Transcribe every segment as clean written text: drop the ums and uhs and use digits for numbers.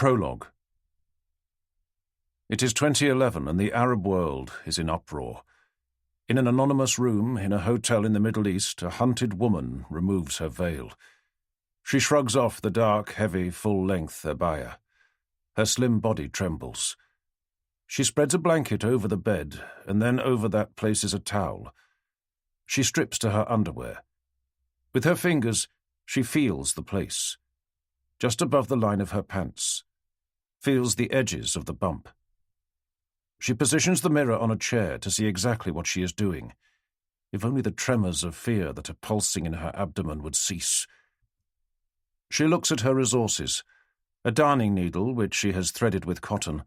Prologue. It is 2011 and the Arab world is in uproar. In an anonymous room in a hotel in the Middle East, a hunted woman removes her veil. She shrugs off the dark, heavy, full-length abaya. Her slim body trembles. She spreads a blanket over the bed, and then over that places a towel. She strips to her underwear. With her fingers, she feels the place. Just above the line of her pants. Feels the edges of the bump. She positions the mirror on a chair to see exactly what she is doing. If only the tremors of fear that are pulsing in her abdomen would cease. She looks at her resources. A darning needle, which she has threaded with cotton,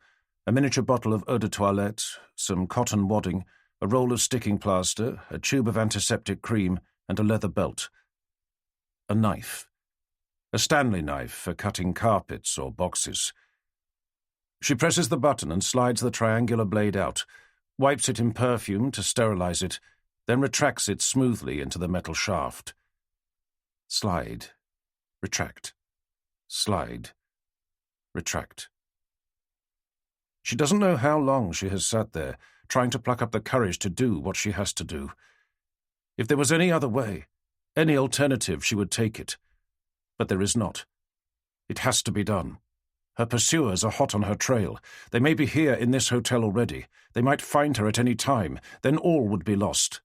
a miniature bottle of eau de toilette, some cotton wadding, a roll of sticking plaster, a tube of antiseptic cream, and a leather belt. A knife. A Stanley knife for cutting carpets or boxes. She presses the button and slides the triangular blade out, wipes it in perfume to sterilize it, then retracts it smoothly into the metal shaft. Slide. Retract. Slide. Retract. She doesn't know how long she has sat there, trying to pluck up the courage to do what she has to do. If there was any other way, any alternative, she would take it. But there is not. It has to be done. Her pursuers are hot on her trail. They may be here in this hotel already. They might find her at any time. Then all would be lost.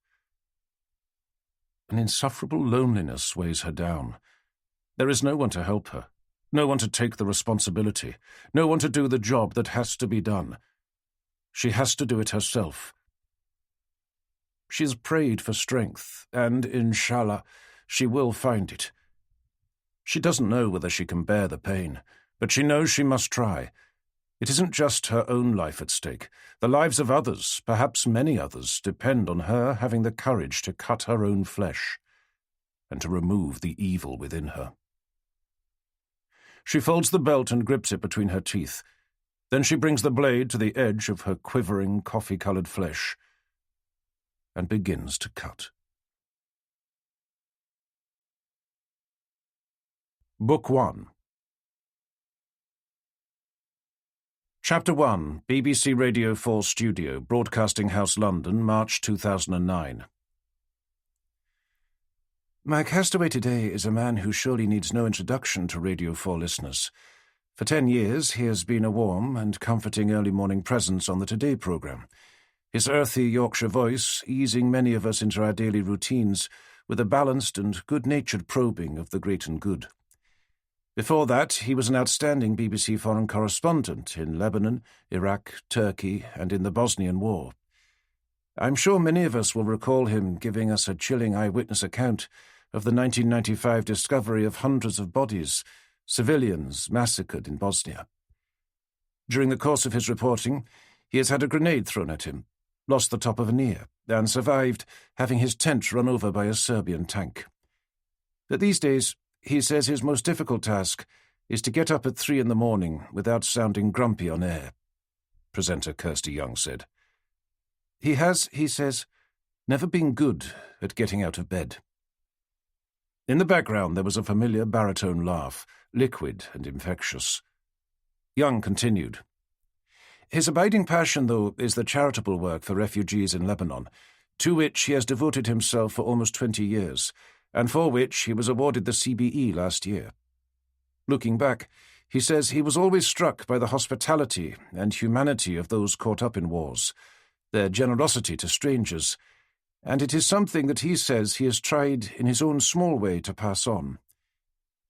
An insufferable loneliness weighs her down. There is no one to help her, no one to take the responsibility, no one to do the job that has to be done. She has to do it herself. She has prayed for strength, and, inshallah, she will find it. She doesn't know whether she can bear the pain, but she knows she must try. It isn't just her own life at stake. The lives of others, perhaps many others, depend on her having the courage to cut her own flesh and to remove the evil within her. She folds the belt and grips it between her teeth. Then she brings the blade to the edge of her quivering, coffee-colored flesh and begins to cut. Book 1. Chapter 1, BBC Radio 4 Studio, Broadcasting House, London, March 2009. My castaway today is a man who surely needs no introduction to Radio 4 listeners. For 10 years, he has been a warm and comforting early morning presence on the Today programme, his earthy Yorkshire voice easing many of us into our daily routines with a balanced and good-natured probing of the great and good. Before that, he was an outstanding BBC foreign correspondent in Lebanon, Iraq, Turkey, and in the Bosnian War. I'm sure many of us will recall him giving us a chilling eyewitness account of the 1995 discovery of hundreds of bodies, civilians massacred in Bosnia. During the course of his reporting, he has had a grenade thrown at him, lost the top of an ear, and survived, having his tent run over by a Serbian tank. But these days, he says his most difficult task is to get up at 3 a.m. without sounding grumpy on air, presenter Kirsty Young said. He has, he says, never been good at getting out of bed. In the background there was a familiar baritone laugh, liquid and infectious. Young continued. His abiding passion, though, is the charitable work for refugees in Lebanon, to which he has devoted himself for almost 20 years, and for which he was awarded the CBE last year. Looking back, he says he was always struck by the hospitality and humanity of those caught up in wars, their generosity to strangers, and it is something that he says he has tried in his own small way to pass on.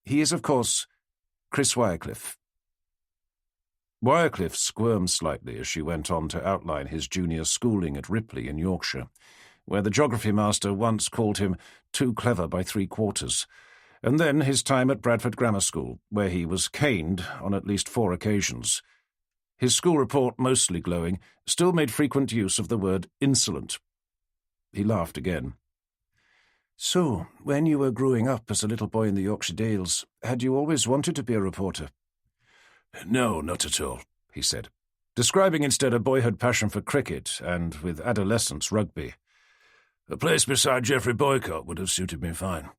He is, of course, Chris Wycliffe. Wycliffe squirmed slightly as she went on to outline his junior schooling at Ripley in Yorkshire, where the geography master once called him too clever by 3/4, and then his time at Bradford Grammar School, where he was caned on at least 4 occasions. His school report, mostly glowing, still made frequent use of the word insolent. He laughed again. So, when you were growing up as a little boy in the Yorkshire Dales, had you always wanted to be a reporter? No, not at all, he said, describing instead a boyhood passion for cricket and, with adolescence, rugby. A place beside Geoffrey Boycott would have suited me fine.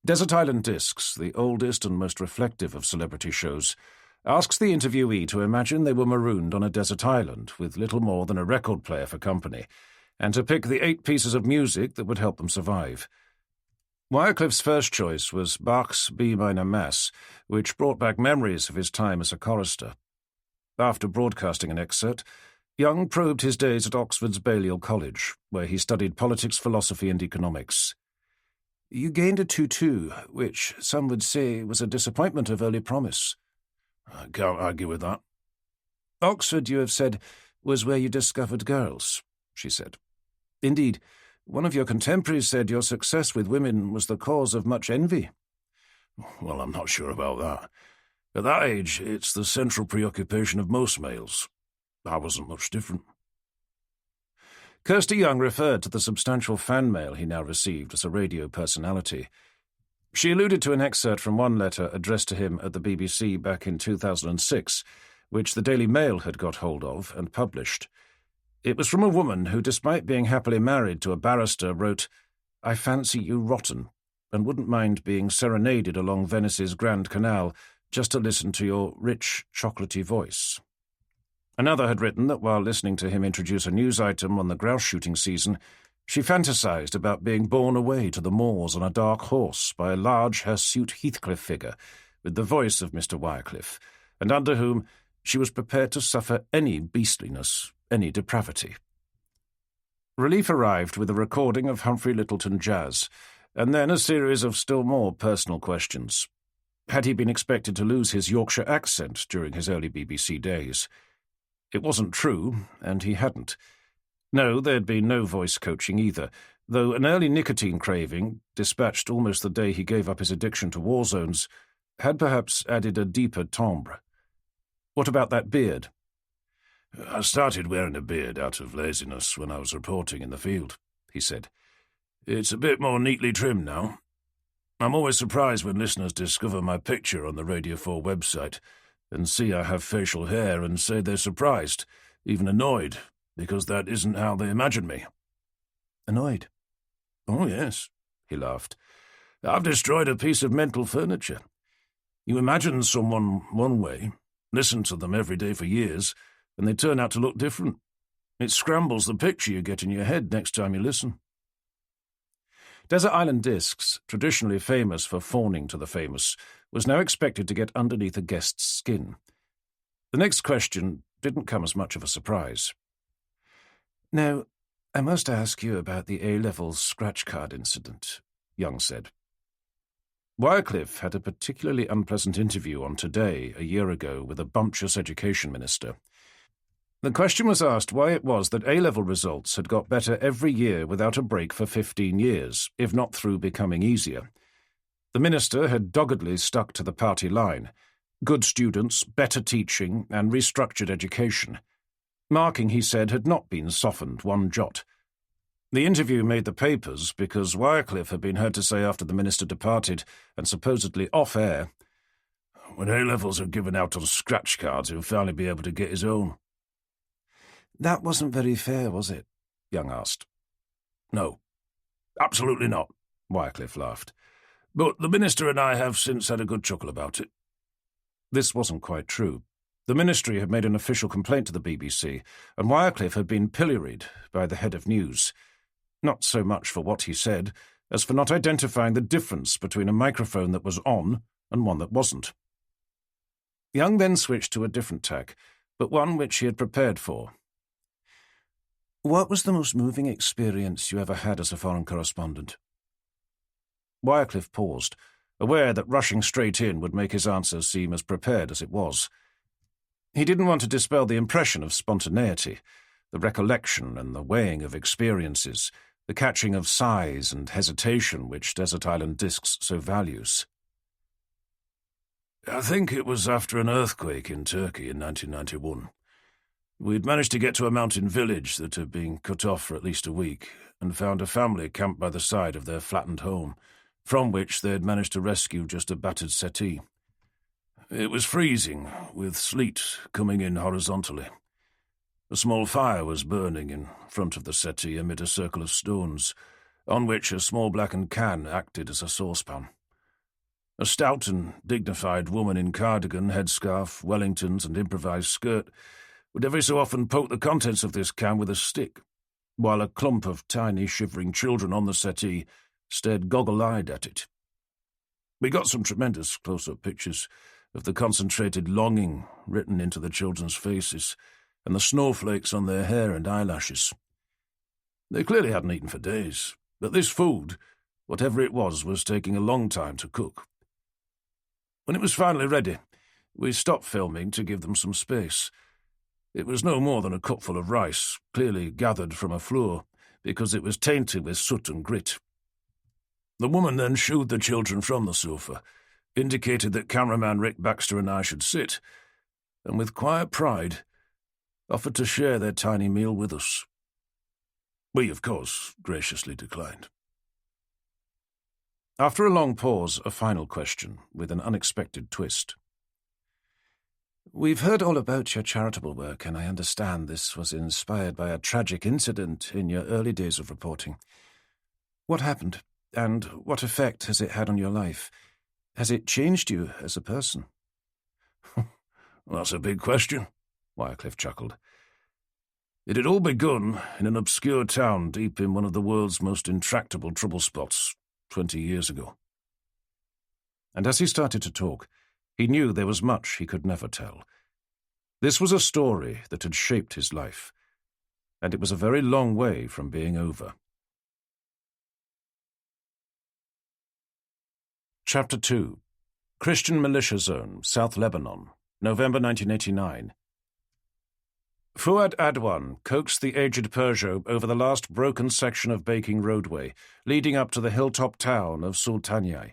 Desert Island Discs, the oldest and most reflective of celebrity shows, asks the interviewee to imagine they were marooned on a desert island with little more than a record player for company, and to pick the 8 pieces of music that would help them survive. Wycliffe's first choice was Bach's B minor Mass, which brought back memories of his time as a chorister. After broadcasting an excerpt, Young probed his days at Oxford's Balliol College, where he studied politics, philosophy, and economics. "You gained a 2-2, which some would say was a disappointment of early promise." "I can't argue with that." "Oxford, you have said, was where you discovered girls," she said. "Indeed, one of your contemporaries said your success with women was the cause of much envy." "Well, I'm not sure about that. At that age, it's the central preoccupation of most males. I wasn't much different." Kirsty Young referred to the substantial fan mail he now received as a radio personality. She alluded to an excerpt from one letter addressed to him at the BBC back in 2006, which the Daily Mail had got hold of and published. It was from a woman who, despite being happily married to a barrister, wrote, "I fancy you rotten, and wouldn't mind being serenaded along Venice's Grand Canal just to listen to your rich, chocolatey voice." Another had written that while listening to him introduce a news item on the grouse shooting season, she fantasized about being borne away to the moors on a dark horse by a large, hirsute Heathcliff figure with the voice of Mr. Wycliffe, and under whom she was prepared to suffer any beastliness, any depravity. Relief arrived with a recording of Humphrey Lyttelton jazz, and then a series of still more personal questions. Had he been expected to lose his Yorkshire accent during his early BBC days? It wasn't true, and he hadn't. No, there'd been no voice coaching either, though an early nicotine craving, dispatched almost the day he gave up his addiction to war zones, had perhaps added a deeper timbre. What about that beard? "I started wearing a beard out of laziness when I was reporting in the field," he said. "It's a bit more neatly trimmed now. I'm always surprised when listeners discover my picture on the Radio 4 website and see I have facial hair and say they're surprised, even annoyed, because that isn't how they imagine me." "Annoyed?" "Oh, yes," he laughed. "I've destroyed a piece of mental furniture. You imagine someone one way, listen to them every day for years, and they turn out to look different. It scrambles the picture you get in your head next time you listen." Desert Island Discs, traditionally famous for fawning to the famous, was now expected to get underneath a guest's skin. The next question didn't come as much of a surprise. "Now, I must ask you about the A-level scratch card incident," Young said. Wycliffe had a particularly unpleasant interview on Today a year ago with a bumptious education minister. The question was asked why it was that A-level results had got better every year without a break for 15 years, if not through becoming easier. The minister had doggedly stuck to the party line: good students, better teaching, and restructured education. Marking, he said, had not been softened one jot. The interview made the papers because Wycliffe had been heard to say after the minister departed, and supposedly off-air, "When A-levels are given out on scratch cards, he'll finally be able to get his own." "That wasn't very fair, was it?" Young asked. "No, absolutely not," Wycliffe laughed. "But the minister and I have since had a good chuckle about it." This wasn't quite true. The ministry had made an official complaint to the BBC, and Wycliffe had been pilloried by the head of news. Not so much for what he said, as for not identifying the difference between a microphone that was on and one that wasn't. Young then switched to a different tack, but one which he had prepared for. "What was the most moving experience you ever had as a foreign correspondent?" Wycliffe paused, aware that rushing straight in would make his answer seem as prepared as it was. He didn't want to dispel the impression of spontaneity, the recollection and the weighing of experiences, the catching of sighs and hesitation which Desert Island Discs so values. "I think it was after an earthquake in Turkey in 1991. We'd managed to get to a mountain village that had been cut off for at least a week and found a family camped by the side of their flattened home, from which they had managed to rescue just a battered settee. It was freezing, with sleet coming in horizontally. A small fire was burning in front of the settee amid a circle of stones, on which a small blackened can acted as a saucepan. A stout and dignified woman in cardigan, headscarf, Wellingtons, and improvised skirt would every so often poke the contents of this can with a stick, while a clump of tiny, shivering children on the settee stared goggle-eyed at it. We got some tremendous close-up pictures of the concentrated longing written into the children's faces and the snowflakes on their hair and eyelashes. They clearly hadn't eaten for days, but this food, whatever it was taking a long time to cook. When it was finally ready, we stopped filming to give them some space. It was no more than a cupful of rice, clearly gathered from a floor, because it was tainted with soot and grit. The woman then shooed the children from the sofa, indicated that cameraman Rick Baxter and I should sit, and with quiet pride, offered to share their tiny meal with us. We, of course, graciously declined. After a long pause, a final question, with an unexpected twist. We've heard all about your charitable work, and I understand this was inspired by a tragic incident in your early days of reporting. What happened, and what effect has it had on your life? Has it changed you as a person? That's a big question, Wycliffe chuckled. It had all begun in an obscure town deep in one of the world's most intractable trouble spots 20 years ago. And as he started to talk, he knew there was much he could never tell. This was a story that had shaped his life, and it was a very long way from being over. Chapter 2. Christian Militia Zone, South Lebanon, November 1989. Fuad Adwan coaxed the aged Peugeot over the last broken section of baking roadway, leading up to the hilltop town of Sultaniyye.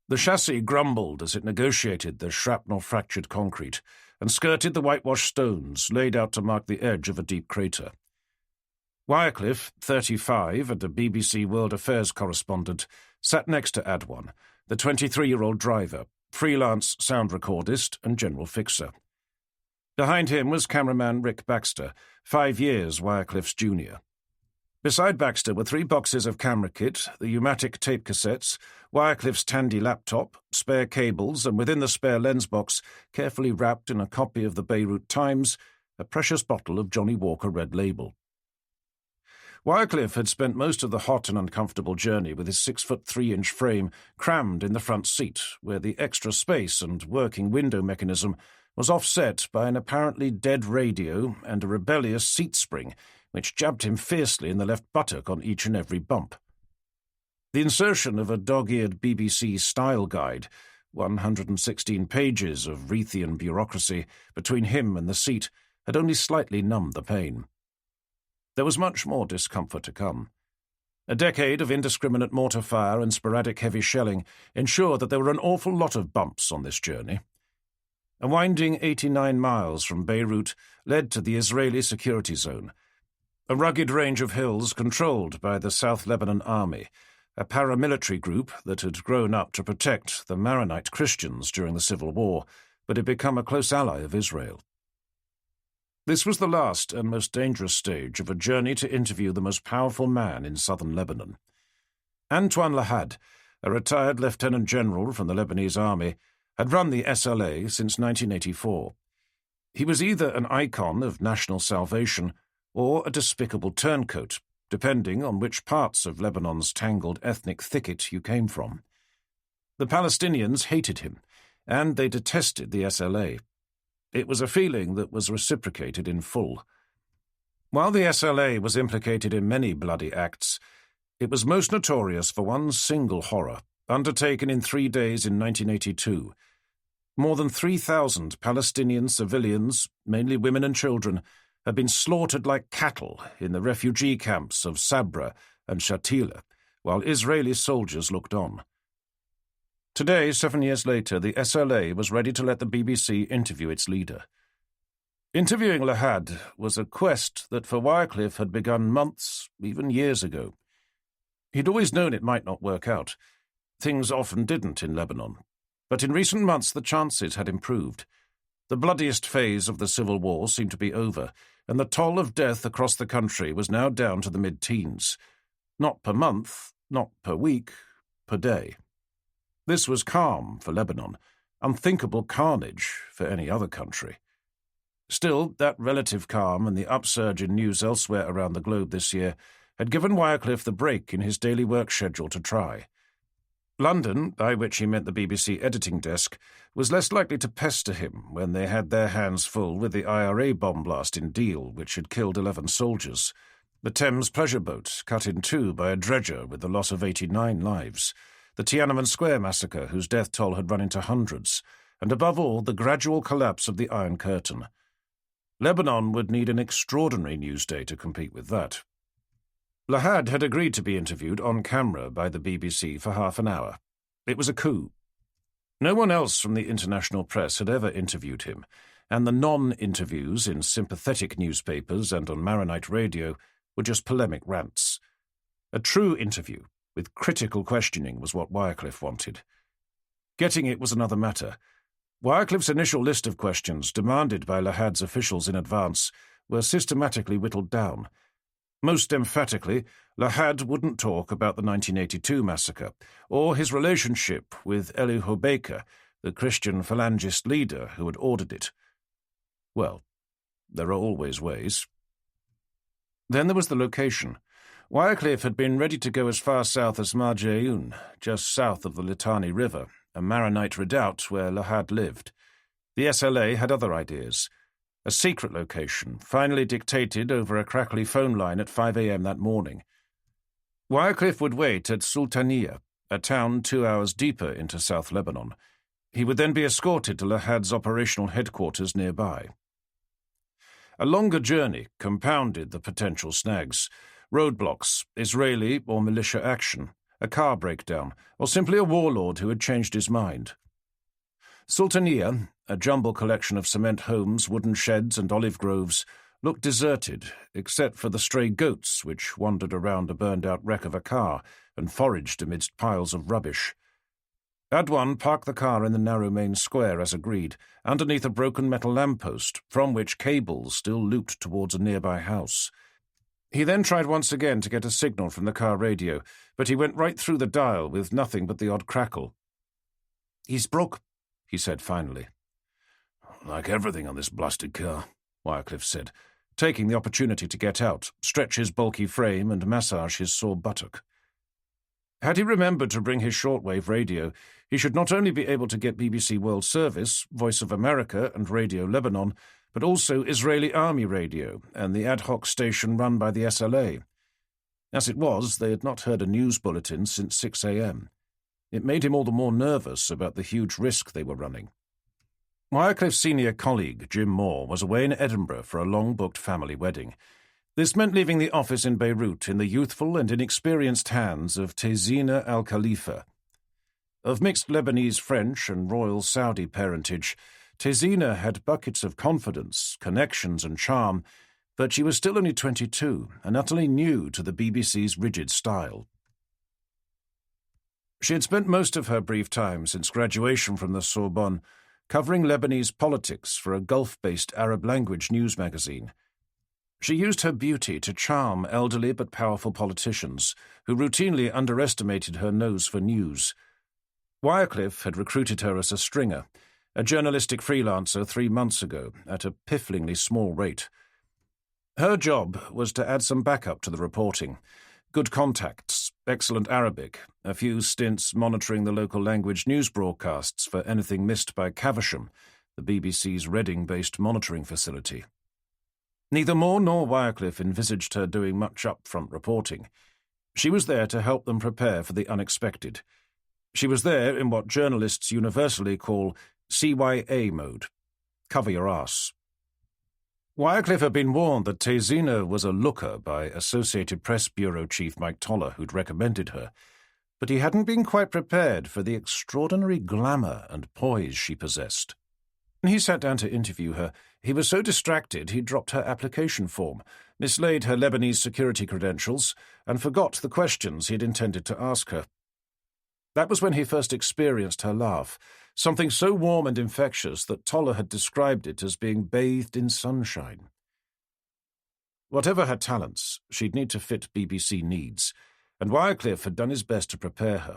The chassis grumbled as it negotiated the shrapnel-fractured concrete and skirted the whitewashed stones laid out to mark the edge of a deep crater. Wycliffe, 35, and a BBC World Affairs correspondent, sat next to Adwan, the 23-year-old driver, freelance sound recordist and general fixer. Behind him was cameraman Rick Baxter, 5 years Wycliffe's junior. Beside Baxter were 3 boxes of camera kit, the U-matic tape cassettes, Wycliffe's Tandy laptop, spare cables, and within the spare lens box, carefully wrapped in a copy of the Beirut Times, a precious bottle of Johnny Walker Red Label. Wycliffe had spent most of the hot and uncomfortable journey with his 6'3" frame crammed in the front seat, where the extra space and working window mechanism was offset by an apparently dead radio and a rebellious seat spring, which jabbed him fiercely in the left buttock on each and every bump. The insertion of a dog-eared BBC style guide, 116 pages of Reithian bureaucracy, between him and the seat had only slightly numbed the pain. There was much more discomfort to come. A decade of indiscriminate mortar fire and sporadic heavy shelling ensured that there were an awful lot of bumps on this journey. A winding 89 miles from Beirut led to the Israeli security zone, a rugged range of hills controlled by the South Lebanon Army, a paramilitary group that had grown up to protect the Maronite Christians during the Civil War, but had become a close ally of Israel. This was the last and most dangerous stage of a journey to interview the most powerful man in southern Lebanon. Antoine Lahad, a retired lieutenant general from the Lebanese army, had run the SLA since 1984. He was either an icon of national salvation or a despicable turncoat, depending on which parts of Lebanon's tangled ethnic thicket you came from. The Palestinians hated him, and they detested the SLA. It was a feeling that was reciprocated in full. While the SLA was implicated in many bloody acts, it was most notorious for one single horror, undertaken in 3 days in 1982. More than 3,000 Palestinian civilians, mainly women and children, had been slaughtered like cattle in the refugee camps of Sabra and Shatila, while Israeli soldiers looked on. Today, 7 years later, the SLA was ready to let the BBC interview its leader. Interviewing Lahad was a quest that for Wycliffe had begun months, even years ago. He'd always known it might not work out. Things often didn't in Lebanon. But in recent months the chances had improved. The bloodiest phase of the civil war seemed to be over, and the toll of death across the country was now down to the mid-teens. Not per month, not per week, per day. This was calm for Lebanon, unthinkable carnage for any other country. Still, that relative calm and the upsurge in news elsewhere around the globe this year had given Wycliffe the break in his daily work schedule to try. London, by which he meant the BBC editing desk, was less likely to pester him when they had their hands full with the IRA bomb blast in Deal, which had killed 11 soldiers, the Thames pleasure boat cut in two by a dredger with the loss of 89 lives, the Tiananmen Square massacre whose death toll had run into hundreds, and above all the gradual collapse of the Iron Curtain. Lebanon would need an extraordinary news day to compete with that. Lahad had agreed to be interviewed on camera by the BBC for half an hour. It was a coup. No one else from the international press had ever interviewed him, and the non-interviews in sympathetic newspapers and on Maronite radio were just polemic rants. A true interview, with critical questioning, was what Wycliffe wanted. Getting it was another matter. Wycliffe's initial list of questions, demanded by Lahad's officials in advance, were systematically whittled down. Most emphatically, Lahad wouldn't talk about the 1982 massacre, or his relationship with Eli Hobeika, the Christian Phalangist leader who had ordered it. Well, there are always ways. Then there was the location. Wycliffe had been ready to go as far south as Marjayoun, just south of the Litani River, a Maronite redoubt where Lahad lived. The SLA had other ideas. A secret location, finally dictated over a crackly phone line at 5 a.m. that morning. Wycliffe would wait at Sultaniya, a town 2 hours deeper into South Lebanon. He would then be escorted to Lahad's operational headquarters nearby. A longer journey compounded the potential snags. Roadblocks, Israeli or militia action, a car breakdown, or simply a warlord who had changed his mind. Sultaniya, a jumble collection of cement homes, wooden sheds and olive groves, looked deserted, except for the stray goats which wandered around a burned-out wreck of a car and foraged amidst piles of rubbish. Adwan parked the car in the narrow main square as agreed, underneath a broken metal lamppost from which cables still looped towards a nearby house. He then tried once again to get a signal from the car radio, but he went right through the dial with nothing but the odd crackle. "He's broke," he said finally. "Like everything on this blasted car," Wycliffe said, taking the opportunity to get out, stretch his bulky frame and massage his sore buttock. Had he remembered to bring his shortwave radio, he should not only be able to get BBC World Service, Voice of America and Radio Lebanon, but also Israeli Army Radio and the ad hoc station run by the SLA. As it was, they had not heard a news bulletin since 6 a.m. It made him all the more nervous about the huge risk they were running. Wycliffe's senior colleague, Jim Moore, was away in Edinburgh for a long-booked family wedding. This meant leaving the office in Beirut in the youthful and inexperienced hands of Tezina al-Khalifa. Of mixed Lebanese, French, and royal Saudi parentage, Tezina had buckets of confidence, connections, and charm, but she was still only 22 and utterly new to the BBC's rigid style. She had spent most of her brief time since graduation from the Sorbonne covering Lebanese politics for a Gulf-based Arab-language news magazine. She used her beauty to charm elderly but powerful politicians who routinely underestimated her nose for news. Wycliffe had recruited her as a stringer, a journalistic freelancer 3 months ago, at a pifflingly small rate. Her job was to add some backup to the reporting. Good contacts, excellent Arabic, a few stints monitoring the local language news broadcasts for anything missed by Caversham, the BBC's Reading-based monitoring facility. Neither Moore nor Wycliffe envisaged her doing much up-front reporting. She was there to help them prepare for the unexpected. She was there in what journalists universally call CYA mode. Cover your ass. Wycliffe had been warned that Tezina was a looker by Associated Press Bureau Chief Mike Toller, who'd recommended her, but he hadn't been quite prepared for the extraordinary glamour and poise she possessed. When he sat down to interview her, he was so distracted he dropped her application form, mislaid her Lebanese security credentials, and forgot the questions he had intended to ask her. That was when he first experienced her laugh, something so warm and infectious that Toller had described it as being bathed in sunshine. Whatever her talents, she'd need to fit BBC needs, and Wycliffe had done his best to prepare her.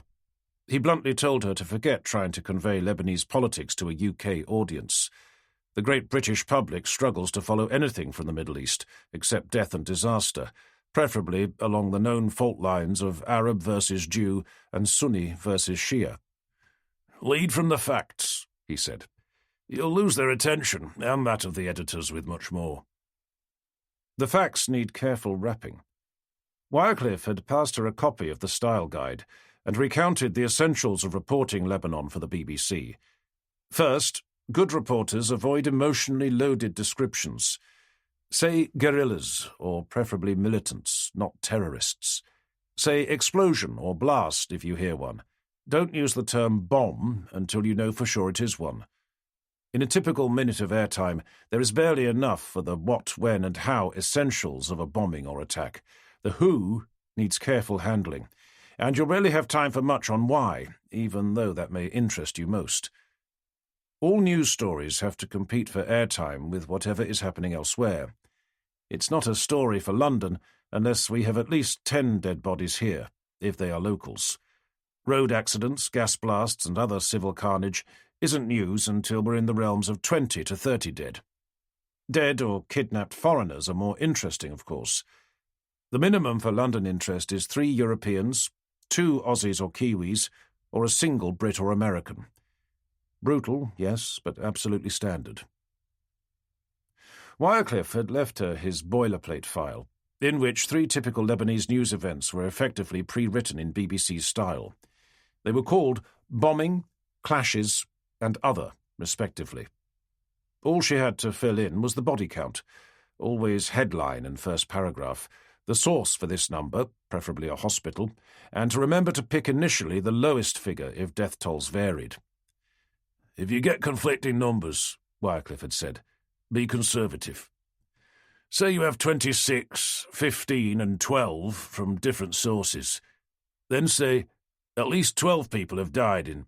He bluntly told her to forget trying to convey Lebanese politics to a UK audience. The great British public struggles to follow anything from the Middle East, except death and disaster, preferably along the known fault lines of Arab versus Jew and Sunni versus Shia. "Lead from the facts," he said. "You'll lose their attention, and that of the editors with much more." The facts need careful wrapping. Wycliffe had passed her a copy of the style guide and recounted the essentials of reporting Lebanon for the BBC. First, good reporters avoid emotionally loaded descriptions. Say guerrillas, or preferably militants, not terrorists. Say explosion or blast if you hear one. Don't use the term bomb until you know for sure it is one. In a typical minute of airtime, there is barely enough for the what, when, and how essentials of a bombing or attack. The who needs careful handling, and you'll rarely have time for much on why, even though that may interest you most. All news stories have to compete for airtime with whatever is happening elsewhere. It's not a story for London unless we have at least 10 dead bodies here, if they are locals. Road accidents, gas blasts, and other civil carnage isn't news until we're in the realms of 20 to 30 dead. Dead or kidnapped foreigners are more interesting, of course. The minimum for London interest is 3 Europeans, 2 Aussies or Kiwis, or a single Brit or American. Brutal, yes, but absolutely standard. Wycliffe had left her his boilerplate file, in which 3 typical Lebanese news events were effectively pre-written in BBC style. They were called bombing, clashes, and other, respectively. All she had to fill in was the body count, always headline and first paragraph, the source for this number, preferably a hospital, and to remember to pick initially the lowest figure if death tolls varied. "If you get conflicting numbers," Wycliffe had said, "be conservative. Say you have 26, 15, and 12 from different sources. Then say, at least 12 people have died in.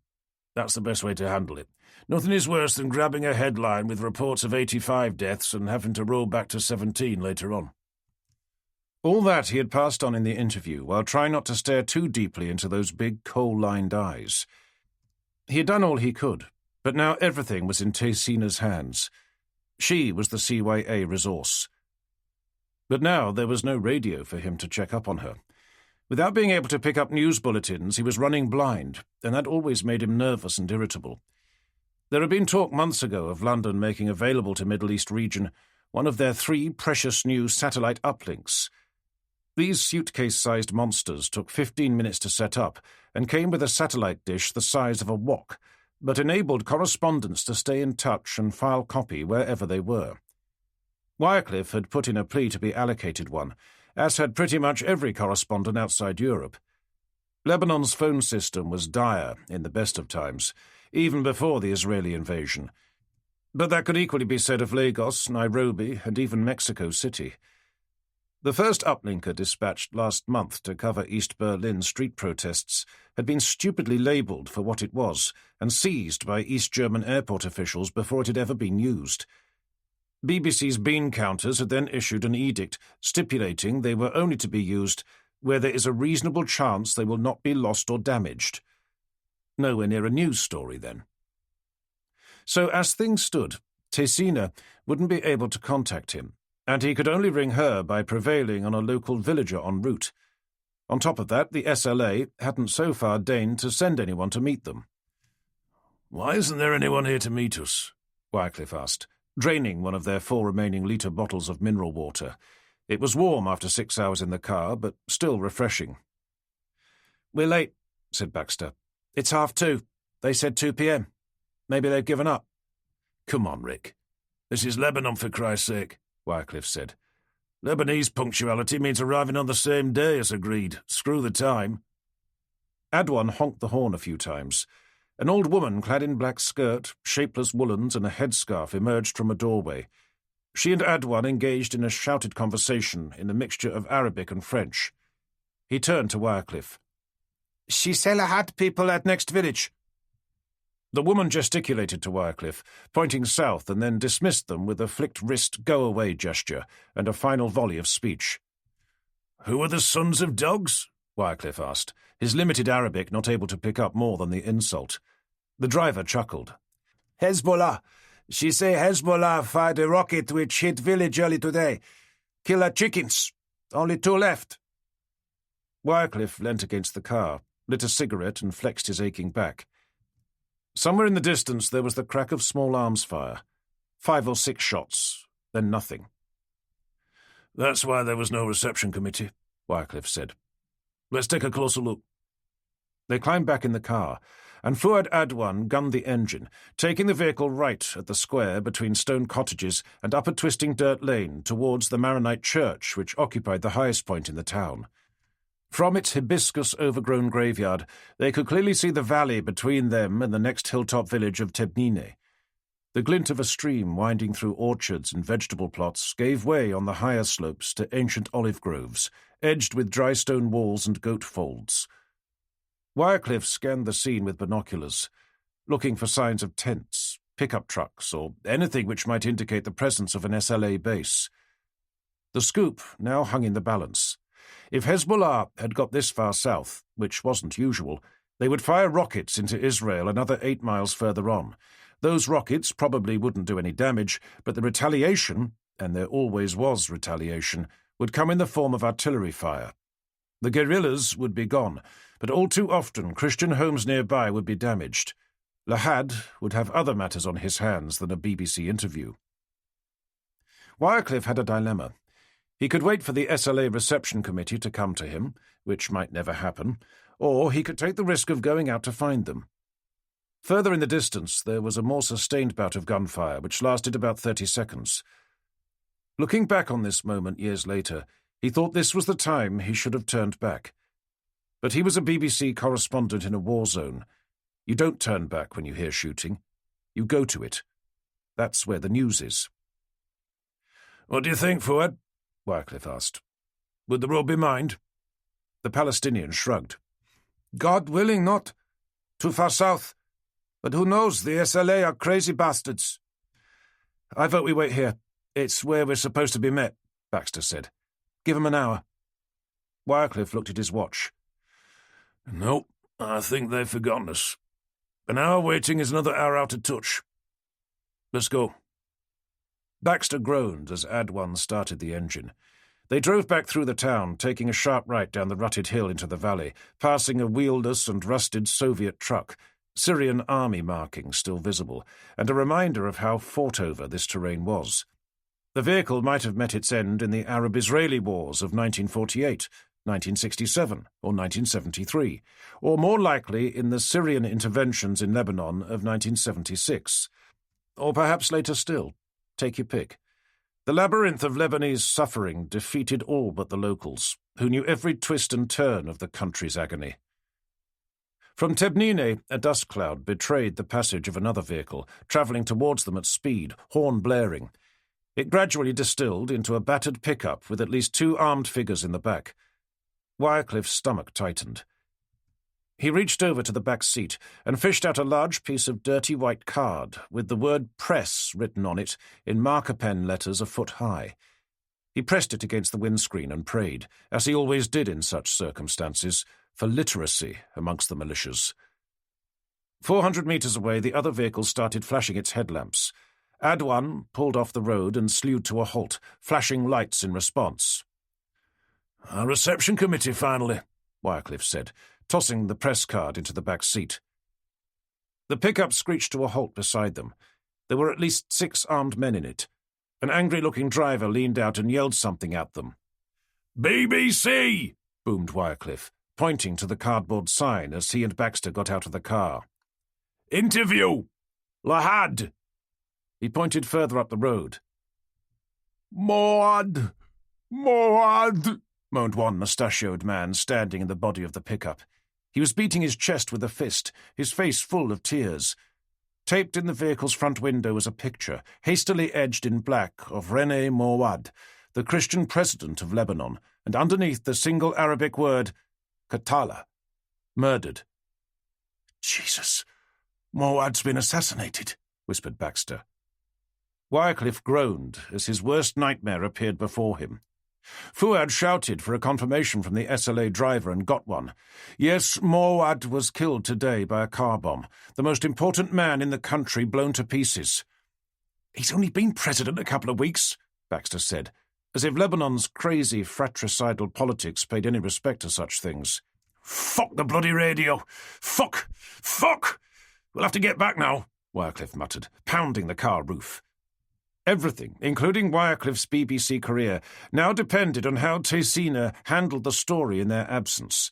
That's the best way to handle it. Nothing is worse than grabbing a headline with reports of 85 deaths and having to roll back to 17 later on." All that he had passed on in the interview, while trying not to stare too deeply into those big coal-lined eyes. He had done all he could, but now everything was in Tessina's hands. She was the CYA resource. But now there was no radio for him to check up on her. Without being able to pick up news bulletins, he was running blind, and that always made him nervous and irritable. There had been talk months ago of London making available to Middle East region one of their 3 precious new satellite uplinks. These suitcase-sized monsters took 15 minutes to set up and came with a satellite dish the size of a wok, but enabled correspondents to stay in touch and file copy wherever they were. Wycliffe had put in a plea to be allocated one, as had pretty much every correspondent outside Europe. Lebanon's phone system was dire in the best of times, even before the Israeli invasion. But that could equally be said of Lagos, Nairobi, and even Mexico City. The first uplinker dispatched last month to cover East Berlin street protests had been stupidly labelled for what it was and seized by East German airport officials before it had ever been used. BBC's bean counters had then issued an edict stipulating they were only to be used where there is a reasonable chance they will not be lost or damaged. Nowhere near a news story, then. So as things stood, Tessina wouldn't be able to contact him, and he could only ring her by prevailing on a local villager en route. On top of that, the SLA hadn't so far deigned to send anyone to meet them. "Why isn't there anyone here to meet us?" Wycliffe asked, draining one of their 4 remaining litre bottles of mineral water. It was warm after 6 hours in the car, but still refreshing. "We're late," said Baxter. "It's 2:30. They said 2 p.m. Maybe they've given up." "Come on, Rick. This is Lebanon, for Christ's sake," Wycliffe said. "Lebanese punctuality means arriving on the same day as agreed. Screw the time." Adwan honked the horn a few times. An old woman clad in black skirt, shapeless woolens, and a headscarf emerged from a doorway. She and Adwan engaged in a shouted conversation in a mixture of Arabic and French. He turned to Wycliffe. "She Selahat people at next village." The woman gesticulated to Wycliffe, pointing south, and then dismissed them with a flicked wrist go-away gesture and a final volley of speech. "Who are the sons of dogs?" Wycliffe asked, his limited Arabic not able to pick up more than the insult. The driver chuckled. Hezbollah. She say Hezbollah fired a rocket which hit village early today. Kill her chickens. Only 2 left. Wycliffe leant against the car, lit a cigarette and flexed his aching back. Somewhere in the distance there was the crack of small arms fire. 5 or 6 shots, then nothing. That's why there was no reception committee, Wycliffe said. Let's take a closer look. They climbed back in the car, and Fuad Adwan gunned the engine, taking the vehicle right at the square between stone cottages and up a twisting dirt lane towards the Maronite church which occupied the highest point in the town. From its hibiscus-overgrown graveyard, they could clearly see the valley between them and the next hilltop village of Tebnine. The glint of a stream winding through orchards and vegetable plots gave way on the higher slopes to ancient olive groves, edged with dry stone walls and goat folds. Wycliffe scanned the scene with binoculars, looking for signs of tents, pickup trucks, or anything which might indicate the presence of an SLA base. The scoop now hung in the balance. If Hezbollah had got this far south, which wasn't usual, they would fire rockets into Israel another 8 miles further on. Those rockets probably wouldn't do any damage, but the retaliation, and there always was retaliation, would come in the form of artillery fire. The guerrillas would be gone, but all too often Christian homes nearby would be damaged. Lahad would have other matters on his hands than a BBC interview. Wycliffe had a dilemma. He could wait for the SLA reception committee to come to him, which might never happen, or he could take the risk of going out to find them. Further in the distance, there was a more sustained bout of gunfire, which lasted about 30 seconds. Looking back on this moment years later, he thought this was the time he should have turned back. But he was a BBC correspondent in a war zone. You don't turn back when you hear shooting. You go to it. That's where the news is. What do you think, Fuad? Wycliffe asked. Would the road be mined? The Palestinian shrugged. God willing not. Too far south. But who knows, the SLA are crazy bastards. I vote we wait here. It's where we're supposed to be met, Baxter said. Give 'em an hour. Wycliffe looked at his watch. Nope, I think they've forgotten us. An hour waiting is another hour out of touch. Let's go. Baxter groaned as Adwan started the engine. They drove back through the town, taking a sharp right down the rutted hill into the valley, passing a wheelless and rusted Soviet truck, Syrian army markings still visible, and a reminder of how fought-over this terrain was. The vehicle might have met its end in the Arab-Israeli wars of 1948, 1967, or 1973, or more likely in the Syrian interventions in Lebanon of 1976. Or perhaps later still. Take your pick. The labyrinth of Lebanese suffering defeated all but the locals, who knew every twist and turn of the country's agony. From Tebnine, a dust cloud betrayed the passage of another vehicle, travelling towards them at speed, horn blaring. It gradually distilled into a battered pickup with at least 2 armed figures in the back. Wycliffe's stomach tightened. He reached over to the back seat and fished out a large piece of dirty white card with the word press written on it in marker pen letters a foot high. He pressed it against the windscreen and prayed, as he always did in such circumstances, for literacy amongst the militias. 400 metres away, the other vehicle started flashing its headlamps. Adwan pulled off the road and slewed to a halt, flashing lights in response. "Our reception committee, finally," Wycliffe said, tossing the press card into the back seat. The pickup screeched to a halt beside them. There were at least 6 armed men in it. An angry-looking driver leaned out and yelled something at them. "BBC!" boomed Wycliffe, pointing to the cardboard sign as he and Baxter got out of the car. "Interview! Lahad!" He pointed further up the road. Moad! Moad! moaned one mustachioed man standing in the body of the pickup. He was beating his chest with a fist, his face full of tears. Taped in the vehicle's front window was a picture, hastily edged in black, of René Mouawad, the Christian president of Lebanon, and underneath the single Arabic word, Qatala, murdered. "Jesus, Mouawad's been assassinated," whispered Baxter. Wycliffe groaned as his worst nightmare appeared before him. Fuad shouted for a confirmation from the SLA driver and got one. Yes, Morwad was killed today by a car bomb. The most important man in the country blown to pieces. He's only been president a couple of weeks, Baxter said, as if Lebanon's crazy fratricidal politics paid any respect to such things. Fuck the bloody radio! Fuck! Fuck! We'll have to get back now, Wycliffe muttered, pounding the car roof. Everything, including Wycliffe's BBC career, now depended on how Tessina handled the story in their absence.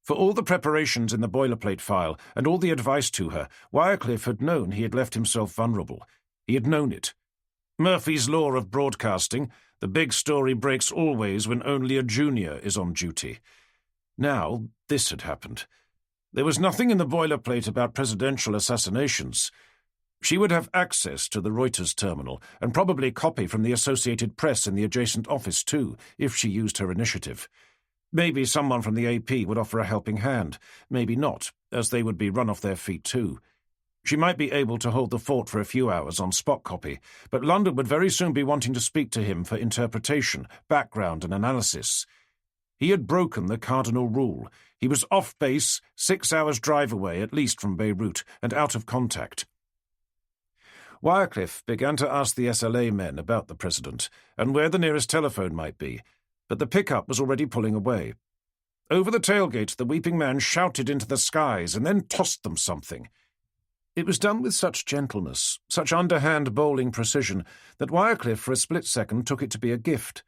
For all the preparations in the boilerplate file and all the advice to her, Wycliffe had known he had left himself vulnerable. He had known it. Murphy's law of broadcasting, the big story breaks always when only a junior is on duty. Now, this had happened. There was nothing in the boilerplate about presidential assassinations. She would have access to the Reuters terminal, and probably copy from the Associated Press in the adjacent office too, if she used her initiative. Maybe someone from the AP would offer a helping hand, maybe not, as they would be run off their feet too. She might be able to hold the fort for a few hours on spot copy, but London would very soon be wanting to speak to him for interpretation, background and analysis. He had broken the cardinal rule. He was off base, 6 hours' drive away at least from Beirut, and out of contact. Wycliffe began to ask the SLA men about the president and where the nearest telephone might be, but the pickup was already pulling away. Over the tailgate, the weeping man shouted into the skies and then tossed them something. It was done with such gentleness, such underhand bowling precision, that Wycliffe for a split second took it to be a gift.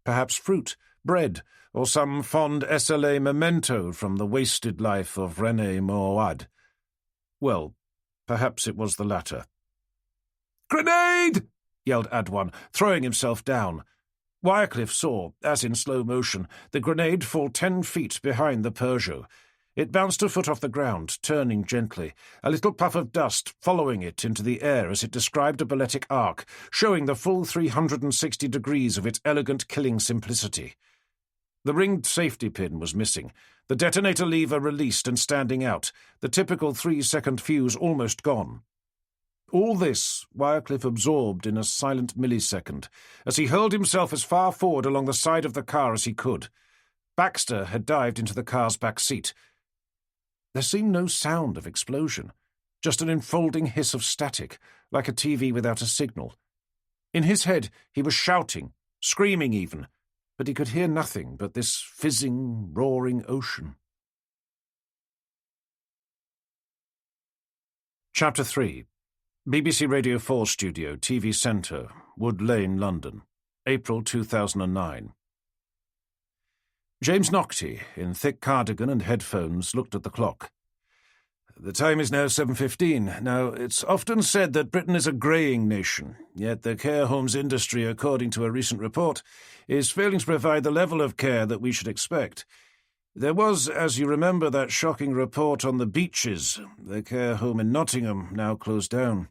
Perhaps fruit, bread, or some fond SLA memento from the wasted life of René Morwad. Well, perhaps it was the latter. "Grenade!" yelled Adwan, throwing himself down. Wycliffe saw, as in slow motion, the grenade fall 10 feet behind the Peugeot. It bounced a foot off the ground, turning gently, a little puff of dust following it into the air as it described a balletic arc, showing the full 360 degrees of its elegant killing simplicity. The ringed safety pin was missing, the detonator lever released and standing out, the typical 3-second fuse almost gone. All this Wycliffe absorbed in a silent millisecond, as he hurled himself as far forward along the side of the car as he could. Baxter had dived into the car's back seat. There seemed no sound of explosion, just an enfolding hiss of static, like a TV without a signal. In his head he was shouting, screaming even, but he could hear nothing but this fizzing, roaring ocean. Chapter 3. BBC Radio 4 Studio, TV Centre, Wood Lane, London, April 2009. James Naughtie, in thick cardigan and headphones, looked at the clock. The time is now 7:15. Now, it's often said that Britain is a greying nation, yet the care homes industry, according to a recent report, is failing to provide the level of care that we should expect. There was, as you remember, that shocking report on the Beaches, the care home in Nottingham, now closed down.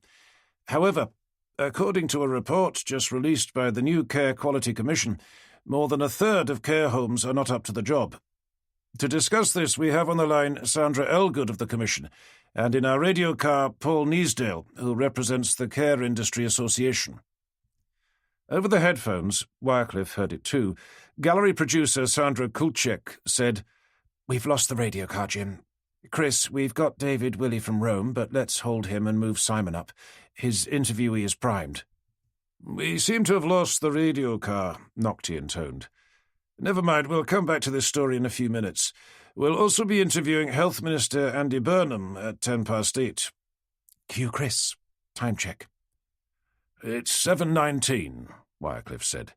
However, according to a report just released by the new Care Quality Commission, more than a third of care homes are not up to the job. To discuss this, we have on the line Sandra Elgood of the Commission, and in our radio car, Paul Neasdale, who represents the Care Industry Association. Over the headphones, Wycliffe heard it too, gallery producer Sandra Kulchek said, "We've lost the radio car, Jim. Chris, we've got David Willey from Rome, but let's hold him and move Simon up. His interviewee is primed." "We seem to have lost the radio car," Naughtie intoned. "Never mind, we'll come back to this story in a few minutes. We'll also be interviewing Health Minister Andy Burnham at 8:10. Cue Chris. Time check. "It's 7:19, Wycliffe said.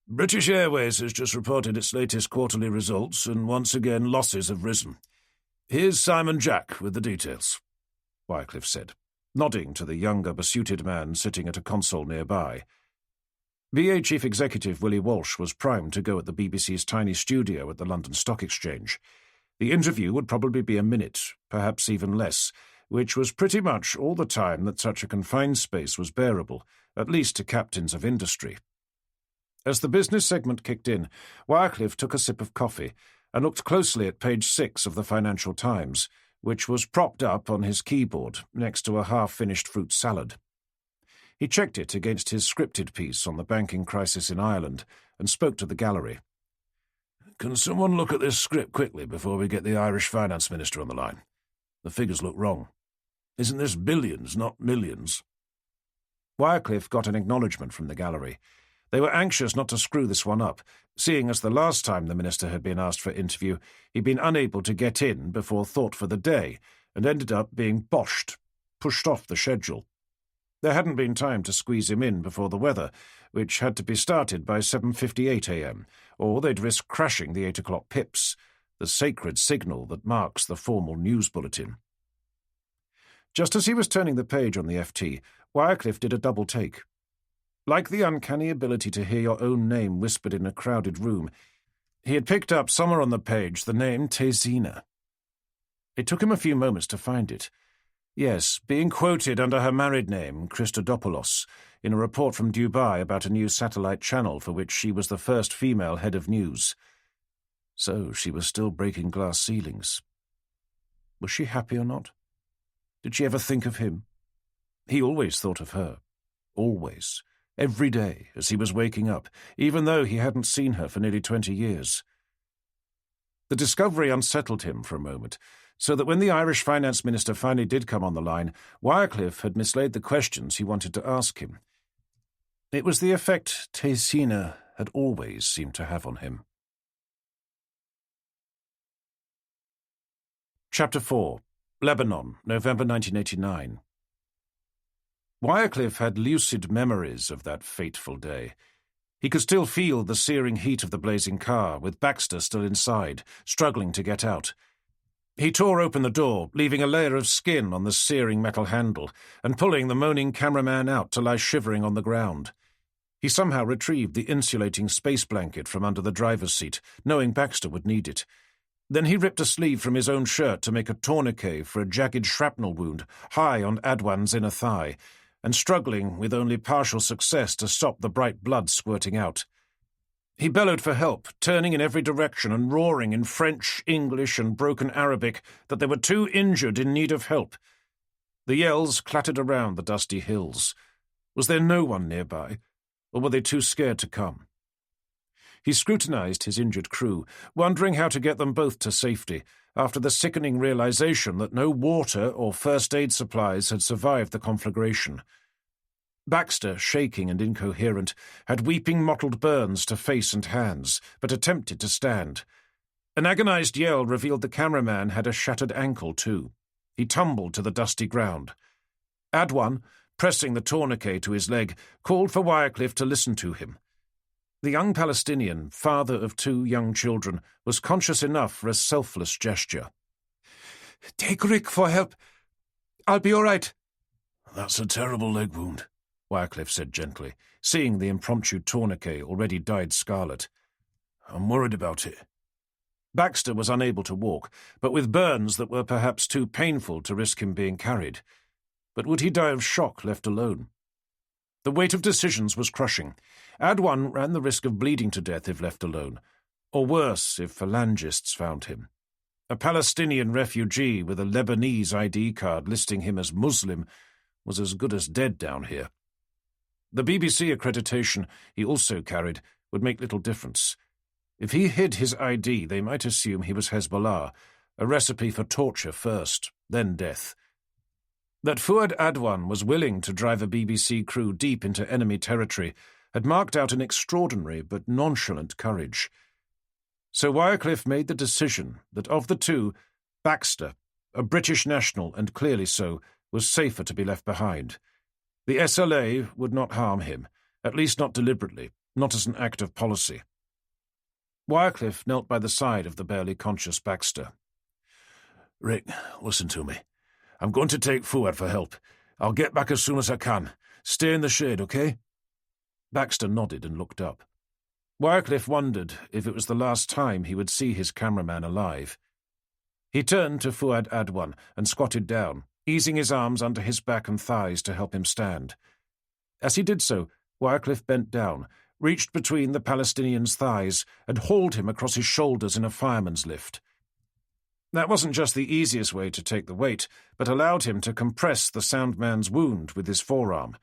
"British Airways has just reported its latest quarterly results, and once again losses have risen. Here's Simon Jack with the details," Wycliffe said, nodding to the younger, besuited man sitting at a console nearby. BA Chief Executive Willie Walsh was primed to go at the BBC's tiny studio at the London Stock Exchange. The interview would probably be a minute, perhaps even less, which was pretty much all the time that such a confined space was bearable, at least to captains of industry. As the business segment kicked in, Wycliffe took a sip of coffee and looked closely at page 6 of the Financial Times, which was propped up on his keyboard next to a half-finished fruit salad. He checked it against his scripted piece on the banking crisis in Ireland and spoke to the gallery. "Can someone look at this script quickly before we get the Irish finance minister on the line? The figures look wrong. Isn't this billions, not millions?" Wycliffe got an acknowledgement from the gallery. They were anxious not to screw this one up, seeing as the last time the minister had been asked for interview, he'd been unable to get in before thought for the day, and ended up being pushed off the schedule. There hadn't been time to squeeze him in before the weather, which had to be started by 7:58 a.m., or they'd risk crashing the 8 o'clock pips, the sacred signal that marks the formal news bulletin. Just as he was turning the page on the FT, Wycliffe did a double take. Like the uncanny ability to hear your own name whispered in a crowded room, he had picked up somewhere on the page the name Tesina. It took him a few moments to find it. Yes, being quoted under her married name, Christodopoulos, in a report from Dubai about a new satellite channel for which she was the first female head of news. So she was still breaking glass ceilings. Was she happy or not? Did she ever think of him? He always thought of her. Always. Every day, as he was waking up, even though he hadn't seen her for nearly 20 years. The discovery unsettled him for a moment, so that when the Irish finance minister finally did come on the line, Wycliffe had mislaid the questions he wanted to ask him. It was the effect Tesina had always seemed to have on him. Chapter 4. Lebanon, November 1989. Wycliffe had lucid memories of that fateful day. He could still feel the searing heat of the blazing car, with Baxter still inside, struggling to get out. He tore open the door, leaving a layer of skin on the searing metal handle, and pulling the moaning cameraman out to lie shivering on the ground. He somehow retrieved the insulating space blanket from under the driver's seat, knowing Baxter would need it. Then he ripped a sleeve from his own shirt to make a tourniquet for a jagged shrapnel wound high on Adwan's inner thigh, and struggling with only partial success to stop the bright blood squirting out. He bellowed for help, turning in every direction and roaring in French, English, and broken Arabic that there were 2 injured in need of help. The yells clattered around the dusty hills. Was there no one nearby, or were they too scared to come? He scrutinized his injured crew, wondering how to get them both to safety, after the sickening realization that no water or first aid supplies had survived the conflagration. Baxter, shaking and incoherent, had weeping mottled burns to face and hands, but attempted to stand. An agonized yell revealed the cameraman had a shattered ankle, too. He tumbled to the dusty ground. Adwan, pressing the tourniquet to his leg, called for Wycliffe to listen to him. The young Palestinian, father of 2 young children, was conscious enough for a selfless gesture. "Take Rick for help. I'll be all right." "That's a terrible leg wound," Wycliffe said gently, seeing the impromptu tourniquet already dyed scarlet. "I'm worried about it." Baxter was unable to walk, but with burns that were perhaps too painful to risk him being carried. But would he die of shock left alone? The weight of decisions was crushing. Adwan ran the risk of bleeding to death if left alone, or worse if phalangists found him. A Palestinian refugee with a Lebanese ID card listing him as Muslim was as good as dead down here. The BBC accreditation he also carried would make little difference. If he hid his ID, they might assume he was Hezbollah, a recipe for torture first, then death. That Fuad Adwan was willing to drive a BBC crew deep into enemy territory had marked out an extraordinary but nonchalant courage. So Wycliffe made the decision that of the 2, Baxter, a British national and clearly so, was safer to be left behind. The SLA would not harm him, at least not deliberately, not as an act of policy. Wycliffe knelt by the side of the barely conscious Baxter. "Rick, listen to me. I'm going to take Fuad for help. I'll get back as soon as I can. Stay in the shade, okay?" Baxter nodded and looked up. Wycliffe wondered if it was the last time he would see his cameraman alive. He turned to Fuad Adwan and squatted down, easing his arms under his back and thighs to help him stand. As he did so, Wycliffe bent down, reached between the Palestinian's thighs, and hauled him across his shoulders in a fireman's lift. That wasn't just the easiest way to take the weight, but allowed him to compress the sound man's wound with his forearm.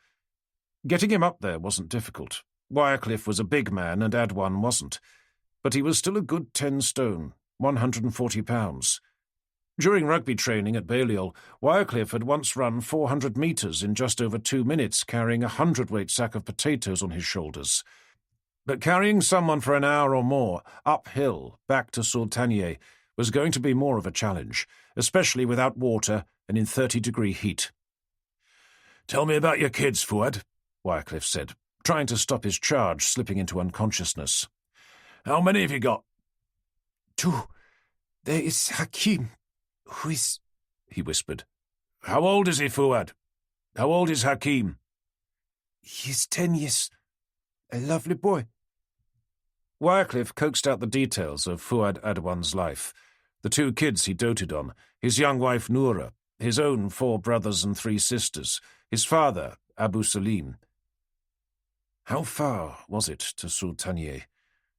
Getting him up there wasn't difficult. Wycliffe was a big man and Adwan wasn't, but he was still a good 10 stone, 140 pounds. During rugby training at Balliol, Wycliffe had once run 400 metres in just over 2 minutes, carrying a 100-weight sack of potatoes on his shoulders. But carrying someone for an hour or more, uphill, back to Sultaniye, was going to be more of a challenge, especially without water and in 30-degree heat. "Tell me about your kids, Fuad," Wycliffe said, trying to stop his charge slipping into unconsciousness. "How many have you got?" "2. There is Hakim, who is—" he whispered. "How old is he, Fuad? How old is Hakim?" "He's 10 years. A lovely boy." Wycliffe coaxed out the details of Fuad Adwan's life, the 2 kids he doted on, his young wife Noura, his own 4 brothers and 3 sisters, his father, Abu Salim. How far was it to Sultaniye?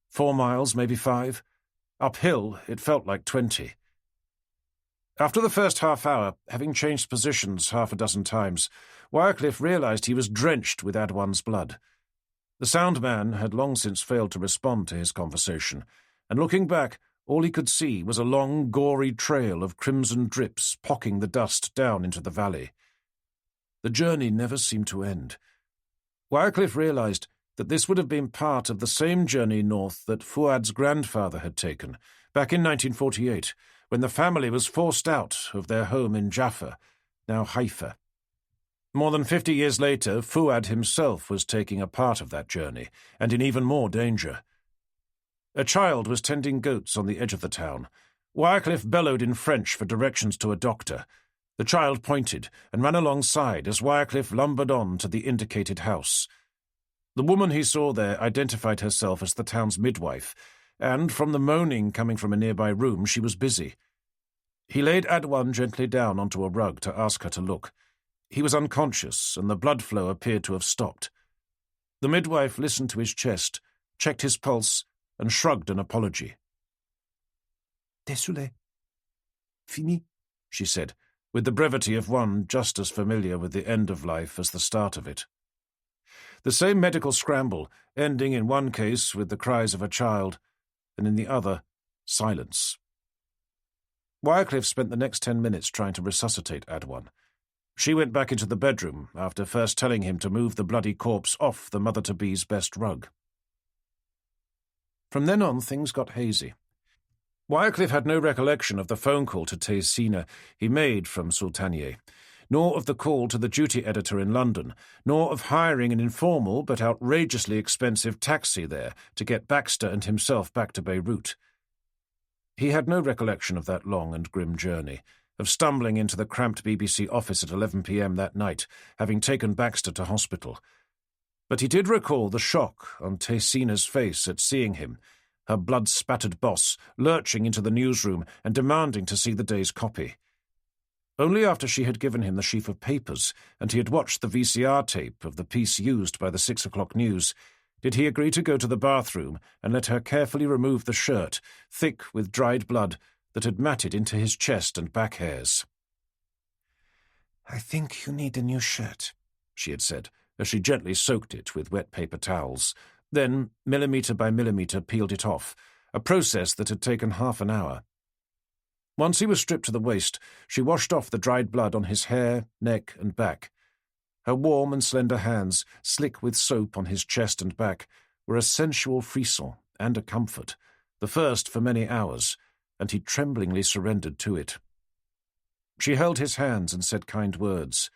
4 miles, maybe 5? Uphill, it felt like 20. After the first half hour, having changed positions half a dozen times, Wycliffe realised he was drenched with Adwan's blood. The sound man had long since failed to respond to his conversation, and looking back, all he could see was a long, gory trail of crimson drips pocking the dust down into the valley. The journey never seemed to end. Wycliffe realised that this would have been part of the same journey north that Fuad's grandfather had taken, back in 1948, when the family was forced out of their home in Jaffa, now Haifa. More than 50 years later, Fuad himself was taking a part of that journey, and in even more danger. A child was tending goats on the edge of the town. Wycliffe bellowed in French for directions to a doctor. The child pointed and ran alongside as Wycliffe lumbered on to the indicated house. The woman he saw there identified herself as the town's midwife, and from the moaning coming from a nearby room, she was busy. He laid Adwan gently down onto a rug to ask her to look. He was unconscious, and the blood flow appeared to have stopped. The midwife listened to his chest, checked his pulse, and shrugged an apology. "Désolé. Fini," she said, with the brevity of one just as familiar with the end of life as the start of it. The same medical scramble, ending in one case with the cries of a child, and in the other, silence. Wycliffe spent the next 10 minutes trying to resuscitate Adwan. She went back into the bedroom after first telling him to move the bloody corpse off the mother-to-be's best rug. From then on, things got hazy. Wycliffe had no recollection of the phone call to Taysina he made from Sultaniye, nor of the call to the duty editor in London, nor of hiring an informal but outrageously expensive taxi there to get Baxter and himself back to Beirut. He had no recollection of that long and grim journey, of stumbling into the cramped BBC office at 11 p.m. that night, having taken Baxter to hospital. But he did recall the shock on Taysina's face at seeing him, her blood-spattered boss lurching into the newsroom and demanding to see the day's copy. Only after she had given him the sheaf of papers and he had watched the VCR tape of the piece used by the 6 o'clock news did he agree to go to the bathroom and let her carefully remove the shirt, thick with dried blood, that had matted into his chest and back hairs. "I think you need a new shirt," she had said, as she gently soaked it with wet paper towels, then, millimetre by millimetre, peeled it off, a process that had taken half an hour. Once he was stripped to the waist, she washed off the dried blood on his hair, neck, and back. Her warm and slender hands, slick with soap on his chest and back, were a sensual frisson and a comfort, the first for many hours, and he tremblingly surrendered to it. She held his hands and said kind words.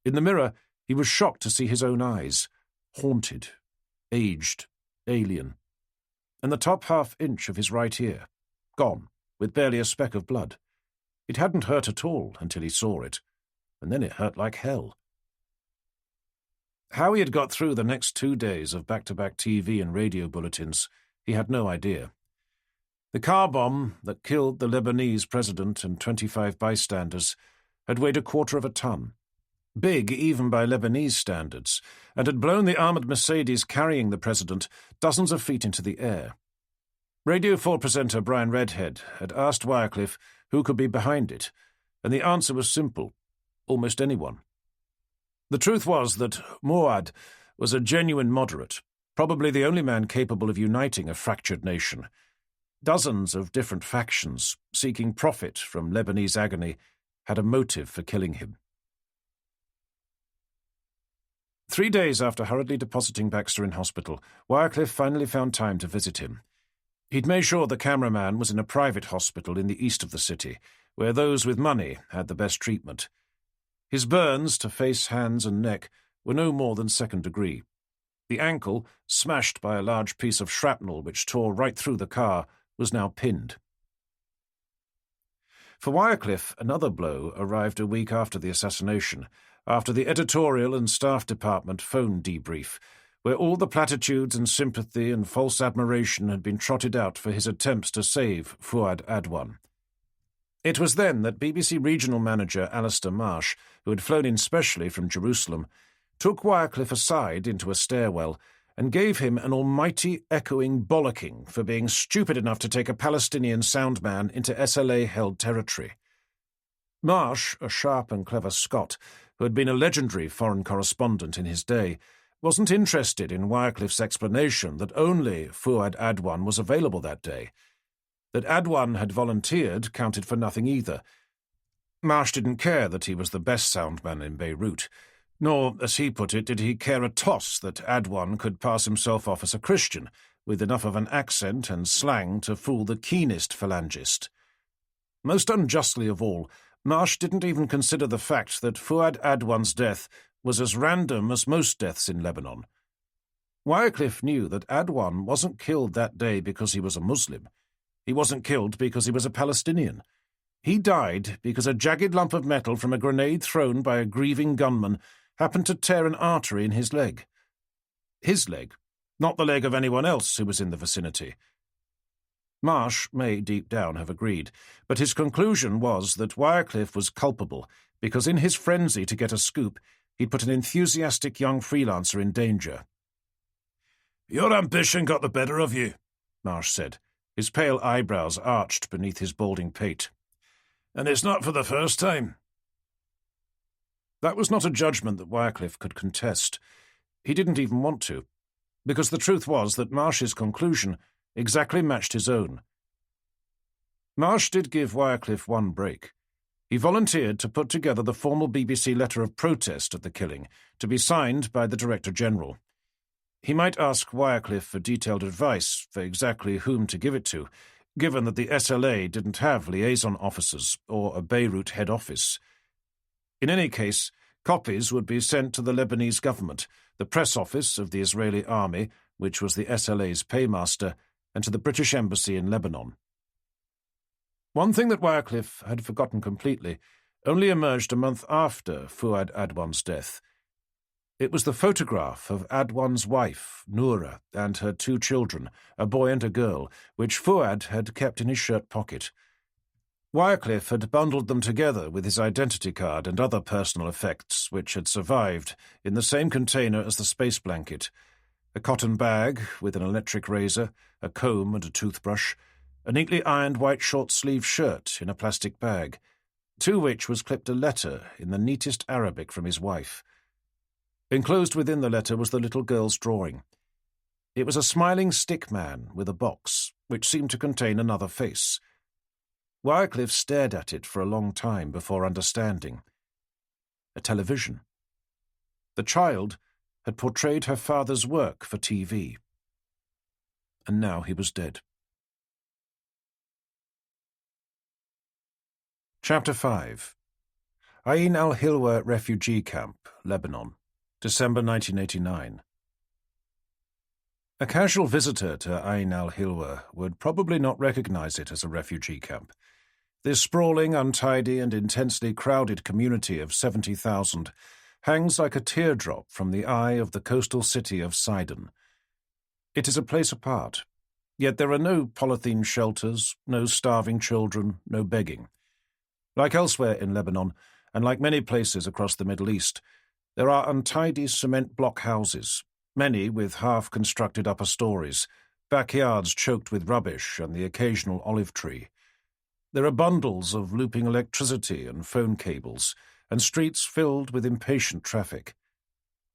In the mirror, he was shocked to see his own eyes, haunted, aged, alien, and the top half-inch of his right ear, gone, with barely a speck of blood. It hadn't hurt at all until he saw it, and then it hurt like hell. How he had got through the next 2 days of back-to-back TV and radio bulletins, he had no idea. The car bomb that killed the Lebanese president and 25 bystanders had weighed 1/4 ton, big even by Lebanese standards, and had blown the armoured Mercedes carrying the president dozens of feet into the air. Radio 4 presenter Brian Redhead had asked Wycliffe who could be behind it, and the answer was simple: almost anyone. The truth was that Muad was a genuine moderate, Probably the only man capable of uniting a fractured nation. Dozens of different factions, seeking profit from Lebanese agony, had a motive for killing him. 3 days after hurriedly depositing Baxter in hospital, Wycliffe finally found time to visit him. He'd made sure the cameraman was in a private hospital in the east of the city, where those with money had the best treatment. His burns to face, hands, and neck were no more than second degree. The ankle, smashed by a large piece of shrapnel which tore right through the car, was now pinned. For Wycliffe, another blow arrived a week after the assassination, after the editorial and staff department phone debrief, where all the platitudes and sympathy and false admiration had been trotted out for his attempts to save Fuad Adwan. It was then that BBC regional manager Alistair Marsh, who had flown in specially from Jerusalem, took Wycliffe aside into a stairwell and gave him an almighty echoing bollocking for being stupid enough to take a Palestinian soundman into SLA-held territory. Marsh, a sharp and clever Scot, who had been a legendary foreign correspondent in his day, wasn't interested in Wycliffe's explanation that only Fuad Adwan was available that day. That Adwan had volunteered counted for nothing either. Marsh didn't care that he was the best soundman in Beirut, nor, as he put it, did he care a toss that Adwan could pass himself off as a Christian, with enough of an accent and slang to fool the keenest phalangist. Most unjustly of all, Marsh didn't even consider the fact that Fuad Adwan's death was as random as most deaths in Lebanon. Wycliffe knew that Adwan wasn't killed that day because he was a Muslim. He wasn't killed because he was a Palestinian. He died because a jagged lump of metal from a grenade thrown by a grieving gunman happened to tear an artery in his leg. His leg, not the leg of anyone else who was in the vicinity. Marsh may deep down have agreed, but his conclusion was that Wycliffe was culpable because in his frenzy to get a scoop, he'd put an enthusiastic young freelancer in danger. "Your ambition got the better of you," Marsh said, his pale eyebrows arched beneath his balding pate. "And it's not for the first time." That was not a judgment that Wycliffe could contest. He didn't even want to, because the truth was that Marsh's conclusion exactly matched his own. Marsh did give Wycliffe one break. He volunteered to put together the formal BBC letter of protest at the killing, to be signed by the Director-General. He might ask Wycliffe for detailed advice for exactly whom to give it to, given that the SLA didn't have liaison officers or a Beirut head office. In any case, copies would be sent to the Lebanese government, the press office of the Israeli army, which was the SLA's paymaster, and to the British embassy in Lebanon. One thing that Wycliffe had forgotten completely only emerged a month after Fuad Adwan's death. It was the photograph of Adwan's wife, Noura, and her 2 children, a boy and a girl, which Fuad had kept in his shirt pocket. Wycliffe had bundled them together with his identity card and other personal effects which had survived in the same container as the space blanket: a cotton bag with an electric razor, a comb and a toothbrush, a neatly ironed white short-sleeved shirt in a plastic bag, to which was clipped a letter in the neatest Arabic from his wife. Enclosed within the letter was the little girl's drawing. It was a smiling stick man with a box, which seemed to contain another face. Wycliffe stared at it for a long time before understanding. A television. The child had portrayed her father's work for TV. And now he was dead. Chapter 5. Ain al-Hilwa Refugee Camp, Lebanon, December 1989. A casual visitor to Ain al-Hilwa would probably not recognize it as a refugee camp. This sprawling, untidy, and intensely crowded community of 70,000 hangs like a teardrop from the eye of the coastal city of Sidon. It is a place apart, yet there are no polythene shelters, no starving children, no begging. Like elsewhere in Lebanon, and like many places across the Middle East, there are untidy cement block houses, many with half-constructed upper stories, backyards choked with rubbish and the occasional olive tree. There are bundles of looping electricity and phone cables, and streets filled with impatient traffic.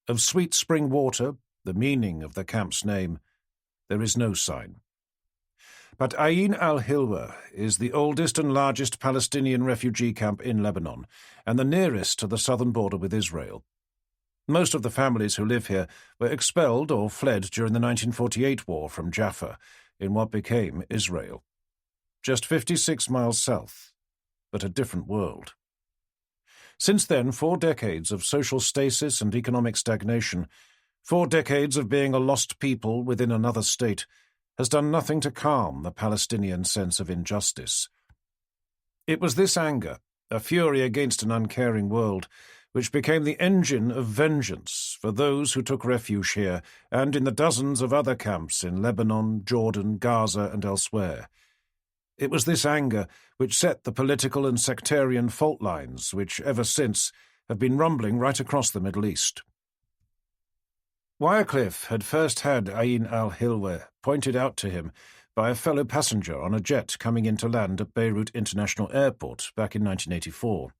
Of sweet spring water, the meaning of the camp's name, there is no sign. But Ain al-Hilwa is the oldest and largest Palestinian refugee camp in Lebanon, and the nearest to the southern border with Israel. Most of the families who live here were expelled or fled during the 1948 war from Jaffa, in what became Israel. Just 56 miles south, but a different world. Since then, 4 decades of social stasis and economic stagnation, 4 decades of being a lost people within another state, has done nothing to calm the Palestinian sense of injustice. It was this anger, a fury against an uncaring world, which became the engine of vengeance for those who took refuge here and in the dozens of other camps in Lebanon, Jordan, Gaza, and elsewhere. It was this anger which set the political and sectarian fault lines which, ever since, have been rumbling right across the Middle East. Wycliffe had first had Ain al-Hilwa pointed out to him by a fellow passenger on a jet coming into land at Beirut International Airport back in 1984.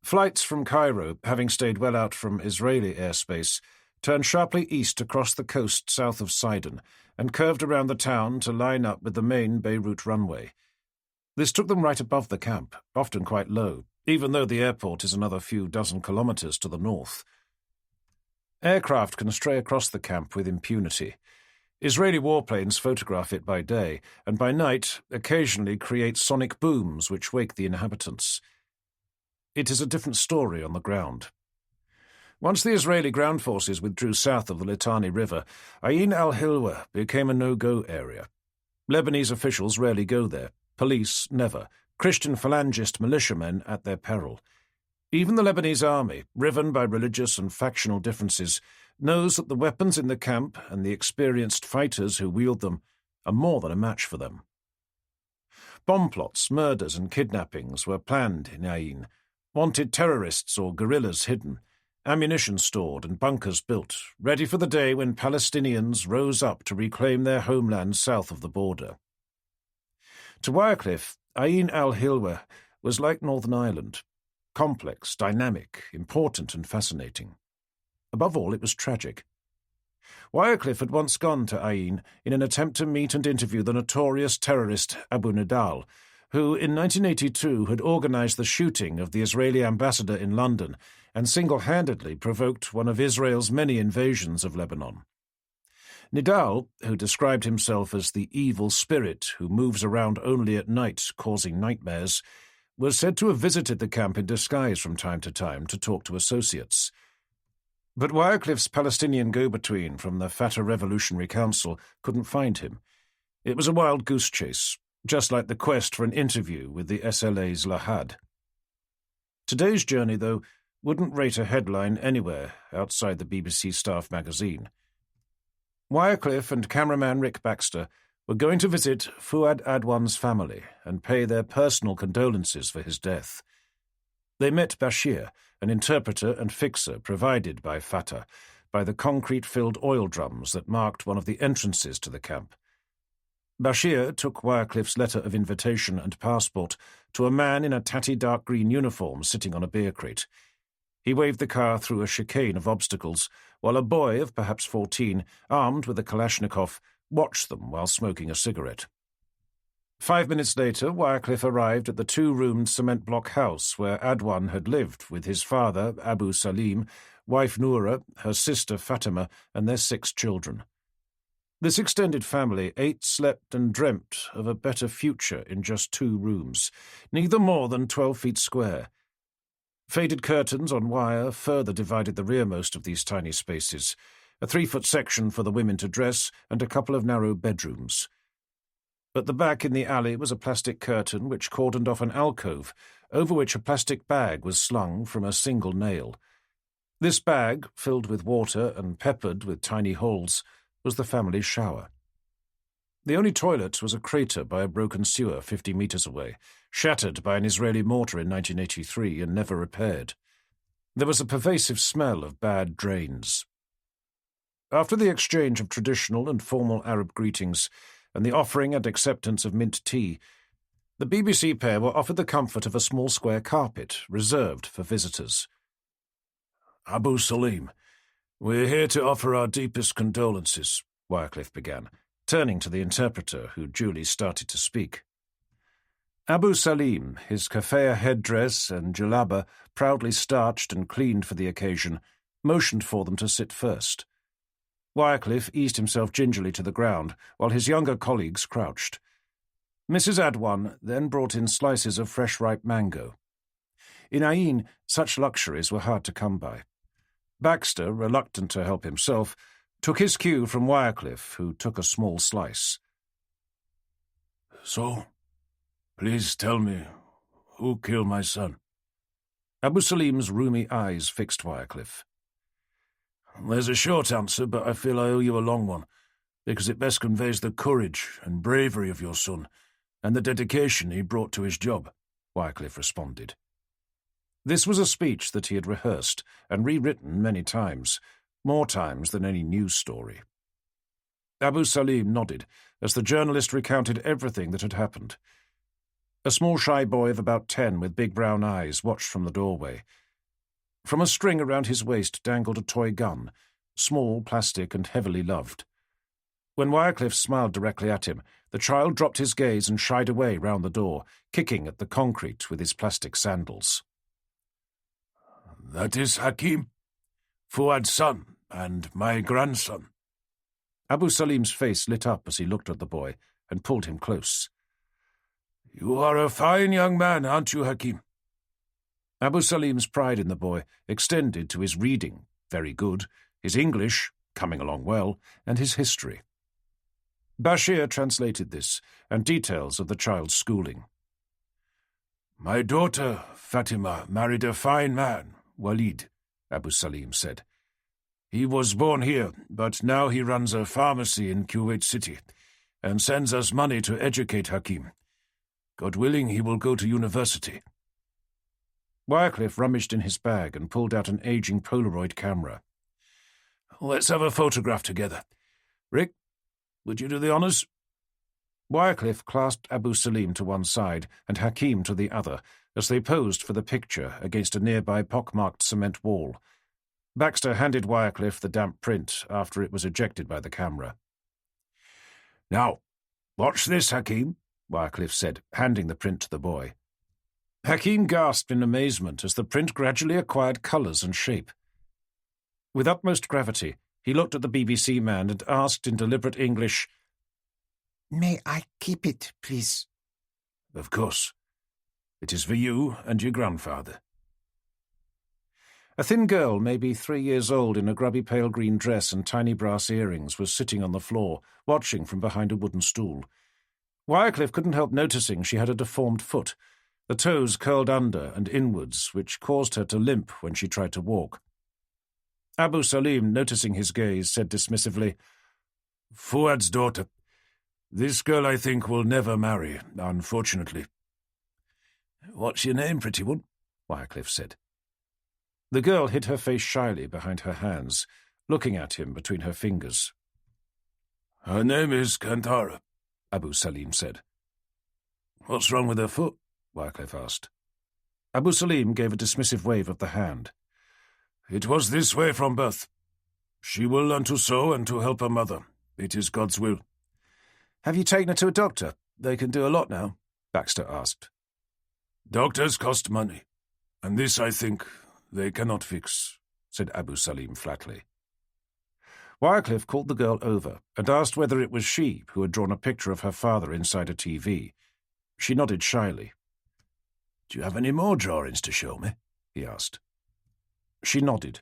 Flights from Cairo, having stayed well out from Israeli airspace, turned sharply east across the coast south of Sidon and curved around the town to line up with the main Beirut runway. This took them right above the camp, often quite low, even though the airport is another few dozen kilometers to the north. Aircraft can stray across the camp with impunity. Israeli warplanes photograph it by day, and by night occasionally create sonic booms which wake the inhabitants. It is a different story on the ground. Once the Israeli ground forces withdrew south of the Litani River, Ain al-Hilwa became a no-go area. Lebanese officials rarely go there, police never, Christian phalangist militiamen at their peril. Even the Lebanese army, riven by religious and factional differences, knows that the weapons in the camp and the experienced fighters who wield them are more than a match for them. Bomb plots, murders and kidnappings were planned in Ain, wanted terrorists or guerrillas hidden, ammunition stored and bunkers built, ready for the day when Palestinians rose up to reclaim their homeland south of the border. To Wycliffe, Ain al-Hilwa was like Northern Ireland, complex, dynamic, important and fascinating. Above all, it was tragic. Wycliffe had once gone to Ain in an attempt to meet and interview the notorious terrorist Abu Nidal, who in 1982 had organized the shooting of the Israeli ambassador in London and single-handedly provoked one of Israel's many invasions of Lebanon. Nidal, who described himself as the evil spirit who moves around only at night causing nightmares, was said to have visited the camp in disguise from time to talk to associates. But Wycliffe's Palestinian go-between from the Fatah Revolutionary Council couldn't find him. It was a wild goose chase, just like the quest for an interview with the SLA's Lahad. Today's journey, though, wouldn't rate a headline anywhere outside the BBC staff magazine. Wycliffe and cameraman Rick Baxter were going to visit Fuad Adwan's family and pay their personal condolences for his death. They met Bashir, an interpreter and fixer provided by Fatah, by the concrete-filled oil drums that marked one of the entrances to the camp. Bashir took Wycliffe's letter of invitation and passport to a man in a tatty dark green uniform sitting on a beer crate. He waved the car through a chicane of obstacles, while a boy of perhaps 14, armed with a Kalashnikov, watched them while smoking a cigarette. 5 minutes later, Wycliffe arrived at the 2-roomed cement block house where Adwan had lived with his father, Abu Salim, wife Noura, her sister Fatima, and their 6 children. This extended family ate, slept, and dreamt of a better future in just 2 rooms, neither more than 12 feet square. Faded curtains on wire further divided the rearmost of these tiny spaces, a 3-foot section for the women to dress, and a couple of narrow bedrooms. At the back in the alley was a plastic curtain which cordoned off an alcove, over which a plastic bag was slung from a single nail. This bag, filled with water and peppered with tiny holes, was the family's shower. The only toilet was a crater by a broken sewer 50 meters away, shattered by an Israeli mortar in 1983 and never repaired. There was a pervasive smell of bad drains. After the exchange of traditional and formal Arab greetings and the offering and acceptance of mint tea, the BBC pair were offered the comfort of a small square carpet reserved for visitors. Abu Salim, "We're here to offer our deepest condolences," Wycliffe began, turning to the interpreter, who duly started to speak. Abu Salim, his keffiyeh headdress and jalaba proudly starched and cleaned for the occasion, motioned for them to sit first. Wycliffe eased himself gingerly to the ground, while his younger colleagues crouched. Mrs. Adwan then brought in slices of fresh ripe mango. In Ain, such luxuries were hard to come by. Baxter, reluctant to help himself, took his cue from Wycliffe, who took a small slice. "So, please tell me, who killed my son?" Abu Salim's roomy eyes fixed Wycliffe. "There's a short answer, but I feel I owe you a long one, because it best conveys the courage and bravery of your son, and the dedication he brought to his job," Wycliffe responded. This was a speech that he had rehearsed and rewritten many times, more times than any news story. Abu Salim nodded as the journalist recounted everything that had happened. A small shy boy of about 10 with big brown eyes watched from the doorway. From a string around his waist dangled a toy gun, small, plastic, and heavily loved. When Wycliffe smiled directly at him, the child dropped his gaze and shied away round the door, kicking at the concrete with his plastic sandals. "That is Hakim, Fuad's son, and my grandson." Abu Salim's face lit up as he looked at the boy and pulled him close. "You are a fine young man, aren't you, Hakim?" Abu Salim's pride in the boy extended to his reading, very good, his English, coming along well, and his history. Bashir translated this, and details of the child's schooling. "My daughter, Fatima, married a fine man, Walid," Abu Salim said. "He was born here, but now he runs a pharmacy in Kuwait City and sends us money to educate Hakim. God willing, he will go to university." Wycliffe rummaged in his bag and pulled out an aging Polaroid camera. "Let's have a photograph together. Rick, would you do the honours?" Wycliffe clasped Abu Salim to one side and Hakim to the other as they posed for the picture against a nearby pockmarked cement wall. Baxter handed Wycliffe the damp print after it was ejected by the camera. "Now, watch this, Hakim," Wycliffe said, handing the print to the boy. Hakim gasped in amazement as the print gradually acquired colours and shape. With utmost gravity, he looked at the BBC man and asked in deliberate English, "May I keep it, please?" "Of course. It is for you and your grandfather." A thin girl, maybe 3 years old, in a grubby pale green dress and tiny brass earrings, was sitting on the floor, watching from behind a wooden stool. Wycliffe couldn't help noticing she had a deformed foot, the toes curled under and inwards, which caused her to limp when she tried to walk. Abu Salim, noticing his gaze, said dismissively, "Fuad's daughter. This girl, I think, will never marry, unfortunately." "What's your name, pretty one?" Wycliffe said. The girl hid her face shyly behind her hands, looking at him between her fingers. "Her name is Kantara," Abu Salim said. "What's wrong with her foot?" Wycliffe asked. Abu Salim gave a dismissive wave of the hand. "It was this way from birth. She will learn to sew and to help her mother. It is God's will." "Have you taken her to a doctor? They can do a lot now," Baxter asked. "Doctors cost money, and this, I think, they cannot fix," said Abu Salim flatly. Wycliffe called the girl over and asked whether it was she who had drawn a picture of her father inside a TV. She nodded shyly. "Do you have any more drawings to show me?" he asked. She nodded,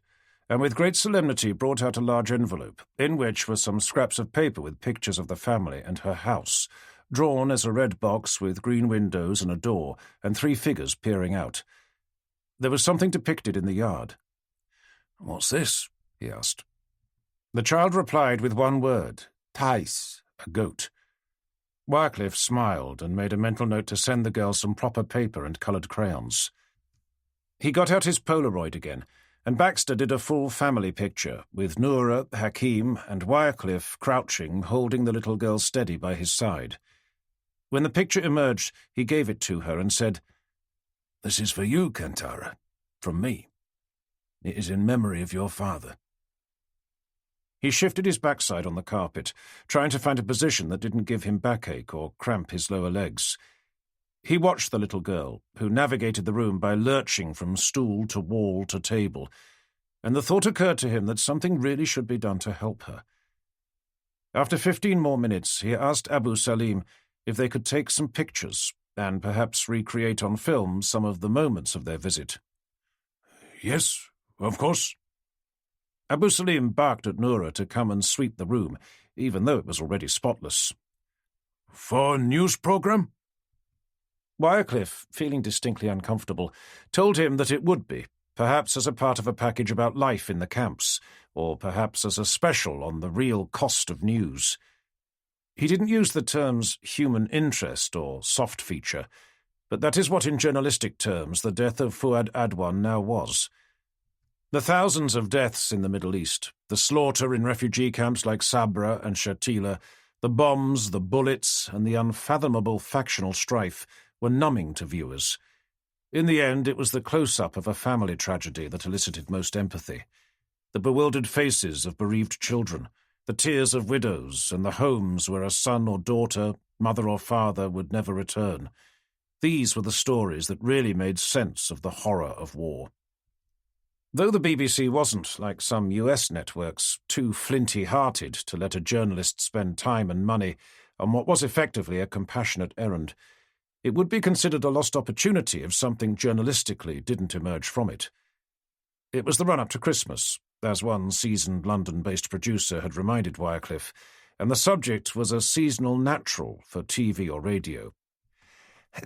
and with great solemnity brought out a large envelope, in which were some scraps of paper with pictures of the family and her house, drawn as a red box with green windows and a door, and 3 figures peering out. There was something depicted in the yard. "What's this?" he asked. The child replied with one word, Thais, a goat. Wycliffe smiled and made a mental note to send the girl some proper paper and coloured crayons. He got out his Polaroid again, and Baxter did a full family picture, with Noura, Hakim, and Wycliffe crouching, holding the little girl steady by his side. When the picture emerged, he gave it to her and said, "This is for you, Kantara, from me. It is in memory of your father." He shifted his backside on the carpet, trying to find a position that didn't give him backache or cramp his lower legs. He watched the little girl, who navigated the room by lurching from stool to wall to table, and the thought occurred to him that something really should be done to help her. After 15 more minutes, he asked Abu Salim if they could take some pictures and perhaps recreate on film some of the moments of their visit. Yes, of course. Abu Salim barked at Noura to come and sweep the room, even though it was already spotless. For a news program? Wycliffe, feeling distinctly uncomfortable, told him that it would be, perhaps as a part of a package about life in the camps, or perhaps as a special on the real cost of news. He didn't use the terms human interest or soft feature, but that is what in journalistic terms the death of Fuad Adwan now was. The thousands of deaths in the Middle East, the slaughter in refugee camps like Sabra and Shatila, the bombs, the bullets, and the unfathomable factional strife were numbing to viewers. In the end, it was the close-up of a family tragedy that elicited most empathy. The bewildered faces of bereaved children, the tears of widows, and the homes where a son or daughter, mother or father would never return. These were the stories that really made sense of the horror of war. Though the BBC wasn't, like some US networks, too flinty-hearted to let a journalist spend time and money on what was effectively a compassionate errand, it would be considered a lost opportunity if something journalistically didn't emerge from it. It was the run-up to Christmas, as one seasoned London-based producer had reminded Wycliffe, and the subject was a seasonal natural for TV or radio.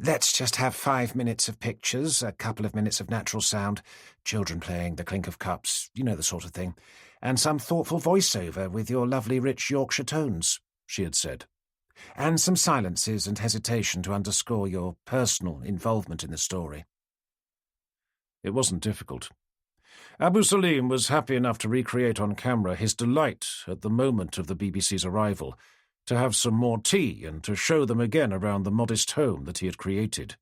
Let's just have 5 minutes of pictures, a couple of minutes of natural sound, children playing, the clink of cups, you know the sort of thing, and some thoughtful voiceover with your lovely rich Yorkshire tones, she had said, and some silences and hesitation to underscore your personal involvement in the story. It wasn't difficult. Abu Salim was happy enough to recreate on camera his delight at the moment of the BBC's arrival, to have some more tea and to show them again around the modest home that he had created.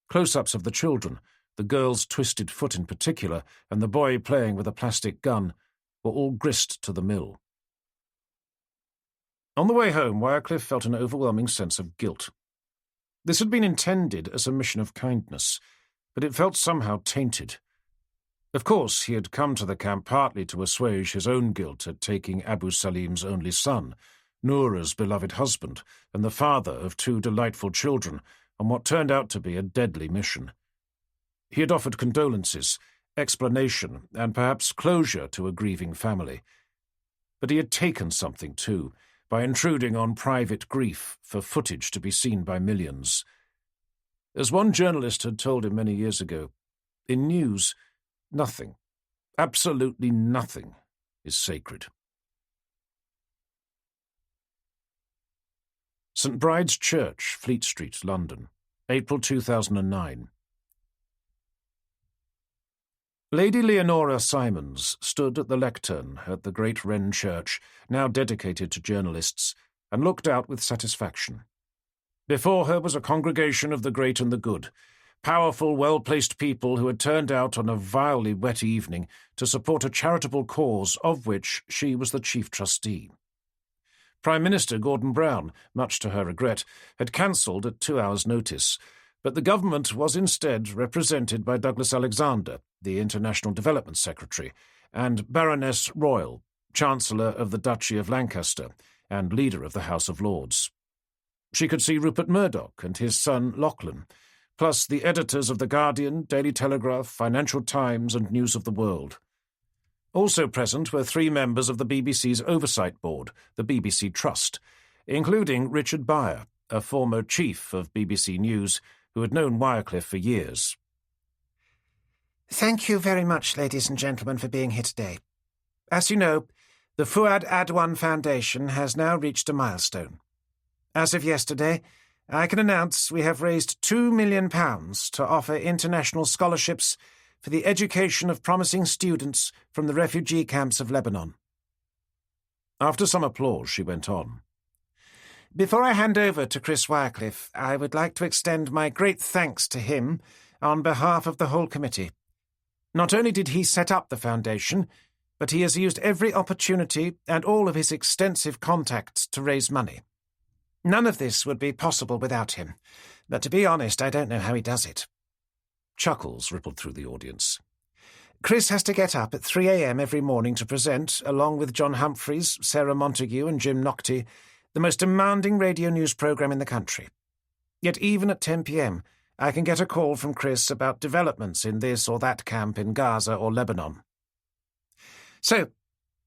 Close-ups of the children, the girl's twisted foot in particular, and the boy playing with a plastic gun, were all grist to the mill. On the way home, Wycliffe felt an overwhelming sense of guilt. This had been intended as a mission of kindness, but it felt somehow tainted. Of course, he had come to the camp partly to assuage his own guilt at taking Abu Salim's only son, Noura's beloved husband, and the father of 2 delightful children, on what turned out to be a deadly mission. He had offered condolences, explanation, and perhaps closure to a grieving family. But he had taken something, too, by intruding on private grief for footage to be seen by millions. As one journalist had told him many years ago, in news, nothing, absolutely nothing, is sacred. St Bride's Church, Fleet Street, London, April 2009. Lady Leonora Simons stood at the lectern at the Great Wren Church, now dedicated to journalists, and looked out with satisfaction. Before her was a congregation of the great and the good, powerful, well-placed people who had turned out on a vilely wet evening to support a charitable cause of which she was the chief trustee. Prime Minister Gordon Brown, much to her regret, had cancelled at 2 hours' notice, but the government was instead represented by Douglas Alexander, the International Development Secretary, and Baroness Royal, Chancellor of the Duchy of Lancaster and leader of the House of Lords. She could see Rupert Murdoch and his son Lachlan, plus the editors of The Guardian, Daily Telegraph, Financial Times and News of the World. Also present were 3 members of the BBC's Oversight Board, the BBC Trust, including Richard Beyer, a former chief of BBC News who had known Wycliffe for years. Thank you very much, ladies and gentlemen, for being here today. As you know, the Fuad Adwan Foundation has now reached a milestone. As of yesterday, I can announce we have raised £2 million to offer international scholarships for the education of promising students from the refugee camps of Lebanon. After some applause, she went on. Before I hand over to Chris Wycliffe, I would like to extend my great thanks to him on behalf of the whole committee. Not only did he set up the foundation, but he has used every opportunity and all of his extensive contacts to raise money. None of this would be possible without him, but to be honest, I don't know how he does it." Chuckles rippled through the audience. "Chris has to get up at 3 a.m. every morning to present, along with John Humphreys, Sarah Montague and Jim Nocty, the most demanding radio news program in the country. Yet even at 10 p.m., I can get a call from Chris about developments in this or that camp in Gaza or Lebanon. So,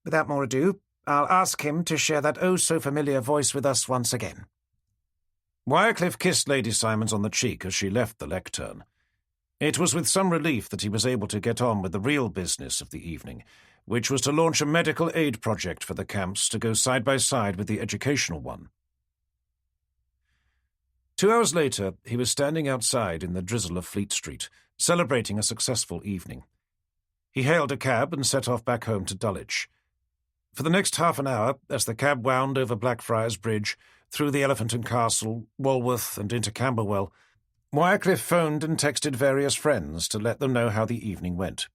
without more ado, I'll ask him to share that oh-so-familiar voice with us once again." Wycliffe kissed Lady Simons on the cheek as she left the lectern. It was with some relief that he was able to get on with the real business of the evening, which was to launch a medical aid project for the camps to go side by side with the educational one. 2 hours later, he was standing outside in the drizzle of Fleet Street, celebrating a successful evening. He hailed a cab and set off back home to Dulwich. For the next half an hour, as the cab wound over Blackfriars Bridge, through the Elephant and Castle, Walworth, and into Camberwell, Wycliffe phoned and texted various friends to let them know how the evening went.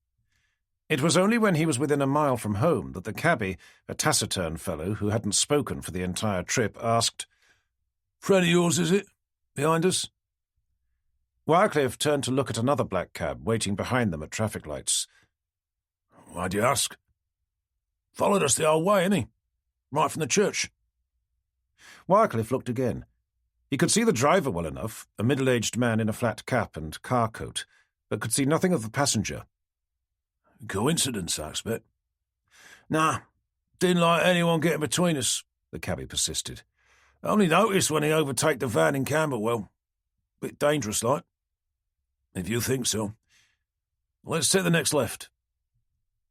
It was only when he was within a mile from home that the cabby, a taciturn fellow who hadn't spoken for the entire trip, asked, "Friend of yours, is it? Behind us?" Wycliffe turned to look at another black cab waiting behind them at traffic lights. "Why'd you ask?" "Followed us the whole way, innit? Right from the church." Wycliffe looked again. He could see the driver well enough, a middle-aged man in a flat cap and car coat, but could see nothing of the passenger. "Coincidence, I expect." "Nah, didn't like anyone getting between us," the cabby persisted. "I only noticed when he overtake the van in Camberwell. Bit dangerous, like." "If you think so. Let's take the next left."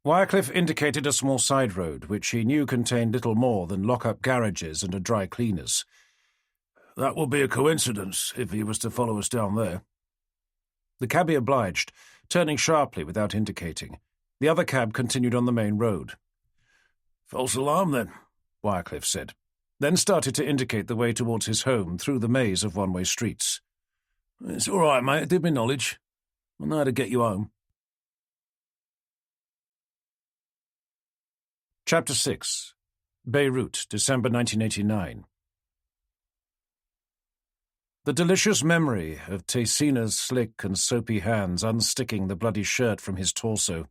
Wycliffe indicated a small side road, which he knew contained little more than lock-up garages and a dry cleaner's. "That would be a coincidence, if he was to follow us down there." The cabby obliged, turning sharply without indicating. The other cab continued on the main road. "False alarm, then," Wycliffe said, then started to indicate the way towards his home through the maze of one-way streets. "It's all right, mate. It did me knowledge. I know how to get you home." Chapter 6. Beirut, December 1989. The delicious memory of Tessina's slick and soapy hands unsticking the bloody shirt from his torso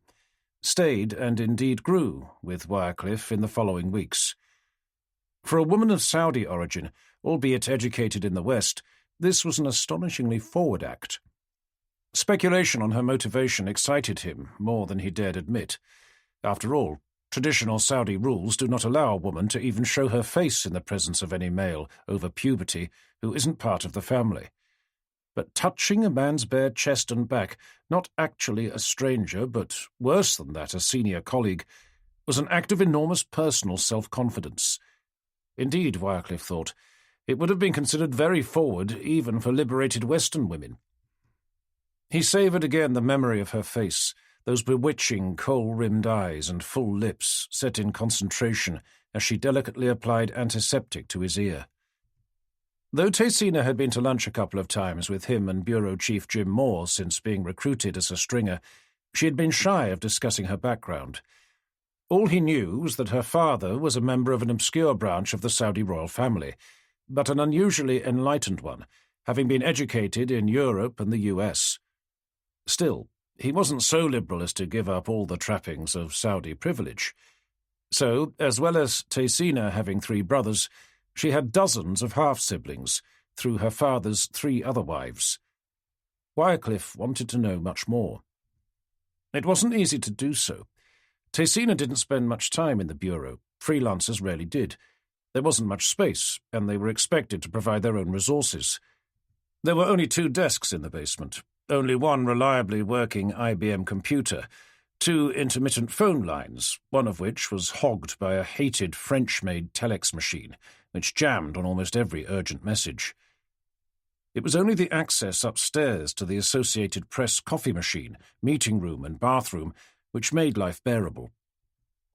stayed, and indeed grew, with Wycliffe in the following weeks. For a woman of Saudi origin, albeit educated in the West, this was an astonishingly forward act. Speculation on her motivation excited him more than he dared admit. After all, traditional Saudi rules do not allow a woman to even show her face in the presence of any male over puberty who isn't part of the family. But touching a man's bare chest and back, not actually a stranger, but worse than that, a senior colleague, was an act of enormous personal self-confidence. Indeed, Wycliffe thought, it would have been considered very forward even for liberated Western women. He savoured again the memory of her face, those bewitching kohl-rimmed eyes and full lips set in concentration as she delicately applied antiseptic to his ear. Though Tessina had been to lunch a couple of times with him and Bureau Chief Jim Moore since being recruited as a stringer, she had been shy of discussing her background. All he knew was that her father was a member of an obscure branch of the Saudi royal family, but an unusually enlightened one, having been educated in Europe and the US. Still, he wasn't so liberal as to give up all the trappings of Saudi privilege. So, as well as Tessina having 3 brothers, she had dozens of half-siblings through her father's 3 other wives. Wycliffe wanted to know much more. It wasn't easy to do so. Tessina didn't spend much time in the bureau. Freelancers rarely did. There wasn't much space, and they were expected to provide their own resources. There were only 2 desks in the basement, only one reliably working IBM computer, 2 intermittent phone lines, one of which was hogged by a hated French-made telex machine, which jammed on almost every urgent message. It was only the access upstairs to the Associated Press coffee machine, meeting room and bathroom which made life bearable.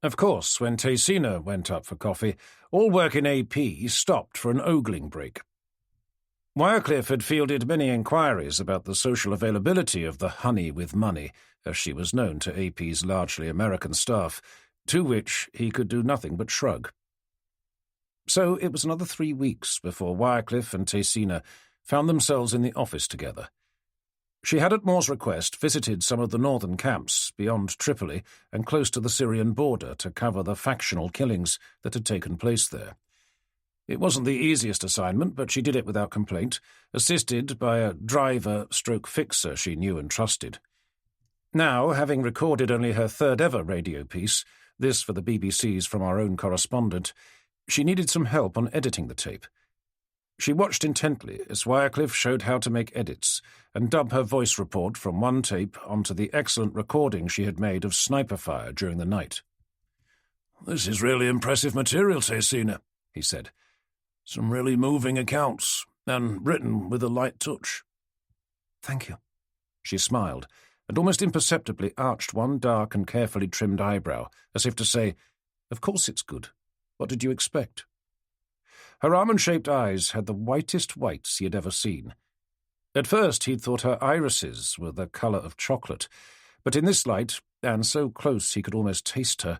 Of course, when Tessina went up for coffee, all work in AP stopped for an ogling break. Wycliffe had fielded many inquiries about the social availability of the honey with money, as she was known to AP's largely American staff, to which he could do nothing but shrug. So it was another 3 weeks before Wycliffe and Tessina found themselves in the office together. She had, at Moore's request, visited some of the northern camps beyond Tripoli and close to the Syrian border to cover the factional killings that had taken place there. It wasn't the easiest assignment, but she did it without complaint, assisted by a driver-stroke-fixer she knew and trusted. Now, having recorded only her third-ever radio piece, this for the BBC's From Our Own Correspondent, she needed some help on editing the tape. She watched intently as Wycliffe showed how to make edits and dub her voice report from one tape onto the excellent recording she had made of sniper fire during the night. "This is really impressive material, Tessina," he said. "Some really moving accounts, and written with a light touch." "Thank you." She smiled, and almost imperceptibly arched one dark and carefully trimmed eyebrow, as if to say, "Of course it's good. What did you expect?" Her almond-shaped eyes had the whitest whites he had ever seen. At first he'd thought her irises were the colour of chocolate, but in this light, and so close he could almost taste her,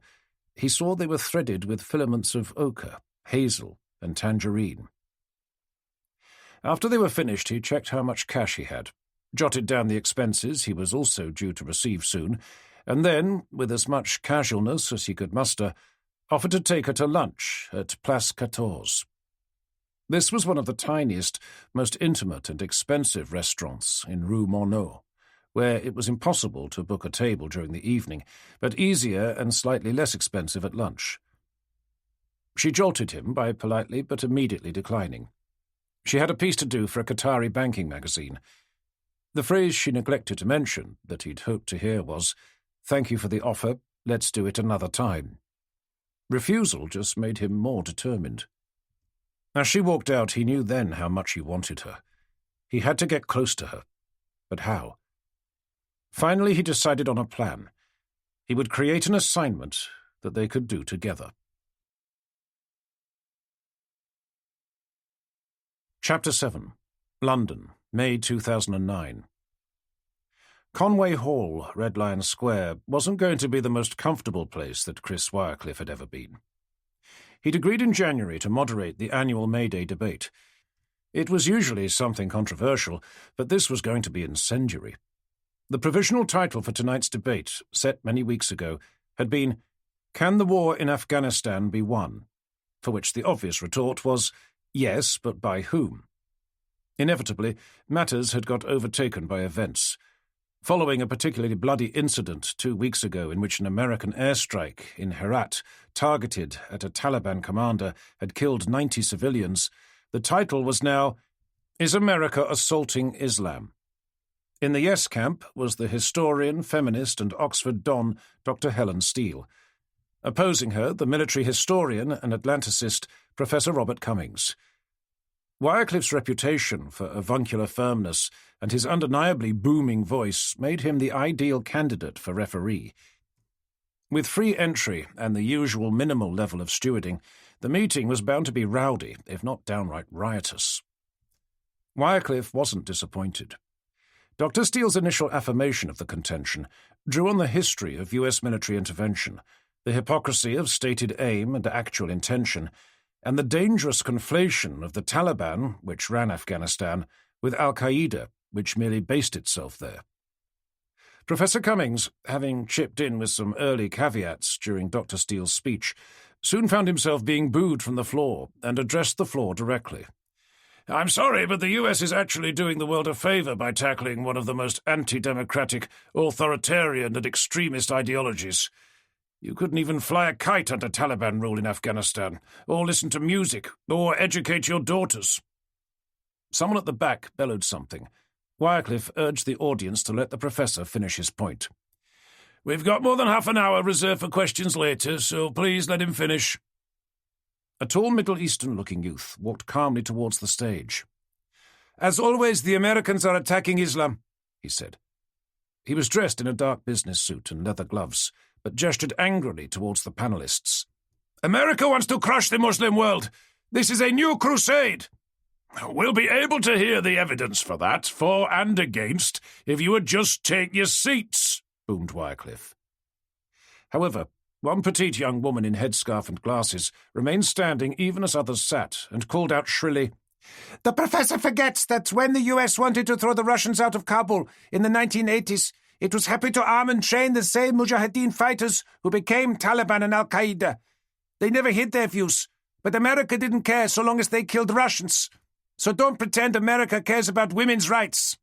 he saw they were threaded with filaments of ochre, hazel, and tangerine. After they were finished, he checked how much cash he had, jotted down the expenses he was also due to receive soon, and then, with as much casualness as he could muster, offered to take her to lunch at Place 14. This was one of the tiniest, most intimate and expensive restaurants in Rue Morneau, where it was impossible to book a table during the evening, but easier and slightly less expensive at lunch. She jolted him by politely but immediately declining. She had a piece to do for a Qatari banking magazine. The phrase she neglected to mention that he'd hoped to hear was, "Thank you for the offer, let's do it another time." Refusal just made him more determined. As she walked out, he knew then how much he wanted her. He had to get close to her. But how? Finally, he decided on a plan. He would create an assignment that they could do together. Chapter 7. London, May 2009. Conway Hall, Red Lion Square, wasn't going to be the most comfortable place that Chris Wycliffe had ever been. He'd agreed in January to moderate the annual May Day debate. It was usually something controversial, but this was going to be incendiary. The provisional title for tonight's debate, set many weeks ago, had been, "Can the war in Afghanistan be won?" For which the obvious retort was, yes, but by whom? Inevitably, matters had got overtaken by events. Following a particularly bloody incident 2 weeks ago in which an American airstrike in Herat, targeted at a Taliban commander, had killed 90 civilians, the title was now, "Is America Assaulting Islam?" In the yes camp was the historian, feminist, and Oxford Don, Dr. Helen Steele. Opposing her, the military historian and Atlanticist, Professor Robert Cummings. Wycliffe's reputation for avuncular firmness and his undeniably booming voice made him the ideal candidate for referee. With free entry and the usual minimal level of stewarding, the meeting was bound to be rowdy, if not downright riotous. Wycliffe wasn't disappointed. Dr. Steele's initial affirmation of the contention drew on the history of U.S. military intervention, the hypocrisy of stated aim and actual intention, and the dangerous conflation of the Taliban, which ran Afghanistan, with al-Qaeda, which merely based itself there. Professor Cummings, having chipped in with some early caveats during Dr. Steele's speech, soon found himself being booed from the floor and addressed the floor directly. "I'm sorry, but the U.S. is actually doing the world a favour by tackling one of the most anti-democratic, authoritarian and extremist ideologies. You couldn't even fly a kite under Taliban rule in Afghanistan, or listen to music, or educate your daughters." Someone at the back bellowed something. Wycliffe urged the audience to let the professor finish his point. "We've got more than half an hour reserved for questions later, so please let him finish." A tall Middle Eastern-looking youth walked calmly towards the stage. "As always, the Americans are attacking Islam," he said. He was dressed in a dark business suit and leather gloves, but gestured angrily towards the panelists. "America wants to crush the Muslim world. This is a new crusade." "We'll be able to hear the evidence for that, for and against, if you would just take your seats," boomed Wycliffe. However, One petite young woman in headscarf and glasses remained standing even as others sat, and called out shrilly, "The professor forgets that when the US wanted to throw the Russians out of Kabul in the 1980s, it was happy to arm and train the same Mujahideen fighters who became Taliban and Al-Qaeda. They never hid their views, but America didn't care so long as they killed Russians. So don't pretend America cares about women's rights."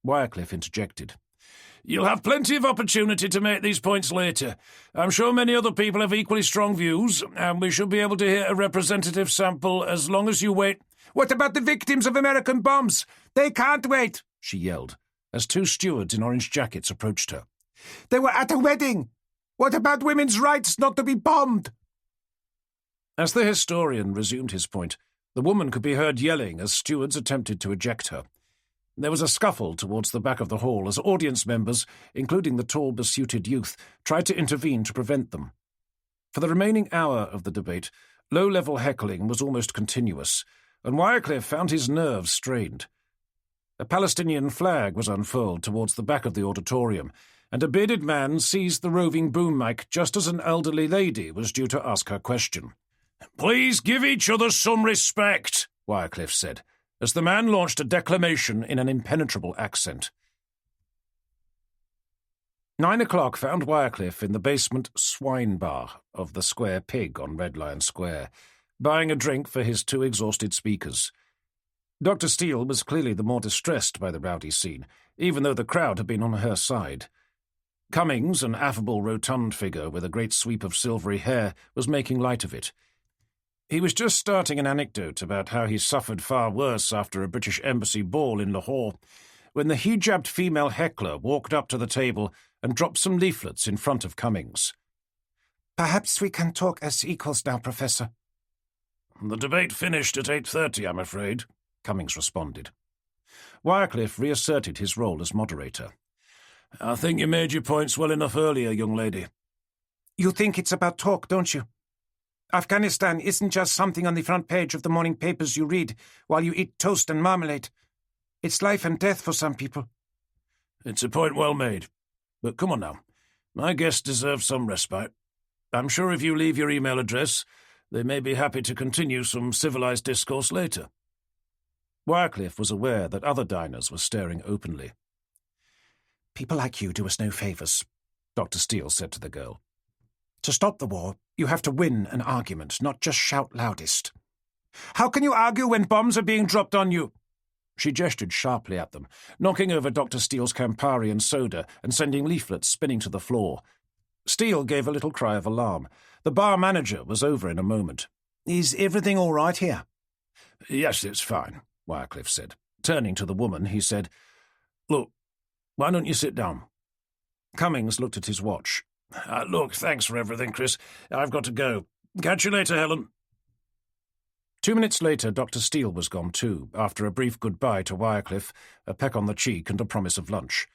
Wycliffe interjected. "You'll have plenty of opportunity to make these points later. I'm sure many other people have equally strong views, and we should be able to hear a representative sample as long as you wait." "What about the victims of American bombs? They can't wait," she yelled, as two stewards in orange jackets approached her. "They were at a wedding. What about women's rights not to be bombed?" As the historian resumed his point, the woman could be heard yelling as stewards attempted to eject her. There was a scuffle towards the back of the hall as audience members, including the tall, besuited youth, tried to intervene to prevent them. For the remaining hour of the debate, low-level heckling was almost continuous, and Wycliffe found his nerves strained. A Palestinian flag was unfurled towards the back of the auditorium, and a bearded man seized the roving boom mic just as an elderly lady was due to ask her question. "Please give each other some respect," Wycliffe said, as the man launched a declamation in an impenetrable accent. 9 o'clock found Wycliffe in the basement swine bar of the Square Pig on Red Lion Square, buying a drink for his two exhausted speakers. Dr. Steele was clearly the more distressed by the rowdy scene, even though the crowd had been on her side. Cummings, an affable, rotund figure with a great sweep of silvery hair, was making light of it. He was just starting an anecdote about how he suffered far worse after a British Embassy ball in Lahore, when the hijabbed female heckler walked up to the table and dropped some leaflets in front of Cummings. "Perhaps we can talk as equals now, Professor." "The debate finished at 8:30, I'm afraid," Cummings responded. Wycliffe reasserted his role as moderator. "I think you made your points well enough earlier, young lady." "You think it's about talk, don't you? Afghanistan isn't just something on the front page of the morning papers you read while you eat toast and marmalade. It's life and death for some people." "It's a point well made. But come on now. My guests deserve some respite. I'm sure if you leave your email address, they may be happy to continue some civilized discourse later." Wycliffe was aware that other diners were staring openly. "People like you do us no favours," Dr. Steele said to the girl. "To stop the war, you have to win an argument, not just shout loudest. How can you argue when bombs are being dropped on you?" She gestured sharply at them, knocking over Dr. Steele's Campari and soda and sending leaflets spinning to the floor. Steele gave a little cry of alarm. The bar manager was over in a moment. "Is everything all right here?" "Yes, it's fine," Wycliffe said. Turning to the woman, he said, "Look, why don't you sit down?" Cummings looked at his watch. Look, thanks for everything, Chris. I've got to go. Catch you later, Helen." 2 minutes later, Dr. Steele was gone too, after a brief goodbye to Wycliffe, a peck on the cheek and a promise of lunch.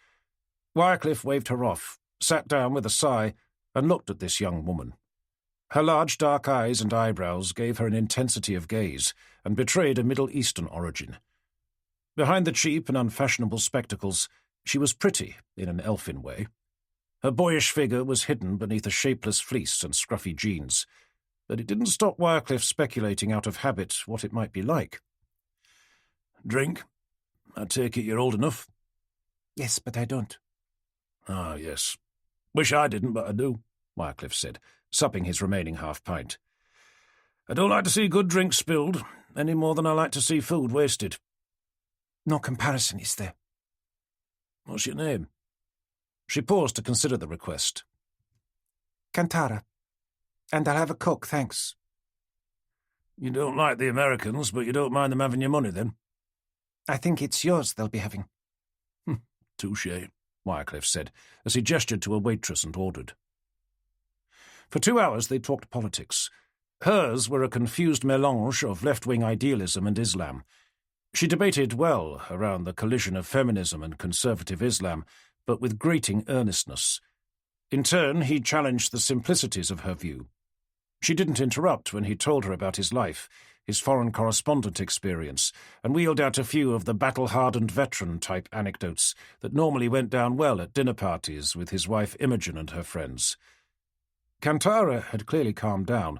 Wycliffe waved her off, sat down with a sigh, and looked at this young woman. Her large dark eyes and eyebrows gave her an intensity of gaze and betrayed a Middle Eastern origin. Behind the cheap and unfashionable spectacles, she was pretty in an elfin way. Her boyish figure was hidden beneath a shapeless fleece and scruffy jeans, but it didn't stop Wycliffe speculating out of habit what it might be like. "Drink? I take it you're old enough?" "Yes, but I don't." "Ah, yes. Wish I didn't, but I do," Wycliffe said, supping his remaining half-pint. "I don't like to see good drink spilled, any more than I like to see food wasted." "No comparison, is there?" "What's your name?" She paused to consider the request. "Kantara. And I'll have a Coke, thanks." "You don't like the Americans, but you don't mind them having your money, then?" "I think it's yours they'll be having." "Touché," Wycliffe said, as he gestured to a waitress and ordered. For 2 hours they talked politics. Hers were a confused mélange of left-wing idealism and Islam. She debated well around the collision of feminism and conservative Islam, but with grating earnestness. In turn, he challenged the simplicities of her view. She didn't interrupt when he told her about his life, his foreign correspondent experience, and wheeled out a few of the battle-hardened veteran-type anecdotes that normally went down well at dinner parties with his wife Imogen and her friends. Kantara had clearly calmed down,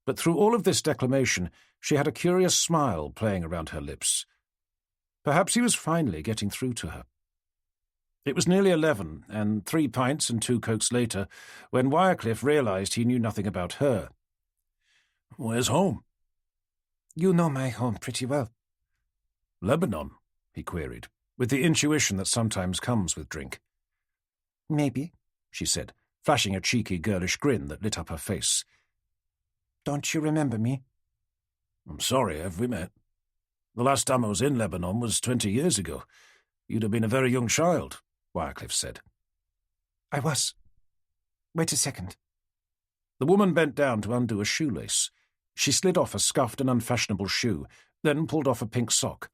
but through all of this declamation she had a curious smile playing around her lips. Perhaps he was finally getting through to her. It was nearly 11, and 3 pints and 2 cokes later, when Wycliffe realised he knew nothing about her. "Where's home?" "You know my home pretty well." "Lebanon?" he queried, with the intuition that sometimes comes with drink. "Maybe," she said, flashing a cheeky, girlish grin that lit up her face. "Don't you remember me?" "I'm sorry, have we met? The last time I was in Lebanon was 20 years ago. You'd have been a very young child," Wycliffe said. "I was. Wait a second." The woman bent down to undo a shoelace. She slid off a scuffed and unfashionable shoe, then pulled off a pink sock.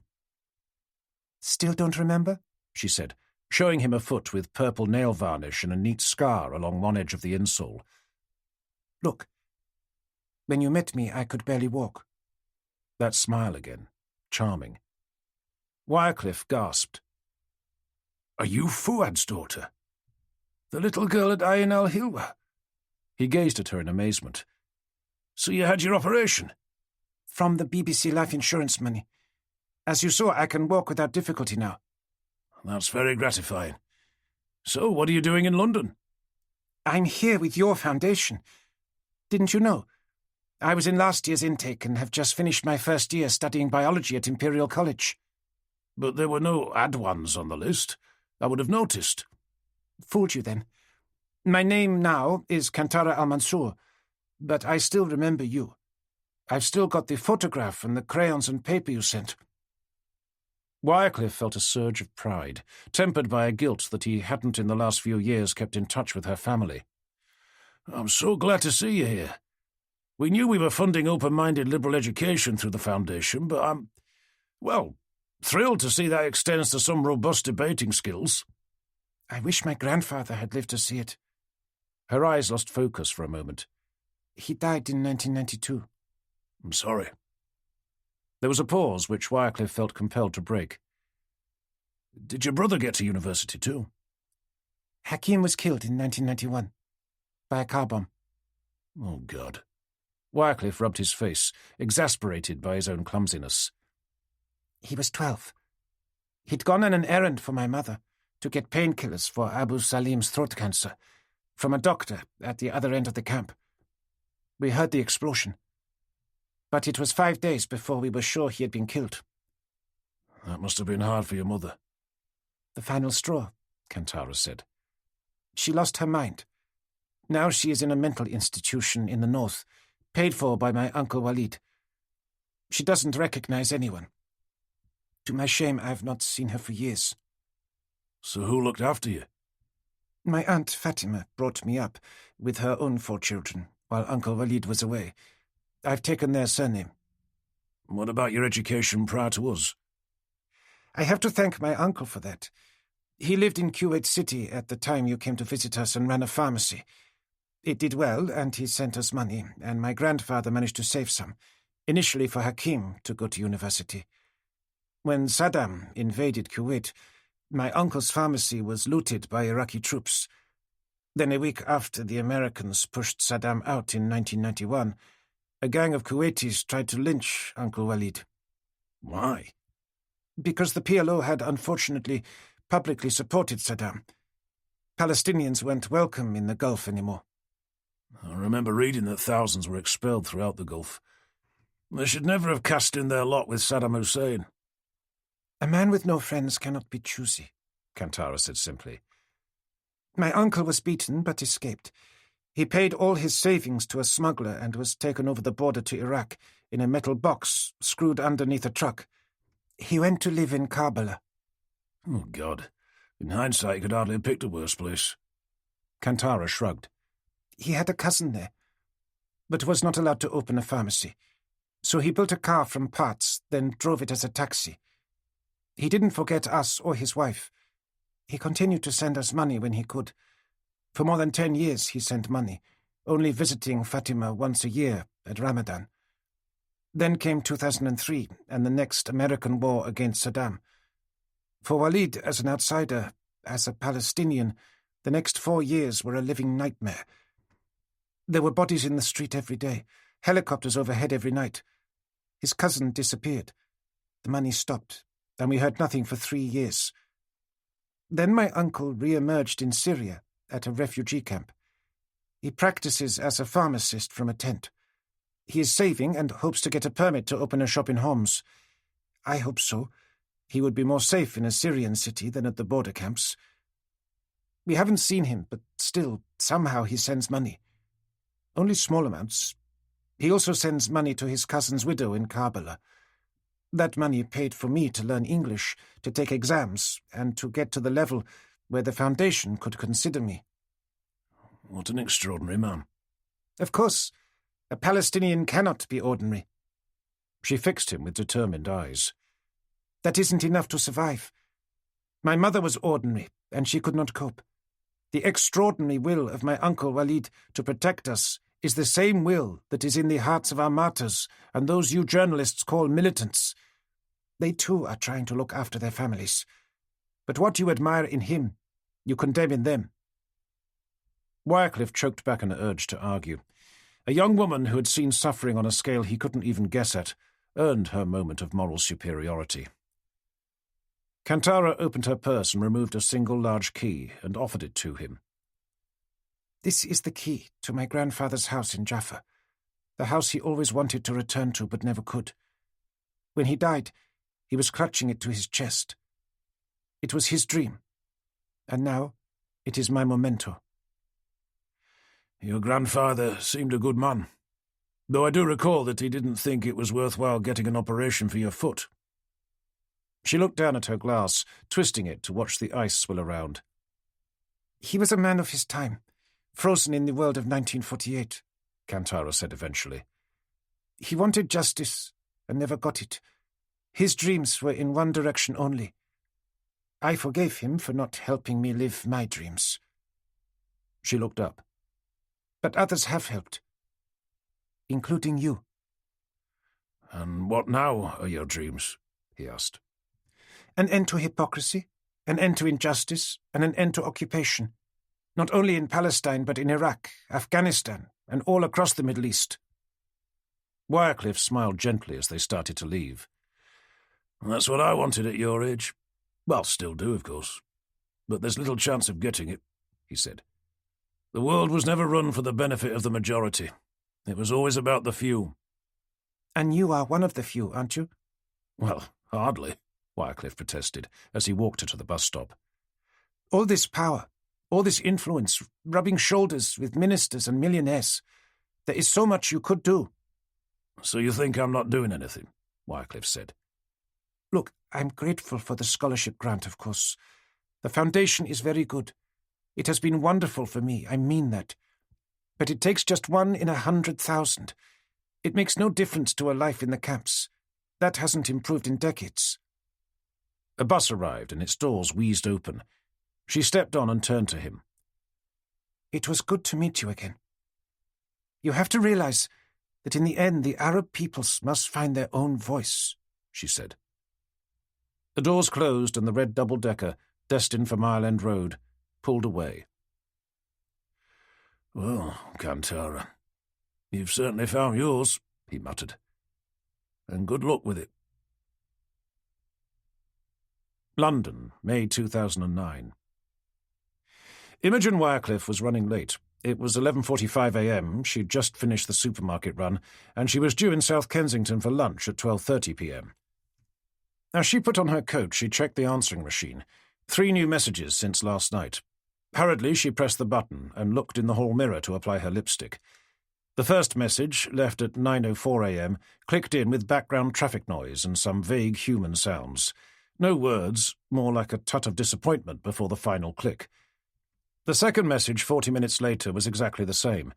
"Still don't remember?" she said, showing him a foot with purple nail varnish and a neat scar along one edge of the insole. "Look. When you met me, I could barely walk." That smile again. Charming. Wycliffe gasped. "Are you Fuad's daughter? The little girl at Ain al-Hilwa?" He gazed at her in amazement. "So you had your operation?" "From the BBC life insurance money. As you saw, I can walk without difficulty now." "That's very gratifying. So, what are you doing in London?" "I'm here with your foundation. Didn't you know? I was in last year's intake and have just finished my first year studying biology at Imperial College." "But there were no Adwans on the list. I would have noticed." "Fooled you then. My name now is Kantara al-Mansour, but I still remember you. I've still got the photograph and the crayons and paper you sent." Wycliffe felt a surge of pride, tempered by a guilt that he hadn't in the last few years kept in touch with her family. "I'm so glad to see you here. We knew we were funding open-minded liberal education through the Foundation, but I'm, well, thrilled to see that extends to some robust debating skills." "I wish my grandfather had lived to see it." Her eyes lost focus for a moment. "He died in 1992. "I'm sorry." There was a pause which Wycliffe felt compelled to break. "Did your brother get to university too?" Hakim was killed in 1991 by a car bomb." "Oh, God." Wycliffe rubbed his face, exasperated by his own clumsiness. "He was 12. He'd gone on an errand for my mother to get painkillers for Abu Salim's throat cancer from a doctor at the other end of the camp. We heard the explosion, but it was 5 days before we were sure he had been killed." "That must have been hard for your mother." "The final straw," Kantara said. "She lost her mind. Now she is in a mental institution in the north, paid for by my Uncle Walid. She doesn't recognize anyone. To my shame, I've not seen her for years." "So who looked after you?" "My Aunt Fatima brought me up with her own 4 children while Uncle Walid was away. I've taken their surname." "What about your education prior to us?" "I have to thank my uncle for that. He lived in Kuwait City at the time you came to visit us and ran a pharmacy. It did well, and he sent us money, and my grandfather managed to save some, initially for Hakim to go to university. When Saddam invaded Kuwait, my uncle's pharmacy was looted by Iraqi troops. Then a week after the Americans pushed Saddam out in 1991, a gang of Kuwaitis tried to lynch Uncle Walid." "Why?" "Because the PLO had unfortunately publicly supported Saddam. Palestinians weren't welcome in the Gulf anymore." "I remember reading that thousands were expelled throughout the Gulf. They should never have cast in their lot with Saddam Hussein." "A man with no friends cannot be choosy," Kantara said simply. "My uncle was beaten but escaped. He paid all his savings to a smuggler and was taken over the border to Iraq in a metal box screwed underneath a truck. He went to live in Karbala." "Oh, God. In hindsight, you could hardly have picked a worse place." Kantara shrugged. "He had a cousin there, but was not allowed to open a pharmacy. So he built a car from parts, then drove it as a taxi. He didn't forget us or his wife. He continued to send us money when he could. For more than 10 years he sent money, only visiting Fatima once a year at Ramadan. Then came 2003 and the next American war against Saddam. For Walid, as an outsider, as a Palestinian, the next 4 years were a living nightmare. There were bodies in the street every day, helicopters overhead every night. His cousin disappeared. The money stopped, and we heard nothing for 3 years. Then my uncle re-emerged in Syria at a refugee camp. He practices as a pharmacist from a tent. He is saving and hopes to get a permit to open a shop in Homs. I hope so. He would be more safe in a Syrian city than at the border camps. We haven't seen him, but still, somehow he sends money. Only small amounts. He also sends money to his cousin's widow in Karbala. That money paid for me to learn English, to take exams, and to get to the level where the Foundation could consider me. What an extraordinary man. Of course, a Palestinian cannot be ordinary. She fixed him with determined eyes. That isn't enough to survive. My mother was ordinary, and she could not cope. The extraordinary will of my uncle Walid to protect us is the same will that is in the hearts of our martyrs and those you journalists call militants. They too are trying to look after their families. But what you admire in him, you condemn in them. Wycliffe choked back an urge to argue. A young woman who had seen suffering on a scale he couldn't even guess at earned her moment of moral superiority. Kantara opened her purse and removed a single large key and offered it to him. This is the key to my grandfather's house in Jaffa, the house he always wanted to return to but never could. When he died, he was clutching it to his chest. It was his dream, and now it is my memento. Your grandfather seemed a good man, though I do recall that he didn't think it was worthwhile getting an operation for your foot. She looked down at her glass, twisting it to watch the ice swirl around. He was a man of his time, frozen in the world of 1948, Kantara said eventually. He wanted justice and never got it. His dreams were in one direction only. I forgave him for not helping me live my dreams. She looked up. But others have helped, including you. And what now are your dreams? He asked. An end to hypocrisy, an end to injustice, and an end to occupation. Not only in Palestine, but in Iraq, Afghanistan, and all across the Middle East. Wycliffe smiled gently as they started to leave. That's what I wanted at your age. Well, still do, of course. But there's little chance of getting it, he said. The world was never run for the benefit of the majority. It was always about the few. And you are one of the few, aren't you? Well, hardly, Wycliffe protested as he walked her to the bus stop. All this power, all this influence, rubbing shoulders with ministers and millionaires. There is so much you could do. So you think I'm not doing anything? Wycliffe said. Look, I'm grateful for the scholarship grant, of course. The Foundation is very good. It has been wonderful for me, I mean that. But it takes just 1 in 100,000. It makes no difference to a life in the camps. That hasn't improved in decades. A bus arrived and its doors wheezed open. She stepped on and turned to him. It was good to meet you again. You have to realize that in the end the Arab peoples must find their own voice, she said. The doors closed and the red double-decker, destined for Mile End Road, pulled away. Well, Kantara, you've certainly found yours, he muttered. And good luck with it. London, May 2009. Imogen Wycliffe was running late. It was 11:45 a.m., she'd just finished the supermarket run, and she was due in South Kensington for lunch at 12:30 p.m. As she put on her coat, she checked the answering machine. 3 new messages since last night. Hurriedly, she pressed the button and looked in the hall mirror to apply her lipstick. The first message, left at 9:04 a.m., clicked in with background traffic noise and some vague human sounds. No words, more like a tut of disappointment before the final click. The second message 40 minutes later was exactly the same.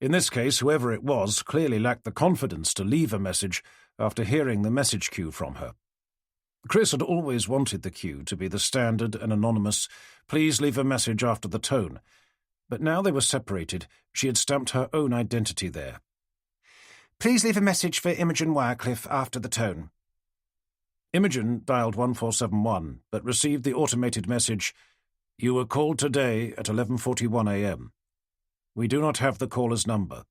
In this case, whoever it was clearly lacked the confidence to leave a message after hearing the message queue from her. Chris had always wanted the queue to be the standard and anonymous, please leave a message after the tone. But now they were separated, she had stamped her own identity there. Please leave a message for Imogen Wycliffe after the tone. Imogen dialed 1471, but received the automated message, You were called today at 11:41 a.m. We do not have the caller's number.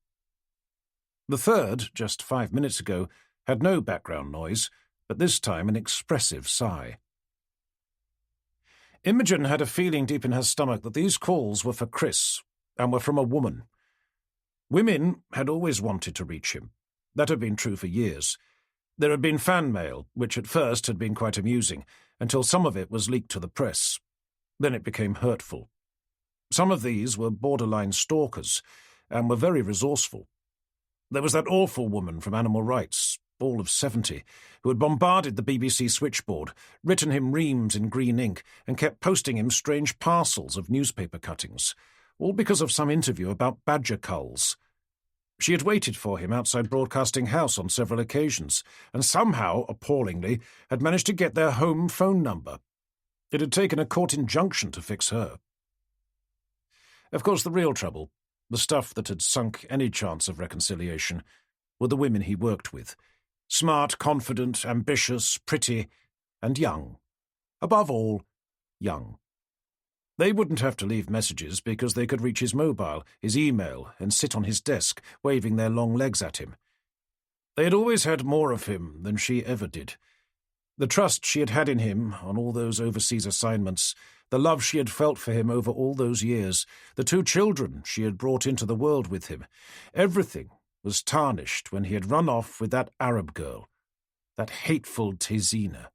The third, just 5 minutes ago, had no background noise, but this time an expressive sigh. Imogen had a feeling deep in her stomach that these calls were for Chris, and were from a woman. Women had always wanted to reach him. That had been true for years. There had been fan mail, which at first had been quite amusing, until some of it was leaked to the press. Then it became hurtful. Some of these were borderline stalkers, and were very resourceful. There was that awful woman from Animal Rights, all of 70, who had bombarded the BBC switchboard, written him reams in green ink, and kept posting him strange parcels of newspaper cuttings, all because of some interview about badger culls. She had waited for him outside Broadcasting House on several occasions, and somehow, appallingly, had managed to get their home phone number. It had taken a court injunction to fix her. Of course, the real trouble, the stuff that had sunk any chance of reconciliation, were the women he worked with. Smart, confident, ambitious, pretty, and young. Above all, young. They wouldn't have to leave messages because they could reach his mobile, his email, and sit on his desk, waving their long legs at him. They had always had more of him than she ever did. The trust she had had in him on all those overseas assignments, the love she had felt for him over all those years, the 2 children she had brought into the world with him, everything was tarnished when he had run off with that Arab girl, that hateful Tezina.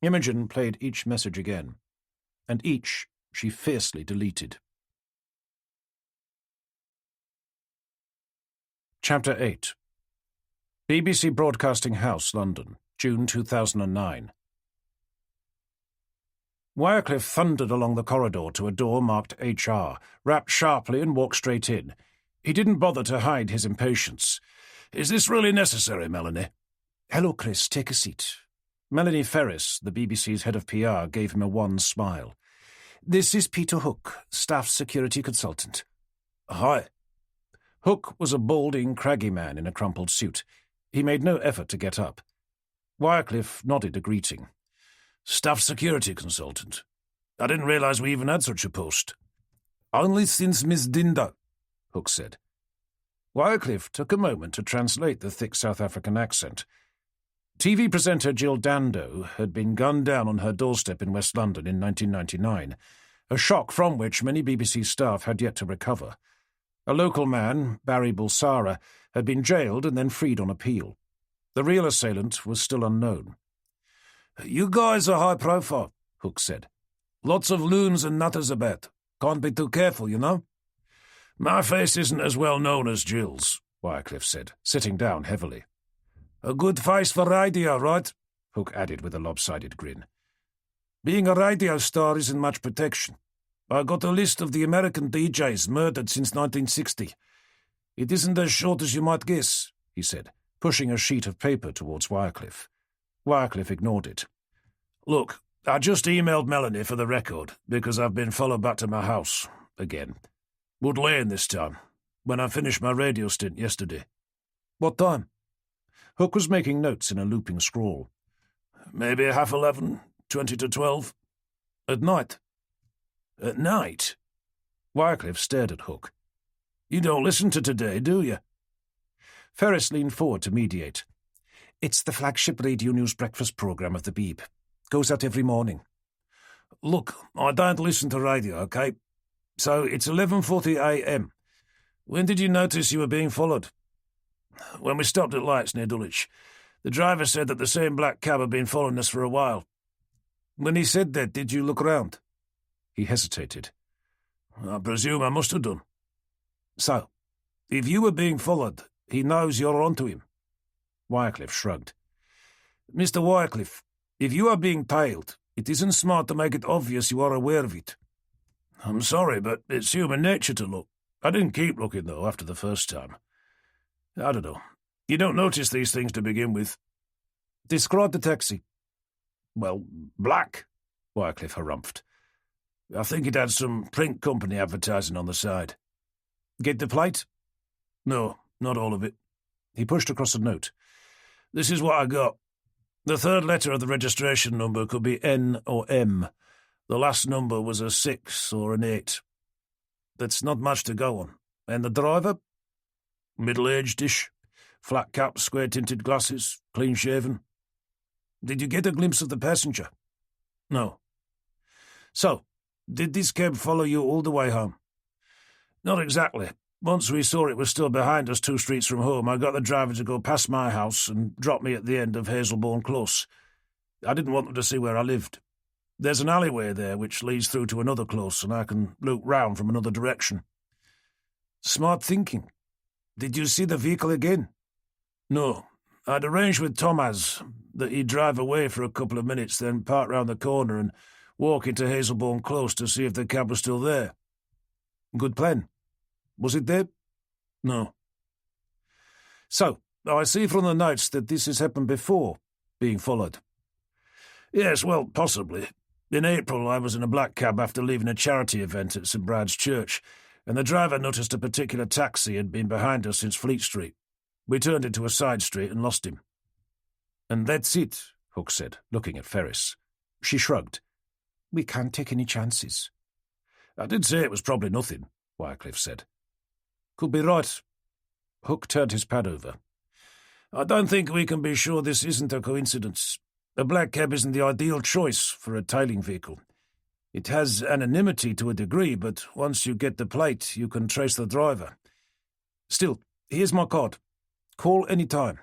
Imogen played each message again, and each she fiercely deleted. Chapter 8. BBC Broadcasting House, London, June 2009. Wycliffe thundered along the corridor to a door marked HR, rapped sharply and walked straight in. He didn't bother to hide his impatience. Is this really necessary, Melanie? Hello, Chris, take a seat. Melanie Ferris, the BBC's head of PR, gave him a wan smile. This is Peter Hook, staff security consultant. Hi. Hook was a balding, craggy man in a crumpled suit. He made no effort to get up. Wycliffe nodded a greeting. Staff security consultant. I didn't realize we even had such a post. Only since Miss Dinda, Hook said. Wycliffe took a moment to translate the thick South African accent. TV presenter Jill Dando had been gunned down on her doorstep in West London in 1999, a shock from which many BBC staff had yet to recover. A local man, Barry Bulsara, had been jailed and then freed on appeal. The real assailant was still unknown. You guys are high profile, Hook said. Lots of loons and nutters about. Can't be too careful, you know. My face isn't as well known as Jill's, Wycliffe said, sitting down heavily. A good face for radio, right? Hook added with a lopsided grin. Being a radio star isn't much protection. I got a list of the American DJs murdered since 1960. It isn't as short as you might guess, he said, pushing a sheet of paper towards Wycliffe. Wycliffe ignored it. Look, I just emailed Melanie for the record, because I've been followed back to my house, again. Wood Lane this time, when I finished my radio stint yesterday. What time? Hook was making notes in a looping scrawl. Maybe 11:30, 20 to 12. At night? At night? Wycliffe stared at Hook. You don't listen to Today, do you? Ferris leaned forward to mediate. It's the flagship radio news breakfast programme of the Beeb. Goes out every morning. Look, I don't listen to radio, okay? So it's 11:40 a.m. When did you notice you were being followed? When we stopped at lights near Dulwich. The driver said that the same black cab had been following us for a while. When he said that, did you look round? He hesitated. I presume I must have done. So, if you were being followed, he knows you're onto him. Wycliffe shrugged. Mr. Wycliffe, if you are being tailed, it isn't smart to make it obvious you are aware of it. I'm sorry, but it's human nature to look. I didn't keep looking, though, after the first time. I don't know. You don't notice these things to begin with. Describe the taxi. Well, black, Wycliffe harumphed. I think it had some print company advertising on the side. Get the plate? No, not all of it. He pushed across a note. This is what I got. The third letter of the registration number could be N or M. The last number was a 6 or an 8. That's not much to go on. And the driver? Middle-aged-ish. Flat cap, square-tinted glasses, clean-shaven. Did you get a glimpse of the passenger? No. So, did this cab follow you all the way home? Not exactly. Once we saw it was still behind us 2 streets from home, I got the driver to go past my house and drop me at the end of Hazelbourne Close. I didn't want them to see where I lived. There's an alleyway there which leads through to another close, and I can loop round from another direction. Smart thinking. Did you see the vehicle again? No. I'd arranged with Thomas that he'd drive away for a couple of minutes, then park round the corner and walk into Hazelbourne Close to see if the cab was still there. Good plan. Was it there? No. So, I see from the notes that this has happened before, being followed. Yes, well, possibly. In April, I was in a black cab after leaving a charity event at St Brad's Church, and the driver noticed a particular taxi had been behind us since Fleet Street. We turned into a side street and lost him. And that's it, Hook said, looking at Ferris. She shrugged. We can't take any chances. I did say it was probably nothing, Wycliffe said. Could be right. Hook turned his pad over. I don't think we can be sure this isn't a coincidence. A black cab isn't the ideal choice for a tailing vehicle. It has anonymity to a degree, but once you get the plate, you can trace the driver. Still, here's my card. Call any time.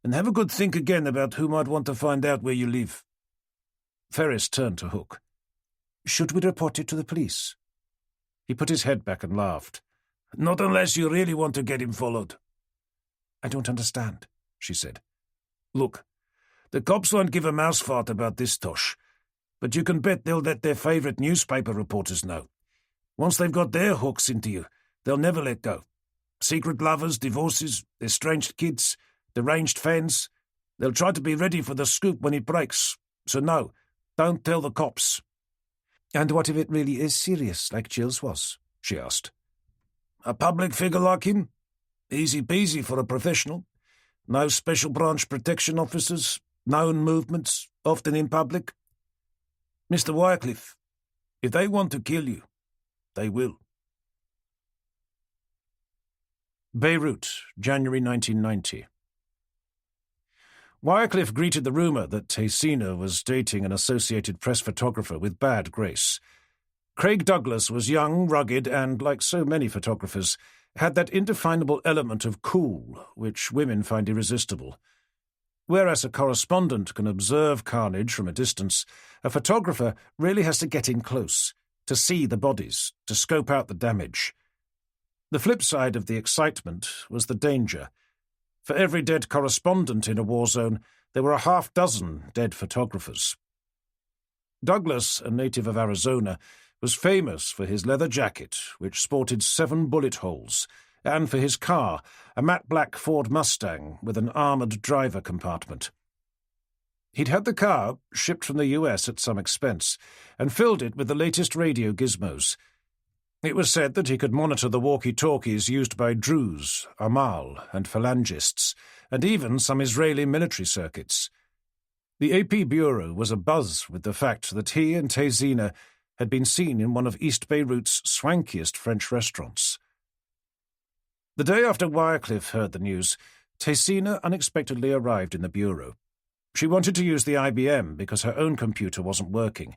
And have a good think again about who might want to find out where you live. Ferris turned to Hook. Should we report it to the police? He put his head back and laughed. Not unless you really want to get him followed. I don't understand, she said. Look, the cops won't give a mouse fart about this tosh, but you can bet they'll let their favourite newspaper reporters know. Once they've got their hooks into you, they'll never let go. Secret lovers, divorces, estranged kids, deranged fans. They'll try to be ready for the scoop when it breaks. So no, don't tell the cops. And what if it really is serious, like Jill's was? She asked. A public figure like him? Easy peasy for a professional. No special branch protection officers, known movements, often in public. Mr. Wycliffe, if they want to kill you, they will. Beirut, January 1990. Wycliffe greeted the rumour that Tessina was dating an Associated Press photographer with bad grace. Craig Douglas was young, rugged, and, like so many photographers, had that indefinable element of cool which women find irresistible. Whereas a correspondent can observe carnage from a distance, a photographer really has to get in close, to see the bodies, to scope out the damage. The flip side of the excitement was the danger. For every dead correspondent in a war zone, there were a half-dozen dead photographers. Douglas, a native of Arizona, was famous for his leather jacket, which sported 7 bullet holes, and for his car, a matte black Ford Mustang with an armoured driver compartment. He'd had the car, shipped from the US at some expense, and filled it with the latest radio gizmos. It was said that he could monitor the walkie-talkies used by Druze, Amal, and Phalangists, and even some Israeli military circuits. The AP Bureau was abuzz with the fact that he and Tessina had been seen in one of East Beirut's swankiest French restaurants. The day after Wycliffe heard the news, Tessina unexpectedly arrived in the bureau. She wanted to use the IBM because her own computer wasn't working.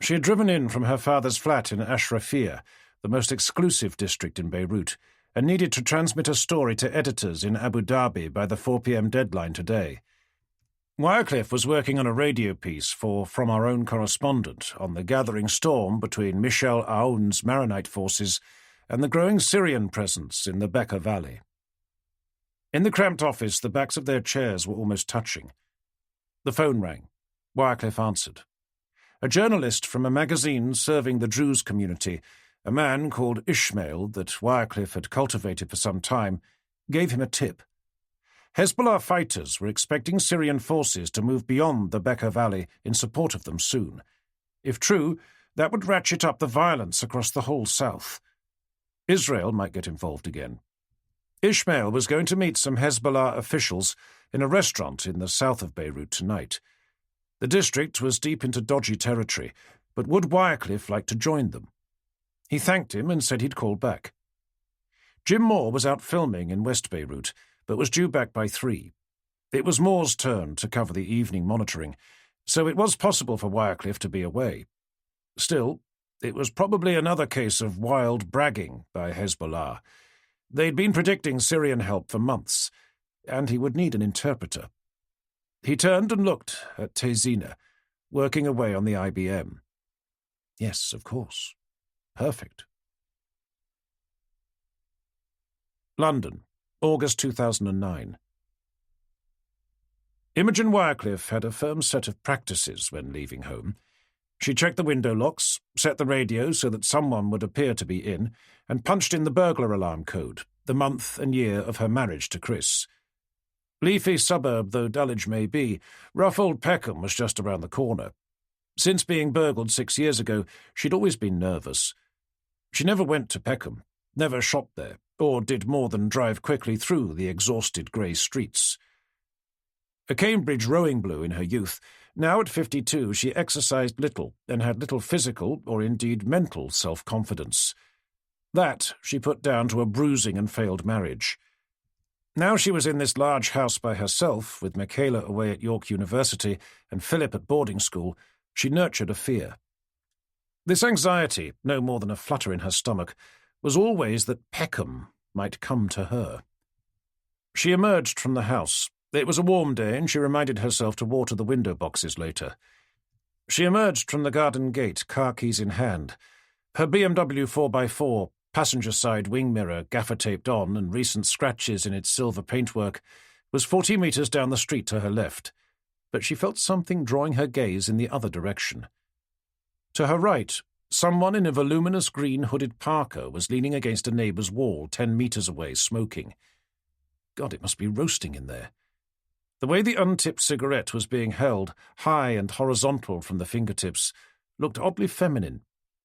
She had driven in from her father's flat in Ashrafia, the most exclusive district in Beirut, and needed to transmit a story to editors in Abu Dhabi by the 4 p.m. deadline today. Wycliffe was working on a radio piece for From Our Own Correspondent on the gathering storm between Michel Aoun's Maronite forces and the growing Syrian presence in the Bekaa Valley. In the cramped office, the backs of their chairs were almost touching. The phone rang. Wycliffe answered. A journalist from a magazine serving the Druze community, a man called Ishmael that Wycliffe had cultivated for some time, gave him a tip. Hezbollah fighters were expecting Syrian forces to move beyond the Bekaa Valley in support of them soon. If true, that would ratchet up the violence across the whole south. Israel might get involved again. Ishmael was going to meet some Hezbollah officials in a restaurant in the south of Beirut tonight. The district was deep into dodgy territory, but would Wycliffe like to join them? He thanked him and said he'd call back. Jim Moore was out filming in West Beirut, but was due back by 3. It was Moore's turn to cover the evening monitoring, so it was possible for Wycliffe to be away. Still, it was probably another case of wild bragging by Hezbollah. They'd been predicting Syrian help for months, and he would need an interpreter. He turned and looked at Tezina, working away on the IBM. Yes, of course. Perfect. London, August 2009. Imogen Wycliffe had a firm set of practices when leaving home. She checked the window locks, set the radio so that someone would appear to be in, and punched in the burglar alarm code, the month and year of her marriage to Chris. Leafy suburb though Dulwich may be, rough old Peckham was just around the corner. Since being burgled 6 years ago, she'd always been nervous. She never went to Peckham, never shopped there, or did more than drive quickly through the exhausted grey streets. A Cambridge rowing blue in her youth, now at 52 she exercised little and had little physical or indeed mental self-confidence. That she put down to a bruising and failed marriage. Now she was in this large house by herself, with Michaela away at York University and Philip at boarding school, she nurtured a fear. This anxiety, no more than a flutter in her stomach, was always that Peckham might come to her. She emerged from the house. It was a warm day, and she reminded herself to water the window boxes later. She emerged from the garden gate, car keys in hand. Her BMW 4x4, passenger-side wing mirror gaffer-taped on and recent scratches in its silver paintwork, was 40 metres down the street to her left, but she felt something drawing her gaze in the other direction. To her right, someone in a voluminous green hooded parka was leaning against a neighbour's wall 10 metres away, smoking. God, it must be roasting in there. The way the untipped cigarette was being held, high and horizontal from the fingertips, looked oddly feminine,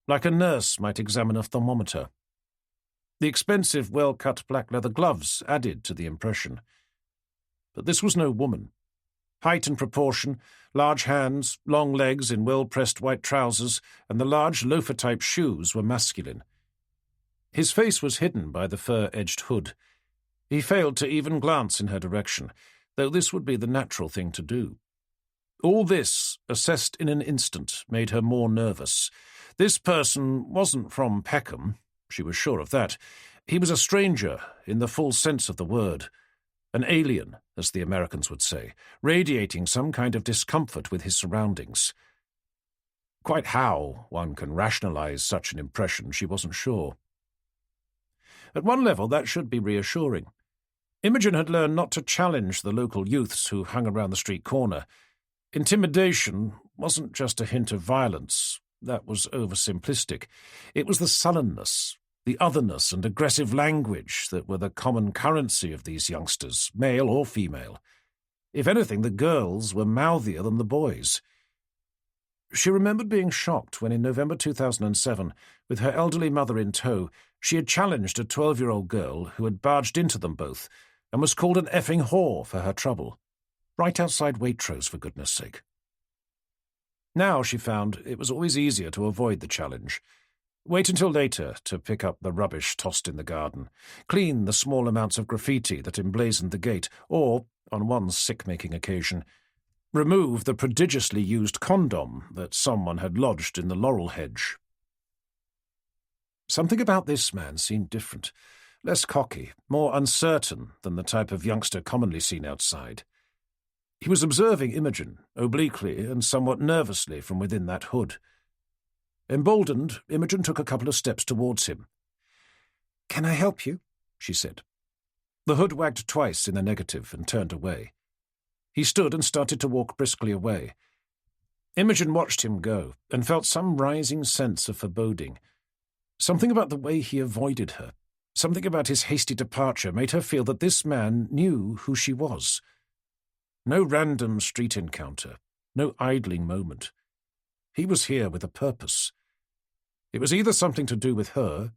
like a nurse might examine a thermometer. The expensive, well-cut black leather gloves added to the impression. But this was no woman. Height and proportion, large hands, long legs in well-pressed white trousers, and the large loafer-type shoes were masculine. His face was hidden by the fur-edged hood. He failed to even glance in her direction, though this would be the natural thing to do. All this, assessed in an instant, made her more nervous. This person wasn't from Peckham, she was sure of that. He was a stranger, in the full sense of the word. An alien, as the Americans would say, radiating some kind of discomfort with his surroundings. Quite how one can rationalize such an impression, she wasn't sure. At one level, that should be reassuring. Imogen had learned not to challenge the local youths who hung around the street corner. Intimidation wasn't just a hint of violence. That was oversimplistic. It was the sullenness, the otherness and aggressive language that were the common currency of these youngsters, male or female. If anything, the girls were mouthier than the boys. She remembered being shocked when in November 2007, with her elderly mother in tow, she had challenged a 12-year-old girl who had barged into them both and was called an effing whore for her trouble. Right outside Waitrose, for goodness sake. Now, she found, it was always easier to avoid the challenge. Wait until later to pick up the rubbish tossed in the garden, clean the small amounts of graffiti that emblazoned the gate, or, on one sick-making occasion, remove the prodigiously used condom that someone had lodged in the laurel hedge. Something about this man seemed different, less cocky, more uncertain than the type of youngster commonly seen outside. He was observing Imogen, obliquely and somewhat nervously from within that hood. Emboldened, Imogen took a couple of steps towards him. "Can I help you?" she said. The hood wagged twice in the negative and turned away. He stood and started to walk briskly away. Imogen watched him go and felt some rising sense of foreboding. Something about the way he avoided her, something about his hasty departure made her feel that this man knew who she was. No random street encounter, no idling moment. He was here with a purpose. It was either something to do with her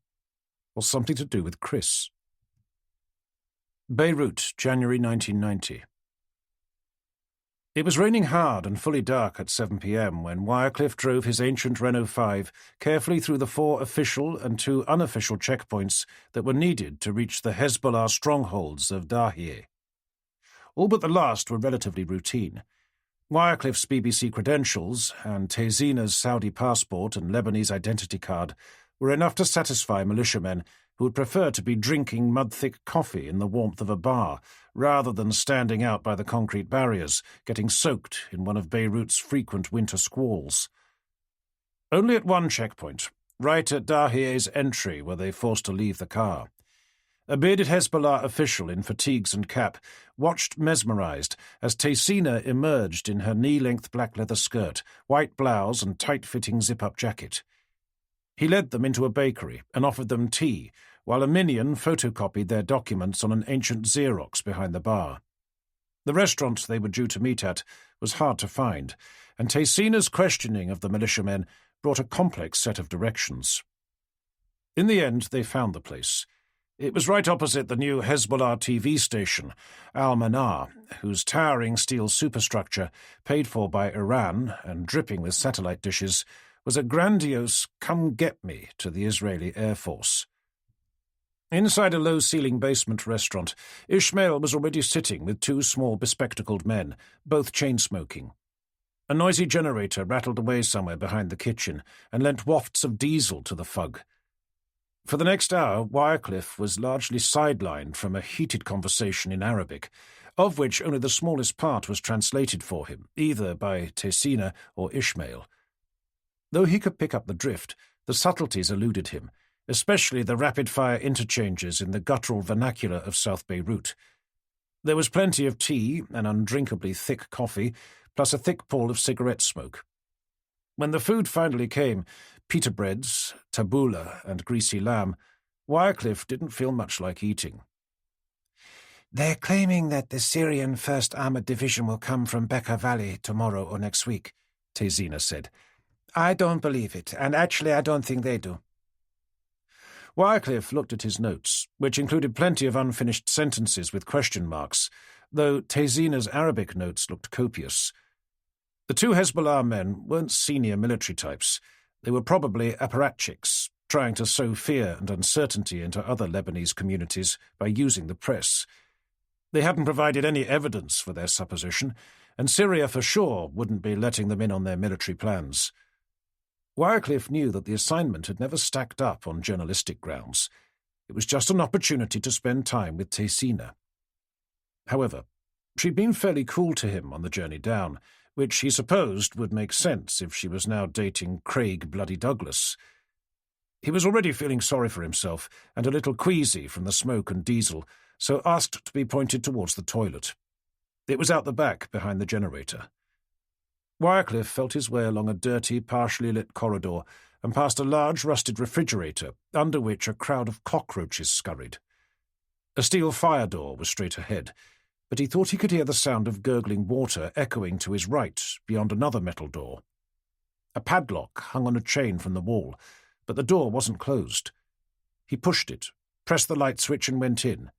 or something to do with Chris. Beirut, January 1990. It was raining hard and fully dark at 7 p.m. when Wirecliff drove his ancient Renault 5 carefully through the 4 official and 2 unofficial checkpoints that were needed to reach the Hezbollah strongholds of Dahiyeh. All but the last were relatively routine. Wirecliff's BBC credentials and Tezina's Saudi passport and Lebanese identity card were enough to satisfy militiamen who would prefer to be drinking mud-thick coffee in the warmth of a bar rather than standing out by the concrete barriers, getting soaked in one of Beirut's frequent winter squalls. Only at one checkpoint, right at Dahiyeh's entry, were they forced to leave the car. A bearded Hezbollah official in fatigues and cap watched mesmerized as Tezina emerged in her knee-length black leather skirt, white blouse and tight-fitting zip-up jacket. He led them into a bakery and offered them tea, while a minion photocopied their documents on an ancient Xerox behind the bar. The restaurant they were due to meet at was hard to find, and Tezina's questioning of the militiamen brought a complex set of directions. In the end, they found the place. It was right opposite the new Hezbollah TV station, Al-Manar, whose towering steel superstructure, paid for by Iran and dripping with satellite dishes, was a grandiose come-get-me to the Israeli Air Force. Inside a low-ceiling basement restaurant, Ishmael was already sitting with 2 small bespectacled men, both chain-smoking. A noisy generator rattled away somewhere behind the kitchen and lent wafts of diesel to the fug. For the next hour, Wirecliff was largely sidelined from a heated conversation in Arabic, of which only the smallest part was translated for him, either by Tezina or Ishmael. Though he could pick up the drift, the subtleties eluded him, especially the rapid-fire interchanges in the guttural vernacular of South Beirut. There was plenty of tea and undrinkably thick coffee, plus a thick pall of cigarette smoke. When the food finally came, pita breads, tabbouleh, and greasy lamb, Wirecliff didn't feel much like eating. "They're claiming that the Syrian 1st Armoured Division will come from Bekaa Valley tomorrow or next week," Tezina said. "I don't believe it, and actually I don't think they do." Wirecliff looked at his notes, which included plenty of unfinished sentences with question marks, though Tezina's Arabic notes looked copious. The 2 Hezbollah men weren't senior military types. They were probably apparatchiks, trying to sow fear and uncertainty into other Lebanese communities by using the press. They hadn't provided any evidence for their supposition, and Syria for sure wouldn't be letting them in on their military plans. Wirecliff knew that the assignment had never stacked up on journalistic grounds. It was just an opportunity to spend time with Tezina. However, she'd been fairly cool to him on the journey down, which he supposed would make sense if she was now dating Craig Bloody Douglas. He was already feeling sorry for himself and a little queasy from the smoke and diesel, so asked to be pointed towards the toilet. It was out the back behind the generator. Wirecliff felt his way along a dirty, partially lit corridor and past a large rusted refrigerator under which a crowd of cockroaches scurried. A steel fire door was straight ahead, but he thought he could hear the sound of gurgling water echoing to his right beyond another metal door. A padlock hung on a chain from the wall, but the door wasn't closed. He pushed it, pressed the light switch and went in.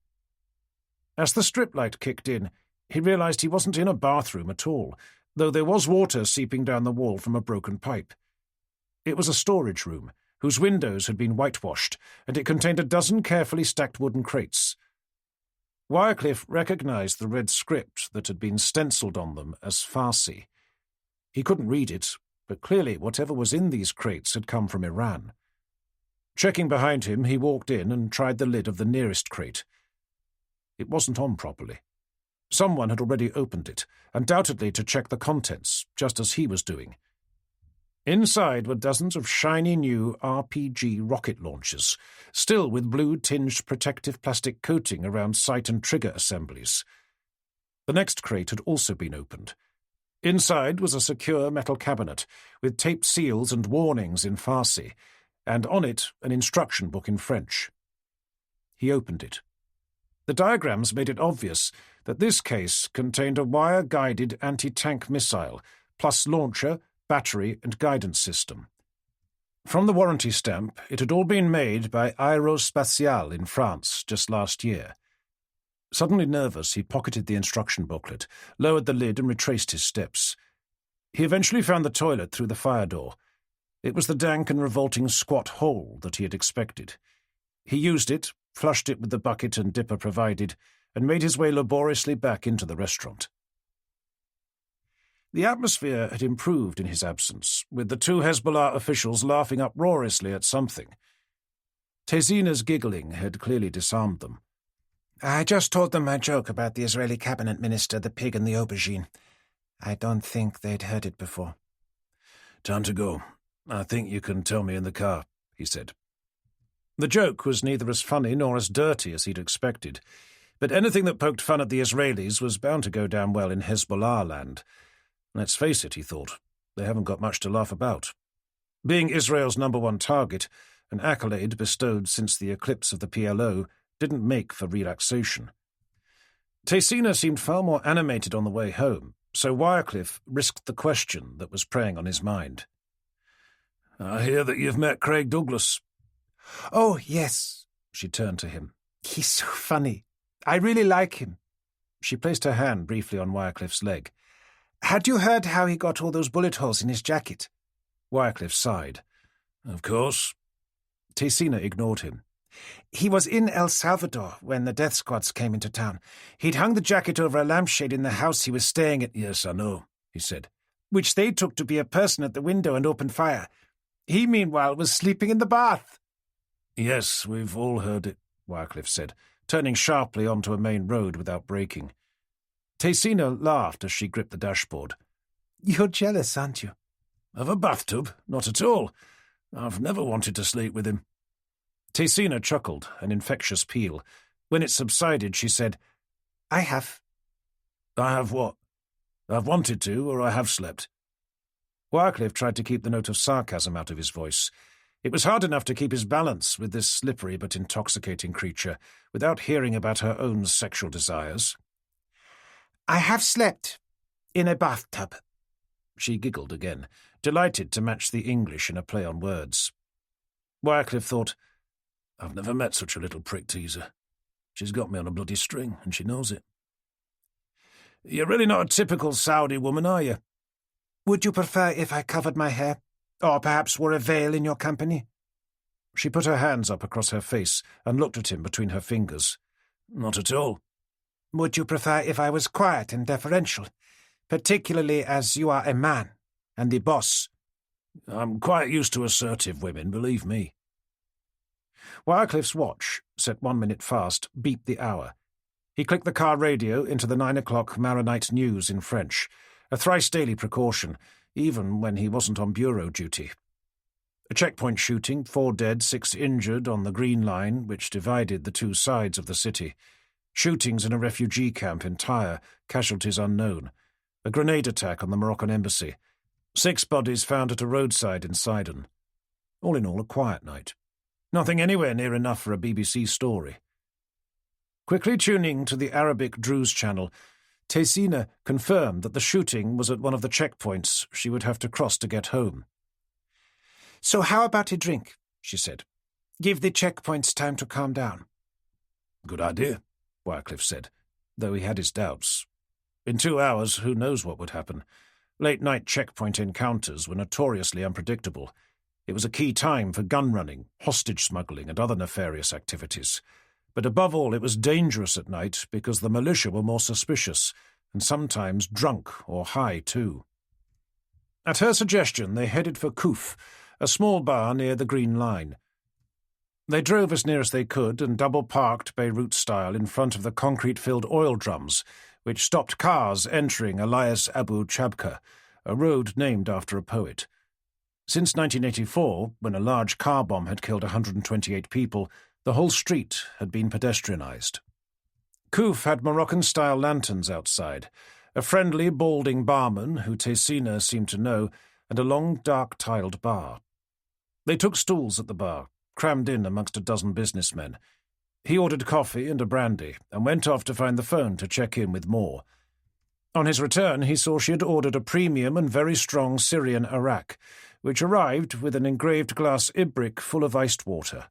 As the strip light kicked in, he realized he wasn't in a bathroom at all, though there was water seeping down the wall from a broken pipe. It was a storage room, whose windows had been whitewashed, and it contained a dozen carefully stacked wooden crates. Wirecliff recognized the red script that had been stenciled on them as Farsi. He couldn't read it, but clearly whatever was in these crates had come from Iran. Checking behind him, he walked in and tried the lid of the nearest crate. It wasn't on properly. Someone had already opened it, undoubtedly to check the contents, just as he was doing. Inside were dozens of shiny new RPG rocket launchers, still with blue-tinged protective plastic coating around sight and trigger assemblies. The next crate had also been opened. Inside was a secure metal cabinet, with taped seals and warnings in Farsi, and on it an instruction book in French. He opened it. The diagrams made it obvious that this case contained a wire-guided anti-tank missile, plus launcher, battery, and guidance system. From the warranty stamp, it had all been made by Aerospatiale in France just last year. Suddenly nervous, he pocketed the instruction booklet, lowered the lid and retraced his steps. He eventually found the toilet through the fire door. It was the dank and revolting squat hole that he had expected. He used it, flushed it with the bucket and dipper provided, and made his way laboriously back into the restaurant. The atmosphere had improved in his absence, with the two Hezbollah officials laughing uproariously at something. Tezina's giggling had clearly disarmed them. I just told them my joke about the Israeli cabinet minister, the pig and the aubergine. I don't think they'd heard it before. Time to go. I think you can tell me in the car, he said. The joke was neither as funny nor as dirty as he'd expected, but anything that poked fun at the Israelis was bound to go down well in Hezbollah land. Let's face it, he thought, they haven't got much to laugh about. Being Israel's #1 target, an accolade bestowed since the eclipse of the PLO, didn't make for relaxation. Tezina seemed far more animated on the way home, so Wycliffe risked the question that was preying on his mind. I hear that you've met Craig Douglas. Oh, yes, she turned to him. He's so funny. I really like him. She placed her hand briefly on Wycliffe's leg. Had you heard how he got all those bullet holes in his jacket? Wycliffe sighed. Of course. Tezina ignored him. He was in El Salvador when the death squads came into town. He'd hung the jacket over a lampshade in the house he was staying at. Yes, I know, he said. Which they took to be a person at the window and opened fire. He, meanwhile, was sleeping in the bath. Yes, we've all heard it, Wycliffe said, turning sharply onto a main road without braking. Tezina laughed as she gripped the dashboard. You're jealous, aren't you? Of a bathtub? Not at all. I've never wanted to sleep with him. Tezina chuckled, an infectious peal. When it subsided, she said, I have. I have what? I've wanted to, or I have slept. Wycliffe tried to keep the note of sarcasm out of his voice. It was hard enough to keep his balance with this slippery but intoxicating creature, without hearing about her own sexual desires. I have slept in a bathtub. She giggled again, delighted to match the English in a play on words. Wycliffe thought, I've never met such a little prick teaser. She's got me on a bloody string, and she knows it. You're really not a typical Saudi woman, are you? Would you prefer if I covered my hair? Or perhaps wore a veil in your company? She put her hands up across her face and looked at him between her fingers. Not at all. Would you prefer if I was quiet and deferential, particularly as you are a man and the boss? I'm quite used to assertive women, believe me. Wycliffe's watch, set 1 minute fast, beeped the hour. He clicked the car radio into the 9 o'clock Maronite News in French, a thrice-daily precaution, even when he wasn't on bureau duty. A checkpoint shooting, 4 dead, 6 injured on the Green Line, which divided the two sides of the city. Shootings in a refugee camp in Tyre, casualties unknown. A grenade attack on the Moroccan embassy. 6 bodies found at a roadside in Sidon. All in all, a quiet night. Nothing anywhere near enough for a BBC story. Quickly tuning to the Arabic Druze channel, Tezina confirmed that the shooting was at one of the checkpoints she would have to cross to get home. So how about a drink? She said. Give the checkpoints time to calm down. Good idea, Wycliffe said, though he had his doubts. In 2 hours, who knows what would happen? Late-night checkpoint encounters were notoriously unpredictable. It was a key time for gun-running, hostage smuggling, and other nefarious activities. But above all, it was dangerous at night because the militia were more suspicious, and sometimes drunk or high too. At her suggestion, they headed for Kuf, a small bar near the Green Line. They drove as near as they could and double-parked Beirut-style in front of the concrete-filled oil drums, which stopped cars entering Elias Abu Chabka, a road named after a poet. Since 1984, when a large car bomb had killed 128 people, the whole street had been pedestrianised. Kuf had Moroccan-style lanterns outside, a friendly, balding barman who Tezina seemed to know, and a long, dark-tiled bar. They took stools at the bar, crammed in amongst a dozen businessmen. He ordered coffee and a brandy, and went off to find the phone to check in with more. On his return, he saw she had ordered a premium and very strong Syrian arak, which arrived with an engraved glass ibrick full of iced water.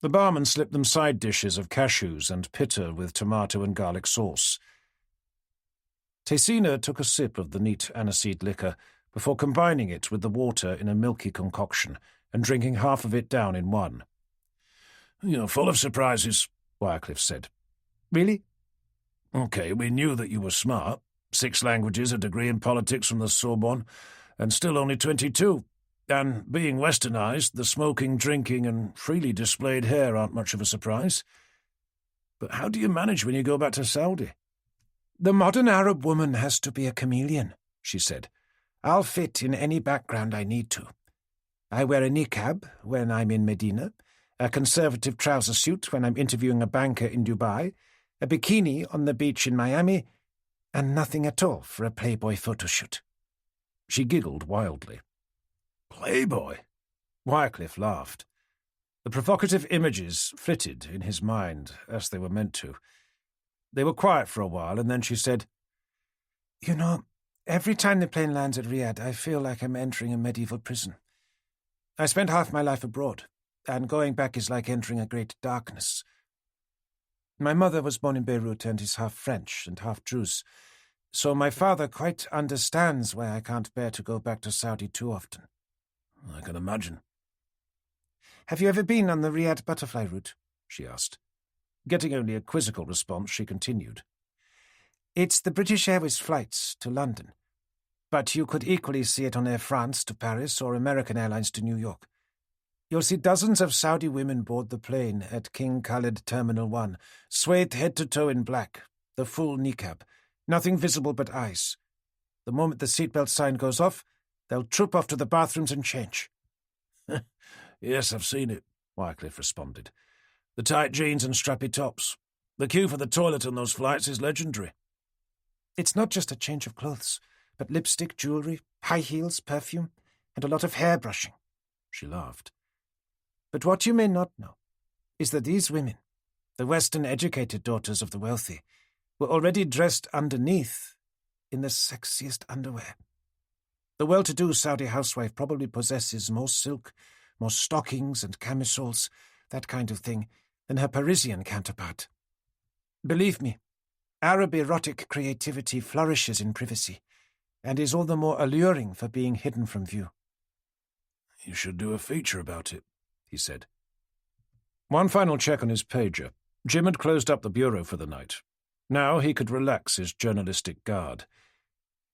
The barman slipped them side dishes of cashews and pitta with tomato and garlic sauce. Tessina took a sip of the neat aniseed liquor before combining it with the water in a milky concoction and drinking half of it down in one. "You're full of surprises," Wycliffe said. Really? "Okay, we knew that you were smart. 6 languages, a degree in politics from the Sorbonne, and still only 22. And being westernized, the smoking, drinking, and freely displayed hair aren't much of a surprise. But how do you manage when you go back to Saudi?" "The modern Arab woman has to be a chameleon," she said. "I'll fit in any background I need to. I wear a niqab when I'm in Medina, a conservative trouser suit when I'm interviewing a banker in Dubai, a bikini on the beach in Miami, and nothing at all for a Playboy photoshoot." She giggled wildly. "Playboy?" Wycliffe laughed. The provocative images flitted in his mind, as they were meant to. They were quiet for a while, and then she said, "You know, every time the plane lands at Riyadh, I feel like I'm entering a medieval prison. I spent half my life abroad, and going back is like entering a great darkness. My mother was born in Beirut and is half French and half Druze, so my father quite understands why I can't bear to go back to Saudi too often." "I can imagine." "Have you ever been on the Riyadh butterfly route?" she asked. Getting only a quizzical response, she continued. "It's the British Airways flights to London, but you could equally see it on Air France to Paris or American Airlines to New York. You'll see dozens of Saudi women board the plane at King Khalid Terminal 1, swathed head to toe in black, the full niqab, nothing visible but eyes. The moment the seatbelt sign goes off, they'll troop off to the bathrooms and change." "Yes, I've seen it," Wycliffe responded. "The tight jeans and strappy tops. The queue for the toilet on those flights is legendary." "It's not just a change of clothes, but lipstick, jewellery, high heels, perfume, and a lot of hair brushing." She laughed. "But what you may not know is that these women, the Western-educated daughters of the wealthy, were already dressed underneath in the sexiest underwear. The well-to-do Saudi housewife probably possesses more silk, more stockings and camisoles, that kind of thing, than her Parisian counterpart. Believe me, Arab erotic creativity flourishes in privacy, and is all the more alluring for being hidden from view." "You should do a feature about it," he said. One final check on his pager. Jim had closed up the bureau for the night. Now he could relax his journalistic guard.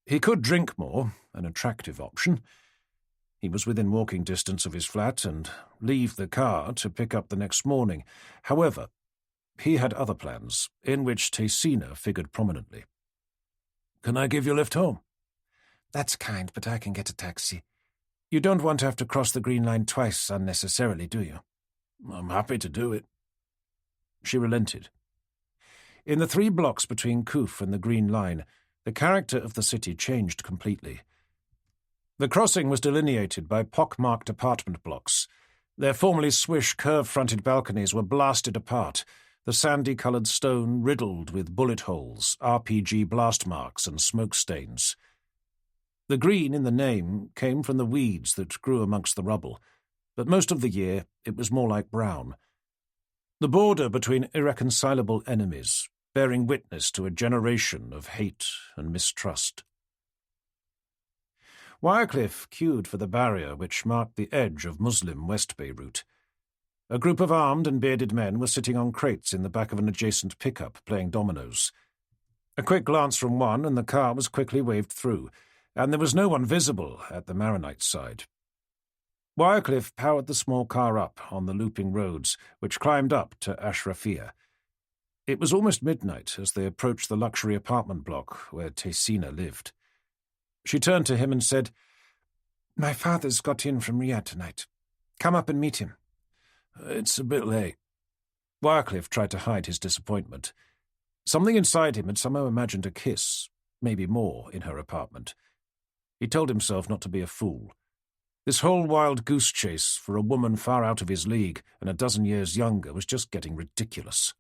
He could drink more, an attractive option. He was within walking distance of his flat and leave the car to pick up the next morning. However, he had other plans, in which Tessina figured prominently. "Can I give you a lift home?" "That's kind, but I can get a taxi. You don't want to have to cross the Green Line twice unnecessarily, do you?" "I'm happy to do it." She relented. In the 3 blocks between Kuf and the Green Line, the character of the city changed completely. The crossing was delineated by pock-marked apartment blocks. Their formerly swish, curve-fronted balconies were blasted apart, the sandy-coloured stone riddled with bullet holes, RPG blast marks and smoke stains. The green in the name came from the weeds that grew amongst the rubble, but most of the year it was more like brown. The border between irreconcilable enemies, bearing witness to a generation of hate and mistrust. Wycliffe queued for the barrier which marked the edge of Muslim West Beirut. A group of armed and bearded men were sitting on crates in the back of an adjacent pickup, playing dominoes. A quick glance from one, and the car was quickly waved through, and there was no one visible at the Maronite side. Wycliffe powered the small car up on the looping roads, which climbed up to Ashrafia. It was almost midnight as they approached the luxury apartment block where Tessina lived. She turned to him and said, "My father's got in from Riyadh tonight. Come up and meet him." "It's a bit late." Wycliffe tried to hide his disappointment. Something inside him had somehow imagined a kiss, maybe more, in her apartment. He told himself not to be a fool. This whole wild goose chase for a woman far out of his league and a dozen years younger was just getting ridiculous.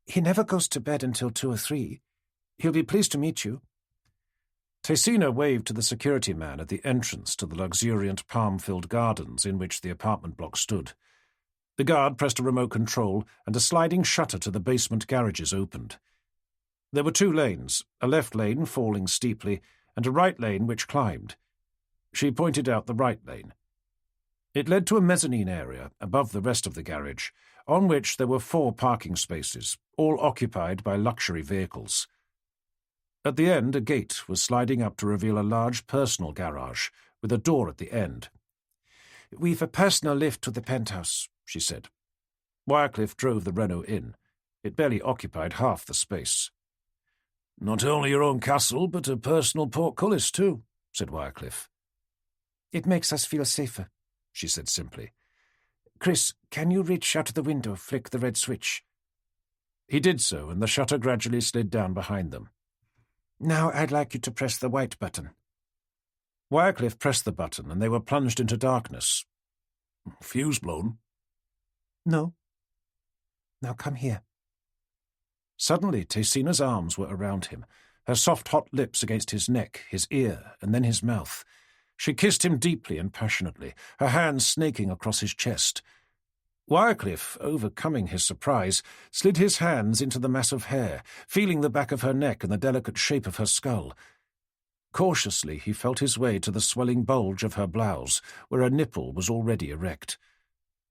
"He never goes to bed until 2 or 3. He'll be pleased to meet you." Tessina waved to the security man at the entrance to the luxuriant palm-filled gardens in which the apartment block stood. The guard pressed a remote control, and a sliding shutter to the basement garages opened. There were 2 lanes, a left lane falling steeply, and a right lane which climbed. She pointed out the right lane. It led to a mezzanine area above the rest of the garage, on which there were 4 parking spaces, all occupied by luxury vehicles. At the end, a gate was sliding up to reveal a large personal garage, with a door at the end. "We've a personal lift to the penthouse," she said. Wycliffe drove the Renault in. It barely occupied half the space. "Not only your own castle, but a personal portcullis too," said Wycliffe. "It makes us feel safer," she said simply. "Chris, can you reach out of the window, flick the red switch?" He did so, and the shutter gradually slid down behind them. "Now I'd like you to press the white button." Wycliffe pressed the button, and they were plunged into darkness. "Fuse blown?" "No. Now come here." Suddenly, Tessina's arms were around him, her soft hot lips against his neck, his ear, and then his mouth. She kissed him deeply and passionately, her hands snaking across his chest. Wycliffe, overcoming his surprise, slid his hands into the mass of hair, feeling the back of her neck and the delicate shape of her skull. Cautiously, he felt his way to the swelling bulge of her blouse, where a nipple was already erect.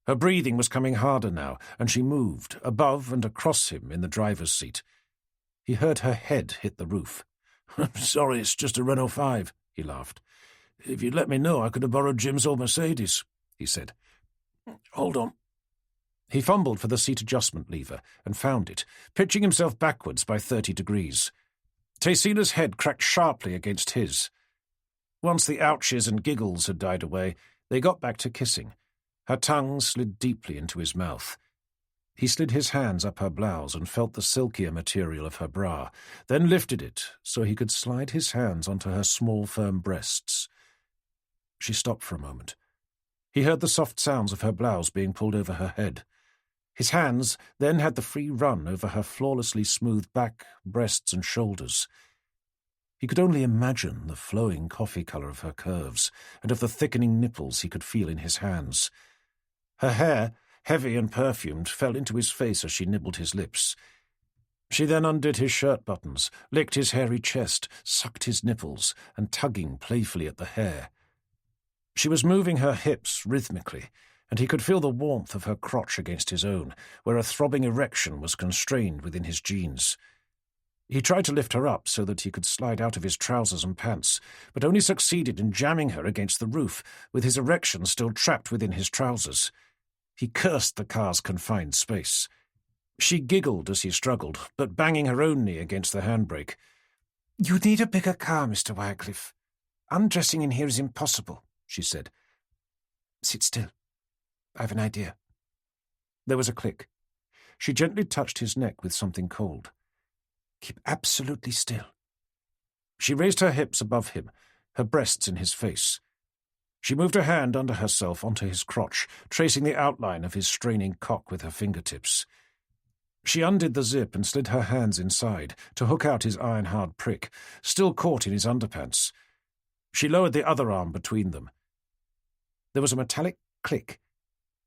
Her breathing was coming harder now, and she moved, above and across him in the driver's seat. He heard her head hit the roof. "I'm sorry, it's just a Renault 5, he laughed. "If you'd let me know, I could have borrowed Jim's old Mercedes," he said. "Hold on." He fumbled for the seat adjustment lever and found it, pitching himself backwards by 30 degrees. Tessina's head cracked sharply against his. Once the ouches and giggles had died away, they got back to kissing. Her tongue slid deeply into his mouth. He slid his hands up her blouse and felt the silkier material of her bra, then lifted it so he could slide his hands onto her small, firm breasts. She stopped for a moment. He heard the soft sounds of her blouse being pulled over her head. His hands then had the free run over her flawlessly smooth back, breasts, and shoulders. He could only imagine the flowing coffee colour of her curves and of the thickening nipples he could feel in his hands. Her hair, heavy and perfumed, fell into his face as she nibbled his lips. She then undid his shirt buttons, licked his hairy chest, sucked his nipples, and tugging playfully at the hair. She was moving her hips rhythmically, and he could feel the warmth of her crotch against his own, where a throbbing erection was constrained within his jeans. He tried to lift her up so that he could slide out of his trousers and pants, but only succeeded in jamming her against the roof, with his erection still trapped within his trousers. He cursed the car's confined space. She giggled as he struggled, but banging her own knee against the handbrake. "You need a bigger car, Mr. Wycliffe. Undressing in here is impossible," she said. "Sit still. I have an idea." There was a click. She gently touched his neck with something cold. "Keep absolutely still." She raised her hips above him, her breasts in his face. She moved her hand under herself onto his crotch, tracing the outline of his straining cock with her fingertips. She undid the zip and slid her hands inside to hook out his iron-hard prick, still caught in his underpants. She lowered the other arm between them. There was a metallic click,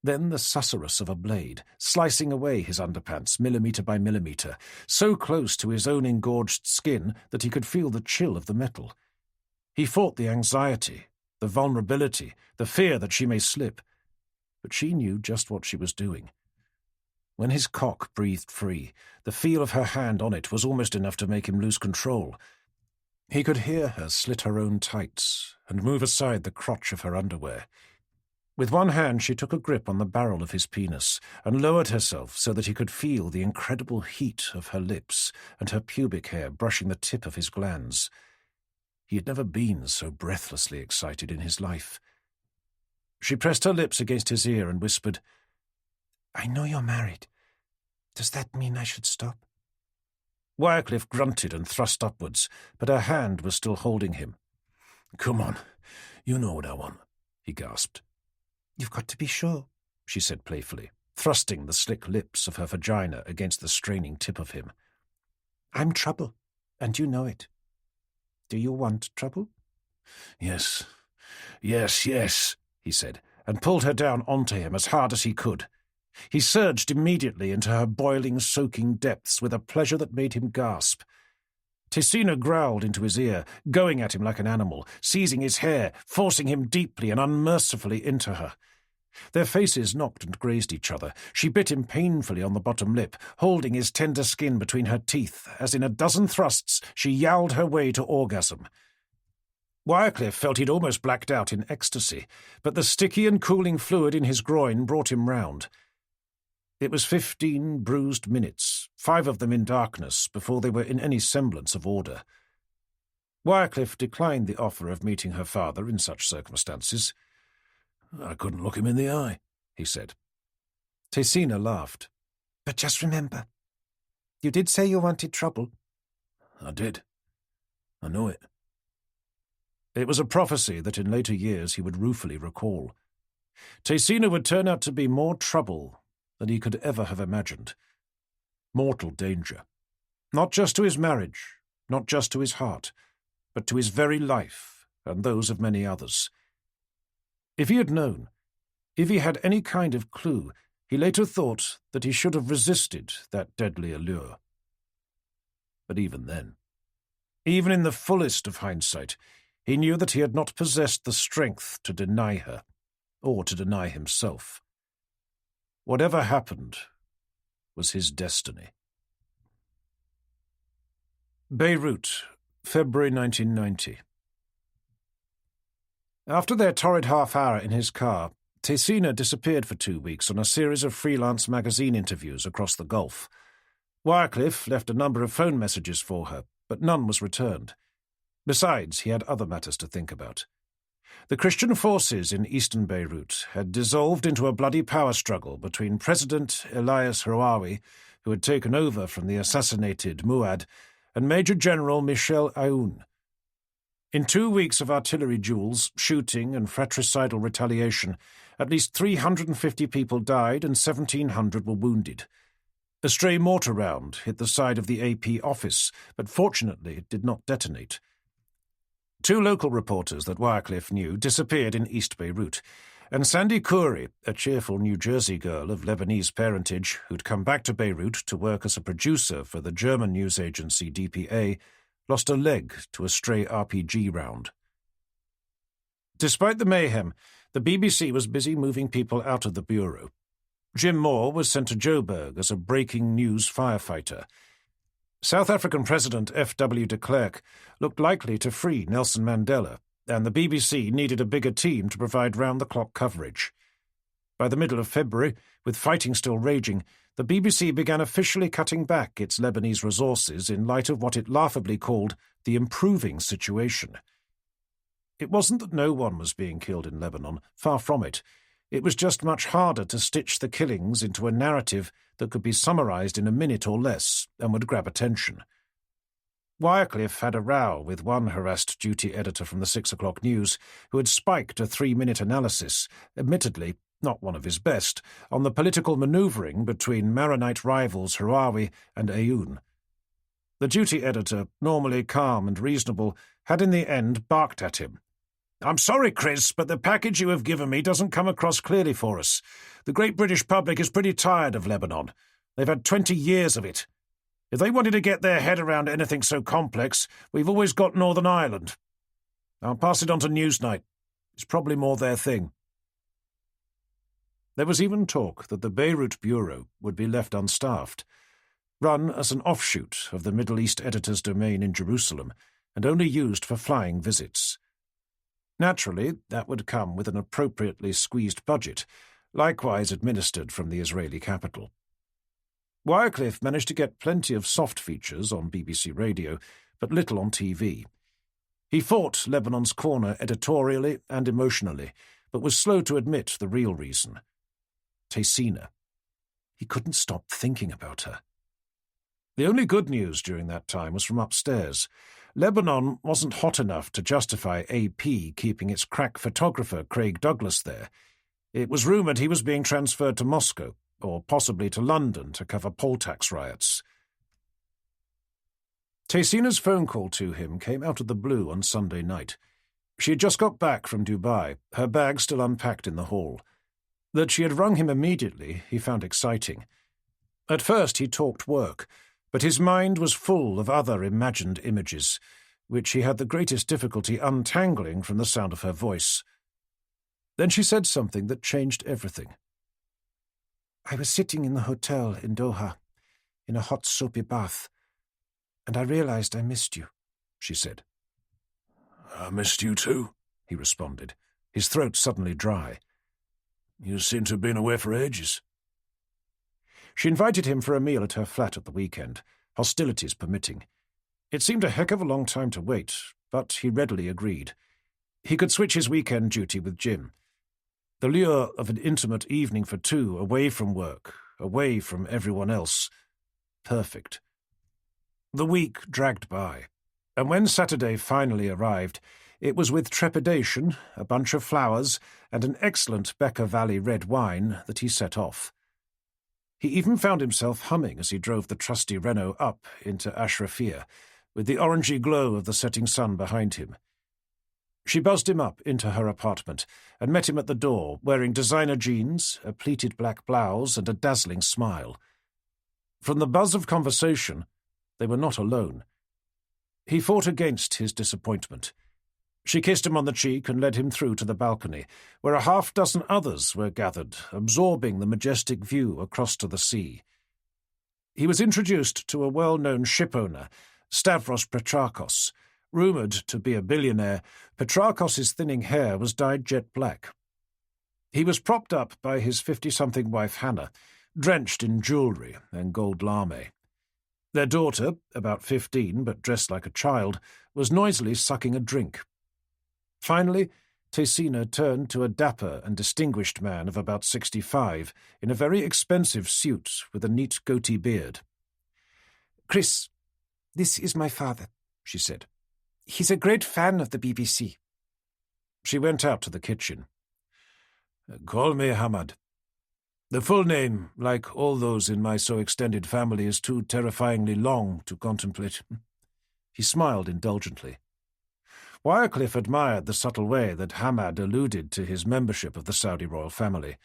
then the susurrus of a blade, slicing away his underpants millimetre by millimetre, so close to his own engorged skin that he could feel the chill of the metal. He fought the anxiety, the vulnerability, the fear that she may slip, but she knew just what she was doing. When his cock breathed free, the feel of her hand on it was almost enough to make him lose control. He could hear her slit her own tights and move aside the crotch of her underwear. With one hand she took a grip on the barrel of his penis and lowered herself so that he could feel the incredible heat of her lips and her pubic hair brushing the tip of his glands. He had never been so breathlessly excited in his life. She pressed her lips against his ear and whispered, "I know you're married. Does that mean I should stop?" Wycliffe grunted and thrust upwards, but her hand was still holding him. "Come on, you know what I want," he gasped. "You've got to be sure," she said playfully, thrusting the slick lips of her vagina against the straining tip of him. "I'm trouble, and you know it. Do you want trouble?" Yes, yes, yes, he said, and pulled her down onto him as hard as he could. He surged immediately into her boiling, soaking depths with a pleasure that made him gasp. Tessina growled into his ear, going at him like an animal, seizing his hair, forcing him deeply and unmercifully into her. Their faces knocked and grazed each other. She bit him painfully on the bottom lip, holding his tender skin between her teeth, as in a dozen thrusts she yowled her way to orgasm. Wycliffe felt he'd almost blacked out in ecstasy, but the sticky and cooling fluid in his groin brought him round. It was 15 bruised minutes, 5 of them in darkness, before they were in any semblance of order. Wycliffe declined the offer of meeting her father in such circumstances. "I couldn't look him in the eye," he said. Tessina laughed. "But just remember, you did say you wanted trouble." "I did. I know it." It was a prophecy that in later years he would ruefully recall. Tessina would turn out to be more trouble than he could ever have imagined. Mortal danger. Not just to his marriage, not just to his heart, but to his very life and those of many others. If he had known, if he had any kind of clue, he later thought that he should have resisted that deadly allure. But even then, even in the fullest of hindsight, he knew that he had not possessed the strength to deny her, or to deny himself. Whatever happened was his destiny. Beirut, February 1990. After their torrid half-hour in his car, Tessina disappeared for 2 weeks on a series of freelance magazine interviews across the Gulf. Wycliffe left a number of phone messages for her, but none was returned. Besides, he had other matters to think about. The Christian forces in eastern Beirut had dissolved into a bloody power struggle between President Elias Hrouawi, who had taken over from the assassinated Muad, and Major General Michel Aoun. In 2 weeks of artillery duels, shooting, and fratricidal retaliation, at least 350 people died and 1,700 were wounded. A stray mortar round hit the side of the AP office, but fortunately it did not detonate. 2 local reporters that Wycliffe knew disappeared in East Beirut, and Sandy Khoury, a cheerful New Jersey girl of Lebanese parentage who'd come back to Beirut to work as a producer for the German news agency DPA, lost a leg to a stray RPG round. Despite the mayhem, the BBC was busy moving people out of the bureau. Jim Moore was sent to Joburg as a breaking news firefighter. South African President F.W. de Klerk looked likely to free Nelson Mandela, and the BBC needed a bigger team to provide round-the-clock coverage. By the middle of February, with fighting still raging, the BBC began officially cutting back its Lebanese resources in light of what it laughably called the improving situation. It wasn't that no one was being killed in Lebanon, far from it. It was just much harder to stitch the killings into a narrative that could be summarized in a minute or less and would grab attention. Wycliffe had a row with one harassed duty editor from the 6 o'clock news who had spiked a 3-minute analysis, admittedly not one of his best, on the political manoeuvring between Maronite rivals Hrouawi and Aoun. The duty editor, normally calm and reasonable, had in the end barked at him. "I'm sorry, Chris, but the package you have given me doesn't come across clearly for us. The great British public is pretty tired of Lebanon. They've had 20 years of it. If they wanted to get their head around anything so complex, we've always got Northern Ireland. I'll pass it on to Newsnight. It's probably more their thing." There was even talk that the Beirut Bureau would be left unstaffed, run as an offshoot of the Middle East editor's domain in Jerusalem, and only used for flying visits. Naturally, that would come with an appropriately squeezed budget, likewise administered from the Israeli capital. Wycliffe managed to get plenty of soft features on BBC Radio, but little on TV. He fought Lebanon's corner editorially and emotionally, but was slow to admit the real reason. Tessina. He couldn't stop thinking about her. The only good news during that time was from upstairs. Lebanon wasn't hot enough to justify AP keeping its crack photographer Craig Douglas there. It was rumoured he was being transferred to Moscow, or possibly to London to cover poll tax riots. Tessina's phone call to him came out of the blue on Sunday night. She had just got back from Dubai, her bag still unpacked in the hall. That she had rung him immediately he found exciting. At first he talked work, but his mind was full of other imagined images, which he had the greatest difficulty untangling from the sound of her voice. Then she said something that changed everything. "I was sitting in the hotel in Doha, in a hot soapy bath, and I realized I missed you," she said. "I missed you too," he responded, his throat suddenly dry. "You seem to have been away for ages." She invited him for a meal at her flat at the weekend, hostilities permitting. It seemed a heck of a long time to wait, but he readily agreed. He could switch his weekend duty with Jim. The lure of an intimate evening for two, away from work, away from everyone else. Perfect. The week dragged by, and when Saturday finally arrived, it was with trepidation, a bunch of flowers, and an excellent Becker Valley red wine that he set off. He even found himself humming as he drove the trusty Renault up into Ashrafia, with the orangey glow of the setting sun behind him. She buzzed him up into her apartment and met him at the door, wearing designer jeans, a pleated black blouse, and a dazzling smile. From the buzz of conversation, they were not alone. He fought against his disappointment. She kissed him on the cheek and led him through to the balcony, where a half-dozen others were gathered, absorbing the majestic view across to the sea. He was introduced to a well-known shipowner, Stavros Petrakos. Rumoured to be a billionaire, Petrakos's thinning hair was dyed jet black. He was propped up by his 50-something wife Hannah, drenched in jewellery and gold lame. Their daughter, about 15 but dressed like a child, was noisily sucking a drink. Finally, Tessina turned to a dapper and distinguished man of about 65, in a very expensive suit with a neat goatee beard. "Chris, this is my father," she said. "He's a great fan of the BBC." She went out to the kitchen. "Call me Hamad. The full name, like all those in my so extended family, is too terrifyingly long to contemplate." He smiled indulgently. Wycliffe admired the subtle way that Hamad alluded to his membership of the Saudi royal family.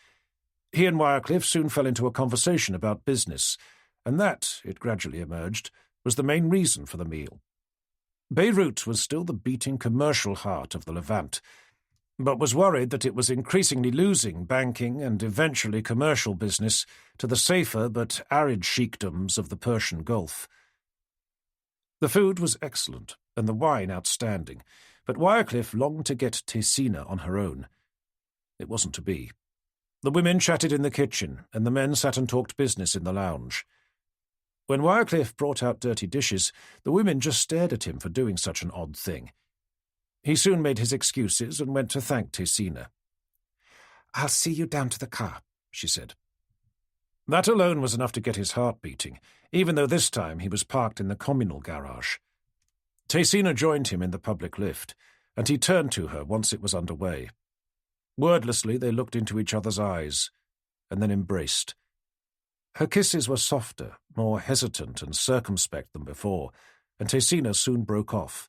He and Wycliffe soon fell into a conversation about business, and that, it gradually emerged, was the main reason for the meal. Beirut was still the beating commercial heart of the Levant, but was worried that it was increasingly losing banking and eventually commercial business to the safer but arid sheikdoms of the Persian Gulf. The food was excellent and the wine outstanding, but Wycliffe longed to get Tessina on her own. It wasn't to be. The women chatted in the kitchen, and the men sat and talked business in the lounge. When Wycliffe brought out dirty dishes, the women just stared at him for doing such an odd thing. He soon made his excuses and went to thank Tessina. "I'll see you down to the car," she said. That alone was enough to get his heart beating, even though this time he was parked in the communal garage. Tessina joined him in the public lift, and he turned to her once it was underway. Wordlessly they looked into each other's eyes, and then embraced. Her kisses were softer, more hesitant and circumspect than before, and Tessina soon broke off.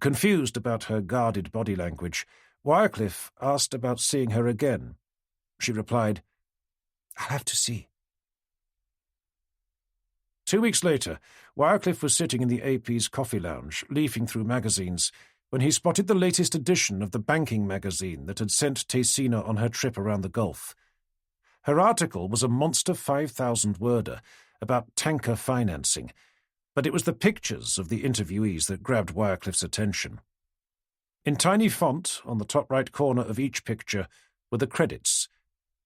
Confused about her guarded body language, Wycliffe asked about seeing her again. She replied, "I'll have to see." 2 weeks later, Wycliffe was sitting in the AP's coffee lounge, leafing through magazines, when he spotted the latest edition of the banking magazine that had sent Tessina on her trip around the Gulf. Her article was a monster 5,000-worder about tanker financing, but it was the pictures of the interviewees that grabbed Wycliffe's attention. In tiny font on the top right corner of each picture were the credits: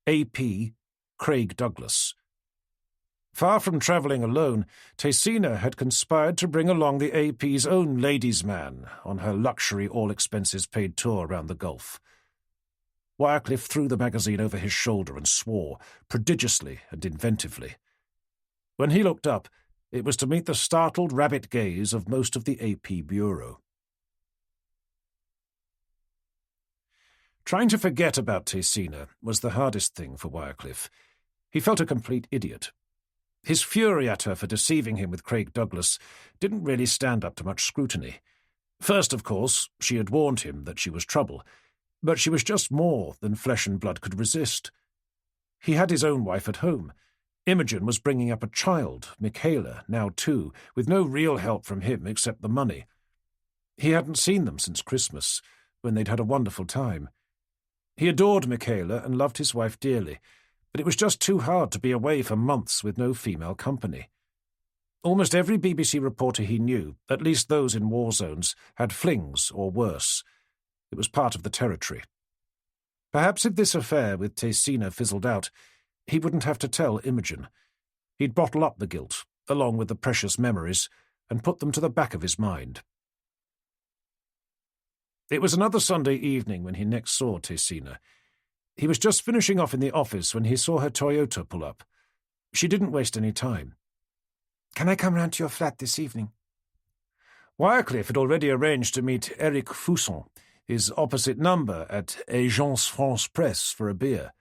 AP, Craig Douglas. Far from travelling alone, Tessina had conspired to bring along the AP's own ladies' man on her luxury all-expenses-paid tour around the Gulf. Wycliffe threw the magazine over his shoulder and swore, prodigiously and inventively. When he looked up, it was to meet the startled rabbit gaze of most of the AP bureau. Trying to forget about Tessina was the hardest thing for Wycliffe. He felt a complete idiot. His fury at her for deceiving him with Craig Douglas didn't really stand up to much scrutiny. First, of course, she had warned him that she was trouble, but she was just more than flesh and blood could resist. He had his own wife at home. Imogen was bringing up a child, Michaela, now 2, with no real help from him except the money. He hadn't seen them since Christmas, when they'd had a wonderful time. He adored Michaela and loved his wife dearly, but it was just too hard to be away for months with no female company. Almost every BBC reporter he knew, at least those in war zones, had flings or worse. It was part of the territory. Perhaps if this affair with Tessina fizzled out, he wouldn't have to tell Imogen. He'd bottle up the guilt, along with the precious memories, and put them to the back of his mind. It was another Sunday evening when he next saw Tessina. He was just finishing off in the office when he saw her Toyota pull up. She didn't waste any time. "Can I come round to your flat this evening?" Wycliffe had already arranged to meet Eric Fousson, his opposite number, at Agence France Presse for a beer.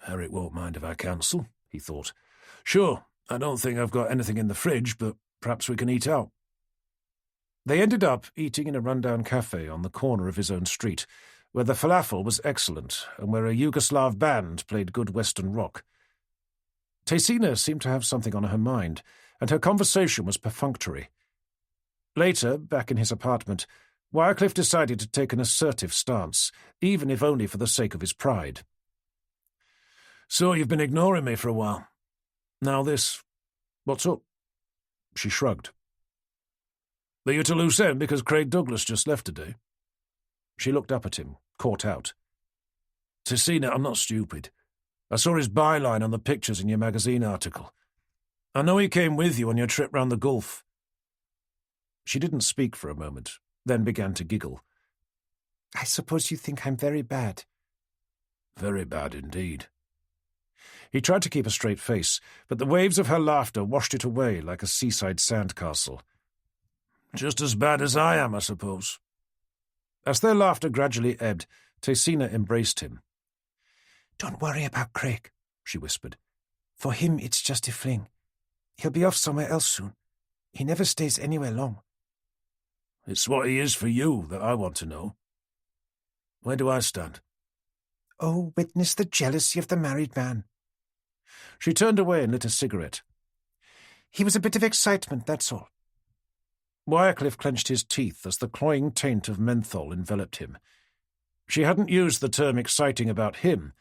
Eric won't mind if I cancel, he thought. Sure, I don't think I've got anything in the fridge, but perhaps we can eat out. They ended up eating in a rundown cafe on the corner of his own street, where the falafel was excellent and where a Yugoslav band played good Western rock. Tessina seemed to have something on her mind, and her conversation was perfunctory. Later, back in his apartment, Wycliffe decided to take an assertive stance, even if only for the sake of his pride. So you've been ignoring me for a while. Now this. What's up? She shrugged. Are you to loose end because Craig Douglas just left today? She looked up at him, caught out. Tessina, I'm not stupid. I saw his byline on the pictures in your magazine article. I know he came with you on your trip round the Gulf. She didn't speak for a moment, then began to giggle. "I suppose you think I'm very bad." "Very bad indeed." He tried to keep a straight face, but the waves of her laughter washed it away like a seaside sandcastle. "Just as bad as I am, I suppose." As their laughter gradually ebbed, Tessina embraced him. "Don't worry about Craig," she whispered. "For him, it's just a fling. He'll be off somewhere else soon. He never stays anywhere long." "It's what he is for you that I want to know. Where do I stand?" "Oh, witness the jealousy of the married man." She turned away and lit a cigarette. "He was a bit of excitement, that's all." Wycliffe clenched his teeth as the cloying taint of menthol enveloped him. She hadn't used the term exciting about him,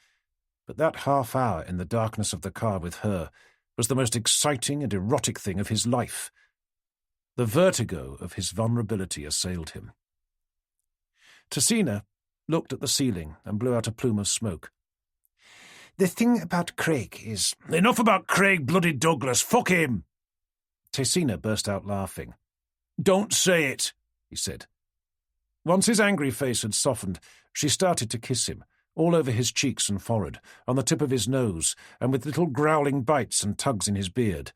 but that half hour in the darkness of the car with her was the most exciting and erotic thing of his life. The vertigo of his vulnerability assailed him. Tessina looked at the ceiling and blew out a plume of smoke. "The thing about Craig is—" "Enough about Craig bloody Douglas! Fuck him!" Tessina burst out laughing. "Don't say it," he said. Once his angry face had softened, she started to kiss him, all over his cheeks and forehead, on the tip of his nose, and with little growling bites and tugs in his beard.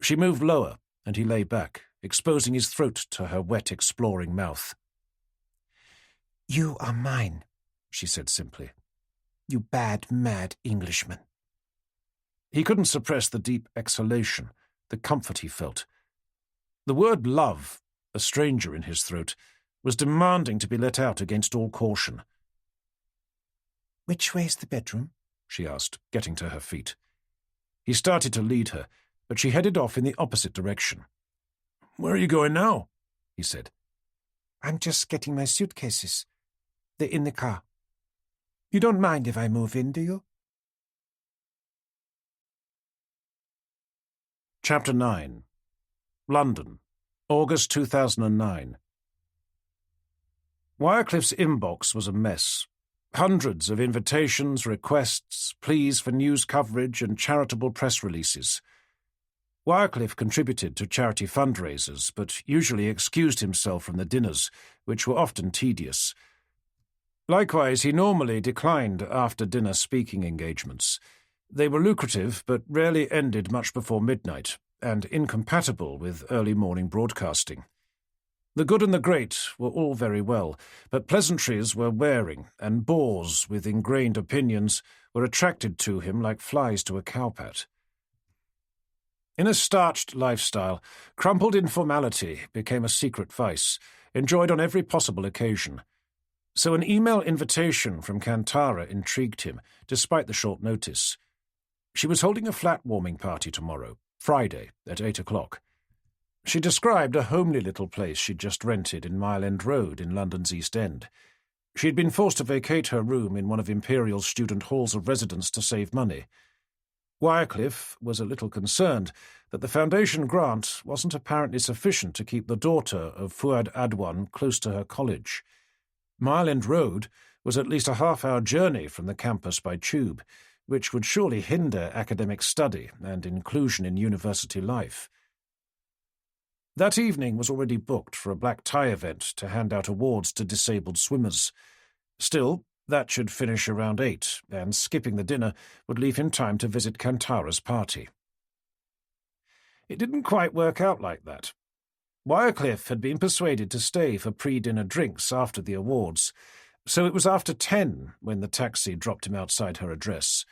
She moved lower, and he lay back, exposing his throat to her wet, exploring mouth. "You are mine," she said simply. "You bad, mad Englishman." He couldn't suppress the deep exhalation, the comfort he felt. The word love, a stranger in his throat, was demanding to be let out against all caution. "Which way's the bedroom?" she asked, getting to her feet. He started to lead her, but she headed off in the opposite direction. "Where are you going now?" he said. "I'm just getting my suitcases. They're in the car. You don't mind if I move in, do you?" Chapter 9. London, August 2009. Wycliffe's inbox was a mess. Hundreds of invitations, requests, pleas for news coverage and charitable press releases. Wycliffe contributed to charity fundraisers, but usually excused himself from the dinners, which were often tedious. Likewise, he normally declined after-dinner speaking engagements. They were lucrative, but rarely ended much before midnight, and incompatible with early morning broadcasting. The good and the great were all very well, but pleasantries were wearing, and bores with ingrained opinions were attracted to him like flies to a cowpat. In a starched lifestyle, crumpled informality became a secret vice, enjoyed on every possible occasion. So an email invitation from Kantara intrigued him, despite the short notice. She was holding a flat-warming party tomorrow, Friday, at 8 o'clock. She described a homely little place she'd just rented in Mile End Road in London's East End. She'd been forced to vacate her room in one of Imperial's student halls of residence to save money. Wycliffe was a little concerned that the Foundation grant wasn't apparently sufficient to keep the daughter of Fuad Adwan close to her college. Mile End Road was at least a half-hour journey from the campus by tube, which would surely hinder academic study and inclusion in university life. That evening was already booked for a black tie event to hand out awards to disabled swimmers. Still, that should finish around 8, and skipping the dinner would leave him time to visit Kantara's party. It didn't quite work out like that. Wycliffe had been persuaded to stay for pre-dinner drinks after the awards, so it was after 10 when the taxi dropped him outside her address.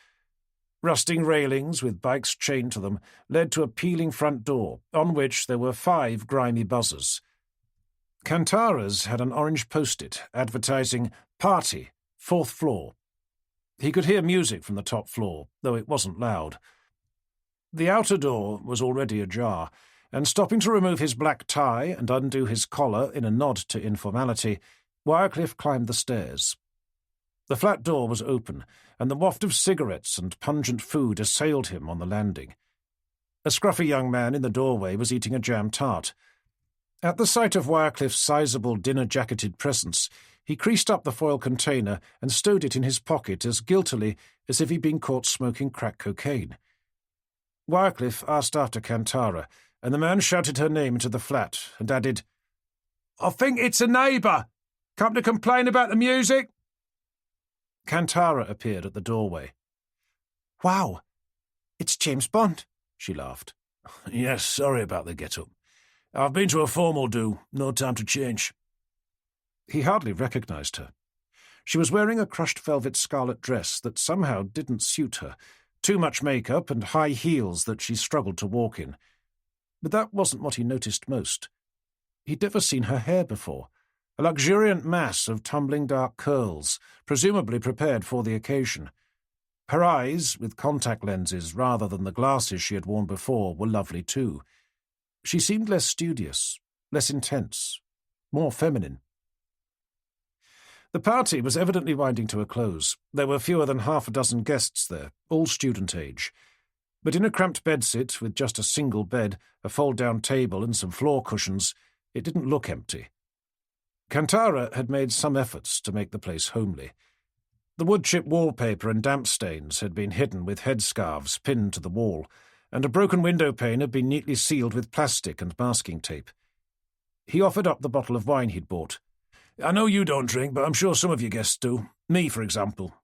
Rusting railings with bikes chained to them led to a peeling front door, on which there were 5 grimy buzzers. Kantara's had an orange post-it advertising "Party, 4th floor." He could hear music from the top floor, though it wasn't loud. The outer door was already ajar, and stopping to remove his black tie and undo his collar in a nod to informality, Wycliffe climbed the stairs. The flat door was open, and the waft of cigarettes and pungent food assailed him on the landing. A scruffy young man in the doorway was eating a jam tart. At the sight of Wycliffe's sizable dinner-jacketed presence, he creased up the foil container and stowed it in his pocket as guiltily as if he'd been caught smoking crack cocaine. Wycliffe asked after Kantara, and the man shouted her name into the flat and added, "I think it's a neighbour. Come to complain about the music?" Kantara appeared at the doorway. "Wow, it's James Bond," she laughed. "Yes, sorry about the get-up. I've been to a formal do, no time to change." He hardly recognised her. She was wearing a crushed velvet scarlet dress that somehow didn't suit her, too much makeup and high heels that she struggled to walk in. But that wasn't what he noticed most. He'd never seen her hair before, a luxuriant mass of tumbling dark curls, presumably prepared for the occasion. Her eyes, with contact lenses rather than the glasses she had worn before, were lovely too. She seemed less studious, less intense, more feminine. The party was evidently winding to a close. There were fewer than half a dozen guests there, all student age. But in a cramped bedsit with just a single bed, a fold-down table and some floor cushions, it didn't look empty. Kantara had made some efforts to make the place homely. The wood-chip wallpaper and damp stains had been hidden with headscarves pinned to the wall, and a broken window pane had been neatly sealed with plastic and masking tape. He offered up the bottle of wine he'd bought. "I know you don't drink, but I'm sure some of your guests do. Me, for example."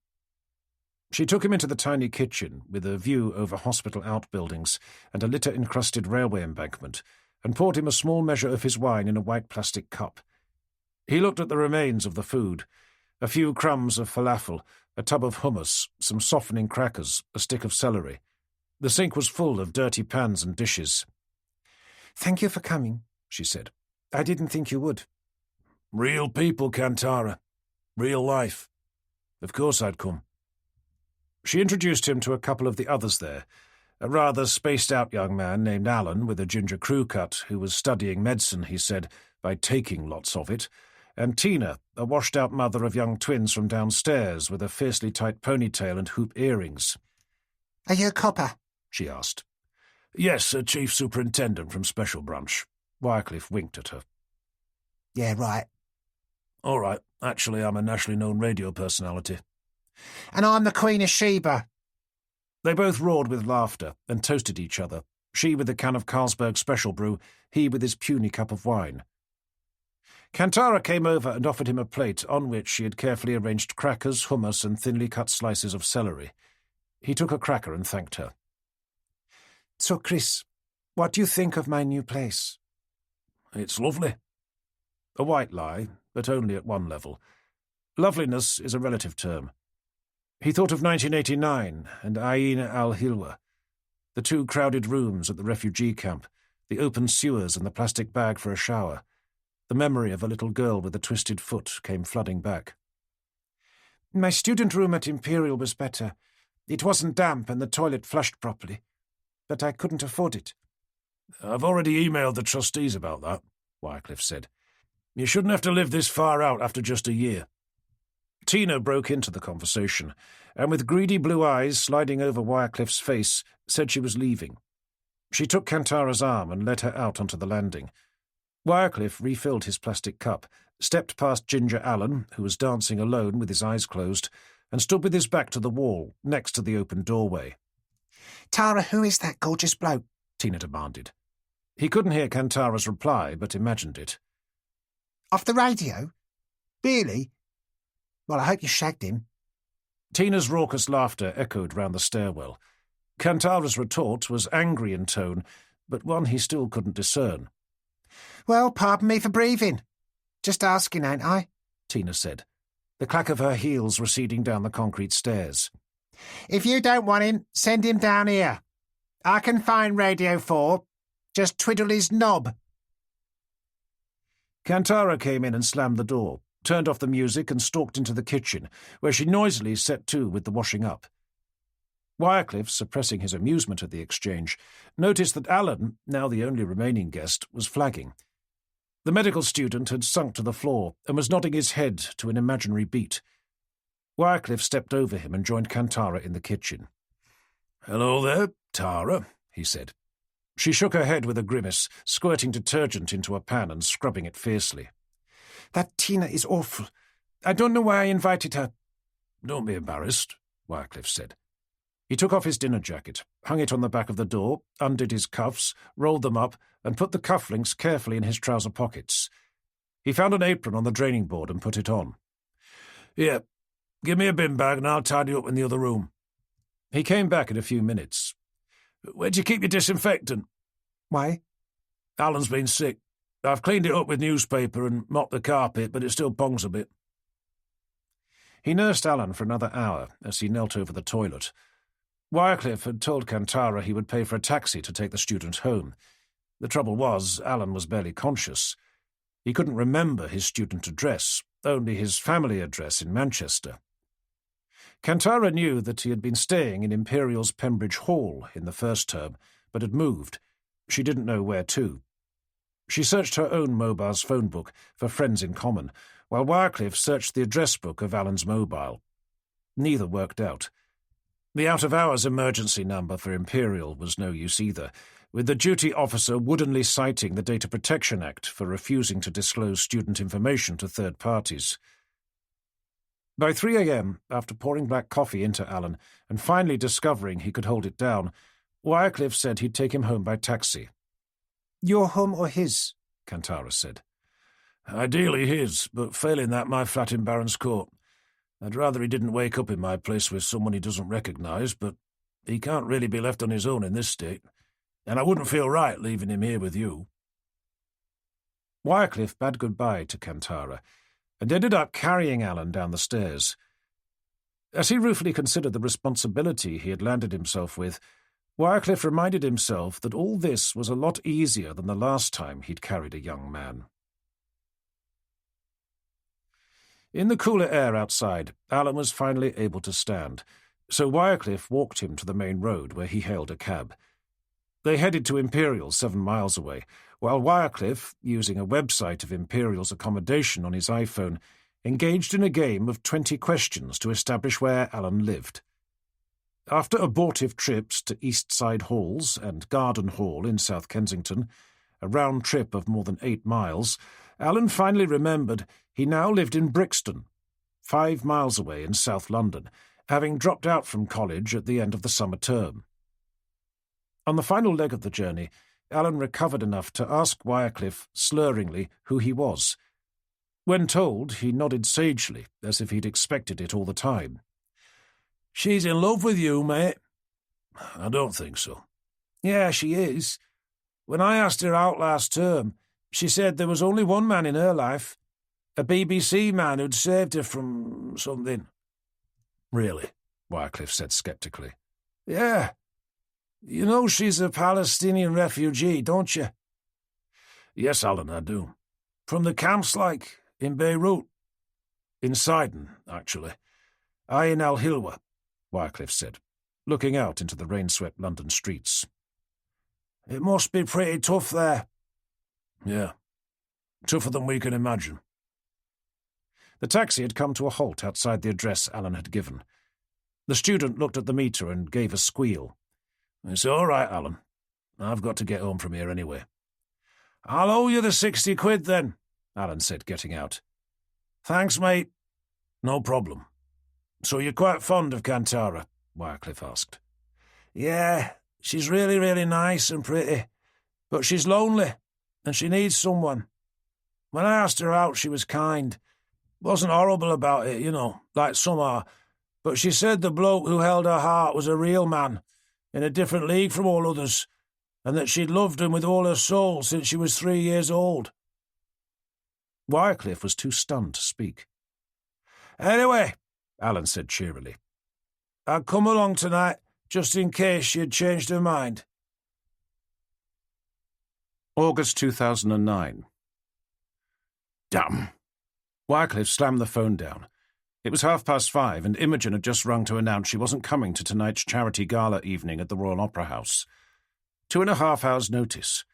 She took him into the tiny kitchen with a view over hospital outbuildings and a litter-encrusted railway embankment, and poured him a small measure of his wine in a white plastic cup. He looked at the remains of the food, a few crumbs of falafel, a tub of hummus, some softening crackers, a stick of celery. The sink was full of dirty pans and dishes. "Thank you for coming," she said. "I didn't think you would." "Real people, Kantara. Real life. Of course I'd come." She introduced him to a couple of the others there, a rather spaced-out young man named Alan with a ginger crew cut who was studying medicine, he said, by taking lots of it, and Tina, a washed-out mother of young twins from downstairs with a fiercely tight ponytail and hoop earrings. "Are you a copper?" she asked. "Yes, a chief superintendent from Special Branch." Wycliffe winked at her. "Yeah, right." "All right. Actually, I'm a nationally known radio personality." "And I'm the Queen of Sheba." They both roared with laughter and toasted each other, she with a can of Carlsberg Special Brew, he with his puny cup of wine. Kantara came over and offered him a plate on which she had carefully arranged crackers, hummus, and thinly cut slices of celery. He took a cracker and thanked her. "So, Chris, what do you think of my new place?" "It's lovely." A white lie, but only at one level. Loveliness is a relative term. He thought of 1989 and Ain al-Hilwa, the 2 crowded rooms at the refugee camp, the open sewers and the plastic bag for a shower. The memory of a little girl with a twisted foot came flooding back. My student room at Imperial was better. It wasn't damp and the toilet flushed properly. But I couldn't afford it. I've already emailed the trustees about that, Wycliffe said. You shouldn't have to live this far out after just a year. Tina broke into the conversation, and with greedy blue eyes sliding over Wycliffe's face, said she was leaving. She took Kantara's arm and led her out onto the landing. Wycliffe refilled his plastic cup, stepped past Ginger Allen, who was dancing alone with his eyes closed, and stood with his back to the wall, next to the open doorway. "Tara, who is that gorgeous bloke?" Tina demanded. He couldn't hear Kantara's reply, but imagined it. "Off the radio? Really? Well, I hope you shagged him." Tina's raucous laughter echoed round the stairwell. Kantara's retort was angry in tone, but one he still couldn't discern. "Well, pardon me for breathing. Just asking, ain't I?" Tina said, the clack of her heels receding down the concrete stairs. "If you don't want him, send him down here. I can find Radio 4. Just twiddle his knob." Kantara came in and slammed the door, turned off the music and stalked into the kitchen, where she noisily set to with the washing up. Wycliffe, suppressing his amusement at the exchange, noticed that Alan, now the only remaining guest, was flagging. The medical student had sunk to the floor and was nodding his head to an imaginary beat. Wycliffe stepped over him and joined Kantara in the kitchen. "Hello there, Tara," he said. She shook her head with a grimace, squirting detergent into a pan and scrubbing it fiercely. "That Tina is awful. I don't know why I invited her." "Don't be embarrassed," Wycliffe said. He took off his dinner jacket, hung it on the back of the door, undid his cuffs, rolled them up, and put the cufflinks carefully in his trouser pockets. He found an apron on the draining board and put it on. "Here, give me a bin bag and I'll tidy up in the other room." He came back in a few minutes. "Where'd you keep your disinfectant?" "Why?" "Alan's been sick. I've cleaned it up with newspaper and mopped the carpet, but it still pongs a bit." He nursed Alan for another hour as he knelt over the toilet. Wycliffe had told Kantara he would pay for a taxi to take the student home. The trouble was, Alan was barely conscious. He couldn't remember his student address, only his family address in Manchester. Kantara knew that he had been staying in Imperial's Pembridge Hall in the first term, but had moved. She didn't know where to. She searched her own mobile's phone book for friends in common, while Wycliffe searched the address book of Alan's mobile. Neither worked out. The out-of-hours emergency number for Imperial was no use either, with the duty officer woodenly citing the Data Protection Act for refusing to disclose student information to third parties. By 3 a.m., after pouring black coffee into Alan and finally discovering he could hold it down, Wycliffe said he'd take him home by taxi. "Your home or his?" Kantara said. "Ideally his, but failing that, my flat in Barron's Court. I'd rather he didn't wake up in my place with someone he doesn't recognise, but he can't really be left on his own in this state, and I wouldn't feel right leaving him here with you." Wycliffe bade goodbye to Kantara and ended up carrying Alan down the stairs. As he ruefully considered the responsibility he had landed himself with, Wycliffe reminded himself that all this was a lot easier than the last time he'd carried a young man. In the cooler air outside, Alan was finally able to stand, so Wycliffe walked him to the main road where he hailed a cab. They headed to Imperial 7 miles away, while Wycliffe, using a website of Imperial's accommodation on his iPhone, engaged in a game of 20 questions to establish where Alan lived. After abortive trips to East Side Halls and Garden Hall in South Kensington, a round trip of more than 8 miles, Alan finally remembered he now lived in Brixton, 5 miles away in South London, having dropped out from college at the end of the summer term. On the final leg of the journey, Alan recovered enough to ask Wycliffe slurringly who he was. When told, he nodded sagely, as if he'd expected it all the time. "She's in love with you, mate." "I don't think so." "Yeah, she is. When I asked her out last term, she said there was only one man in her life, a BBC man who'd saved her from something." "Really?" Wycliffe said sceptically. "Yeah. You know she's a Palestinian refugee, don't you?" "Yes, Alan, I do." "From the camps, like, in Beirut?" "In Sidon, actually. Ain al Hilwa, Wycliffe said, looking out into the rain-swept London streets. It must be pretty tough there. Yeah, tougher than we can imagine. The taxi had come to a halt outside the address Alan had given. The student looked at the meter and gave a squeal. It's all right, Alan. I've got to get home from here anyway. I'll owe you the 60 quid then, Alan said, getting out. Thanks, mate. No problem. So you're quite fond of Kantara? Wycliffe asked. Yeah, she's really, really nice and pretty. But she's lonely, and she needs someone. When I asked her out, she was kind. Wasn't horrible about it, like some are. But she said the bloke who held her heart was a real man, in a different league from all others, and that she'd loved him with all her soul since she was 3 years old. Wycliffe was too stunned to speak. Anyway, Alan said cheerily, I'd come along tonight, just in case she had changed her mind. August 2009. Damn. Wycliffe slammed the phone down. It was 5:30, and Imogen had just rung to announce she wasn't coming to tonight's charity gala evening at the Royal Opera House. 2.5 hours' notice.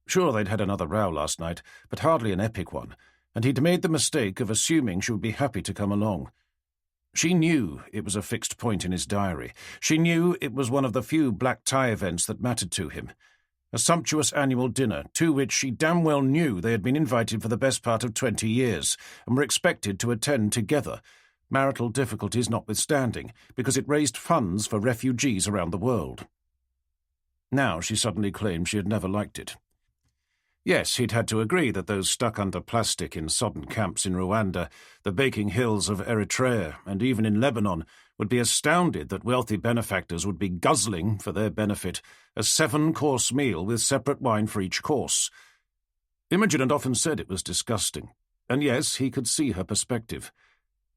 Sure, they'd had another row last night, but hardly an epic one, and he'd made the mistake of assuming she would be happy to come along. She knew it was a fixed point in his diary. She knew it was one of the few black tie events that mattered to him. A sumptuous annual dinner, to which she damn well knew they had been invited for the best part of 20 years, and were expected to attend together, marital difficulties notwithstanding, because it raised funds for refugees around the world. Now she suddenly claimed she had never liked it. Yes, he'd had to agree that those stuck under plastic in sodden camps in Rwanda, the baking hills of Eritrea, and even in Lebanon, would be astounded that wealthy benefactors would be guzzling, for their benefit, a 7-course meal with separate wine for each course. Imogen had often said it was disgusting, and yes, he could see her perspective.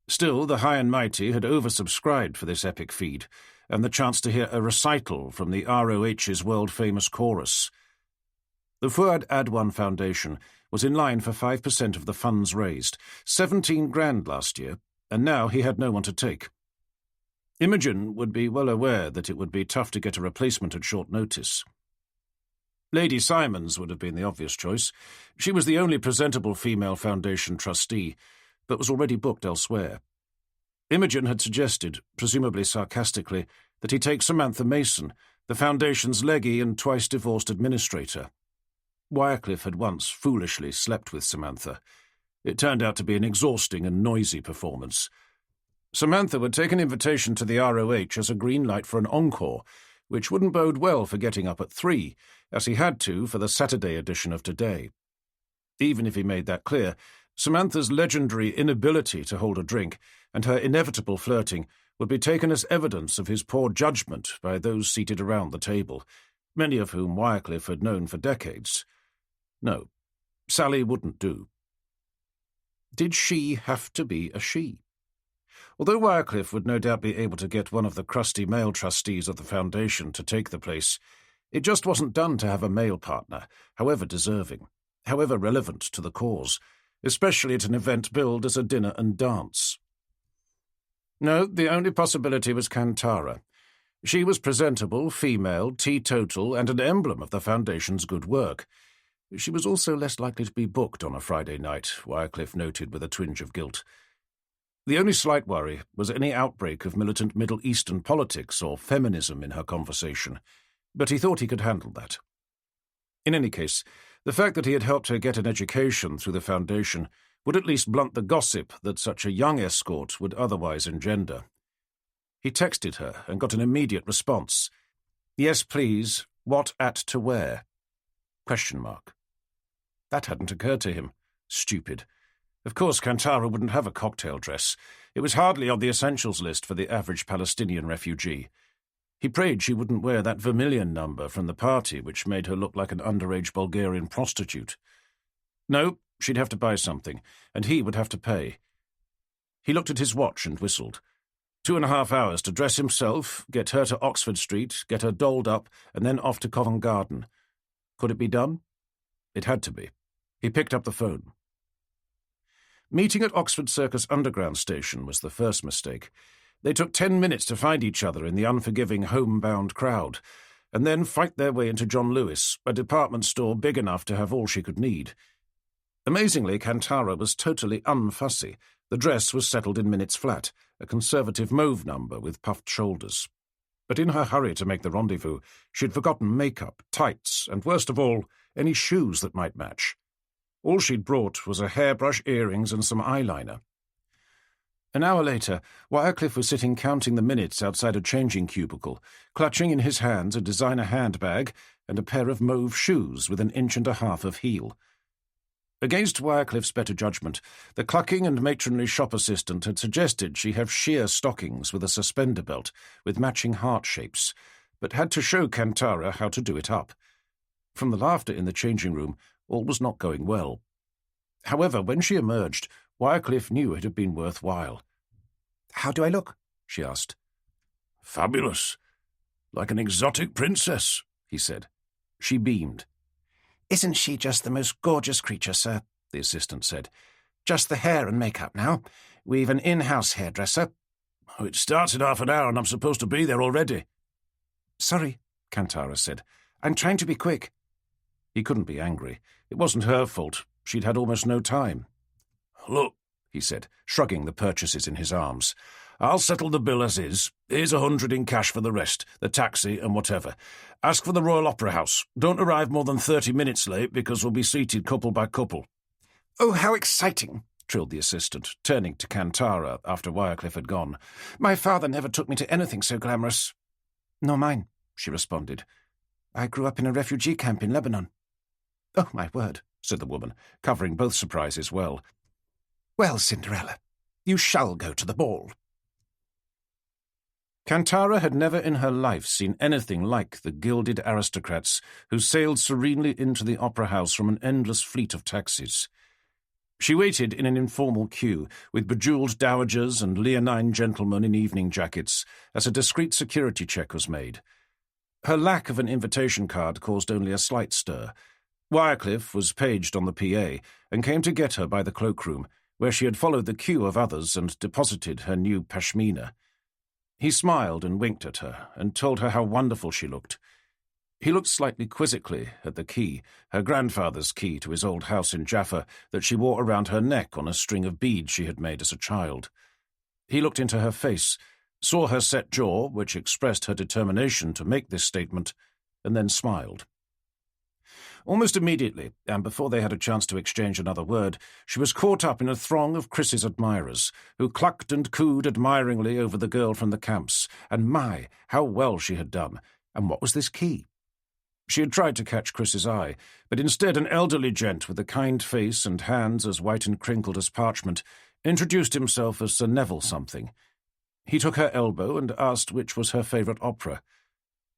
Still, the high and mighty had oversubscribed for this epic feed, and the chance to hear a recital from the ROH's world-famous chorus. The Fuad Adwan Foundation was in line for 5% of the funds raised, 17 grand last year, and now he had no one to take. Imogen would be well aware that it would be tough to get a replacement at short notice. Lady Simons would have been the obvious choice. She was the only presentable female foundation trustee, but was already booked elsewhere. Imogen had suggested, presumably sarcastically, that he take Samantha Mason, the foundation's leggy and twice-divorced administrator. Wycliffe had once foolishly slept with Samantha. It turned out to be an exhausting and noisy performance. Samantha would take an invitation to the ROH as a green light for an encore, which wouldn't bode well for getting up at 3, as he had to for the Saturday edition of Today. Even if he made that clear, Samantha's legendary inability to hold a drink and her inevitable flirting would be taken as evidence of his poor judgment by those seated around the table, many of whom Wycliffe had known for decades. No, Sally wouldn't do. Did she have to be a she? Although Wycliffe would no doubt be able to get one of the crusty male trustees of the foundation to take the place, it just wasn't done to have a male partner, however deserving, however relevant to the cause, especially at an event billed as a dinner and dance. No, the only possibility was Kantara. She was presentable, female, teetotal, and an emblem of the foundation's good work. She was also less likely to be booked on a Friday night, Wycliffe noted with a twinge of guilt. The only slight worry was any outbreak of militant Middle Eastern politics or feminism in her conversation, but he thought he could handle that. In any case, the fact that he had helped her get an education through the foundation would at least blunt the gossip that such a young escort would otherwise engender. He texted her and got an immediate response. "Yes, please. What at to wear?" ? That hadn't occurred to him. Stupid. Of course, Kantara wouldn't have a cocktail dress. It was hardly on the essentials list for the average Palestinian refugee. He prayed she wouldn't wear that vermilion number from the party which made her look like an underage Bulgarian prostitute. No, she'd have to buy something, and he would have to pay. He looked at his watch and whistled. 2.5 hours to dress himself, get her to Oxford Street, get her dolled up, and then off to Covent Garden. Could it be done? It had to be. He picked up the phone. Meeting at Oxford Circus Underground Station was the first mistake. They took 10 minutes to find each other in the unforgiving homebound crowd, and then fight their way into John Lewis, a department store big enough to have all she could need. Amazingly, Kantara was totally unfussy. The dress was settled in minutes flat, a conservative mauve number with puffed shoulders. But in her hurry to make the rendezvous, she'd forgotten makeup, tights, and worst of all, any shoes that might match. All she'd brought was a hairbrush, earrings, and some eyeliner. An hour later, Wycliffe was sitting counting the minutes outside a changing cubicle, clutching in his hands a designer handbag and a pair of mauve shoes with an 1.5 inches of heel. Against Wycliffe's better judgment, the clucking and matronly shop assistant had suggested she have sheer stockings with a suspender belt with matching heart shapes, but had to show Kantara how to do it up. From the laughter in the changing room, all was not going well. However, when she emerged, Wycliffe knew it had been worthwhile. "How do I look?" she asked. "Fabulous. Like an exotic princess," he said. She beamed. "Isn't she just the most gorgeous creature, sir?" the assistant said. "Just the hair and makeup now. We've an in-house hairdresser." "Oh, it starts in half an hour and I'm supposed to be there already." "Sorry," Kantara said. "I'm trying to be quick." He couldn't be angry. It wasn't her fault. She'd had almost no time. "Look," he said, shrugging the purchases in his arms. "I'll settle the bill as is. Here's 100 in cash for the rest, the taxi and whatever. Ask for the Royal Opera House. Don't arrive more than 30 minutes late because we'll be seated couple by couple." "Oh, how exciting," trilled the assistant, turning to Kantara after Wycliffe had gone. "My father never took me to anything so glamorous." "Nor mine," she responded. "I grew up in a refugee camp in Lebanon." "Oh, my word," said the woman, covering both surprises well. "Well, Cinderella, you shall go to the ball." Kantara had never in her life seen anything like the gilded aristocrats who sailed serenely into the opera house from an endless fleet of taxis. She waited in an informal queue with bejewelled dowagers and leonine gentlemen in evening jackets as a discreet security check was made. Her lack of an invitation card caused only a slight stir. Wycliffe was paged on the PA and came to get her by the cloakroom, where she had followed the queue of others and deposited her new pashmina. He smiled and winked at her and told her how wonderful she looked. He looked slightly quizzically at the key, her grandfather's key to his old house in Jaffa, that she wore around her neck on a string of beads she had made as a child. He looked into her face, saw her set jaw, which expressed her determination to make this statement, and then smiled. Almost immediately, and before they had a chance to exchange another word, she was caught up in a throng of Chris's admirers, who clucked and cooed admiringly over the girl from the camps, and my, how well she had done, and what was this key? She had tried to catch Chris's eye, but instead an elderly gent with a kind face and hands as white and crinkled as parchment introduced himself as Sir Neville something. He took her elbow and asked which was her favourite opera.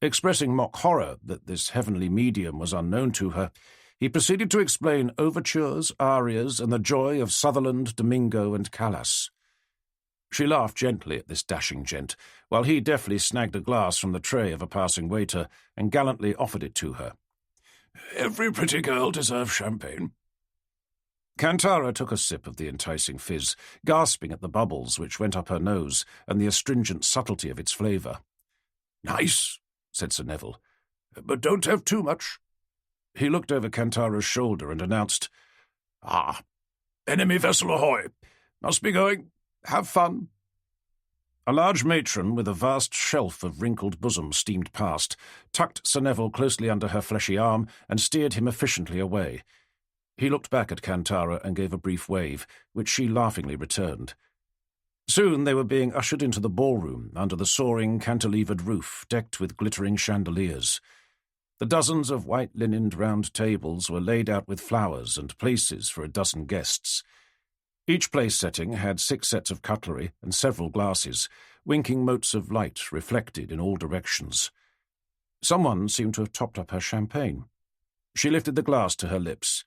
Expressing mock horror that this heavenly medium was unknown to her, he proceeded to explain overtures, arias, and the joy of Sutherland, Domingo, and Callas. She laughed gently at this dashing gent, while he deftly snagged a glass from the tray of a passing waiter and gallantly offered it to her. "Every pretty girl deserves champagne." Kantara took a sip of the enticing fizz, gasping at the bubbles which went up her nose and the astringent subtlety of its flavour. "Nice," said Sir Neville, "but don't have too much." He looked over Kantara's shoulder and announced, "Ah, enemy vessel ahoy! Must be going. Have fun." A large matron with a vast shelf of wrinkled bosom steamed past, tucked Sir Neville closely under her fleshy arm, and steered him efficiently away. He looked back at Kantara and gave a brief wave, which she laughingly returned. Soon they were being ushered into the ballroom under the soaring cantilevered roof decked with glittering chandeliers. The dozens of white-linened round tables were laid out with flowers and places for a dozen guests. Each place setting had 6 sets of cutlery and several glasses, winking motes of light reflected in all directions. Someone seemed to have topped up her champagne. She lifted the glass to her lips.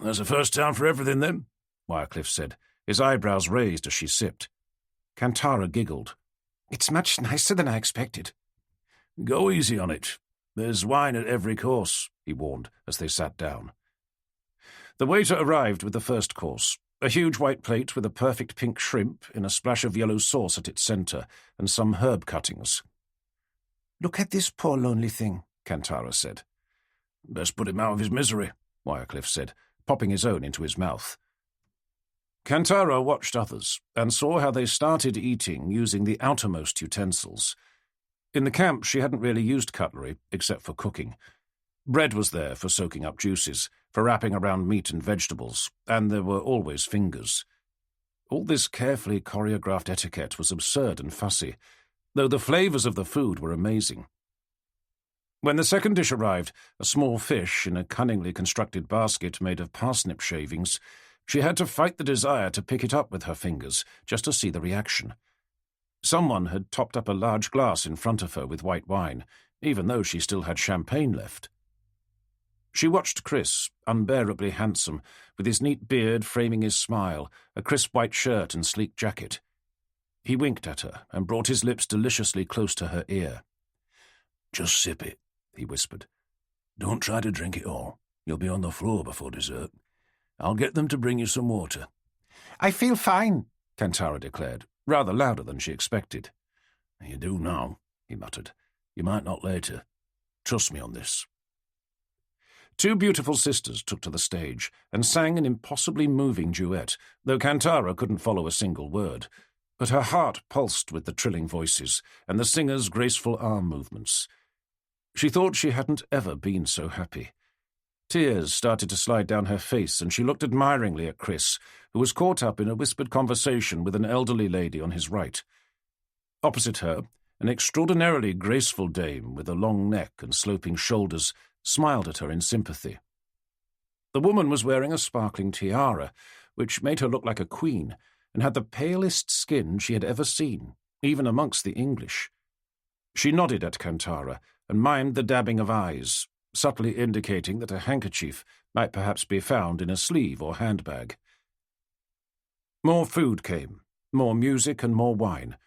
"There's a first town for everything, then," Wycliffe said, his eyebrows raised as she sipped. Kantara giggled. "It's much nicer than I expected." "Go easy on it. There's wine at every course," he warned as they sat down. The waiter arrived with the first course, A huge white plate with a perfect pink shrimp in a splash of yellow sauce at its centre, and some herb cuttings. "Look at this poor lonely thing," Kantara said. "Best put him out of his misery," Wycliffe said, popping his own into his mouth. Kantara watched others, and saw how they started eating using the outermost utensils. In the camp she hadn't really used cutlery, except for cooking. Bread was there for soaking up juices, for wrapping around meat and vegetables, and there were always fingers. All this carefully choreographed etiquette was absurd and fussy, though the flavours of the food were amazing. When the second dish arrived, a small fish in a cunningly constructed basket made of parsnip shavings, she had to fight the desire to pick it up with her fingers, just to see the reaction. Someone had topped up a large glass in front of her with white wine, even though she still had champagne left. She watched Chris, unbearably handsome, with his neat beard framing his smile, a crisp white shirt and sleek jacket. He winked at her and brought his lips deliciously close to her ear. "Just sip it," he whispered. "Don't try to drink it all. You'll be on the floor before dessert. I'll get them to bring you some water." "I feel fine," Kantara declared, rather louder than she expected. "You do now," he muttered. "You might not later. Trust me on this." Two beautiful sisters took to the stage and sang an impossibly moving duet, though Kantara couldn't follow a single word. But her heart pulsed with the trilling voices and the singers' graceful arm movements. She thought she hadn't ever been so happy. Tears started to slide down her face, and she looked admiringly at Chris, who was caught up in a whispered conversation with an elderly lady on his right. Opposite her, an extraordinarily graceful dame with a long neck and sloping shoulders smiled at her in sympathy. The woman was wearing a sparkling tiara, which made her look like a queen, and had the palest skin she had ever seen, even amongst the English. She nodded at Kantara and mimed the dabbing of eyes, subtly indicating that a handkerchief might perhaps be found in a sleeve or handbag. More food came, more music and more wine.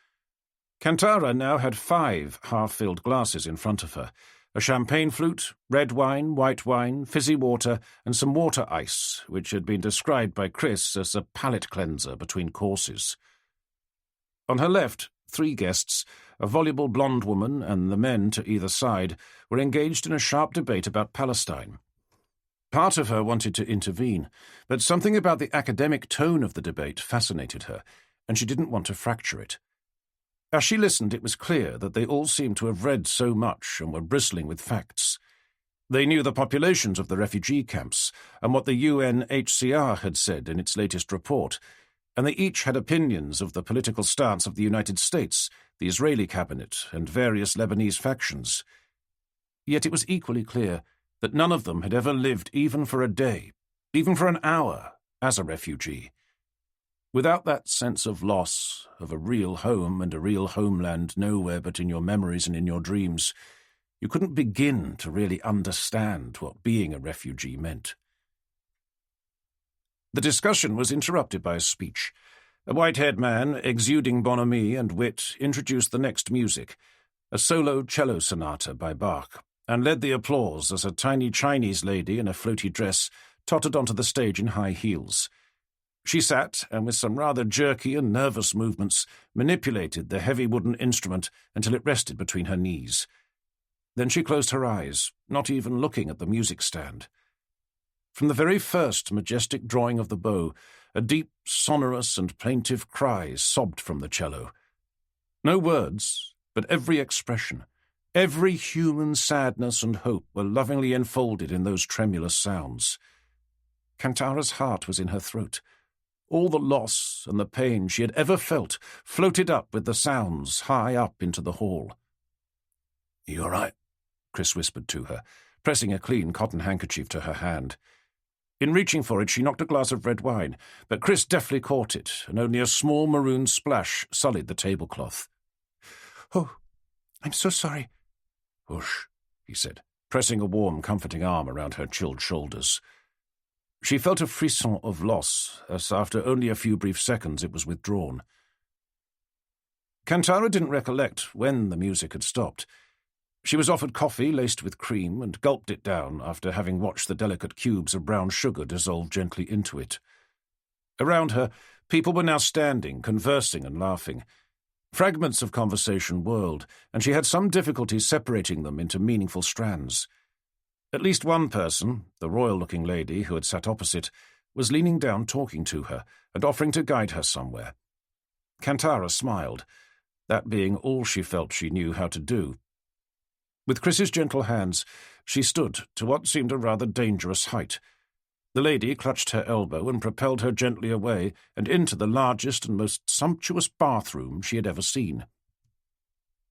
Kantara now had 5 half-filled glasses in front of her, a champagne flute, red wine, white wine, fizzy water, and some water ice, which had been described by Chris as a palate cleanser between courses. On her left, 3 guests, a voluble blonde woman and the men to either side, were engaged in a sharp debate about Palestine. Part of her wanted to intervene, but something about the academic tone of the debate fascinated her, and she didn't want to fracture it. As she listened, it was clear that they all seemed to have read so much and were bristling with facts. They knew the populations of the refugee camps and what the UNHCR had said in its latest report, and they each had opinions of the political stance of the United States, the Israeli cabinet, and various Lebanese factions. Yet it was equally clear that none of them had ever lived even for a day, even for an hour, as a refugee. Without that sense of loss, of a real home and a real homeland nowhere but in your memories and in your dreams, you couldn't begin to really understand what being a refugee meant. The discussion was interrupted by a speech. A white-haired man, exuding bonhomie and wit, introduced the next music, a solo cello sonata by Bach, and led the applause as a tiny Chinese lady in a floaty dress tottered onto the stage in high heels. She sat, and with some rather jerky and nervous movements, manipulated the heavy wooden instrument until it rested between her knees. Then she closed her eyes, not even looking at the music stand. From the very first majestic drawing of the bow, a deep, sonorous and plaintive cry sobbed from the cello. No words, but every expression, every human sadness and hope were lovingly enfolded in those tremulous sounds. Kantara's heart was in her throat. All the loss and the pain she had ever felt floated up with the sounds high up into the hall. "You all right?" Chris whispered to her, pressing a clean cotton handkerchief to her hand. In reaching for it, she knocked a glass of red wine, but Chris deftly caught it, and only a small maroon splash sullied the tablecloth. "Oh, I'm so sorry." "Hush," he said, pressing a warm, comforting arm around her chilled shoulders. She felt a frisson of loss, as after only a few brief seconds it was withdrawn. Kantara didn't recollect when the music had stopped. She was offered coffee laced with cream and gulped it down after having watched the delicate cubes of brown sugar dissolve gently into it. Around her, people were now standing, conversing and laughing. Fragments of conversation whirled, and she had some difficulty separating them into meaningful strands. At least one person, the royal-looking lady who had sat opposite, was leaning down talking to her and offering to guide her somewhere. Kantara smiled, that being all she felt she knew how to do. With Chris's gentle hands, she stood to what seemed a rather dangerous height. The lady clutched her elbow and propelled her gently away and into the largest and most sumptuous bathroom she had ever seen.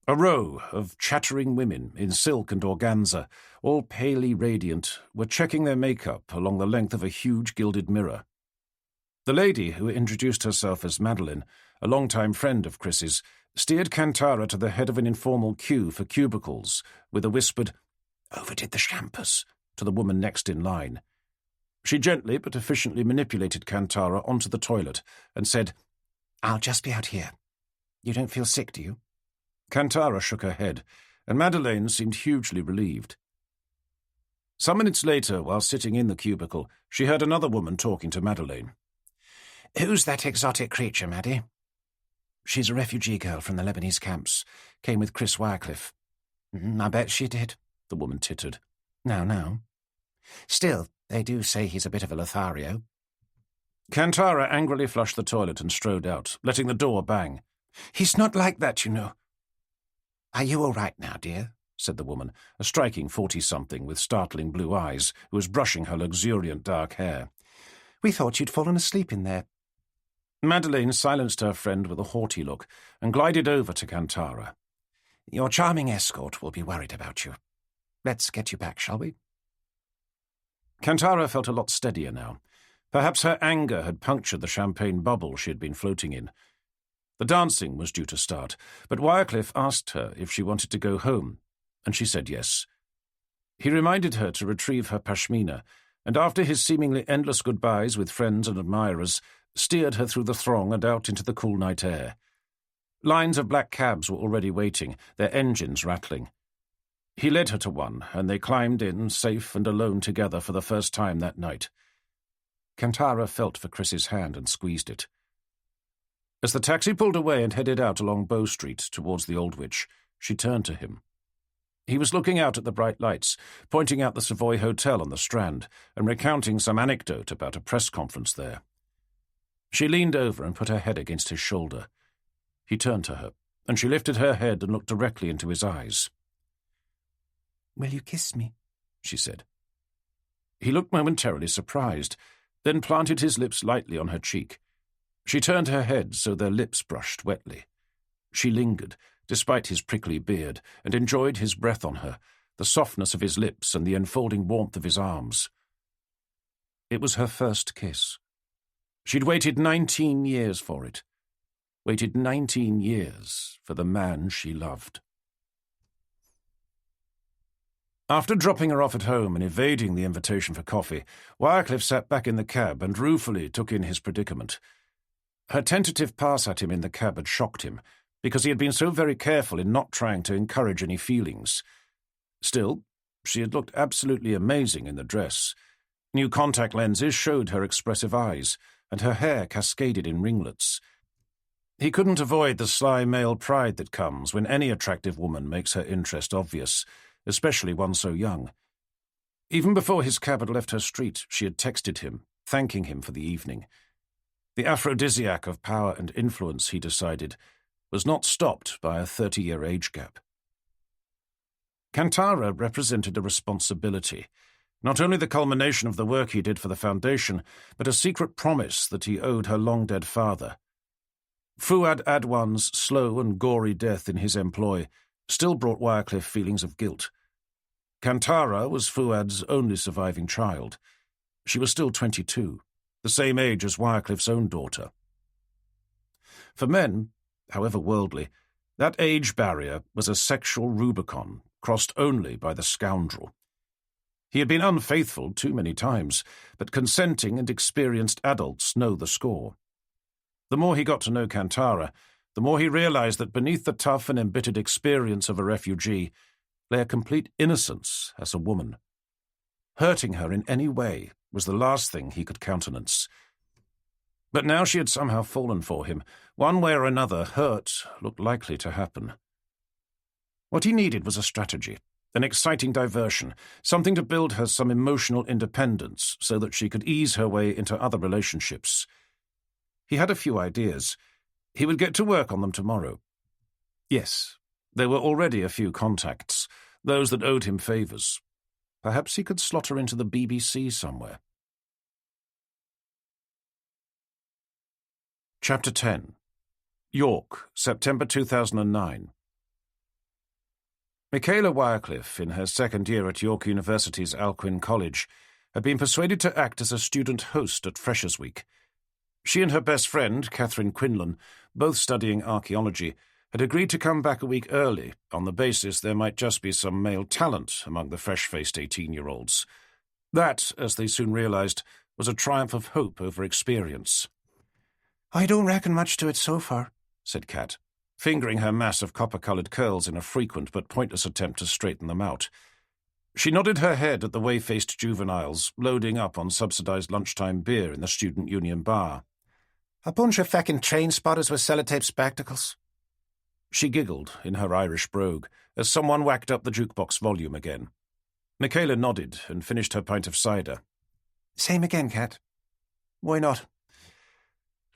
A row of chattering women in silk and organza, all palely radiant, were checking their makeup along the length of a huge gilded mirror. The lady, who introduced herself as Madeline, a long-time friend of Chris's, steered Kantara to the head of an informal queue for cubicles, with a whispered, "Overdid the champers," to the woman next in line. She gently but efficiently manipulated Kantara onto the toilet and said, "I'll just be out here. You don't feel sick, do you?" Kantara shook her head, and Madeleine seemed hugely relieved. Some minutes later, while sitting in the cubicle, she heard another woman talking to Madeleine. "Who's that exotic creature, Maddie?" "She's a refugee girl from the Lebanese camps. Came with Chris Wycliffe." "I bet she did," the woman tittered. Now. "Still, they do say he's a bit of a Lothario." Kantara angrily flushed the toilet and strode out, letting the door bang. "He's not like that, you know." "Are you all right now, dear?" said the woman, a striking 40-something with startling blue eyes, who was brushing her luxuriant dark hair. "We thought you'd fallen asleep in there." Madeleine silenced her friend with a haughty look and glided over to Kantara. "Your charming escort will be worried about you. Let's get you back, shall we?" Kantara felt a lot steadier now. Perhaps her anger had punctured the champagne bubble she had been floating in. The dancing was due to start, but Wycliffe asked her if she wanted to go home, and she said yes. He reminded her to retrieve her pashmina, and after his seemingly endless goodbyes with friends and admirers, steered her through the throng and out into the cool night air. Lines of black cabs were already waiting, their engines rattling. He led her to one, and they climbed in, safe and alone together for the first time that night. Kantara felt for Chris's hand and squeezed it. As the taxi pulled away and headed out along Bow Street towards the Aldwych, she turned to him. He was looking out at the bright lights, pointing out the Savoy Hotel on the Strand, and recounting some anecdote about a press conference there. She leaned over and put her head against his shoulder. He turned to her, and she lifted her head and looked directly into his eyes. "Will you kiss me?" she said. He looked momentarily surprised, then planted his lips lightly on her cheek. She turned her head so their lips brushed wetly. She lingered, despite his prickly beard, and enjoyed his breath on her, the softness of his lips and the enfolding warmth of his arms. It was her first kiss. She'd waited 19 years for it. Waited 19 years for the man she loved. After dropping her off at home and evading the invitation for coffee, Wycliffe sat back in the cab and ruefully took in his predicament. Her tentative pass at him in the cab had shocked him, because he had been so very careful in not trying to encourage any feelings. Still, she had looked absolutely amazing in the dress. New contact lenses showed her expressive eyes, and her hair cascaded in ringlets. He couldn't avoid the sly male pride that comes when any attractive woman makes her interest obvious, especially one so young. Even before his cab had left her street, she had texted him, thanking him for the evening. The aphrodisiac of power and influence, he decided, was not stopped by a 30-year age gap. Kantara represented a responsibility, not only the culmination of the work he did for the Foundation, but a secret promise that he owed her long-dead father. Fuad Adwan's slow and gory death in his employ still brought Wycliffe feelings of guilt. Kantara was Fuad's only surviving child. She was still 22, the same age as Wycliffe's own daughter. For men, however worldly, that age barrier was a sexual Rubicon, crossed only by the scoundrel. He had been unfaithful too many times, but consenting and experienced adults know the score. The more he got to know Kantara, the more he realized that beneath the tough and embittered experience of a refugee lay a complete innocence as a woman. Hurting her in any way was the last thing he could countenance. But now she had somehow fallen for him. One way or another, hurt looked likely to happen. What he needed was a strategy, an exciting diversion, something to build her some emotional independence so that she could ease her way into other relationships. He had a few ideas. He would get to work on them tomorrow. Yes, there were already a few contacts, those that owed him favours. Perhaps he could slot her into the BBC somewhere. Chapter 10. York, September 2009. Michaela Wycliffe, in her second year at York University's Alcuin College, had been persuaded to act as a student host at Freshers' Week. She and her best friend, Catherine Quinlan, both studying archaeology, had agreed to come back a week early on the basis there might just be some male talent among the fresh-faced 18-year-olds. That, as they soon realised, was a triumph of hope over experience. "I don't reckon much to it so far," said Cat, fingering her mass of copper-coloured curls in a frequent but pointless attempt to straighten them out. She nodded her head at the way-faced juveniles loading up on subsidised lunchtime beer in the Student Union bar. "A bunch of feckin' train spotters with sellotape spectacles." She giggled in her Irish brogue as someone whacked up the jukebox volume again. Michaela nodded and finished her pint of cider. "Same again, Cat. Why not?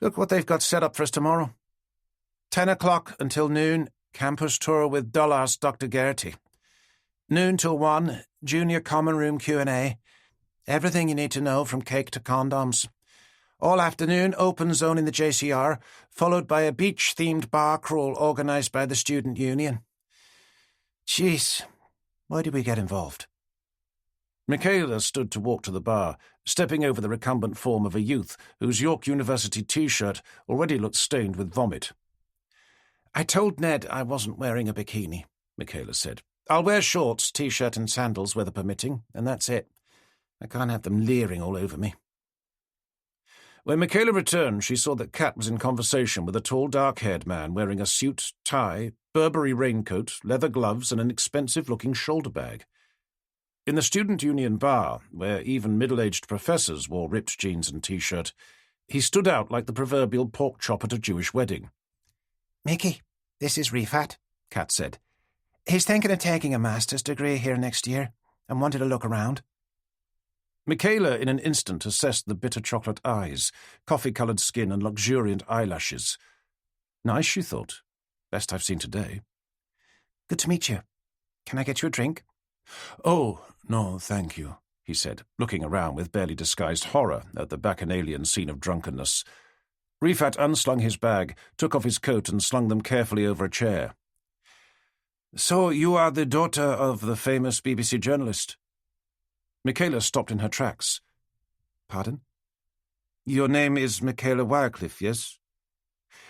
Look what they've got set up for us tomorrow. 10 o'clock until noon, campus tour with dull-ass Dr. Geraghty. Noon till 1, junior common room Q&A. Everything you need to know from cake to condoms. All afternoon, open zone in the JCR, followed by a beach-themed bar crawl organised by the Student Union. Jeez, why did we get involved?" Michaela stood to walk to the bar, stepping over the recumbent form of a youth whose York University T-shirt already looked stained with vomit. "I told Ned I wasn't wearing a bikini," Michaela said. "I'll wear shorts, T-shirt and sandals, weather permitting, and that's it. I can't have them leering all over me." When Michaela returned, she saw that Cat was in conversation with a tall, dark-haired man wearing a suit, tie, Burberry raincoat, leather gloves, and an expensive-looking shoulder bag. In the Student Union bar, where even middle-aged professors wore ripped jeans and T-shirt, he stood out like the proverbial pork chop at a Jewish wedding. "Mickey, this is Rifat," Kat said. "He's thinking of taking a master's degree here next year and wanted to look around." Michaela in an instant assessed the bitter chocolate eyes, coffee-coloured skin and luxuriant eyelashes. Nice, she thought. Best I've seen today. "Good to meet you. Can I get you a drink?" "Oh, no, thank you," he said, looking around with barely disguised horror at the bacchanalian scene of drunkenness. Rifat unslung his bag, took off his coat and slung them carefully over a chair. "So you are the daughter of the famous BBC journalist?" Michaela stopped in her tracks. "Pardon?" "Your name is Michaela Wycliffe, yes?"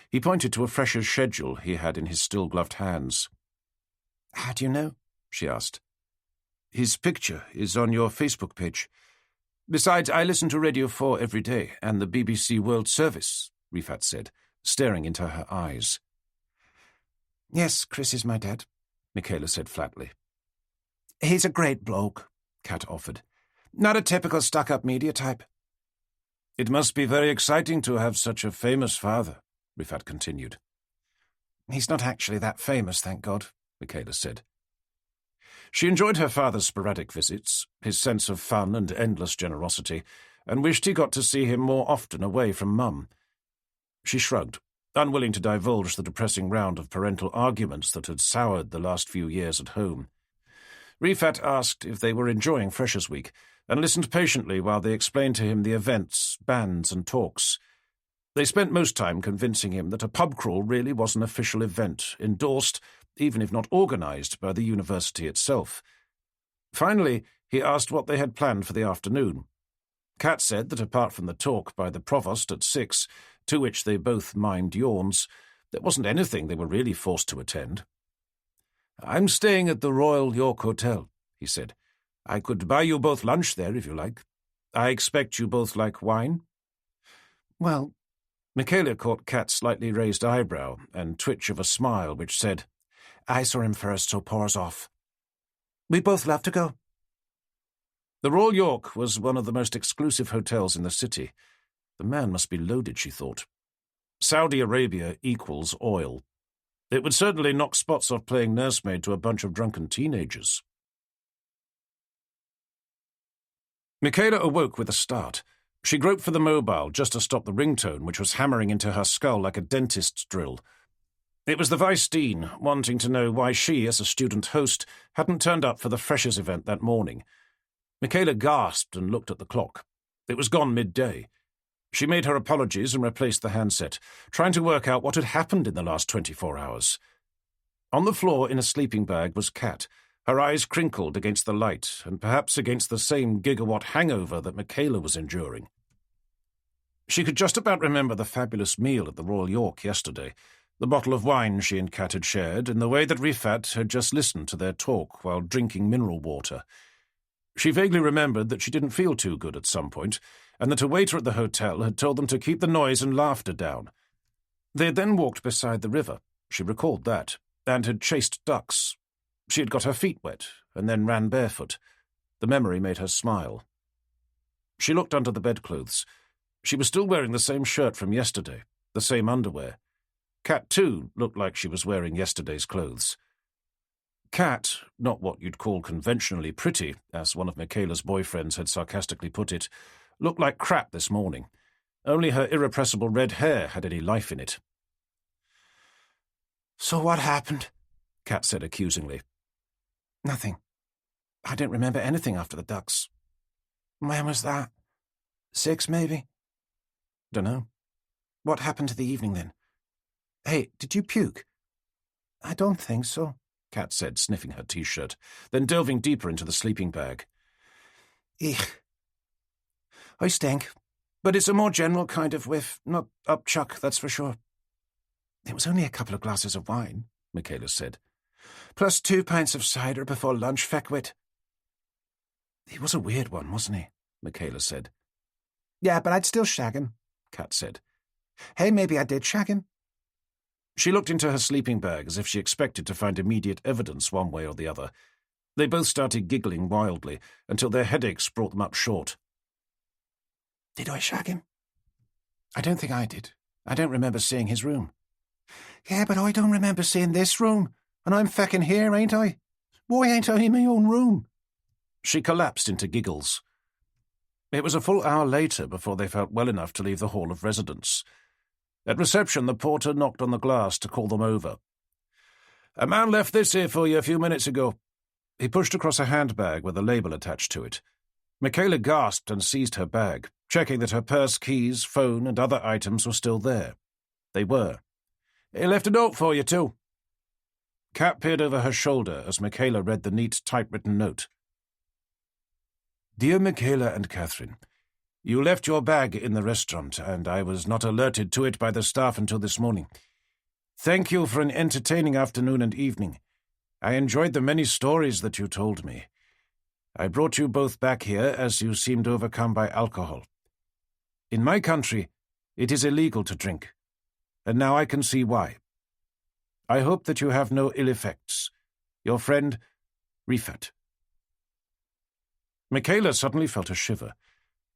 He pointed to a fresher's schedule he had in his still-gloved hands. "How do you know?" she asked. "His picture is on your Facebook page. Besides, I listen to Radio 4 every day, and the BBC World Service," Rifat said, staring into her eyes. "Yes, Chris is my dad," Michaela said flatly. "He's a great bloke," Kat offered. "Not a typical stuck-up media type." "It must be very exciting to have such a famous father," Rifat continued. "He's not actually that famous, thank God," Michaela said. She enjoyed her father's sporadic visits, his sense of fun and endless generosity, and wished he got to see him more often away from Mum. She shrugged, unwilling to divulge the depressing round of parental arguments that had soured the last few years at home. Rifat asked if they were enjoying Freshers' Week, and listened patiently while they explained to him the events, bands, and talks. They spent most time convincing him that a pub crawl really was an official event, endorsed, even if not organised, by the university itself. Finally, he asked what they had planned for the afternoon. Kat said that apart from the talk by the provost at 6, to which they both mimed yawns, there wasn't anything they were really forced to attend. "I'm staying at the Royal York Hotel," he said. "I could buy you both lunch there if you like. I expect you both like wine?" "Well—" Michaela caught Kat's slightly raised eyebrow and twitch of a smile which said, "I saw him first, so pours off. We'd both love to go." The Royal York was one of the most exclusive hotels in the city. The man must be loaded, she thought. Saudi Arabia equals oil. It would certainly knock spots off playing nursemaid to a bunch of drunken teenagers. Michaela awoke with a start. She groped for the mobile just to stop the ringtone, which was hammering into her skull like a dentist's drill. It was the Vice Dean, wanting to know why she, as a student host, hadn't turned up for the Freshers' event that morning. Michaela gasped and looked at the clock. It was gone midday. She made her apologies and replaced the handset, trying to work out what had happened in the last 24 hours. On the floor in a sleeping bag was Kat, her eyes crinkled against the light and perhaps against the same gigawatt hangover that Michaela was enduring. She could just about remember the fabulous meal at the Royal York yesterday, the bottle of wine she and Kat had shared, and the way that Rifat had just listened to their talk while drinking mineral water. She vaguely remembered that she didn't feel too good at some point, and that a waiter at the hotel had told them to keep the noise and laughter down. They had then walked beside the river, she recalled that, and had chased ducks. She had got her feet wet, and then ran barefoot. The memory made her smile. She looked under the bedclothes. She was still wearing the same shirt from yesterday, the same underwear. Kat, too, looked like she was wearing yesterday's clothes. Kat, not what you'd call conventionally pretty, as one of Michaela's boyfriends had sarcastically put it, looked like crap this morning. Only her irrepressible red hair had any life in it. "So what happened?" Kat said accusingly. "Nothing. I don't remember anything after the ducks." "When was that? 6, maybe?" Dunno. "What happened to the evening, then? Hey, did you puke?" "I don't think so," Kat said, sniffing her T-shirt, then delving deeper into the sleeping bag. "Eek. I stink, but it's a more general kind of whiff, not upchuck, that's for sure." "It was only a couple of glasses of wine," Michaela said. "Plus 2 pints of cider before lunch, feckwit." "He was a weird one, wasn't he?" Michaela said. "Yeah, but I'd still shag him," Kat said. "Hey, maybe I did shag him." She looked into her sleeping bag as if she expected to find immediate evidence one way or the other. They both started giggling wildly until their headaches brought them up short. "Did I shag him?" "I don't think I did. I don't remember seeing his room." "Yeah, but I don't remember seeing this room, and I'm feckin' here, ain't I? Why ain't I in my own room?" She collapsed into giggles. It was a full hour later before they felt well enough to leave the hall of residence. At reception, the porter knocked on the glass to call them over. "A man left this here for you a few minutes ago." He pushed across a handbag with a label attached to it. Michaela gasped and seized her bag, checking that her purse, keys, phone, and other items were still there. They were. "He left a note for you, too." Kat peered over her shoulder as Michaela read the neat typewritten note. "Dear Michaela and Catherine, you left your bag in the restaurant, and I was not alerted to it by the staff until this morning. Thank you for an entertaining afternoon and evening. I enjoyed the many stories that you told me. I brought you both back here as you seemed overcome by alcohol. In my country, it is illegal to drink, and now I can see why. I hope that you have no ill effects. Your friend, Rifat." Michaela suddenly felt a shiver.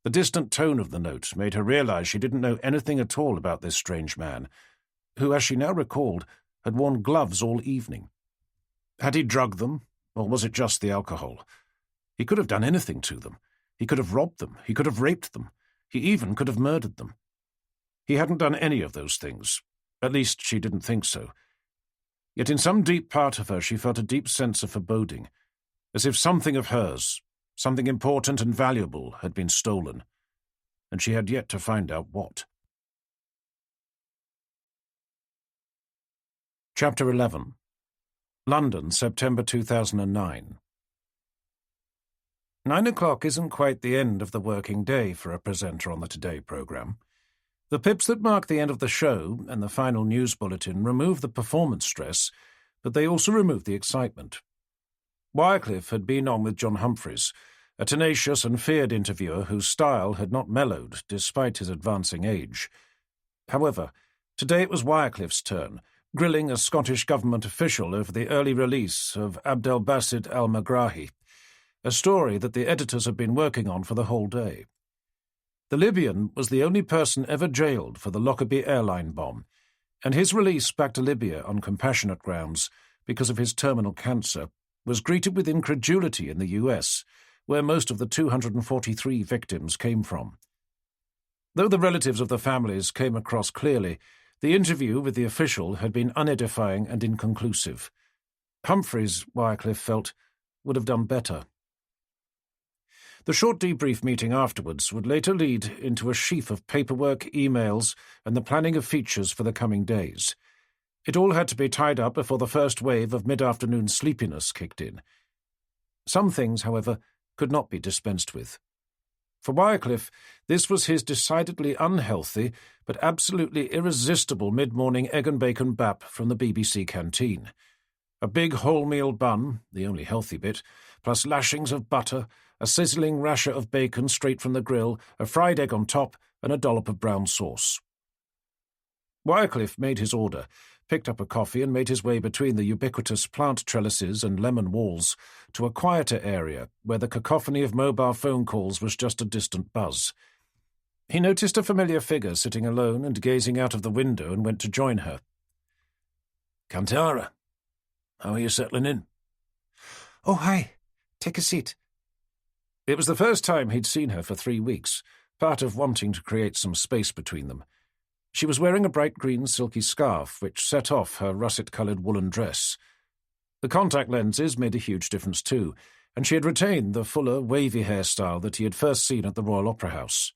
The distant tone of the note made her realize she didn't know anything at all about this strange man, who, as she now recalled, had worn gloves all evening. Had he drugged them, or was it just the alcohol? He could have done anything to them. He could have robbed them. He could have raped them. He even could have murdered them. He hadn't done any of those things. At least she didn't think so. Yet in some deep part of her she felt a deep sense of foreboding, as if something of hers, something important and valuable, had been stolen, and she had yet to find out what. Chapter 11. London, September 2009. 9 o'clock isn't quite the end of the working day for a presenter on the Today programme. The pips that mark the end of the show and the final news bulletin remove the performance stress, but they also remove the excitement. Wycliffe had been on with John Humphreys, a tenacious and feared interviewer whose style had not mellowed despite his advancing age. However, today it was Wycliffe's turn, grilling a Scottish government official over the early release of Abdelbasid al-Megrahi, a story that the editors had been working on for the whole day. The Libyan was the only person ever jailed for the Lockerbie airline bomb, and his release back to Libya on compassionate grounds because of his terminal cancer was greeted with incredulity in the US, where most of the 243 victims came from. Though the relatives of the families came across clearly, the interview with the official had been unedifying and inconclusive. Humphreys, Wycliffe felt, would have done better. The short debrief meeting afterwards would later lead into a sheaf of paperwork, emails, and the planning of features for the coming days. It all had to be tied up before the first wave of mid-afternoon sleepiness kicked in. Some things, however, could not be dispensed with. For Wycliffe, this was his decidedly unhealthy but absolutely irresistible mid-morning egg and bacon bap from the BBC canteen. A big wholemeal bun, the only healthy bit, plus lashings of butter, a sizzling rasher of bacon straight from the grill, a fried egg on top, and a dollop of brown sauce. Wycliffe made his order, picked up a coffee and made his way between the ubiquitous plant trellises and lemon walls to a quieter area where the cacophony of mobile phone calls was just a distant buzz. He noticed a familiar figure sitting alone and gazing out of the window and went to join her. "Kantara, how are you settling in?" "Oh, hi. Take a seat." It was the first time he'd seen her for 3 weeks, part of wanting to create some space between them. She was wearing a bright green silky scarf which set off her russet-coloured woolen dress. The contact lenses made a huge difference too, and she had retained the fuller, wavy hairstyle that he had first seen at the Royal Opera House.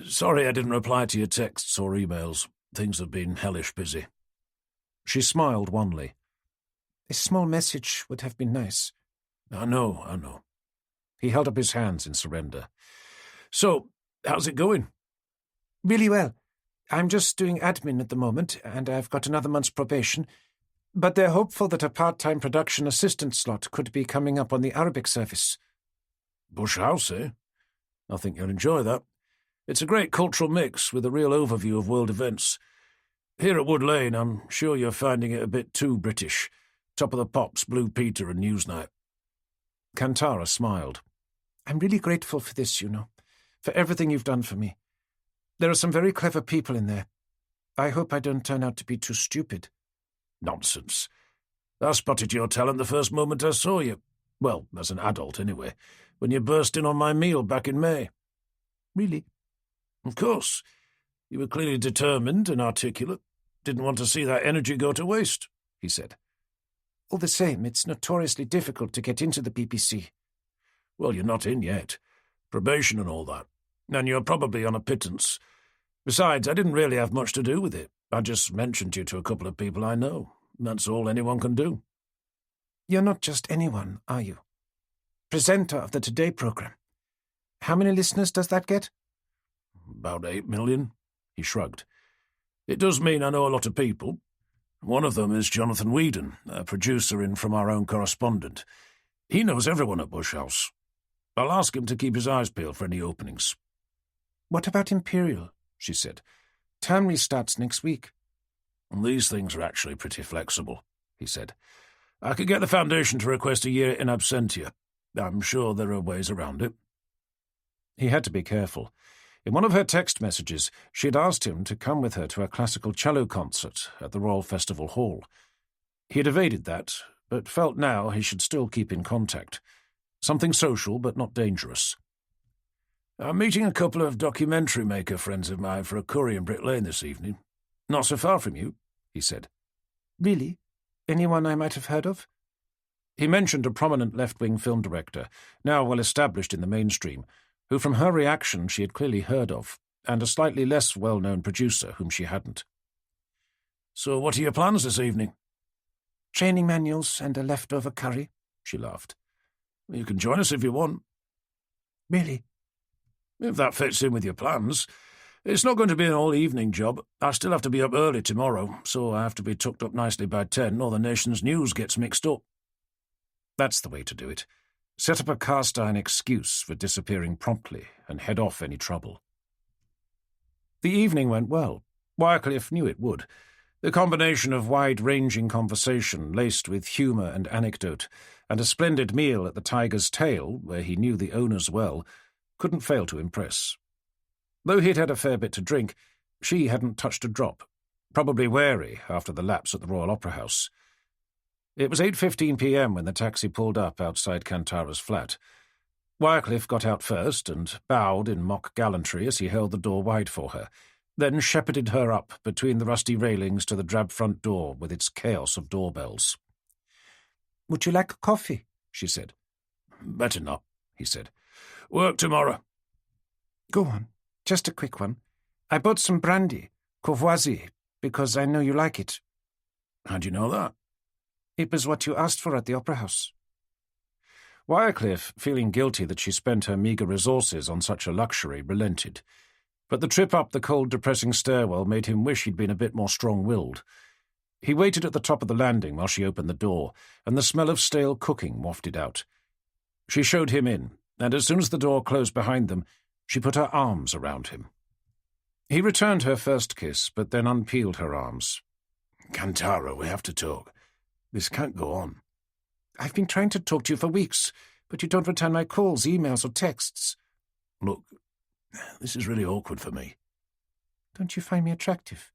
"Sorry I didn't reply to your texts or emails. Things have been hellish busy." She smiled wanly. "A small message would have been nice." I know. He held up his hands in surrender. "So, how's it going?" "Really well. I'm just doing admin at the moment, and I've got another month's probation, but they're hopeful that a part-time production assistant slot could be coming up on the Arabic service." "Bush House, eh? I think you'll enjoy that. It's a great cultural mix with a real overview of world events. Here at Wood Lane, I'm sure you're finding it a bit too British. Top of the Pops, Blue Peter and Newsnight." Kantara smiled. "I'm really grateful for this, for everything you've done for me. There are some very clever people in there. I hope I don't turn out to be too stupid." "Nonsense. I spotted your talent the first moment I saw you. Well, as an adult, anyway, when you burst in on my meal back in May." "Really?" "Of course. You were clearly determined and articulate. Didn't want to see that energy go to waste," he said. "All the same, it's notoriously difficult to get into the BBC." "Well, you're not in yet. Probation and all that. And you're probably on a pittance. Besides, I didn't really have much to do with it. I just mentioned you to a couple of people I know. That's all anyone can do." "You're not just anyone, are you? Presenter of the Today programme. How many listeners does that get?" "About 8 million, he shrugged. "It does mean I know a lot of people. One of them is Jonathan Whedon, a producer in From Our Own Correspondent. He knows everyone at Bush House. I'll ask him to keep his eyes peeled for any openings." "What about Imperial?" she said. "Term restarts next week." "These things are actually pretty flexible," he said. "I could get the Foundation to request a year in absentia. I'm sure there are ways around it." He had to be careful. In one of her text messages, she had asked him to come with her to a classical cello concert at the Royal Festival Hall. He had evaded that, but felt now he should still keep in contact. Something social, but not dangerous. "I'm meeting a couple of documentary maker friends of mine for a curry in Brick Lane this evening. Not so far from you," he said. "Really? Anyone I might have heard of?" He mentioned a prominent left-wing film director, now well established in the mainstream, who from her reaction she had clearly heard of, and a slightly less well-known producer whom she hadn't. "So what are your plans this evening?" "Training manuals and a leftover curry," she laughed. "You can join us if you want." "Really?" "If that fits in with your plans. It's not going to be an all-evening job. I still have to be up early tomorrow, so I have to be tucked up nicely by 10 or the nation's news gets mixed up." That's the way to do it. Set up a cast-iron excuse for disappearing promptly and head off any trouble. The evening went well. Wycliffe knew it would. The combination of wide-ranging conversation laced with humour and anecdote, and a splendid meal at the Tiger's Tail, where he knew the owners well, couldn't fail to impress. Though he'd had a fair bit to drink, she hadn't touched a drop, probably wary after the lapse at the Royal Opera House. It was 8:15 p.m. when the taxi pulled up outside Kantara's flat. Wycliffe got out first and bowed in mock gallantry as he held the door wide for her, then shepherded her up between the rusty railings to the drab front door with its chaos of doorbells. "Would you like a coffee?" she said. "Better not," he said. "Work tomorrow." "Go on, just a quick one. I bought some brandy, Courvoisier, because I know you like it." "How do you know that?" "It was what you asked for at the Opera House." Wycliffe, feeling guilty that she spent her meagre resources on such a luxury, relented. But the trip up the cold, depressing stairwell made him wish he'd been a bit more strong-willed. He waited at the top of the landing while she opened the door, and the smell of stale cooking wafted out. She showed him in, and as soon as the door closed behind them, she put her arms around him. He returned her first kiss, but then unpeeled her arms. "Kantara, we have to talk. This can't go on." "I've been trying to talk to you for weeks, but you don't return my calls, emails, or texts." "Look, this is really awkward for me." "Don't you find me attractive?"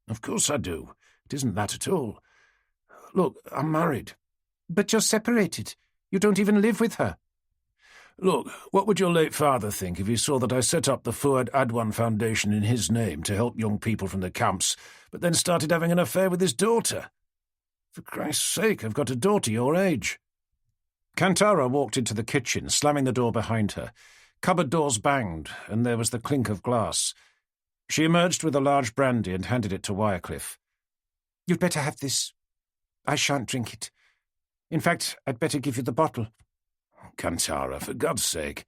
"Of course I do. It isn't that at all. Look, I'm married." "But you're separated. You don't even live with her." "Look, what would your late father think if he saw that I set up the Fuad Adwan Foundation in his name to help young people from the camps, but then started having an affair with his daughter? For Christ's sake, I've got a daughter your age." Kantara walked into the kitchen, slamming the door behind her. Cupboard doors banged, and there was the clink of glass. She emerged with a large brandy and handed it to Wycliffe. "You'd better have this. I shan't drink it. In fact, I'd better give you the bottle." "Kantara, for God's sake."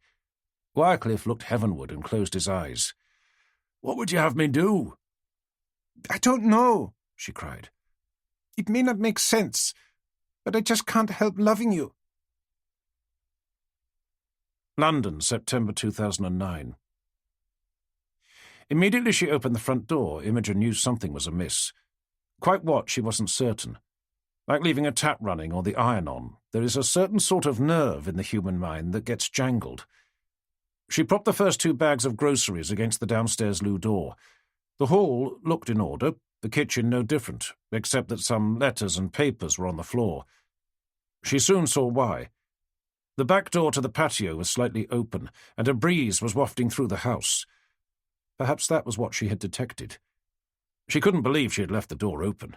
Wycliffe looked heavenward and closed his eyes. "What would you have me do?" "I don't know," she cried. "It may not make sense, but I just can't help loving you." London, September 2009. Immediately she opened the front door, Imogen knew something was amiss. Quite what, she wasn't certain. Like leaving a tap running or the iron on, there is a certain sort of nerve in the human mind that gets jangled. She propped the first 2 bags of groceries against the downstairs loo door. The hall looked in order, the kitchen no different, except that some letters and papers were on the floor. She soon saw why. The back door to the patio was slightly open, and a breeze was wafting through the house. Perhaps that was what she had detected. She couldn't believe she had left the door open.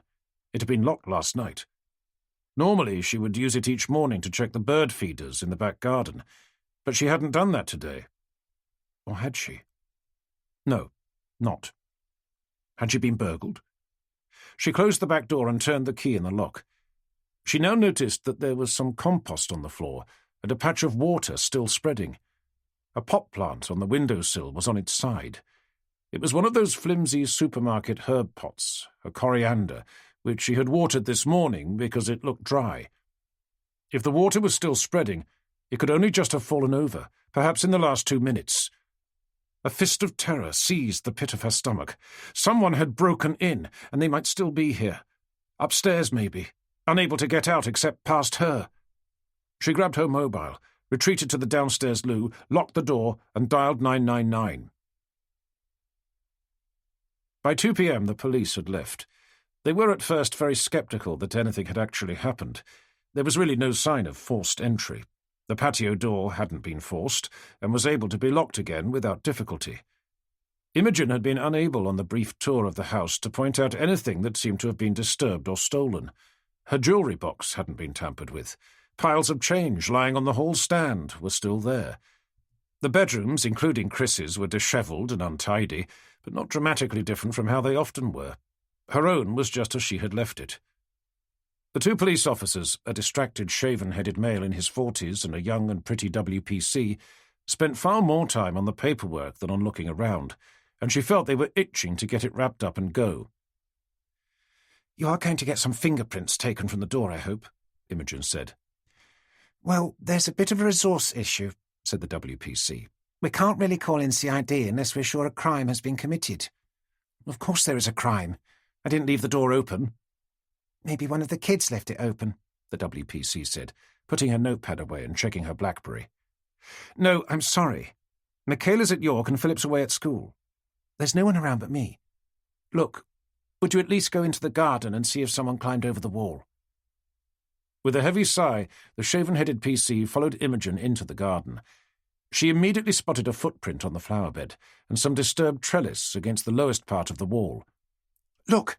It had been locked last night. Normally she would use it each morning to check the bird feeders in the back garden, but she hadn't done that today. Or had she? No, not. Had she been burgled? She closed the back door and turned the key in the lock. She now noticed that there was some compost on the floor and a patch of water still spreading. A pot plant on the windowsill was on its side. It was one of those flimsy supermarket herb pots, a coriander, which she had watered this morning because it looked dry. If the water was still spreading, it could only just have fallen over, perhaps in the last 2 minutes. A fist of terror seized the pit of her stomach. Someone had broken in, and they might still be here. Upstairs, maybe, unable to get out except past her. She grabbed her mobile, retreated to the downstairs loo, locked the door, and dialed 999. By 2 p.m. the police had left. They were at first very sceptical that anything had actually happened. There was really no sign of forced entry. The patio door hadn't been forced, and was able to be locked again without difficulty. Imogen had been unable on the brief tour of the house to point out anything that seemed to have been disturbed or stolen. Her jewellery box hadn't been tampered with. Piles of change lying on the hall stand were still there. The bedrooms, including Chris's, were dishevelled and untidy, but not dramatically different from how they often were. Her own was just as she had left it. The 2 police officers, a distracted, shaven-headed male in his 40s and a young and pretty WPC, spent far more time on the paperwork than on looking around, and she felt they were itching to get it wrapped up and go. "You are going to get some fingerprints taken from the door, I hope," Imogen said. "Well, there's a bit of a resource issue," said the WPC. "We can't really call in CID unless we're sure a crime has been committed." "Of course there is a crime. I didn't leave the door open." "Maybe one of the kids left it open," the WPC said, putting her notepad away and checking her BlackBerry. "No, I'm sorry. Michaela's at York and Philip's away at school. There's no one around but me. Look, would you at least go into the garden and see if someone climbed over the wall?" With a heavy sigh, the shaven-headed PC followed Imogen into the garden. She immediately spotted a footprint on the flower bed and some disturbed trellis against the lowest part of the wall. "Look!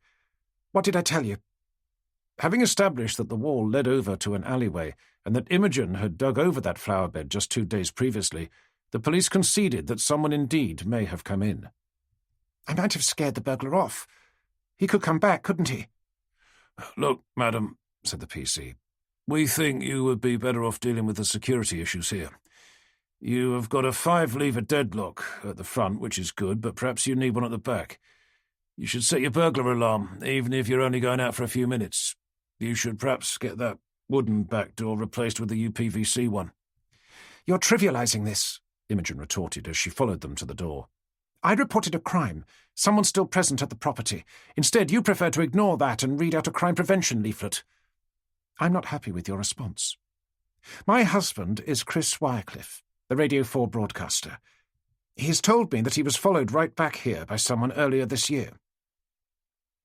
What did I tell you?" Having established that the wall led over to an alleyway and that Imogen had dug over that flower bed just 2 days previously, the police conceded that someone indeed may have come in. "I might have scared the burglar off. He could come back, couldn't he?" "Look, madam," said the PC, "we think you would be better off dealing with the security issues here. You have got a 5-lever deadlock at the front, which is good, but perhaps you need one at the back. You should set your burglar alarm, even if you're only going out for a few minutes. You should perhaps get that wooden back door replaced with a UPVC one." "You're trivializing this," Imogen retorted as she followed them to the door. "I reported a crime. Someone's still present at the property. Instead, you prefer to ignore that and read out a crime prevention leaflet. I'm not happy with your response. My husband is Chris Wycliffe, the Radio 4 broadcaster. He has told me that he was followed right back here by someone earlier this year."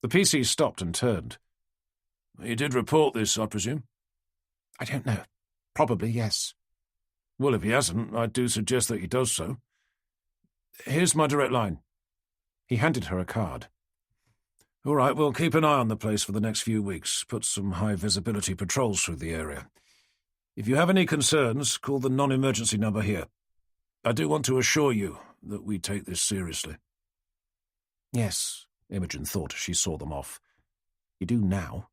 The PC stopped and turned. "He did report this, I presume?" "I don't know. Probably, yes." "Well, if he hasn't, I do suggest that he does so. Here's my direct line." He handed her a card. "All right, we'll keep an eye on the place for the next few weeks, put some high-visibility patrols through the area. If you have any concerns, call the non-emergency number here. I do want to assure you that we take this seriously." Yes, Imogen thought as she saw them off. You do now.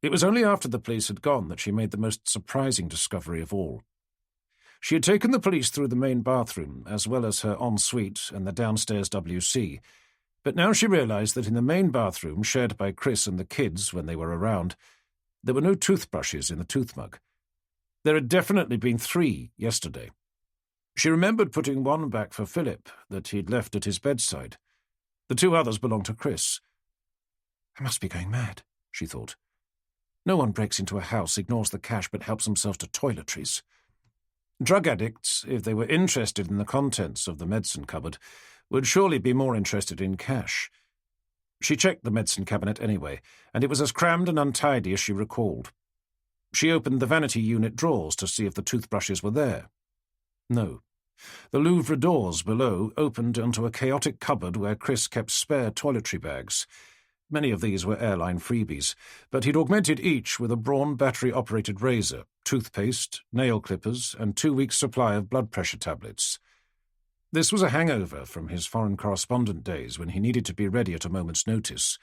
It was only after the police had gone that she made the most surprising discovery of all. She had taken the police through the main bathroom, as well as her ensuite and the downstairs WC, but now she realized that in the main bathroom, shared by Chris and the kids when they were around, there were no toothbrushes in the tooth mug. There had definitely been 3 yesterday. She remembered putting one back for Philip that he'd left at his bedside. The 2 others belonged to Chris. I must be going mad, she thought. No one breaks into a house, ignores the cash, but helps themselves to toiletries. Drug addicts, if they were interested in the contents of the medicine cupboard, would surely be more interested in cash. She checked the medicine cabinet anyway, and it was as crammed and untidy as she recalled. She opened the vanity unit drawers to see if the toothbrushes were there. No. The Louvre doors below opened onto a chaotic cupboard where Chris kept spare toiletry bags. Many of these were airline freebies, but he'd augmented each with a Braun battery-operated razor, toothpaste, nail clippers, and 2 weeks' supply of blood pressure tablets. This was a hangover from his foreign correspondent days when he needed to be ready at a moment's notice.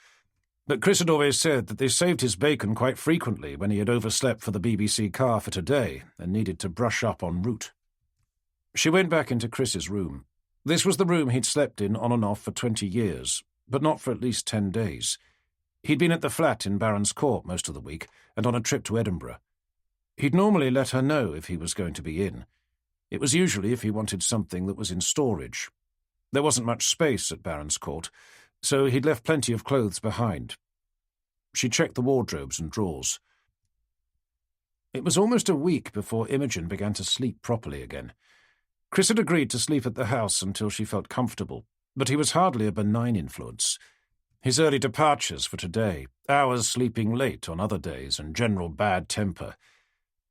But Chris had always said that they saved his bacon quite frequently when he had overslept for the BBC car for today and needed to brush up en route. She went back into Chris's room. This was the room he'd slept in on and off for 20 years, but not for at least 10 days. He'd been at the flat in Barons Court most of the week and on a trip to Edinburgh. He'd normally let her know if he was going to be in. It was usually if he wanted something that was in storage. There wasn't much space at Barons Court, so he'd left plenty of clothes behind. She checked the wardrobes and drawers. It was almost a week before Imogen began to sleep properly again. Chris had agreed to sleep at the house until she felt comfortable, but he was hardly a benign influence. His early departures for today, hours sleeping late on other days, and general bad temper.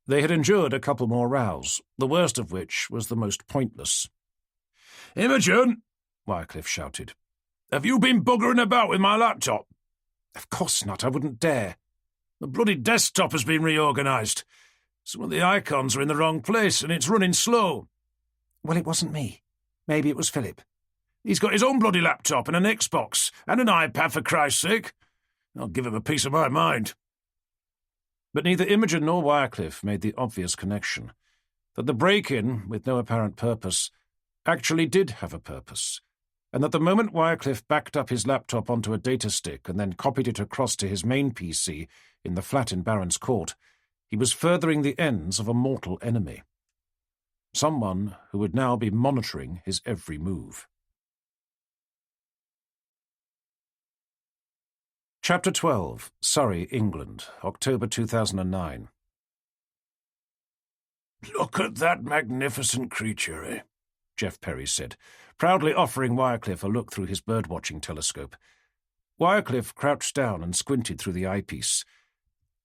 They had endured a couple more rows, the worst of which was the most pointless. "Imogen!" Wycliffe shouted. "Have you been buggering about with my laptop?" Of course not, I wouldn't dare. "The bloody desktop has been reorganised. Some of the icons are in the wrong place, and it's running slow." Well, it wasn't me. Maybe it was Philip. "He's got his own bloody laptop and an Xbox and an iPad, for Christ's sake. I'll give him a piece of my mind." But neither Imogen nor Wycliffe made the obvious connection, that the break-in, with no apparent purpose, actually did have a purpose, and that the moment Wycliffe backed up his laptop onto a data stick and then copied it across to his main PC in the flat in Barons Court, he was furthering the ends of a mortal enemy. Someone who would now be monitoring his every move. Chapter 12, Surrey, England, October 2009. "Look at that magnificent creature, eh?" Jeff Perry said, proudly offering Wycliffe a look through his bird-watching telescope. Wycliffe crouched down and squinted through the eyepiece.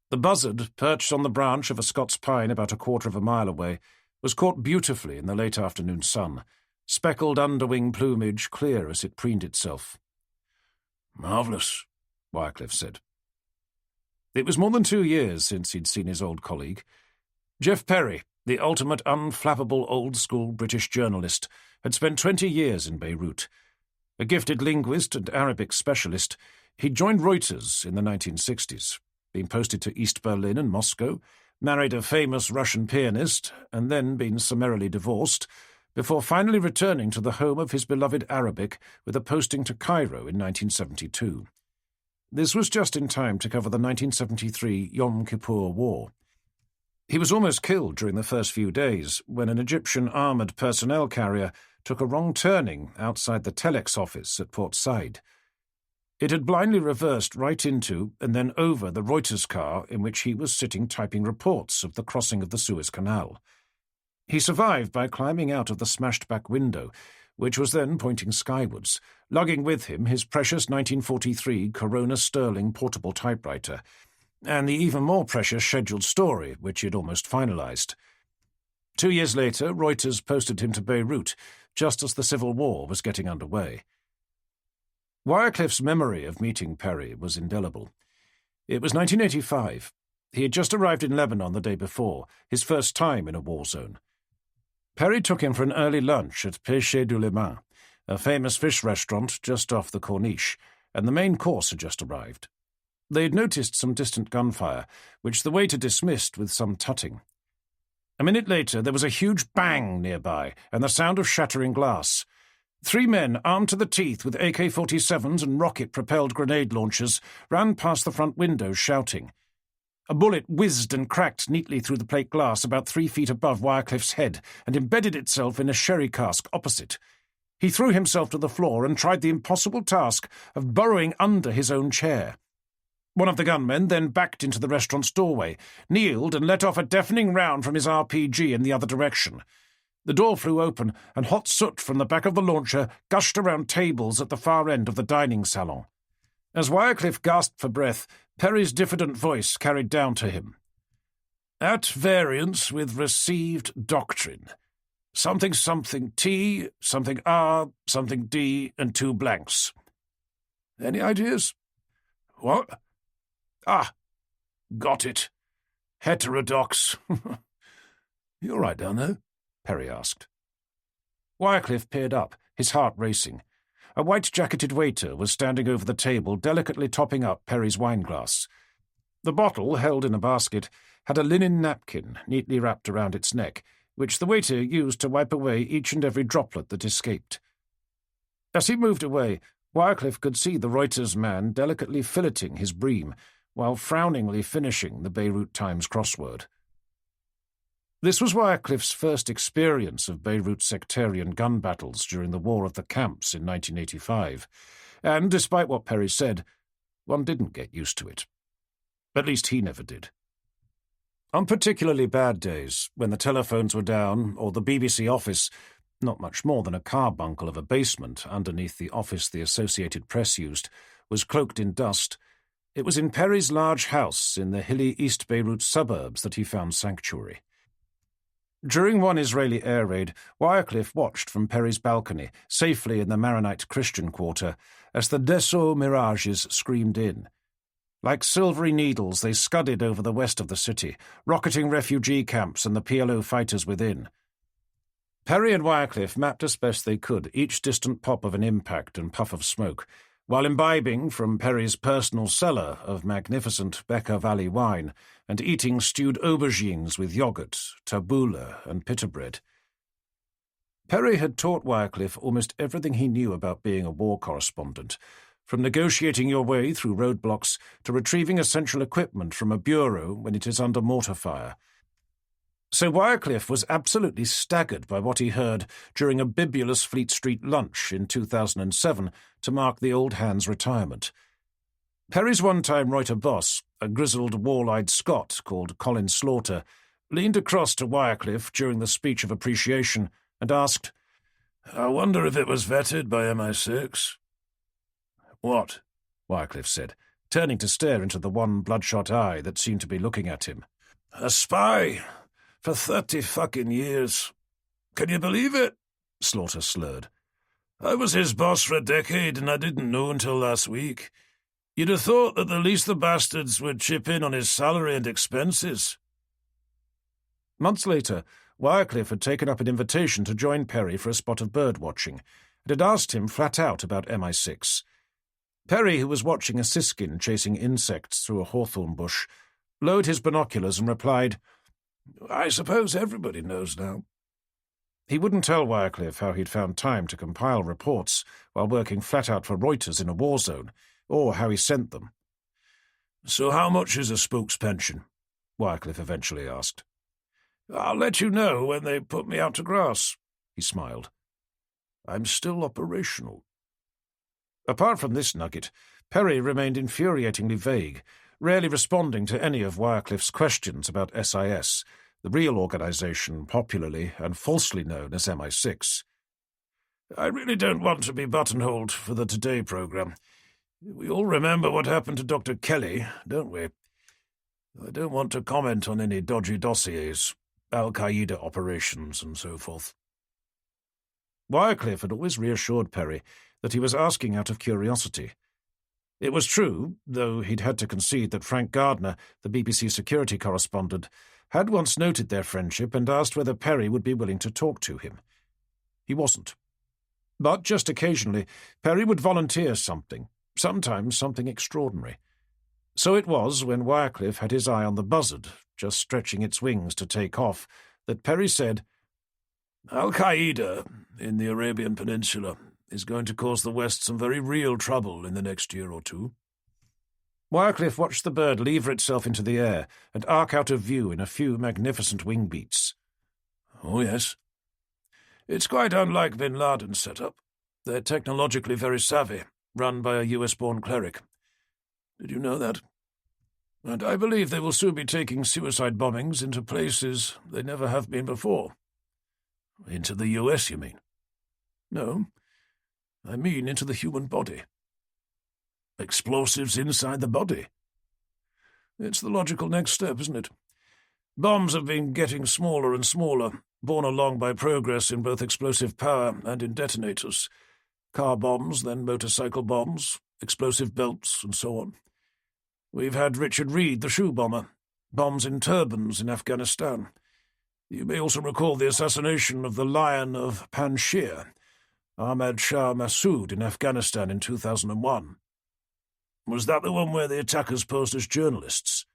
The buzzard, perched on the branch of a Scots pine about a quarter of a mile away, was caught beautifully in the late afternoon sun, speckled underwing plumage clear as it preened itself. "Marvellous," Wycliffe said. It was more than 2 years since he'd seen his old colleague. Jeff Perry, the ultimate unflappable old-school British journalist, had spent 20 years in Beirut. A gifted linguist and Arabic specialist, he'd joined Reuters in the 1960s, been posted to East Berlin and Moscow, married a famous Russian pianist, and then been summarily divorced, before finally returning to the home of his beloved Arabic with a posting to Cairo in 1972. This was just in time to cover the 1973 Yom Kippur War. He was almost killed during the first few days when an Egyptian armoured personnel carrier took a wrong turning outside the telex office at Port Said. It had blindly reversed right into and then over the Reuters car in which he was sitting typing reports of the crossing of the Suez Canal. He survived by climbing out of the smashed-back window, which was then pointing skywards, lugging with him his precious 1943 Corona Sterling portable typewriter, and the even more precious scheduled story, which he had almost finalised. 2 years later, Reuters posted him to Beirut, just as the Civil War was getting underway. Wycliffe's memory of meeting Perry was indelible. It was 1985. He had just arrived in Lebanon the day before, his first time in a war zone. Perry took him for an early lunch at Pêcher du Liman, a famous fish restaurant just off the Corniche, and the main course had just arrived. They had noticed some distant gunfire, which the waiter dismissed with some tutting. A minute later, there was a huge bang nearby, and the sound of shattering glass. 3 men, armed to the teeth with AK-47s and rocket-propelled grenade launchers, ran past the front windows shouting. A bullet whizzed and cracked neatly through the plate glass about 3 feet above Wycliffe's head and embedded itself in a sherry cask opposite. He threw himself to the floor and tried the impossible task of burrowing under his own chair. One of the gunmen then backed into the restaurant's doorway, kneeled and let off a deafening round from his RPG in the other direction. The door flew open, and hot soot from the back of the launcher gushed around tables at the far end of the dining salon. As Wycliffe gasped for breath, Perry's diffident voice carried down to him. "At variance with received doctrine. Something T, something R, something D, and 2 blanks. Any ideas?" "What?" "Ah, got it. Heterodox." "You all right down there?" Perry asked. Wycliffe peered up, his heart racing. A white-jacketed waiter was standing over the table, delicately topping up Perry's wineglass. The bottle, held in a basket, had a linen napkin neatly wrapped around its neck, which the waiter used to wipe away each and every droplet that escaped. As he moved away, Wycliffe could see the Reuters man delicately filleting his bream, while frowningly finishing the Beirut Times crossword. This was Wycliffe's first experience of Beirut sectarian gun battles during the War of the Camps in 1985, and, despite what Perry said, one didn't get used to it. At least he never did. On particularly bad days, when the telephones were down or the BBC office, not much more than a carbuncle of a basement underneath the office the Associated Press used, was cloaked in dust, it was in Perry's large house in the hilly East Beirut suburbs that he found sanctuary. During one Israeli air raid, Wycliffe watched from Perry's balcony, safely in the Maronite Christian quarter, as the Dassault Mirages screamed in. Like silvery needles, they scudded over the west of the city, rocketing refugee camps and the PLO fighters within. Perry and Wycliffe mapped as best they could each distant pop of an impact and puff of smoke, while imbibing from Perry's personal cellar of magnificent Becker Valley wine and eating stewed aubergines with yoghurt, tabbouleh, and pita bread. Perry had taught Wycliffe almost everything he knew about being a war correspondent, from negotiating your way through roadblocks to retrieving essential equipment from a bureau when it is under mortar fire. So Wycliffe was absolutely staggered by what he heard during a bibulous Fleet Street lunch in 2007 to mark the old hand's retirement. Perry's one-time Reuter boss, a grizzled, wall-eyed Scot called Colin Slaughter, leaned across to Wycliffe during the speech of appreciation and asked, I wonder if it was vetted by MI6. What? Wycliffe said, turning to stare into the one bloodshot eye that seemed to be looking at him. A spy. For 30 fucking years. Can you believe it? Slaughter slurred. I was his boss for a decade, and I didn't know until last week. You'd have thought that the least the bastards would chip in on his salary and expenses. Months later, Wycliffe had taken up an invitation to join Perry for a spot of bird-watching, and had asked him flat out about MI6. Perry, who was watching a siskin chasing insects through a hawthorn bush, lowered his binoculars and replied, I suppose everybody knows now. He wouldn't tell Wycliffe how he'd found time to compile reports while working flat out for Reuters in a war zone, or how he sent them. So how much is a spook's pension? Wycliffe eventually asked. I'll let you know when they put me out to grass, he smiled. I'm still operational. Apart from this nugget, Perry remained infuriatingly vague, rarely responding to any of Wycliffe's questions about SIS, the real organization popularly and falsely known as MI6. I really don't want to be buttonholed for the Today program. We all remember what happened to Dr. Kelly, don't we? I don't want to comment on any dodgy dossiers, Al-Qaeda operations and so forth. Wycliffe had always reassured Perry that he was asking out of curiosity. It was true, though he'd had to concede that Frank Gardner, the BBC security correspondent, had once noted their friendship and asked whether Perry would be willing to talk to him. He wasn't. But just occasionally, Perry would volunteer something, sometimes something extraordinary. So it was, when Wycliffe had his eye on the buzzard, just stretching its wings to take off, that Perry said, Al-Qaeda in the Arabian Peninsula is going to cause the West some very real trouble in the next year or two. Wycliffe watched the bird lever itself into the air and arc out of view in a few magnificent wing beats. Oh, yes. It's quite unlike bin Laden's setup. They're technologically very savvy, run by a US-born cleric. Did you know that? And I believe they will soon be taking suicide bombings into places they never have been before. Into the US, you mean? No, I mean into the human body. Explosives inside the body. It's the logical next step, isn't it? Bombs have been getting smaller and smaller, borne along by progress in both explosive power and in detonators. Car bombs, then motorcycle bombs, explosive belts, and so on. We've had Richard Reed, the shoe bomber, bombs in turbans in Afghanistan. You may also recall the assassination of the Lion of Panjshir, Ahmad Shah Massoud, in Afghanistan in 2001. Was that the one where the attackers posed as journalists?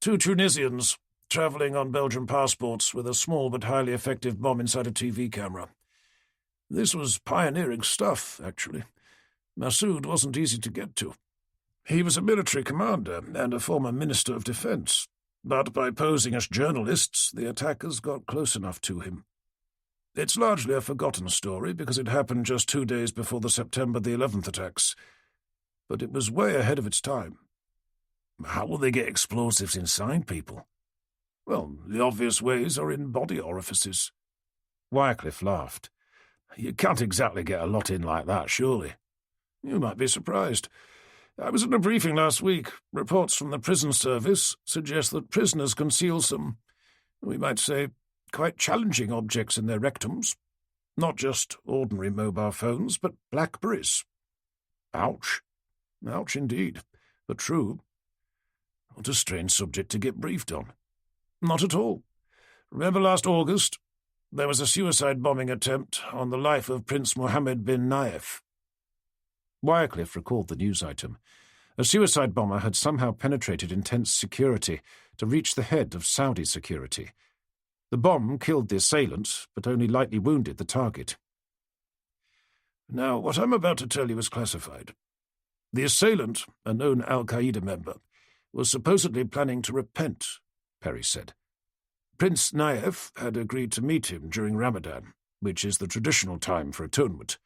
2 Tunisians, travelling on Belgian passports with a small but highly effective bomb inside a TV camera. This was pioneering stuff, actually. Massoud wasn't easy to get to. He was a military commander and a former Minister of Defence, but by posing as journalists, the attackers got close enough to him. It's largely a forgotten story because it happened just 2 days before the September the 11th attacks, but it was way ahead of its time. How will they get explosives inside people? Well, the obvious ways are in body orifices. Wycliffe laughed. You can't exactly get a lot in like that, surely. You might be surprised. I was in a briefing last week. Reports from the prison service suggest that prisoners conceal some, we might say, quite challenging objects in their rectums. Not just ordinary mobile phones, but BlackBerries. Ouch. Ouch indeed, but true. What a strange subject to get briefed on. Not at all. Remember last August? There was a suicide bombing attempt on the life of Prince Mohammed bin Nayef. Wycliffe recalled the news item. A suicide bomber had somehow penetrated intense security to reach the head of Saudi security. The bomb killed the assailant, but only lightly wounded the target. Now, what I'm about to tell you is classified. The assailant, a known Al-Qaeda member, was supposedly planning to repent, Perry said. Prince Nayef had agreed to meet him during Ramadan, which is the traditional time for atonement.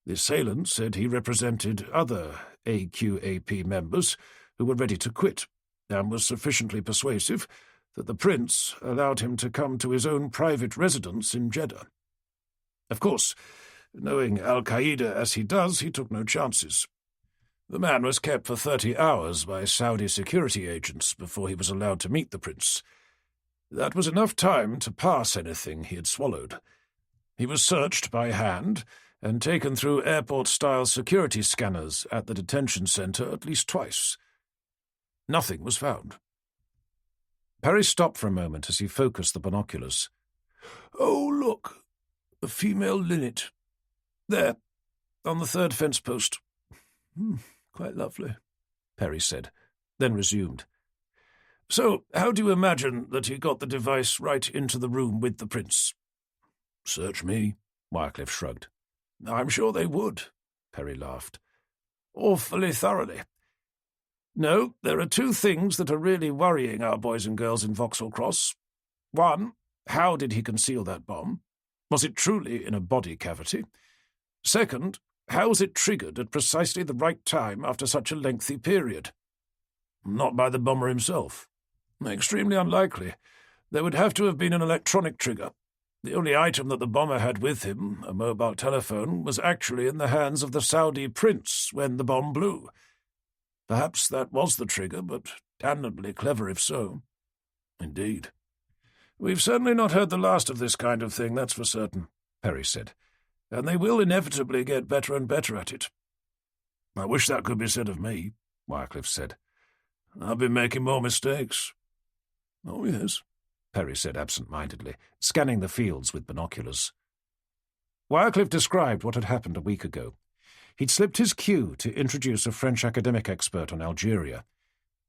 The assailant said he represented other AQAP members who were ready to quit, and was sufficiently persuasive that the prince allowed him to come to his own private residence in Jeddah. Of course, knowing Al-Qaeda as he does, he took no chances. The man was kept for 30 hours by Saudi security agents before he was allowed to meet the prince. That was enough time to pass anything he had swallowed. He was searched by hand and taken through airport-style security scanners at the detention centre at least twice. Nothing was found. Perry stopped for a moment as he focused the binoculars. "Oh, look, a female linnet. There, on the third fence post." "Quite lovely," Perry said, then resumed. "So, how do you imagine that he got the device right into the room with the prince?" "Search me," Wycliffe shrugged. "I'm sure they would," Perry laughed. "Awfully thoroughly. No, there are two things that are really worrying our boys and girls in Vauxhall Cross. One, how did he conceal that bomb? Was it truly in a body cavity? Second, how was it triggered at precisely the right time after such a lengthy period? Not by the bomber himself. Extremely unlikely. There would have to have been an electronic trigger. The only item that the bomber had with him, a mobile telephone, was actually in the hands of the Saudi prince when the bomb blew. Perhaps that was the trigger, but damnably clever if so." "Indeed. We've certainly not heard the last of this kind of thing, that's for certain," Perry said, "and they will inevitably get better and better at it." "I wish that could be said of me," Wycliffe said. "I've been making more mistakes." "Oh, yes," Perry said absent-mindedly, scanning the fields with binoculars. Wycliffe described what had happened a week ago. He'd slipped his cue to introduce a French academic expert on Algeria.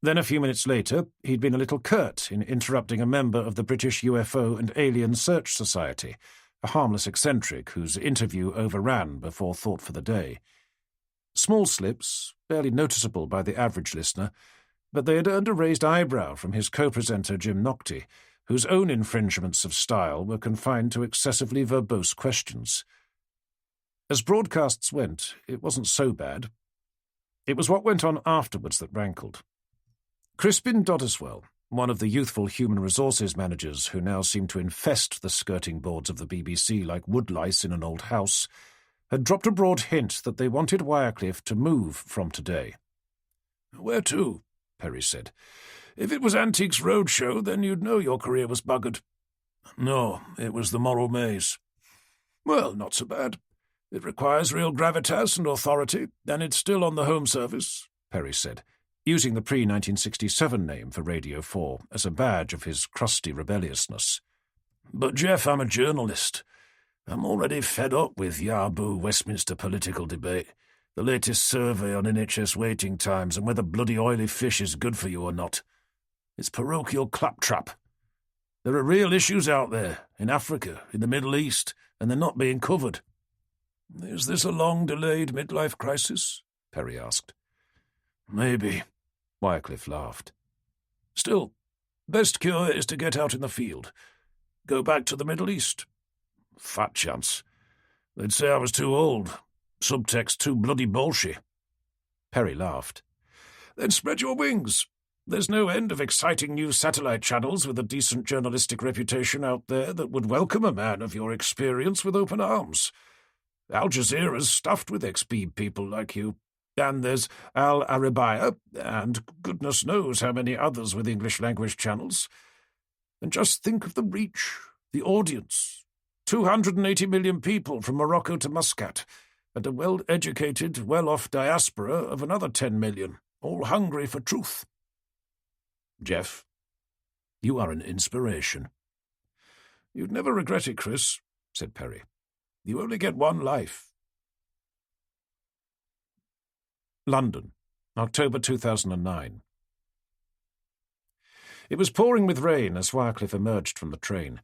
Then a few minutes later, he'd been a little curt in interrupting a member of the British UFO and Alien Search Society, a harmless eccentric whose interview overran before thought for the day. Small slips, barely noticeable by the average listener, but they had earned a raised eyebrow from his co-presenter Jim Nocte, whose own infringements of style were confined to excessively verbose questions. As broadcasts went, it wasn't so bad. It was what went on afterwards that rankled. Crispin Doddeswell, one of the youthful human resources managers who now seemed to infest the skirting boards of the BBC like woodlice in an old house, had dropped a broad hint that they wanted Wycliffe to move from today. "Where to?" Perry said. "If it was Antiques Roadshow, then you'd know your career was buggered." "No, it was the Moral Maze." "Well, not so bad. It requires real gravitas and authority, and it's still on the Home Service," Perry said, using the pre-1967 name for Radio 4 as a badge of his crusty rebelliousness. "But, Jeff, I'm a journalist. I'm already fed up with Yahoo Westminster political debate, the latest survey on NHS waiting times and whether bloody oily fish is good for you or not. It's parochial claptrap. There are real issues out there, in Africa, in the Middle East, and they're not being covered." "Is this a long-delayed midlife crisis?" Perry asked. "Maybe," Wycliffe laughed. "Still, best cure is to get out in the field. Go back to the Middle East. Fat chance. They'd say I was too old. Subtext too bloody bullshit." Perry laughed. "Then spread your wings. There's no end of exciting new satellite channels with a decent journalistic reputation out there that would welcome a man of your experience with open arms. Al Jazeera's stuffed with ex-Beeb people like you. And there's Al Arabiya, and goodness knows how many others with English-language channels. And just think of the reach, the audience. 280 million people from Morocco to Muscat, and a well-educated, well-off diaspora of another 10 million, all hungry for truth." "Jeff, you are an inspiration." "You'd never regret it, Chris," said Perry. "You only get one life." London, October 2009. It was pouring with rain as Wycliffe emerged from the train.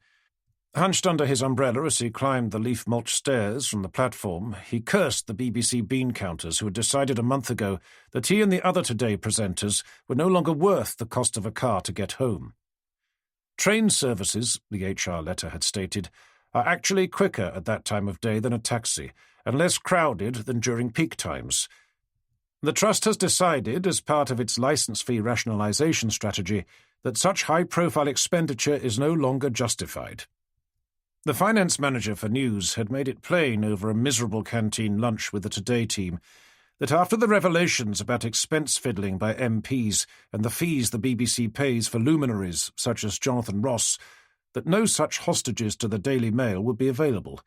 Hunched under his umbrella as he climbed the leaf-mulched stairs from the platform, he cursed the BBC bean counters who had decided a month ago that he and the other Today presenters were no longer worth the cost of a car to get home. Train services, the HR letter had stated, are actually quicker at that time of day than a taxi, and less crowded than during peak times. The Trust has decided, as part of its licence fee rationalisation strategy, that such high-profile expenditure is no longer justified. The finance manager for news had made it plain over a miserable canteen lunch with the Today team that after the revelations about expense fiddling by MPs and the fees the BBC pays for luminaries such as Jonathan Ross, that no such hostages to the Daily Mail would be available.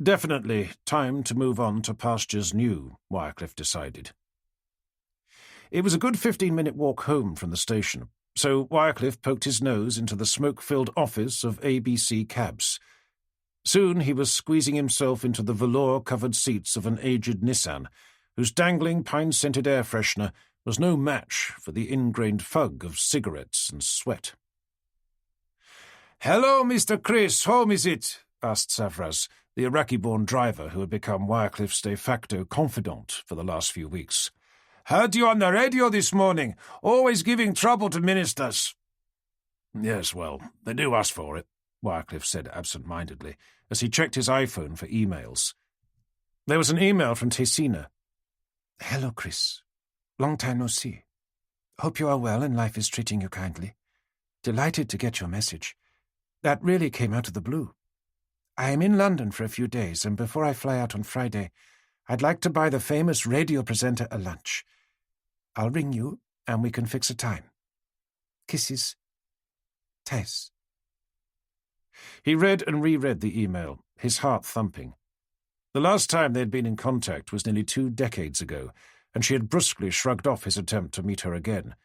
Definitely time to move on to pastures new, Wycliffe decided. It was a good 15-minute walk home from the station, so Wycliffe poked his nose into the smoke-filled office of ABC Cabs. Soon he was squeezing himself into the velour-covered seats of an aged Nissan, whose dangling pine-scented air freshener was no match for the ingrained fug of cigarettes and sweat. "Hello, Mr. Chris, home is it?" asked Savraz, the Iraqi-born driver who had become Wycliffe's de facto confidant for the last few weeks. "Heard you on the radio this morning, always giving trouble to ministers." "Yes, well, they do ask for it," Wycliffe said absent-mindedly, as he checked his iPhone for emails. There was an email from Tessina. "Hello, Chris. Long time no see. Hope you are well and life is treating you kindly. Delighted to get your message. That really came out of the blue. I am in London for a few days, and before I fly out on Friday, I'd like to buy the famous radio presenter a lunch. I'll ring you, and we can fix a time. Kisses. Tess." He read and reread the email, his heart thumping. The last time they had been in contact was nearly 2 decades ago, and she had brusquely shrugged off his attempt to meet her again.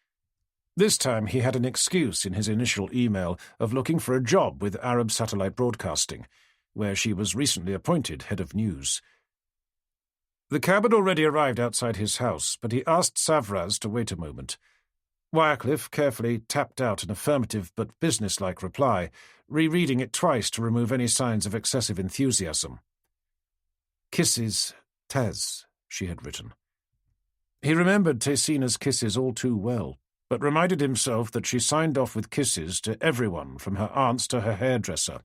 This time he had an excuse in his initial email of looking for a job with Arab Satellite Broadcasting, where she was recently appointed head of news. The cab had already arrived outside his house, but he asked Savraz to wait a moment. Wycliffe carefully tapped out an affirmative but businesslike reply, rereading it twice to remove any signs of excessive enthusiasm. "Kisses, Taz," she had written. He remembered Tessina's kisses all too well, but reminded himself that she signed off with kisses to everyone from her aunts to her hairdresser.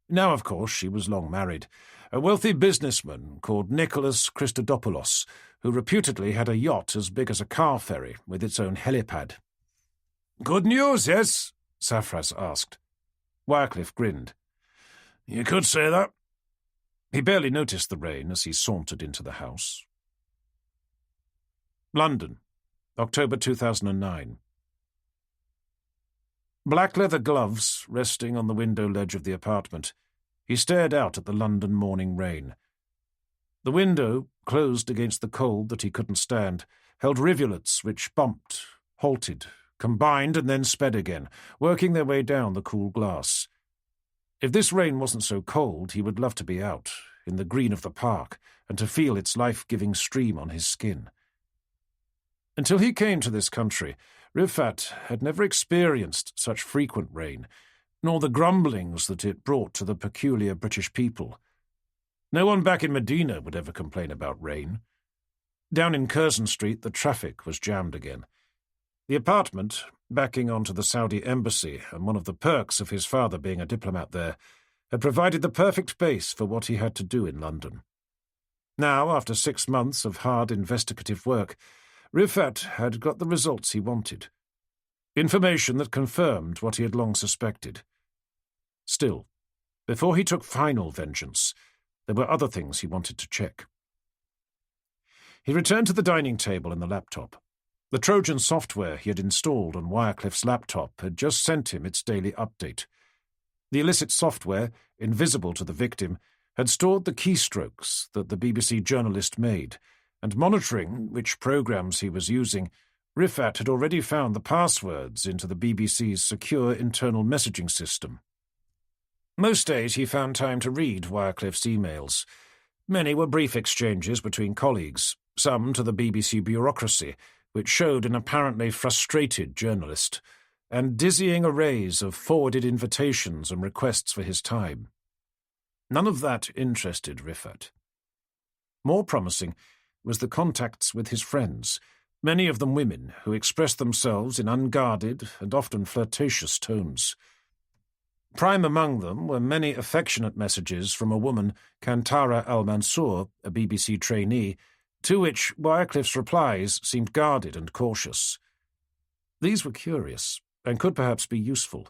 Now, of course, she was long married, a wealthy businessman called Nicholas Christodopoulos, who reputedly had a yacht as big as a car ferry with its own helipad. "Good news, yes?" Savraz asked. Wycliffe grinned. "You could say that." He barely noticed the rain as he sauntered into the house. London, October 2009. Black leather gloves resting on the window ledge of the apartment, he stared out at the London morning rain. The window, closed against the cold that he couldn't stand, held rivulets which bumped, halted, combined and then sped again, working their way down the cool glass. If this rain wasn't so cold, he would love to be out, in the green of the park, and to feel its life-giving stream on his skin. Until he came to this country, Rifat had never experienced such frequent rain, nor the grumblings that it brought to the peculiar British people. No one back in Medina would ever complain about rain. Down in Curzon Street, the traffic was jammed again. The apartment, backing onto the Saudi embassy and one of the perks of his father being a diplomat there, had provided the perfect base for what he had to do in London. Now, after 6 months of hard investigative work, Rifat had got the results he wanted. Information that confirmed what he had long suspected. Still, before he took final vengeance, there were other things he wanted to check. He returned to the dining table and the laptop. The Trojan software he had installed on Wycliffe's laptop had just sent him its daily update. The illicit software, invisible to the victim, had stored the keystrokes that the BBC journalist made, and monitoring which programs he was using, Rifat had already found the passwords into the BBC's secure internal messaging system. Most days he found time to read Wycliffe's emails. Many were brief exchanges between colleagues, some to the BBC bureaucracy, which showed an apparently frustrated journalist, and dizzying arrays of forwarded invitations and requests for his time. None of that interested Rifat. More promising was the contacts with his friends, many of them women who expressed themselves in unguarded and often flirtatious tones. Prime among them were many affectionate messages from a woman, Kantara Al-Mansour, a BBC trainee, to which Wycliffe's replies seemed guarded and cautious. These were curious, and could perhaps be useful.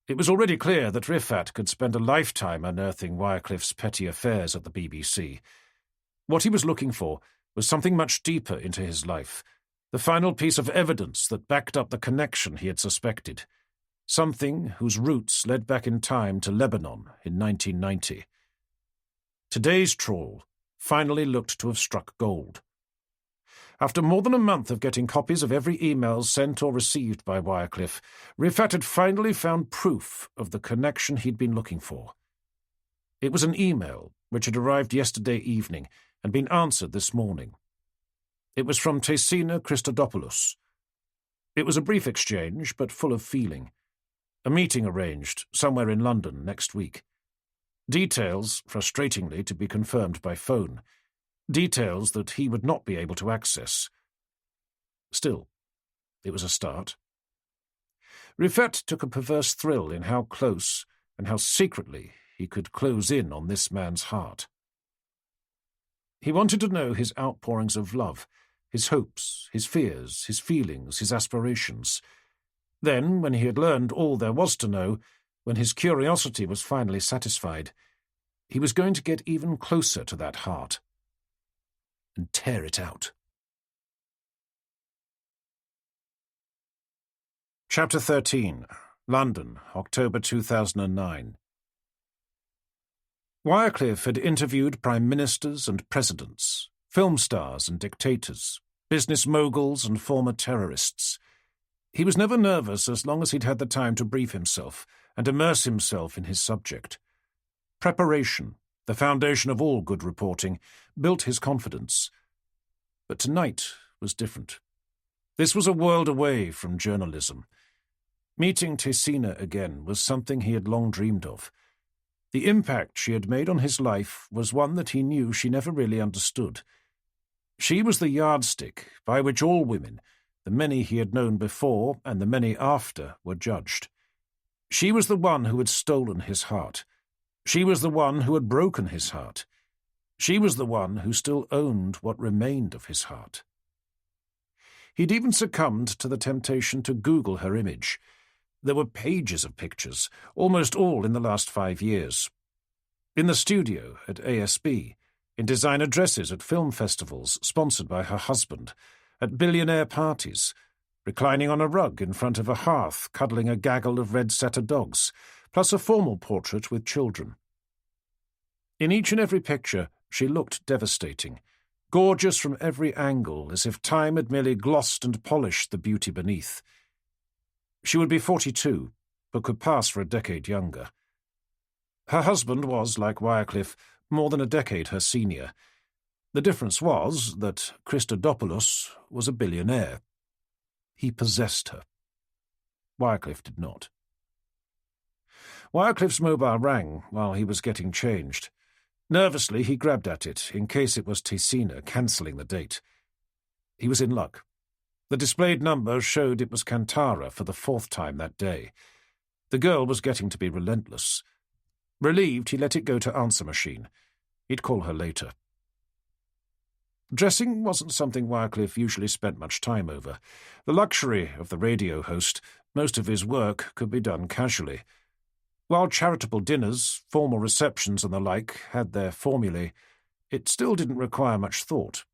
It was already clear that Riffat could spend a lifetime unearthing Wycliffe's petty affairs at the BBC. What he was looking for was something much deeper into his life, the final piece of evidence that backed up the connection he had suspected, something whose roots led back in time to Lebanon in 1990. Today's trawl finally looked to have struck gold. After more than a month of getting copies of every email sent or received by Wycliffe, Riffat had finally found proof of the connection he'd been looking for. It was an email which had arrived yesterday evening and been answered this morning. It was from Tesina Christodopoulos. It was a brief exchange, but full of feeling. A meeting arranged somewhere in London next week. Details, frustratingly, to be confirmed by phone. Details that he would not be able to access. Still, it was a start. Riffat took a perverse thrill in how close and how secretly he could close in on this man's heart. He wanted to know his outpourings of love, his hopes, his fears, his feelings, his aspirations. Then, when he had learned all there was to know, when his curiosity was finally satisfied, he was going to get even closer to that heart and tear it out. Chapter 13. London, October 2009. Wycliffe had interviewed prime ministers and presidents, film stars and dictators, business moguls and former terrorists. He was never nervous as long as he'd had the time to brief himself and immerse himself in his subject. Preparation, the foundation of all good reporting, built his confidence. But tonight was different. This was a world away from journalism. Meeting Tesina again was something he had long dreamed of. The impact she had made on his life was one that he knew she never really understood. She was the yardstick by which all women, the many he had known before and the many after, were judged. She was the one who had stolen his heart. She was the one who had broken his heart. She was the one who still owned what remained of his heart. He'd even succumbed to the temptation to Google her image. There were pages of pictures, almost all in the last 5 years. In the studio at ASB, in designer dresses at film festivals sponsored by her husband, at billionaire parties, reclining on a rug in front of a hearth cuddling a gaggle of red setter dogs, plus a formal portrait with children. In each and every picture, she looked devastating, gorgeous from every angle, as if time had merely glossed and polished the beauty beneath. She would be 42, but could pass for a decade younger. Her husband was, like Wycliffe, more than a decade her senior. The difference was that Christodopoulos was a billionaire. He possessed her. Wycliffe did not. Wycliffe's mobile rang while he was getting changed. Nervously, he grabbed at it, in case it was Tesina cancelling the date. He was in luck. The displayed number showed it was Kantara for the 4th time that day. The girl was getting to be relentless. Relieved, he let it go to answer machine. He'd call her later. Dressing wasn't something Wycliffe usually spent much time over. The luxury of the radio host, most of his work could be done casually. While charitable dinners, formal receptions and the like had their formulae, it still didn't require much thought.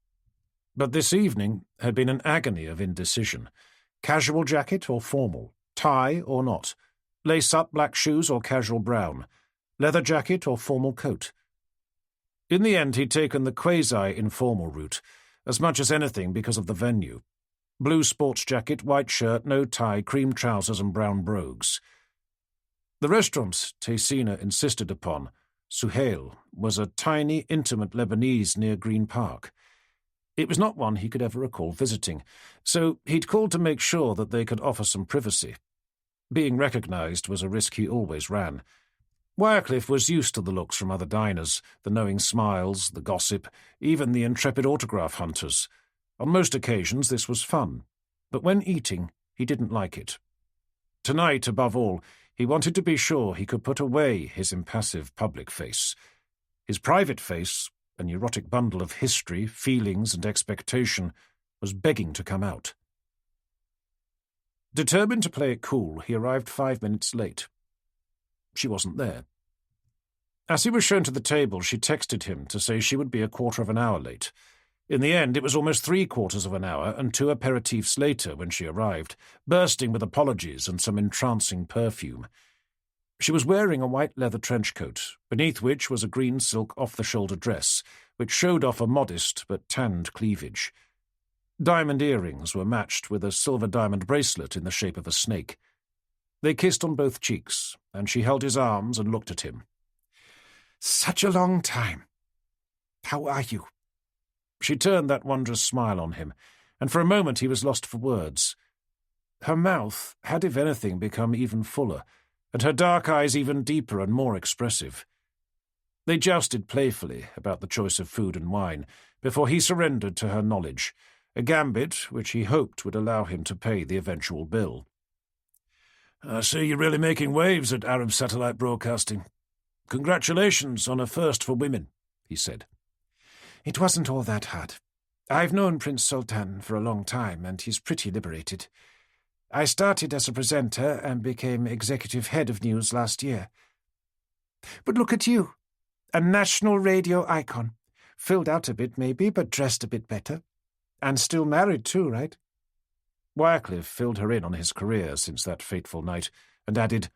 But this evening had been an agony of indecision. Casual jacket or formal, tie or not, lace-up black shoes or casual brown, leather jacket or formal coat. In the end, he'd taken the quasi-informal route, as much as anything because of the venue. Blue sports jacket, white shirt, no tie, cream trousers and brown brogues. The restaurant Tesina insisted upon, Suhail, was a tiny, intimate Lebanese near Green Park. It was not one he could ever recall visiting, so he'd called to make sure that they could offer some privacy. Being recognised was a risk he always ran. Wycliffe was used to the looks from other diners, the knowing smiles, the gossip, even the intrepid autograph hunters. On most occasions this was fun, but when eating, he didn't like it. Tonight, above all, he wanted to be sure he could put away his impassive public face. His private face, a neurotic bundle of history, feelings, and expectation, was begging to come out. Determined to play it cool, he arrived 5 minutes late. She wasn't there. As he was shown to the table, she texted him to say she would be a quarter of an hour late. In the end, it was almost 3/4 of an hour and 2 aperitifs later when she arrived, bursting with apologies and some entrancing perfume. She was wearing a white leather trench coat, beneath which was a green silk off-the-shoulder dress, which showed off a modest but tanned cleavage. Diamond earrings were matched with a silver diamond bracelet in the shape of a snake. They kissed on both cheeks, and she held his arms and looked at him. "Such a long time. How are you?" She turned that wondrous smile on him, and for a moment he was lost for words. Her mouth had, if anything, become even fuller, and her dark eyes even deeper and more expressive. They jousted playfully about the choice of food and wine, before he surrendered to her knowledge, a gambit which he hoped would allow him to pay the eventual bill. "I see you're really making waves at Arab satellite broadcasting. Congratulations on a first for women," he said. "It wasn't all that hard. I've known Prince Sultan for a long time, and he's pretty liberated. I started as a presenter and became executive head of news last year. But look at you, a national radio icon. Filled out a bit, maybe, but dressed a bit better. And still married too, right?" Wycliffe filled her in on his career since that fateful night, and added,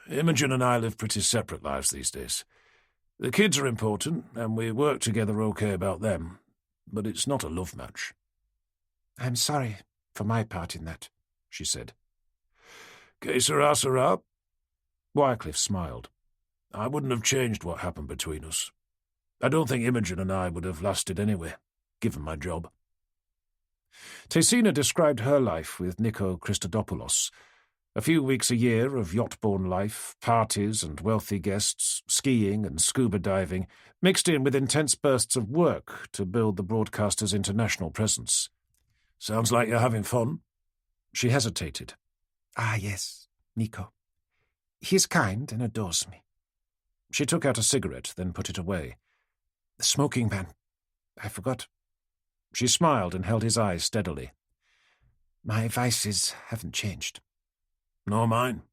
"Imogen and I live pretty separate lives these days. The kids are important, and we work together okay about them, but it's not a love match." "I'm sorry for my part in that," she said. "Que sera, sera." Wycliffe smiled. "I wouldn't have changed what happened between us. I don't think Imogen and I would have lasted anyway, given my job." Tessina described her life with Nico Christodopoulos. A few weeks a year of yacht-borne life, parties and wealthy guests, skiing and scuba diving, mixed in with intense bursts of work to build the broadcaster's international presence. "Sounds like you're having fun." She hesitated. "Ah, yes, Nico. He's kind and adores me." She took out a cigarette, then put it away. "The smoking ban. I forgot." She smiled and held his eyes steadily. "My vices haven't changed." "Nor mine.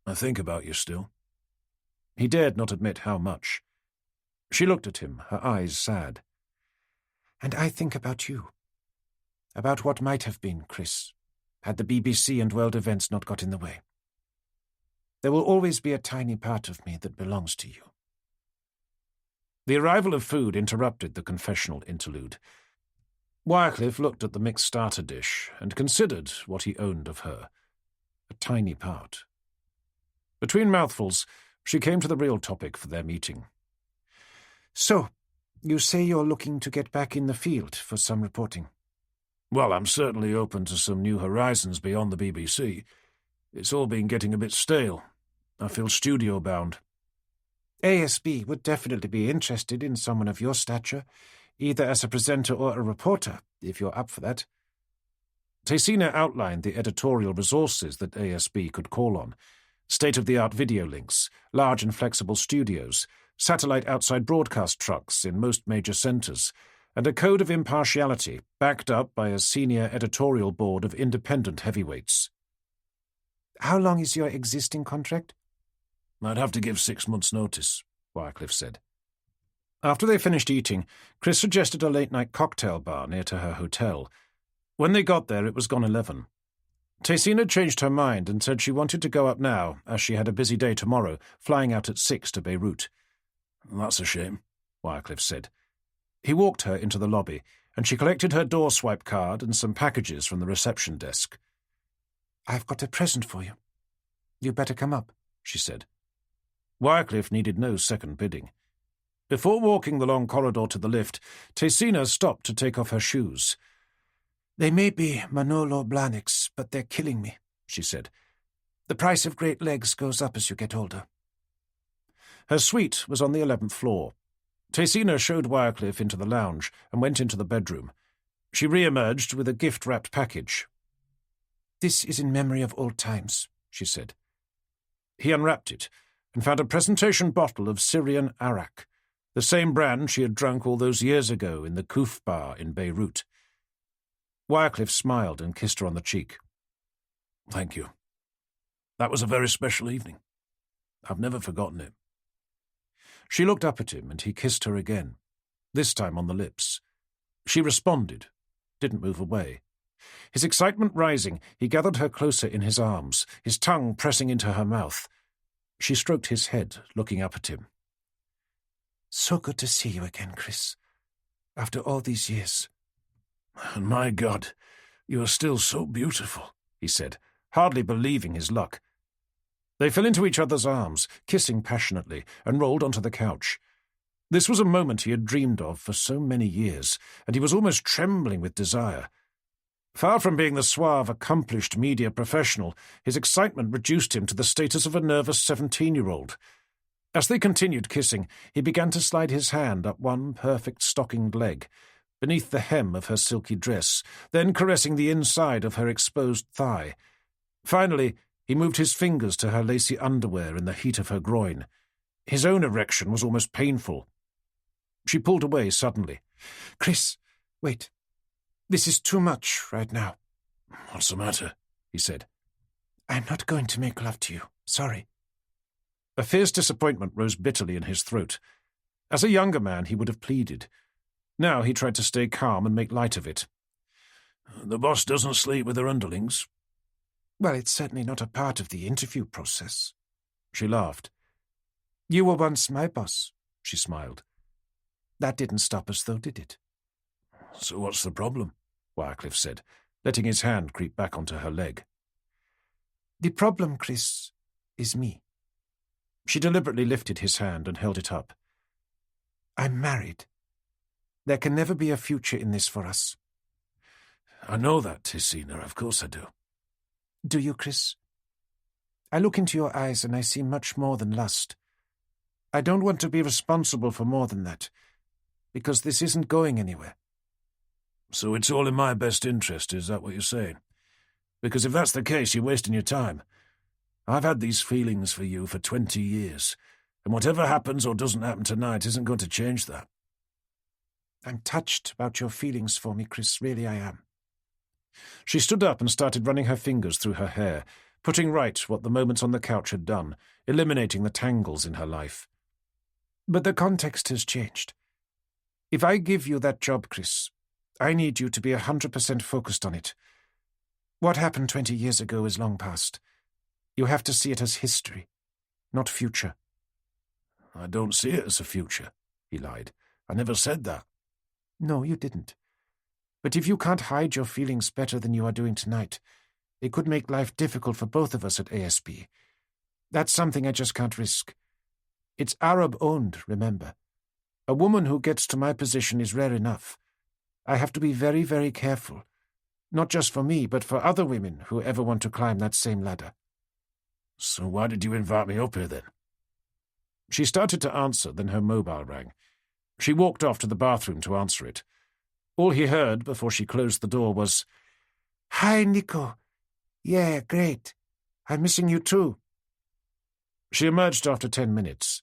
I think about you still." He dared not admit how much. She looked at him, her eyes sad. "And I think about you. About what might have been, Chris, had the BBC and world events not got in the way. There will always be a tiny part of me that belongs to you." The arrival of food interrupted the confessional interlude. Wycliffe looked at the mixed starter dish and considered what he owned of her. A tiny part. Between mouthfuls, she came to the real topic for their meeting. "So, you say you're looking to get back in the field for some reporting?" "Well, I'm certainly open to some new horizons beyond the BBC. It's all been getting a bit stale. I feel studio-bound." "ASB would definitely be interested in someone of your stature, either as a presenter or a reporter, if you're up for that." Tessina outlined the editorial resources that ASB could call on: state-of-the-art video links, large and flexible studios, satellite outside broadcast trucks in most major centres, and a code of impartiality backed up by a senior editorial board of independent heavyweights. "How long is your existing contract?" "I'd have to give 6 months' notice," Wycliffe said. After they finished eating, Chris suggested a late-night cocktail bar near to her hotel. When they got there, it was gone 11. Tessina changed her mind and said she wanted to go up now, as she had a busy day tomorrow, flying out at 6 to Beirut. "That's a shame," Wycliffe said. He walked her into the lobby, and she collected her door swipe card and some packages from the reception desk. "I've got a present for you. You better come up," she said. Wycliffe needed no second bidding. Before walking the long corridor to the lift, Tessina stopped to take off her shoes. "They may be Manolo Blahniks, but they're killing me," she said. "The price of great legs goes up as you get older." Her suite was on the 11th floor. Tessina showed Wycliffe into the lounge and went into the bedroom. She re-emerged with a gift-wrapped package. "This is in memory of old times," she said. He unwrapped it and found a presentation bottle of Syrian arak, the same brand she had drunk all those years ago in the Kuf bar in Beirut. Wycliffe smiled and kissed her on the cheek. "Thank you. That was a very special evening." I've never forgotten it. She looked up at him, and he kissed her again, this time on the lips. She responded, didn't move away. His excitement rising, he gathered her closer in his arms, his tongue pressing into her mouth. She stroked his head, looking up at him. So good to see you again, Chris. After all these years. And my God, you are still so beautiful, he said, hardly believing his luck. They fell into each other's arms, kissing passionately, and rolled onto the couch. This was a moment he had dreamed of for so many years, and he was almost trembling with desire. Far from being the suave, accomplished media professional, his excitement reduced him to the status of a nervous 17-year-old. As they continued kissing, he began to slide his hand up one perfect stockinged leg, beneath the hem of her silky dress, then caressing the inside of her exposed thigh. Finally, he moved his fingers to her lacy underwear in the heat of her groin. His own erection was almost painful. She pulled away suddenly. Chris, wait. This is too much right now. What's the matter? He said. I'm not going to make love to you. Sorry. A fierce disappointment rose bitterly in his throat. As a younger man, he would have pleaded. Now he tried to stay calm and make light of it. The boss doesn't sleep with her underlings. Well, it's certainly not a part of the interview process. She laughed. You were once my boss, she smiled. That didn't stop us, though, did it? So what's the problem? Wycliffe said, letting his hand creep back onto her leg. The problem, Chris, is me. She deliberately lifted his hand and held it up. I'm married. There can never be a future in this for us. I know that, Tessina, of course I do. Do you, Chris? I look into your eyes and I see much more than lust. I don't want to be responsible for more than that, because this isn't going anywhere. So it's all in my best interest, is that what you're saying? Because if that's the case, you're wasting your time. I've had these feelings for you for 20 years, and whatever happens or doesn't happen tonight isn't going to change that. I'm touched about your feelings for me, Chris, really I am. She stood up and started running her fingers through her hair, putting right what the moments on the couch had done, eliminating the tangles in her life. But the context has changed. If I give you that job, Chris, I need you to be 100% focused on it. What happened 20 years ago is long past. You have to see it as history, not future. I don't see it as a future, he lied. I never said that. No, you didn't. But if you can't hide your feelings better than you are doing tonight, it could make life difficult for both of us at ASB. That's something I just can't risk. It's Arab-owned, remember. A woman who gets to my position is rare enough. I have to be very, very careful. Not just for me, but for other women who ever want to climb that same ladder. So why did you invite me up here, then? She started to answer, then her mobile rang. She walked off to the bathroom to answer it. All he heard before she closed the door was, "Hi, Nico. Yeah, great. I'm missing you too." She emerged after 10 minutes.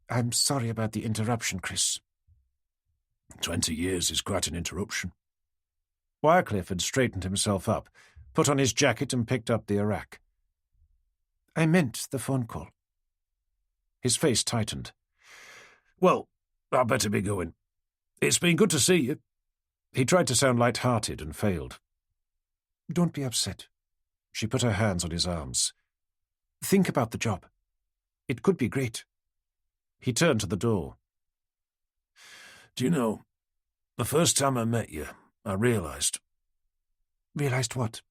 I'm sorry about the interruption, Chris. 20 years is quite an interruption. Wycliffe had straightened himself up, put on his jacket and picked up the Iraq. I meant the phone call. His face tightened. Well, I'd better be going. It's been good to see you. He tried to sound light-hearted and failed. Don't be upset. She put her hands on his arms. Think about the job. It could be great. He turned to the door. Do you know, the first time I met you, I realised. Realised what?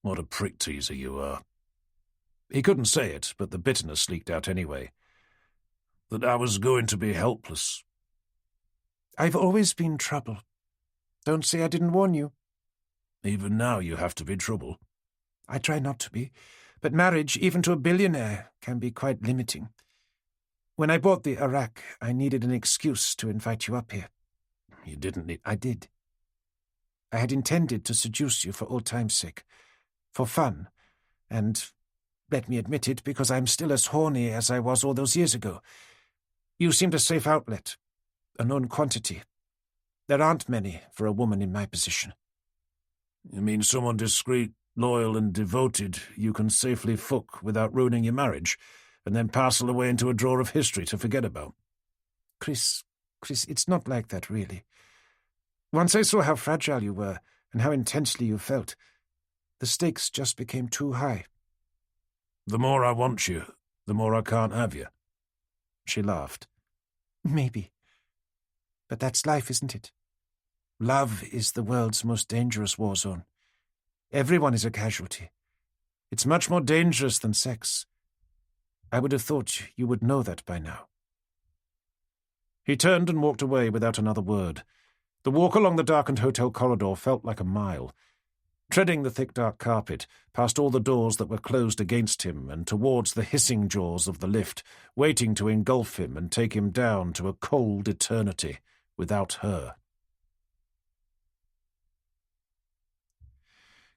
What a prick teaser you are. He couldn't say it, but the bitterness leaked out anyway. That I was going to be helpless. I've always been trouble. Don't say I didn't warn you. Even now you have to be trouble. I try not to be, but marriage, even to a billionaire, can be quite limiting. When I bought the Iraq, I needed an excuse to invite you up here. You didn't need... I did. I had intended to seduce you for old time's sake, for fun, and, let me admit it, because I'm still as horny as I was all those years ago. You seemed a safe outlet, a known quantity. There aren't many for a woman in my position. You mean someone discreet, loyal and devoted you can safely fuck without ruining your marriage, and then parcel away into a drawer of history to forget about. Chris, it's not like that, really. Once I saw how fragile you were and how intensely you felt, the stakes just became too high. The more I want you, the more I can't have you. She laughed. Maybe. But that's life, isn't it? Love is the world's most dangerous war zone. Everyone is a casualty. It's much more dangerous than sex. I would have thought you would know that by now. He turned and walked away without another word. The walk along the darkened hotel corridor felt like a mile. Treading the thick dark carpet, past all the doors that were closed against him and towards the hissing jaws of the lift, waiting to engulf him and take him down to a cold eternity without her.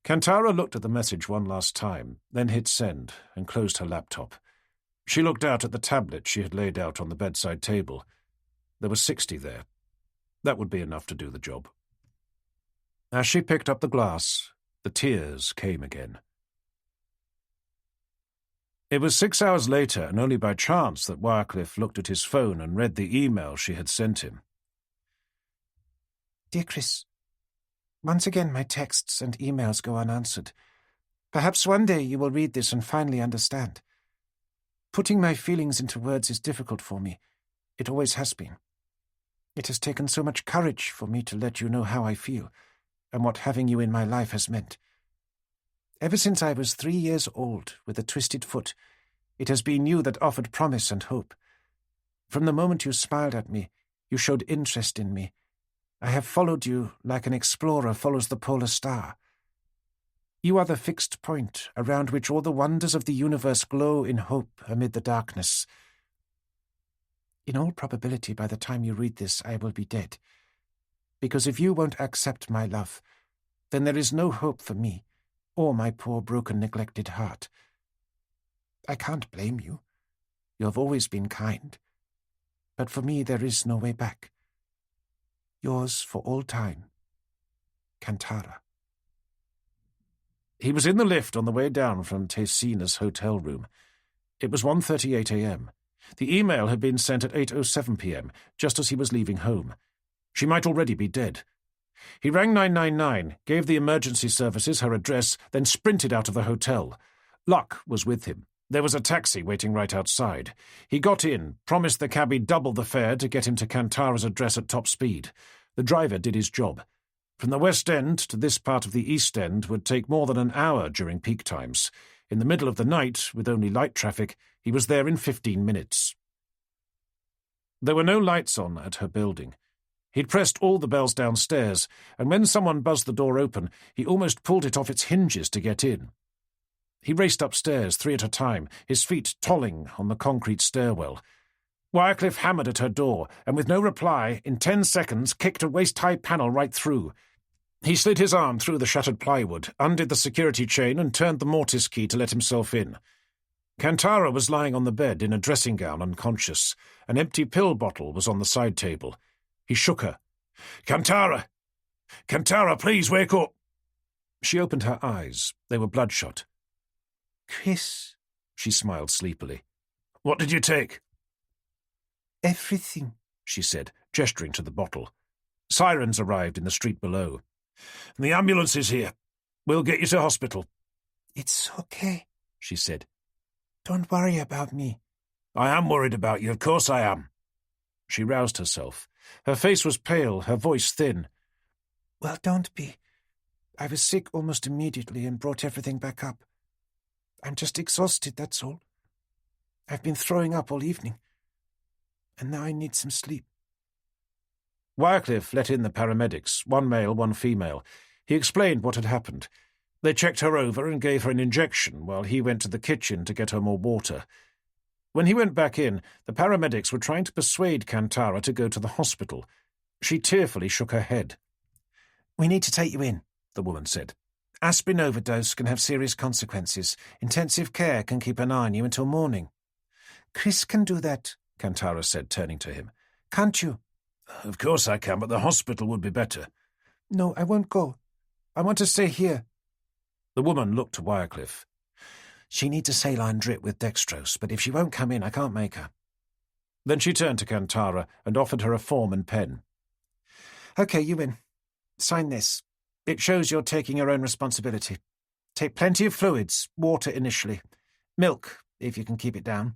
Kantara looked at the message one last time, then hit send and closed her laptop. She looked out at the tablet she had laid out on the bedside table. There were 60 there. That would be enough to do the job. As she picked up the glass, the tears came again. It was 6 hours later, and only by chance, that Wycliffe looked at his phone and read the email she had sent him. Dear Chris, once again my texts and emails go unanswered. Perhaps one day you will read this and finally understand. Putting my feelings into words is difficult for me. It always has been. It has taken so much courage for me to let you know how I feel, and what having you in my life has meant. Ever since I was 3 years old, with a twisted foot, it has been you that offered promise and hope. From the moment you smiled at me, you showed interest in me. I have followed you like an explorer follows the polar star. You are the fixed point around which all the wonders of the universe glow in hope amid the darkness. In all probability, by the time you read this, I will be dead. Because if you won't accept my love, then there is no hope for me, or my poor, broken, neglected heart. I can't blame you. You have always been kind. But for me, there is no way back. Yours for all time, Kantara. He was in the lift on the way down from Tessina's hotel room. It was 1:38 a.m. The email had been sent at 8:07 p.m., just as he was leaving home. She might already be dead. He rang 999, gave the emergency services her address, then sprinted out of the hotel. Luck was with him. There was a taxi waiting right outside. He got in, promised the cabbie double the fare to get him to Kantara's address at top speed. The driver did his job. From the West End to this part of the East End would take more than an hour during peak times. In the middle of the night, with only light traffic, he was there in 15 minutes. There were no lights on at her building. He'd pressed all the bells downstairs, and when someone buzzed the door open, he almost pulled it off its hinges to get in. He raced upstairs, 3 at a time, his feet tolling on the concrete stairwell. Wycliffe hammered at her door, and with no reply, in 10 seconds, kicked a waist-high panel right through. He slid his arm through the shattered plywood, undid the security chain, and turned the mortise key to let himself in. Kantara was lying on the bed in a dressing gown, unconscious. An empty pill bottle was on the side table. He shook her. "Kantara! Kantara, please wake up!" She opened her eyes. They were bloodshot. Chris, she smiled sleepily. "What did you take?" Everything, she said, gesturing to the bottle. Sirens arrived in the street below. "The ambulance is here. We'll get you to hospital." It's okay, she said. Don't worry about me. "I am worried about you, of course I am." She roused herself. Her face was pale, her voice thin. Well, don't be. I was sick almost immediately and brought everything back up. I'm just exhausted, that's all. I've been throwing up all evening, and now I need some sleep. Wycliffe let in the paramedics, 1 male, 1 female. He explained what had happened. They checked her over and gave her an injection while he went to the kitchen to get her more water. When he went back in, the paramedics were trying to persuade Kantara to go to the hospital. She tearfully shook her head. We need to take you in, the woman said. Aspirin overdose can have serious consequences. Intensive care can keep an eye on you until morning. Chris can do that, Kantara said, turning to him. Can't you? Of course I can, but the hospital would be better. No, I won't go. I want to stay here. The woman looked to Wycliffe. She needs a saline drip with dextrose, but if she won't come in, I can't make her. Then she turned to Kantara and offered her a form and pen. Okay, you win. Sign this. It shows you're taking your own responsibility. Take plenty of fluids, water initially. Milk, if you can keep it down.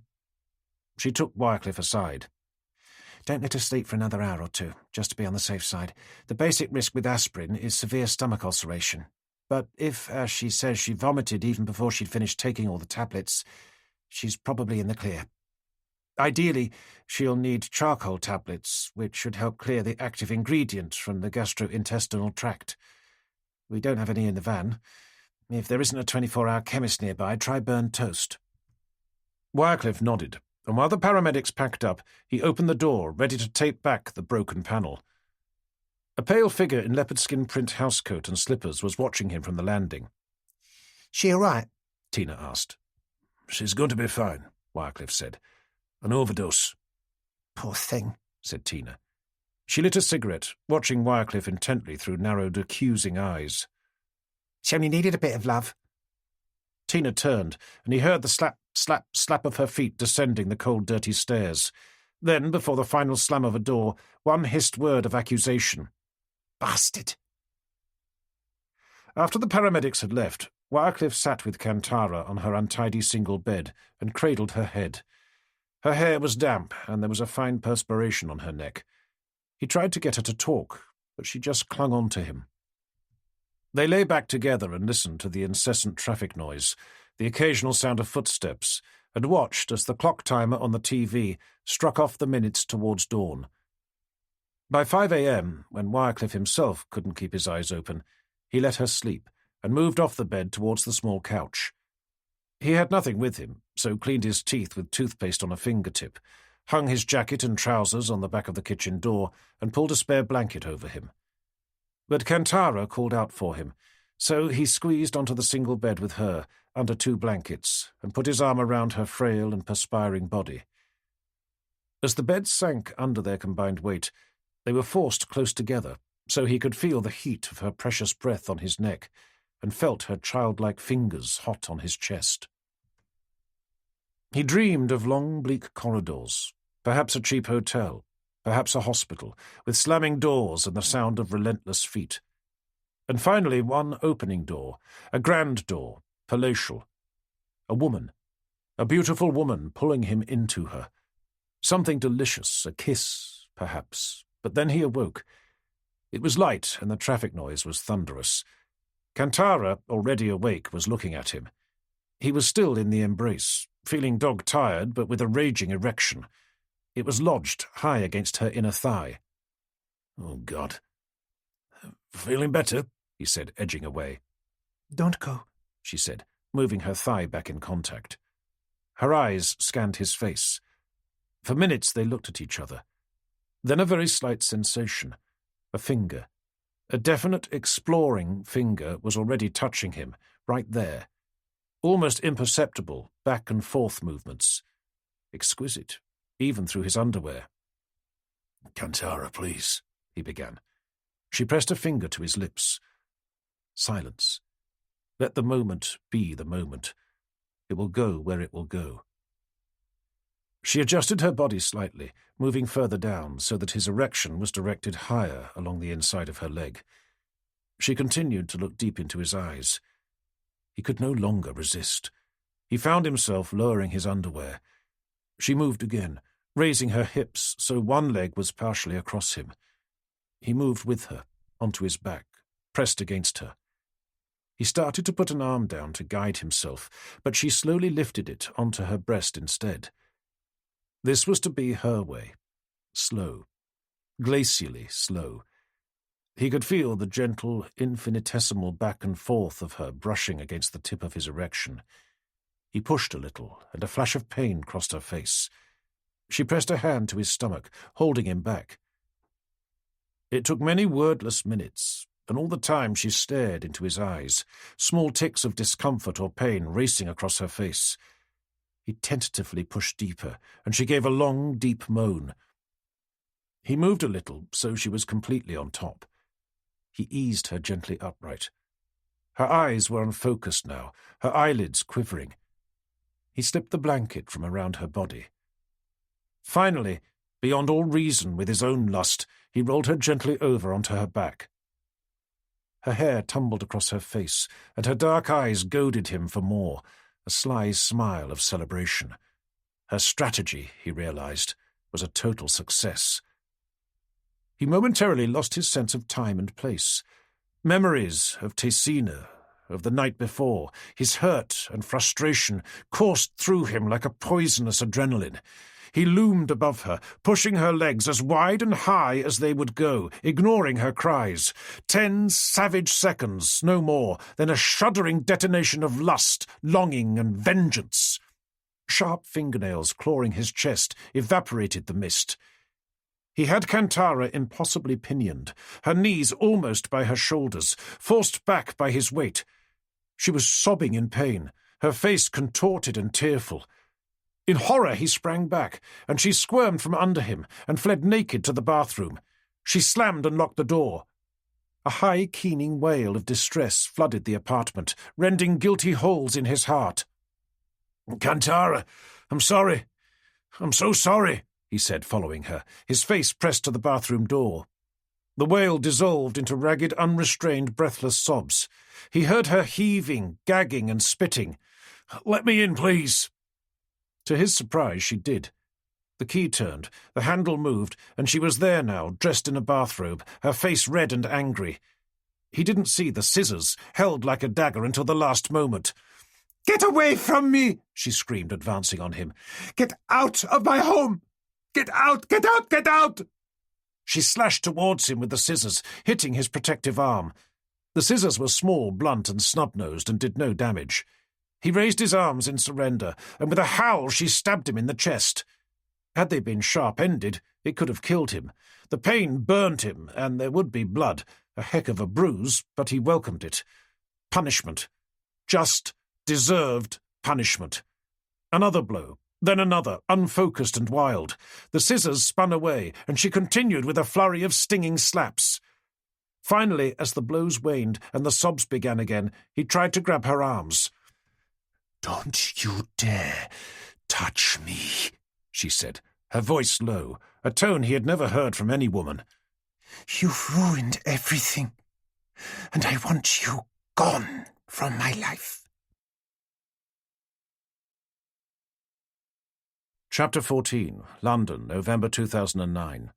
She took Wycliffe aside. Don't let her sleep for another hour or two, just to be on the safe side. The basic risk with aspirin is severe stomach ulceration. But if, as she says, she vomited even before she'd finished taking all the tablets, she's probably in the clear. Ideally, she'll need charcoal tablets, which should help clear the active ingredient from the gastrointestinal tract. We don't have any in the van. If there isn't a 24-hour chemist nearby, try burned toast. Wycliffe nodded, and while the paramedics packed up, he opened the door, ready to tape back the broken panel. A pale figure in leopard skin print housecoat and slippers was watching him from the landing. She all right? Tina asked. She's going to be fine, Wycliffe said. An overdose. Poor thing, said Tina. She lit a cigarette, watching Wycliffe intently through narrowed, accusing eyes. She only needed a bit of love. Tina turned, and he heard the slap, slap, slap of her feet descending the cold, dirty stairs. Then, before the final slam of a door, one hissed word of accusation. Bastard! After the paramedics had left, Wycliffe sat with Kantara on her untidy single bed and cradled her head. Her hair was damp, and there was a fine perspiration on her neck. He tried to get her to talk, but she just clung on to him. They lay back together and listened to the incessant traffic noise, the occasional sound of footsteps, and watched as the clock timer on the TV struck off the minutes towards dawn. By 5 a.m., when Wycliffe himself couldn't keep his eyes open, he let her sleep and moved off the bed towards the small couch. He had nothing with him, so cleaned his teeth with toothpaste on a fingertip, hung his jacket and trousers on the back of the kitchen door, and pulled a spare blanket over him. But Kantara called out for him, so he squeezed onto the single bed with her, under 2 blankets, and put his arm around her frail and perspiring body. As the bed sank under their combined weight, they were forced close together, so he could feel the heat of her precious breath on his neck, and felt her childlike fingers hot on his chest. He dreamed of long, bleak corridors, perhaps a cheap hotel, perhaps a hospital, with slamming doors and the sound of relentless feet. And finally one opening door, a grand door, palatial. A woman, a beautiful woman pulling him into her. Something delicious, a kiss, perhaps. But then he awoke. It was light, and the traffic noise was thunderous. Kantara, already awake, was looking at him. He was still in the embrace, feeling dog-tired, but with a raging erection. It was lodged high against her inner thigh. Oh, God. Feeling better? He said, edging away. Don't go, she said, moving her thigh back in contact. Her eyes scanned his face. For minutes they looked at each other. Then a very slight sensation. A finger. A definite, exploring finger was already touching him, right there. Almost imperceptible, back and forth movements. Exquisite, even through his underwear. Kantara, please, he began. She pressed a finger to his lips. Silence. Let the moment be the moment. It will go where it will go. She adjusted her body slightly, moving further down so that his erection was directed higher along the inside of her leg. She continued to look deep into his eyes. He could no longer resist. He found himself lowering his underwear. She moved again, raising her hips so one leg was partially across him. He moved with her, onto his back, pressed against her. He started to put an arm down to guide himself, but she slowly lifted it onto her breast instead. This was to be her way. Slow. Glacially slow. He could feel the gentle, infinitesimal back and forth of her brushing against the tip of his erection. He pushed a little, and a flash of pain crossed her face. She pressed a hand to his stomach, holding him back. It took many wordless minutes, and all the time she stared into his eyes, small ticks of discomfort or pain racing across her face. He tentatively pushed deeper, and she gave a long, deep moan. He moved a little, so she was completely on top. He eased her gently upright. Her eyes were unfocused now, her eyelids quivering. He slipped the blanket from around her body. Finally, beyond all reason with his own lust, he rolled her gently over onto her back. Her hair tumbled across her face, and her dark eyes goaded him for more, a sly smile of celebration. Her strategy, he realized, was a total success. He momentarily lost his sense of time and place. Memories of Tessina, of the night before, his hurt and frustration coursed through him like a poisonous adrenaline. He loomed above her, pushing her legs as wide and high as they would go, ignoring her cries. 10 savage seconds, no more, then a shuddering detonation of lust, longing, and vengeance. Sharp fingernails clawing his chest evaporated the mist. He had Kantara impossibly pinioned, her knees almost by her shoulders, forced back by his weight. She was sobbing in pain, her face contorted and tearful. In horror he sprang back, and she squirmed from under him and fled naked to the bathroom. She slammed and locked the door. A high, keening wail of distress flooded the apartment, rending guilty holes in his heart. "Kantara, I'm sorry. I'm so sorry," he said, following her, his face pressed to the bathroom door. The wail dissolved into ragged, unrestrained, breathless sobs. He heard her heaving, gagging, and spitting. "Let me in, please." To his surprise, she did. The key turned, the handle moved, and she was there now, dressed in a bathrobe, her face red and angry. He didn't see the scissors, held like a dagger until the last moment. "Get away from me!" she screamed, advancing on him. "Get out of my home! Get out! Get out! Get out!" She slashed towards him with the scissors, hitting his protective arm. The scissors were small, blunt, and snub-nosed, and did no damage. He raised his arms in surrender, and with a howl she stabbed him in the chest. Had they been sharp-ended, it could have killed him. The pain burned him, and there would be blood, a heck of a bruise, but he welcomed it. Punishment. Just, deserved punishment. Another blow, then another, unfocused and wild. The scissors spun away, and she continued with a flurry of stinging slaps. Finally, as the blows waned and the sobs began again, he tried to grab her arms. "Don't you dare touch me," she said, her voice low, a tone he had never heard from any woman. "You've ruined everything, and I want you gone from my life." Chapter 14, London, November 2009.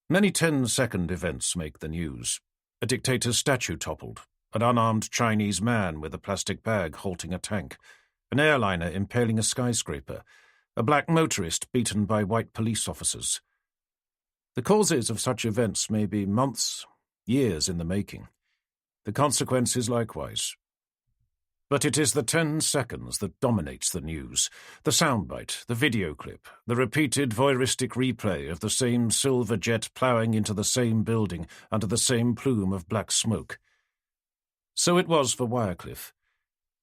Many 10-second events make the news. A dictator's statue toppled, an unarmed Chinese man with a plastic bag halting a tank, an airliner impaling a skyscraper, a black motorist beaten by white police officers. The causes of such events may be months, years in the making. The consequences likewise. But it is the 10 seconds that dominates the news, the soundbite, the video clip, the repeated voyeuristic replay of the same silver jet ploughing into the same building under the same plume of black smoke. So it was for Wycliffe.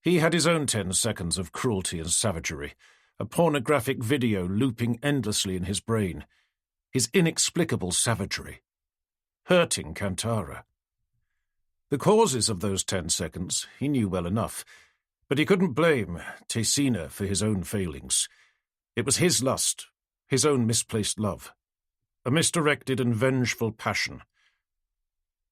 He had his own 10 seconds of cruelty and savagery, a pornographic video looping endlessly in his brain, his inexplicable savagery, hurting Kantara. The causes of those 10 seconds he knew well enough, but he couldn't blame Tessina for his own failings. It was his lust, his own misplaced love, a misdirected and vengeful passion.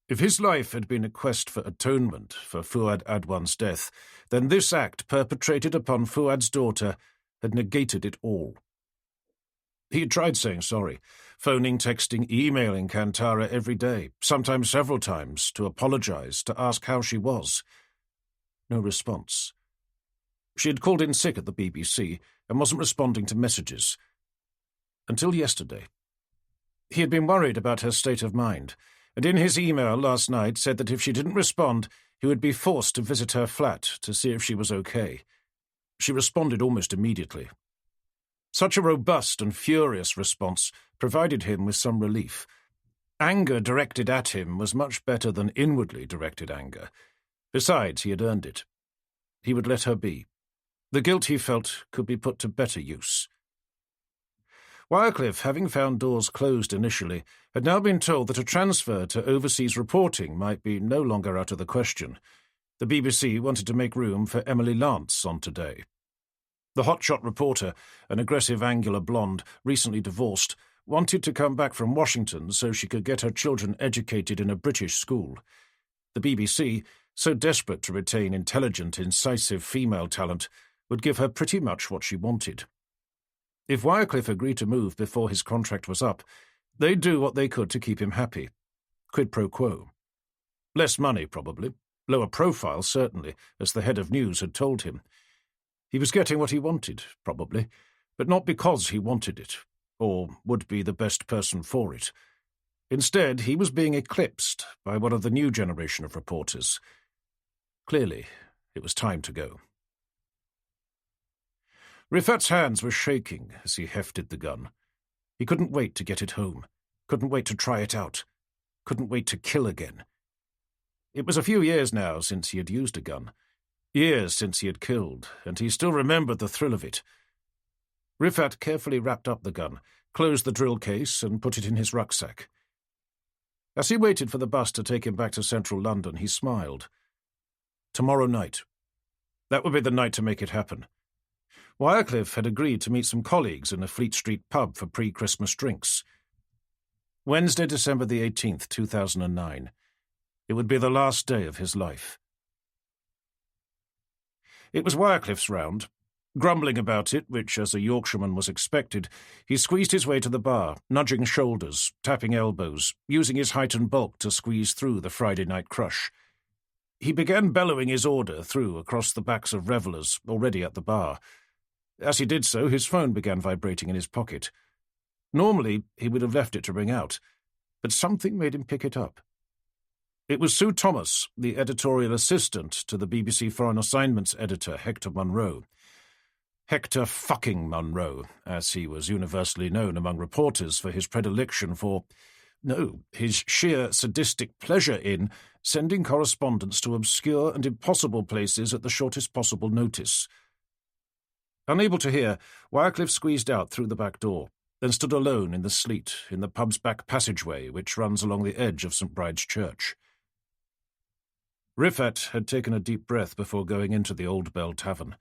If his life had been a quest for atonement for Fuad Adwan's death, then this act perpetrated upon Fuad's daughter had negated it all. He had tried saying sorry, phoning, texting, emailing Kantara every day, sometimes several times, to apologize, to ask how she was. No response. She had called in sick at the BBC and wasn't responding to messages. Until yesterday. He had been worried about her state of mind, and in his email last night said that if she didn't respond, he would be forced to visit her flat to see if she was okay. She responded almost immediately. Such a robust and furious response provided him with some relief. Anger directed at him was much better than inwardly directed anger. Besides, he had earned it. He would let her be. The guilt he felt could be put to better use. Wycliffe, having found doors closed initially, had now been told that a transfer to overseas reporting might be no longer out of the question. The BBC wanted to make room for Emily Lance on Today. The hotshot reporter, an aggressive angular blonde, recently divorced, wanted to come back from Washington so she could get her children educated in a British school. The BBC, so desperate to retain intelligent, incisive female talent, would give her pretty much what she wanted. If Wycliffe agreed to move before his contract was up, they'd do what they could to keep him happy. Quid pro quo. Less money, probably. Lower profile, certainly, as the head of news had told him. He was getting what he wanted, probably, but not because he wanted it, or would be the best person for it. Instead, he was being eclipsed by one of the new generation of reporters. Clearly, it was time to go. Rifat's hands were shaking as he hefted the gun. He couldn't wait to get it home, couldn't wait to try it out, couldn't wait to kill again. It was a few years now since he had used a gun, years since he had killed, and he still remembered the thrill of it. Rifat carefully wrapped up the gun, closed the drill case, and put it in his rucksack. As he waited for the bus to take him back to central London, he smiled. Tomorrow night. That would be the night to make it happen. Wycliffe had agreed to meet some colleagues in a Fleet Street pub for pre-Christmas drinks. Wednesday, December the 18th, 2009. It would be the last day of his life. It was Wycliffe's round. Grumbling about it, which, as a Yorkshireman, was expected, he squeezed his way to the bar, nudging shoulders, tapping elbows, using his height and bulk to squeeze through the Friday night crush. He began bellowing his order through across the backs of revellers already at the bar. As he did so, his phone began vibrating in his pocket. Normally, he would have left it to ring out, but something made him pick it up. It was Sue Thomas, the editorial assistant to the BBC Foreign Assignments editor Hector Munro. Hector fucking Munro, as he was universally known among reporters for his predilection for, his sheer sadistic pleasure in sending correspondence to obscure and impossible places at the shortest possible notice. Unable to hear, Wycliffe squeezed out through the back door, then stood alone in the sleet in the pub's back passageway which runs along the edge of St. Bride's Church. Rifat had taken a deep breath before going into the Old Bell Tavern.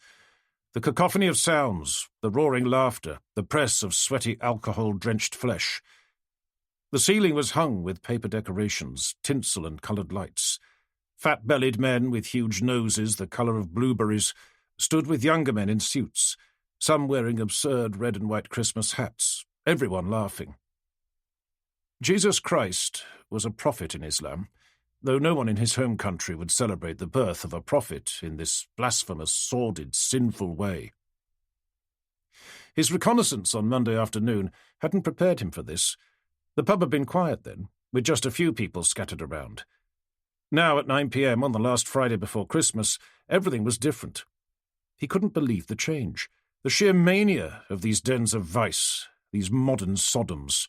The cacophony of sounds, the roaring laughter, the press of sweaty alcohol-drenched flesh. The ceiling was hung with paper decorations, tinsel and coloured lights. Fat-bellied men with huge noses the colour of blueberries stood with younger men in suits, some wearing absurd red and white Christmas hats, everyone laughing. Jesus Christ was a prophet in Islam, though no one in his home country would celebrate the birth of a prophet in this blasphemous, sordid, sinful way. His reconnaissance on Monday afternoon hadn't prepared him for this. The pub had been quiet then, with just a few people scattered around. Now, at 9 p.m. on the last Friday before Christmas, everything was different. He couldn't believe the change, the sheer mania of these dens of vice, these modern Sodoms.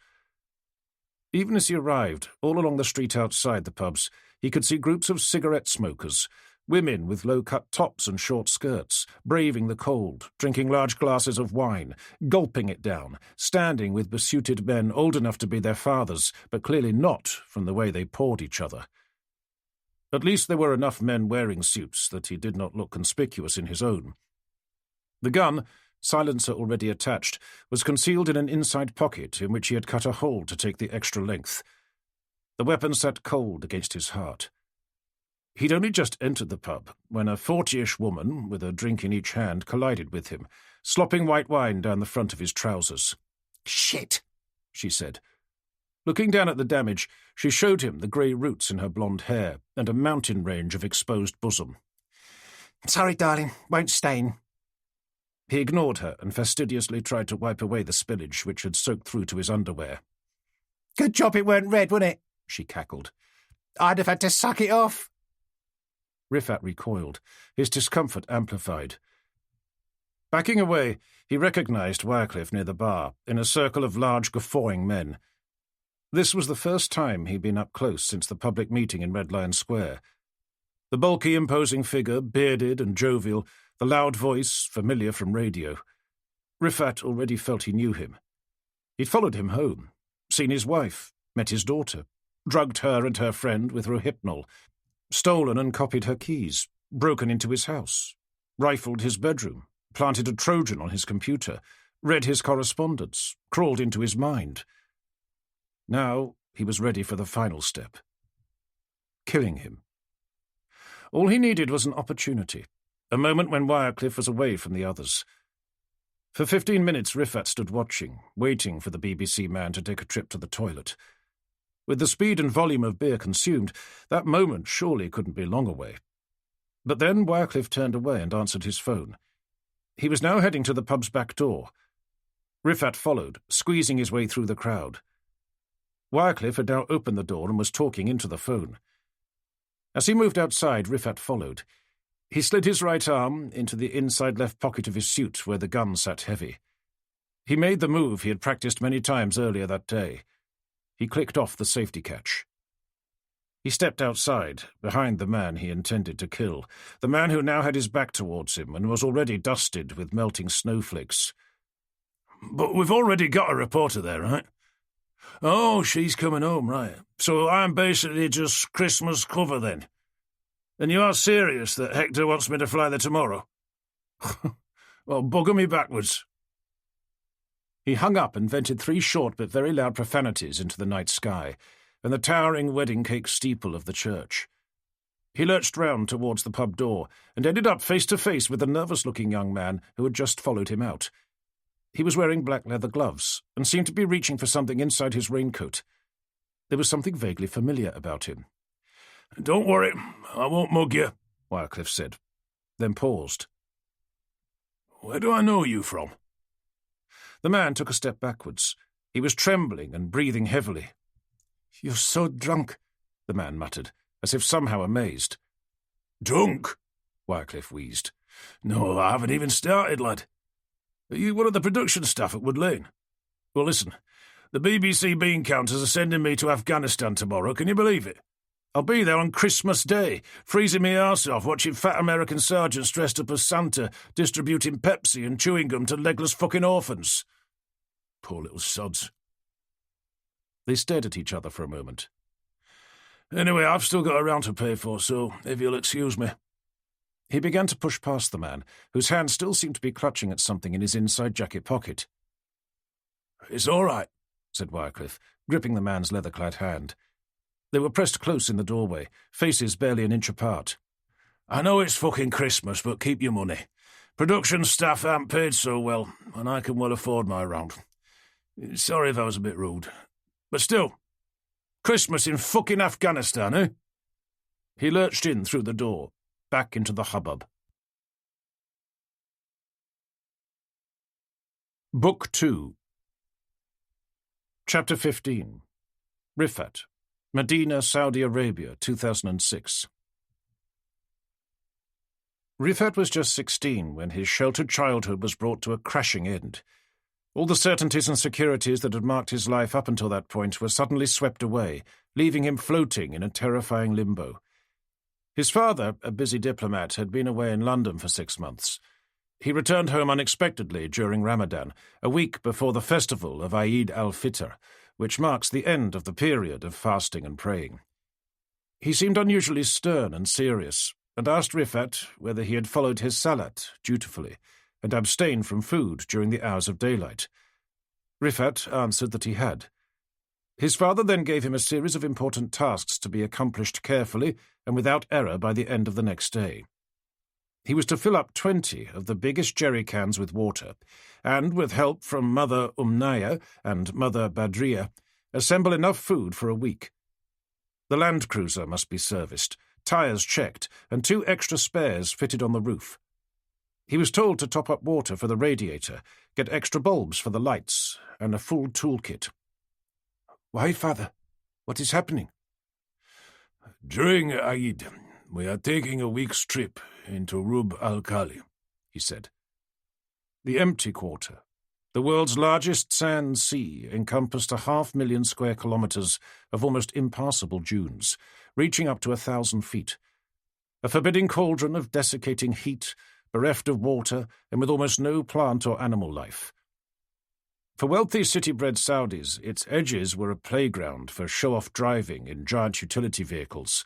Even as he arrived, all along the street outside the pubs, he could see groups of cigarette smokers, women with low-cut tops and short skirts, braving the cold, drinking large glasses of wine, gulping it down, standing with besuited men old enough to be their fathers, but clearly not from the way they poured each other. At least there were enough men wearing suits that he did not look conspicuous in his own. The gun, silencer already attached, was concealed in an inside pocket in which he had cut a hole to take the extra length. The weapon sat cold against his heart. He'd only just entered the pub when a 40-ish woman, with a drink in each hand, collided with him, slopping white wine down the front of his trousers. "Shit," she said. Looking down at the damage, she showed him the grey roots in her blonde hair and a mountain range of exposed bosom. "Sorry, darling, won't stain." He ignored her and fastidiously tried to wipe away the spillage which had soaked through to his underwear. "Good job it weren't red, wasn't it?" she cackled. "I'd have had to suck it off." Rifat recoiled, his discomfort amplified. Backing away, he recognised Wycliffe near the bar, in a circle of large guffawing men. This was the first time he'd been up close since the public meeting in Red Lion Square. The bulky, imposing figure, bearded and jovial, the loud voice, familiar from radio. Rifat already felt he knew him. He'd followed him home, seen his wife, met his daughter, drugged her and her friend with rohypnol, stolen and copied her keys, broken into his house, rifled his bedroom, planted a Trojan on his computer, read his correspondence, crawled into his mind. Now he was ready for the final step. Killing him. All he needed was an opportunity, a moment when Wycliffe was away from the others. For 15 minutes Riffat stood watching, waiting for the BBC man to take a trip to the toilet. With the speed and volume of beer consumed, that moment surely couldn't be long away. But then Wycliffe turned away and answered his phone. He was now heading to the pub's back door. Riffat followed, squeezing his way through the crowd. Wycliffe had now opened the door and was talking into the phone. As he moved outside, Riffat followed. He slid his right arm into the inside left pocket of his suit where the gun sat heavy. He made the move he had practiced many times earlier that day. He clicked off the safety catch. He stepped outside, behind the man he intended to kill, the man who now had his back towards him and was already dusted with melting snowflakes. But we've already got a reporter there, right? Oh, she's coming home, right. So I'm basically just Christmas cover then. And you are serious that Hector wants me to fly there tomorrow? Well, bugger me backwards. He hung up and vented 3 short but very loud profanities into the night sky and the towering wedding cake steeple of the church. He lurched round towards the pub door and ended up face to face with a nervous-looking young man who had just followed him out. He was wearing black leather gloves and seemed to be reaching for something inside his raincoat. There was something vaguely familiar about him. Don't worry, I won't mug you, Wycliffe said, then paused. Where do I know you from? The man took a step backwards. He was trembling and breathing heavily. You're so drunk, the man muttered, as if somehow amazed. Drunk? Wycliffe wheezed. No, I haven't even started, lad. Are you one of the production staff at Wood Lane? Well, listen, the BBC bean counters are sending me to Afghanistan tomorrow, can you believe it? I'll be there on Christmas Day, freezing me arse off watching fat American sergeants dressed up as Santa distributing Pepsi and chewing gum to legless fucking orphans. Poor little sods. They stared at each other for a moment. Anyway, I've still got a round to pay for, so if you'll excuse me. He began to push past the man, whose hand still seemed to be clutching at something in his inside jacket pocket. It's all right, said Wycliffe, gripping the man's leather-clad hand. They were pressed close in the doorway, faces barely an inch apart. I know it's fucking Christmas, but keep your money. Production staff aren't paid so well, and I can well afford my round. Sorry if I was a bit rude. But still, Christmas in fucking Afghanistan, eh? He lurched in through the door, back into the hubbub. Book 2. Chapter 15. Riffat, Medina, Saudi Arabia, 2006. Riffat was just 16 when his sheltered childhood was brought to a crashing end. All the certainties and securities that had marked his life up until that point were suddenly swept away, leaving him floating in a terrifying limbo. His father, a busy diplomat, had been away in London for 6 months. He returned home unexpectedly during Ramadan, a week before the festival of Eid al-Fitr, which marks the end of the period of fasting and praying. He seemed unusually stern and serious, and asked Riffat whether he had followed his salat dutifully and abstained from food during the hours of daylight. Riffat answered that he had. His father then gave him a series of important tasks to be accomplished carefully and without error by the end of the next day. He was to fill up 20 of the biggest jerry cans with water, and, with help from Mother Umnaya and Mother Badriya, assemble enough food for a week. The land cruiser must be serviced, tyres checked, and 2 extra spares fitted on the roof. He was told to top up water for the radiator, get extra bulbs for the lights, and a full toolkit. Why, Father? What is happening? During Eid, we are taking a week's trip into Rub al-Khali, he said. The empty quarter, the world's largest sand sea, encompassed 500,000 square kilometres of almost impassable dunes, reaching up to 1,000 feet. A forbidding cauldron of desiccating heat, bereft of water, and with almost no plant or animal life. For wealthy city-bred Saudis, its edges were a playground for show-off driving in giant utility vehicles,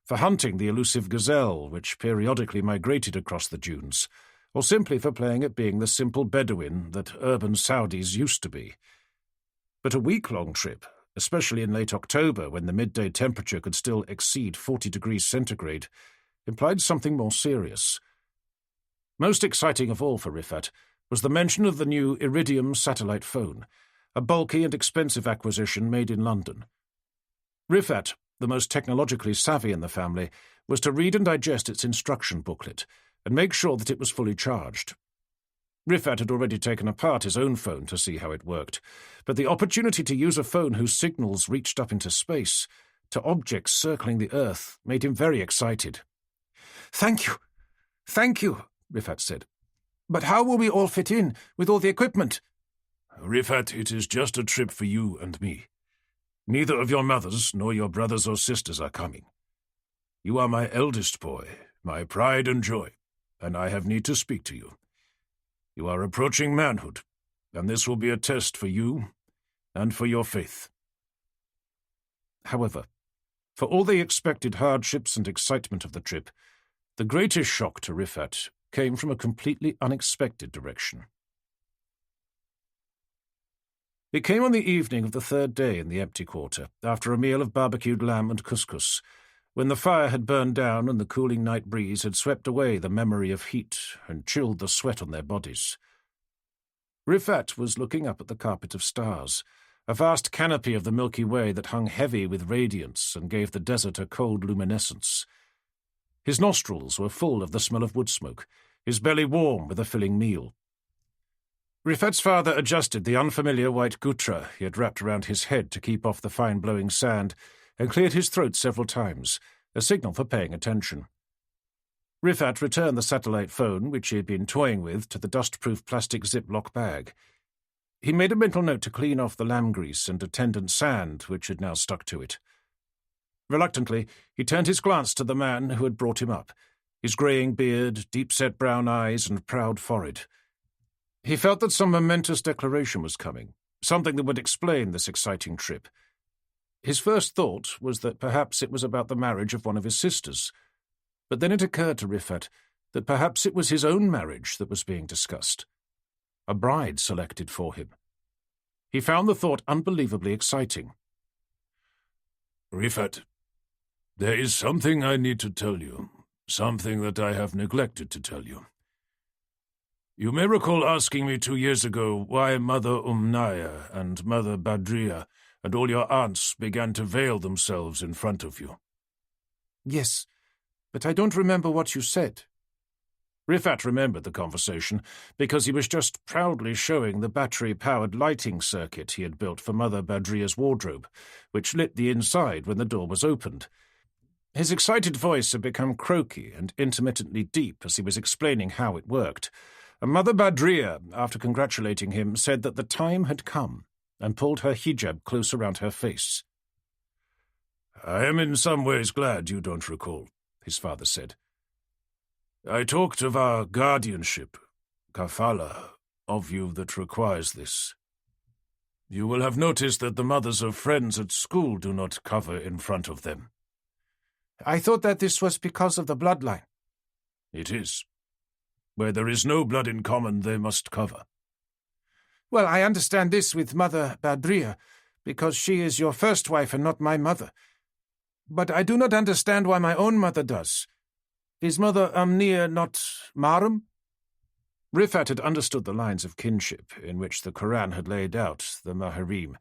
for hunting the elusive gazelle which periodically migrated across the dunes, or simply for playing at being the simple Bedouin that urban Saudis used to be. But a week-long trip, especially in late October when the midday temperature could still exceed 40 degrees centigrade, implied something more serious. Most exciting of all for Rifat was the mention of the new Iridium satellite phone, a bulky and expensive acquisition made in London. Rifat, the most technologically savvy in the family, was to read and digest its instruction booklet and make sure that it was fully charged. Rifat had already taken apart his own phone to see how it worked, but the opportunity to use a phone whose signals reached up into space, to objects circling the Earth, made him very excited. "Thank you. Thank you," Rifat said. "But how will we all fit in with all the equipment?" Rifat, it is just a trip for you and me. Neither of your mothers nor your brothers or sisters are coming. You are my eldest boy, my pride and joy, and I have need to speak to you. You are approaching manhood, and this will be a test for you and for your faith." However, for all the expected hardships and excitement of the trip, the greatest shock to Rifat came from a completely unexpected direction. It came on the evening of the third day in the empty quarter, after a meal of barbecued lamb and couscous, when the fire had burned down and the cooling night breeze had swept away the memory of heat and chilled the sweat on their bodies. Rifat was looking up at the carpet of stars, a vast canopy of the Milky Way that hung heavy with radiance and gave the desert a cold luminescence. His nostrils were full of the smell of wood smoke, his belly warm with a filling meal. Rifat's father adjusted the unfamiliar white gutra he had wrapped around his head to keep off the fine-blowing sand and cleared his throat several times, a signal for paying attention. Rifat returned the satellite phone, which he had been toying with, to the dust-proof plastic Ziploc bag. He made a mental note to clean off the lamb grease and attendant sand which had now stuck to it. Reluctantly, he turned his glance to the man who had brought him up, his greying beard, deep-set brown eyes, and proud forehead. He felt that some momentous declaration was coming, something that would explain this exciting trip. His first thought was that perhaps it was about the marriage of one of his sisters, but then it occurred to Rifat that perhaps it was his own marriage that was being discussed. A bride selected for him. He found the thought unbelievably exciting. Rifat, there is something I need to tell you, something that I have neglected to tell you. You may recall asking me 2 years ago why Mother Umnaya and Mother Badria and all your aunts began to veil themselves in front of you. "Yes, but I don't remember what you said." Rifat remembered the conversation because he was just proudly showing the battery-powered lighting circuit he had built for Mother Badria's wardrobe, which lit the inside when the door was opened. His excited voice had become croaky and intermittently deep as he was explaining how it worked, and Mother Badria, after congratulating him, said that the time had come and pulled her hijab close around her face. I am in some ways glad you don't recall, his father said. I talked of our guardianship, kafala, of you that requires this. You will have noticed that the mothers of friends at school do not cover in front of them. I thought that this was because of the bloodline. It is. Where there is no blood in common, they must cover. Well, I understand this with Mother Badria, because she is your first wife and not my mother. But I do not understand why my own mother does. Is Mother Amnia not Marum? Rifat had understood the lines of kinship in which the Quran had laid out the Maharim,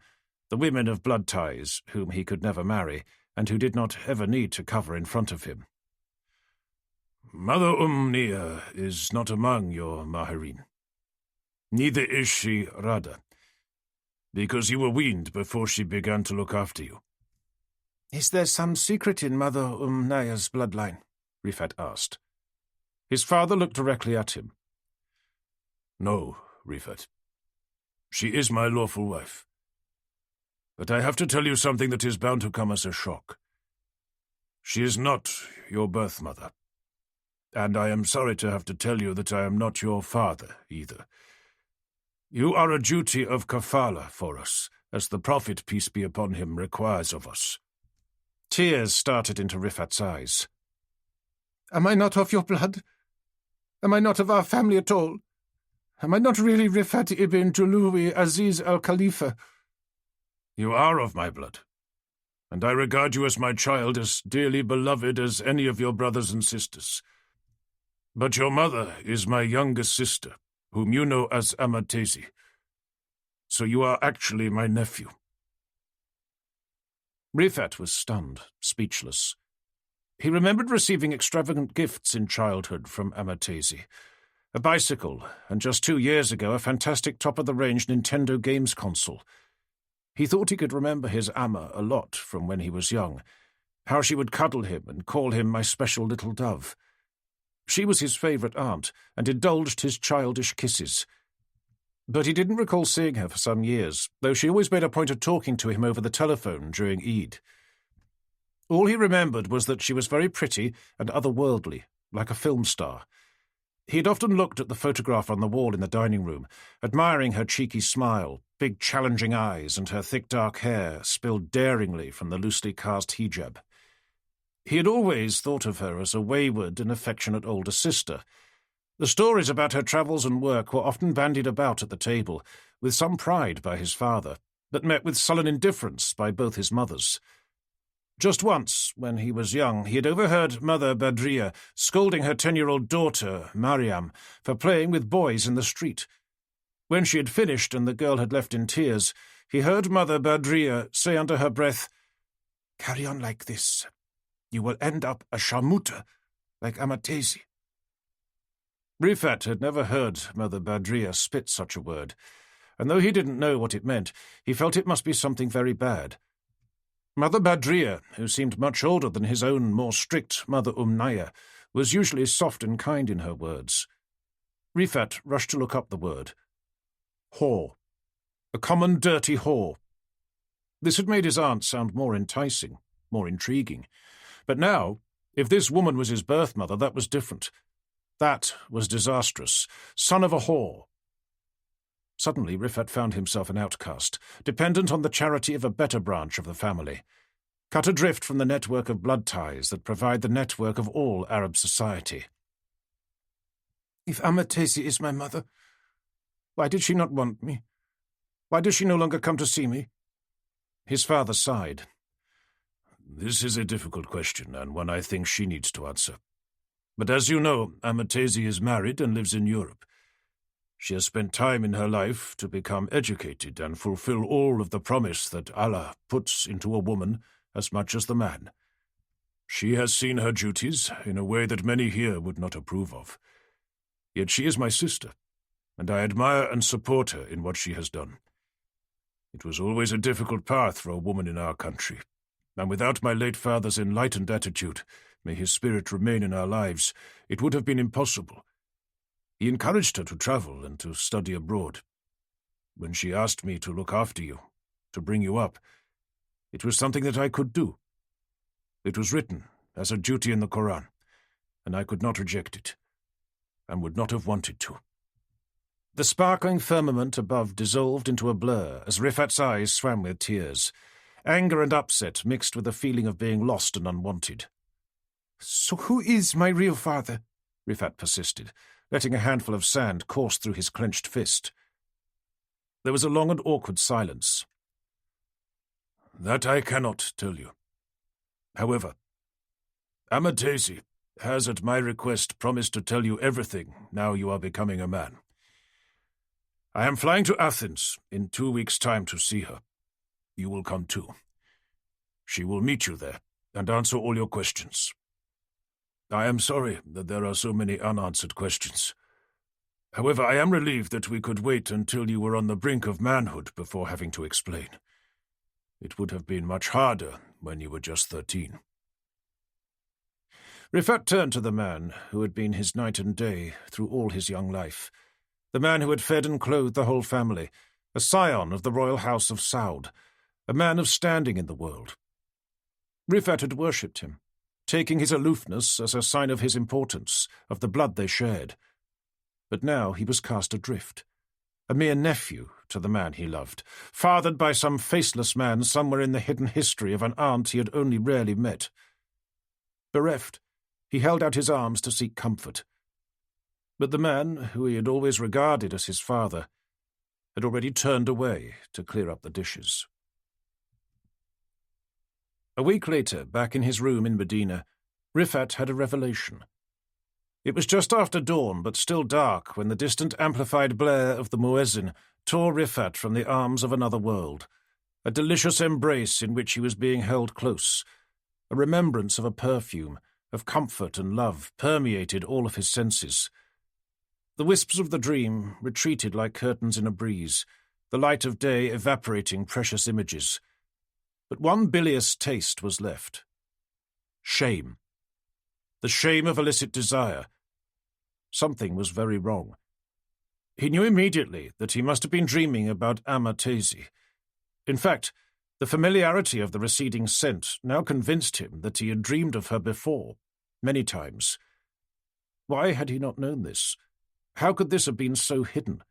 the women of blood ties whom he could never marry and who did not ever need to cover in front of him. Mother Umnia is not among your Maharim. Neither is she Rada, because you were weaned before she began to look after you. Is there some secret in Mother Umnia's bloodline? Rifat asked. His father looked directly at him. No, Rifat. She is my lawful wife. But I have to tell you something that is bound to come as a shock. She is not your birth mother. And I am sorry to have to tell you that I am not your father, either. You are a duty of kafala for us, as the Prophet, peace be upon him, requires of us. Tears started into Rifat's eyes. Am I not of your blood? Am I not of our family at all? Am I not really Rifat ibn Juluwi Aziz al-Khalifa? You are of my blood, and I regard you as my child, as dearly beloved as any of your brothers and sisters. But your mother is my youngest sister, whom you know as Amatezi. So you are actually my nephew. Rifat was stunned, speechless. He remembered receiving extravagant gifts in childhood from Amatezi. A bicycle, and just 2 years ago a fantastic top-of-the-range Nintendo games console. He thought he could remember his Amma a lot from when he was young, how she would cuddle him and call him my special little dove. She was his favourite aunt, and indulged his childish kisses. But he didn't recall seeing her for some years, though she always made a point of talking to him over the telephone during Eid. All he remembered was that she was very pretty and otherworldly, like a film star. He had often looked at the photograph on the wall in the dining room, admiring her cheeky smile, big challenging eyes, and her thick dark hair spilled daringly from the loosely cast hijab. He had always thought of her as a wayward and affectionate older sister. The stories about her travels and work were often bandied about at the table, with some pride by his father, but met with sullen indifference by both his mothers. Just once, when he was young, he had overheard Mother Badria scolding her 10-year-old daughter, Mariam, for playing with boys in the street. When she had finished and the girl had left in tears, he heard Mother Badria say under her breath, "Carry on like this. You will end up a sharmuta, like Amatezi." Rifat had never heard Mother Badria spit such a word, and though he didn't know what it meant, he felt it must be something very bad. Mother Badria, who seemed much older than his own more strict Mother Umnaya, was usually soft and kind in her words. Rifat rushed to look up the word. Whore. A common dirty whore. This had made his aunt sound more enticing, more intriguing. But now, if this woman was his birth mother, that was different. That was disastrous. Son of a whore. Suddenly, Rifat found himself an outcast, dependent on the charity of a better branch of the family, cut adrift from the network of blood ties that provide the network of all Arab society. If Amatezi is my mother, why did she not want me? Why does she no longer come to see me? His father sighed. This is a difficult question, and one I think she needs to answer. But as you know, Amatezi is married and lives in Europe. She has spent time in her life to become educated and fulfill all of the promise that Allah puts into a woman as much as the man. She has seen her duties in a way that many here would not approve of. Yet she is my sister, and I admire and support her in what she has done. It was always a difficult path for a woman in our country, and without my late father's enlightened attitude, may his spirit remain in our lives, it would have been impossible. He encouraged her to travel and to study abroad. When she asked me to look after you, to bring you up, it was something that I could do. It was written as a duty in the Quran, and I could not reject it, and would not have wanted to. The sparkling firmament above dissolved into a blur as Rifat's eyes swam with tears. Anger and upset mixed with a feeling of being lost and unwanted. So who is my real father? Rifat persisted, letting a handful of sand course through his clenched fist. There was a long and awkward silence. That I cannot tell you. However, Amatezi has at my request promised to tell you everything now you are becoming a man. I am flying to Athens in 2 weeks' time to see her. You will come too. She will meet you there and answer all your questions. I am sorry that there are so many unanswered questions. However, I am relieved that we could wait until you were on the brink of manhood before having to explain. It would have been much harder when you were just 13. Rifat turned to the man who had been his night and day through all his young life, the man who had fed and clothed the whole family, a scion of the royal house of Saud, a man of standing in the world. Rifat had worshipped him, taking his aloofness as a sign of his importance, of the blood they shared. But now he was cast adrift, a mere nephew to the man he loved, fathered by some faceless man somewhere in the hidden history of an aunt he had only rarely met. Bereft, he held out his arms to seek comfort. But the man, who he had always regarded as his father, had already turned away to clear up the dishes. A week later, back in his room in Medina, Rifat had a revelation. It was just after dawn, but still dark, when the distant amplified blare of the muezzin tore Rifat from the arms of another world, a delicious embrace in which he was being held close. A remembrance of a perfume, of comfort and love, permeated all of his senses. The wisps of the dream retreated like curtains in a breeze, the light of day evaporating precious images. But one bilious taste was left. Shame. The shame of illicit desire. Something was very wrong. He knew immediately that he must have been dreaming about Amatezi. In fact, the familiarity of the receding scent now convinced him that he had dreamed of her before, many times. Why had he not known this? How could this have been so hidden?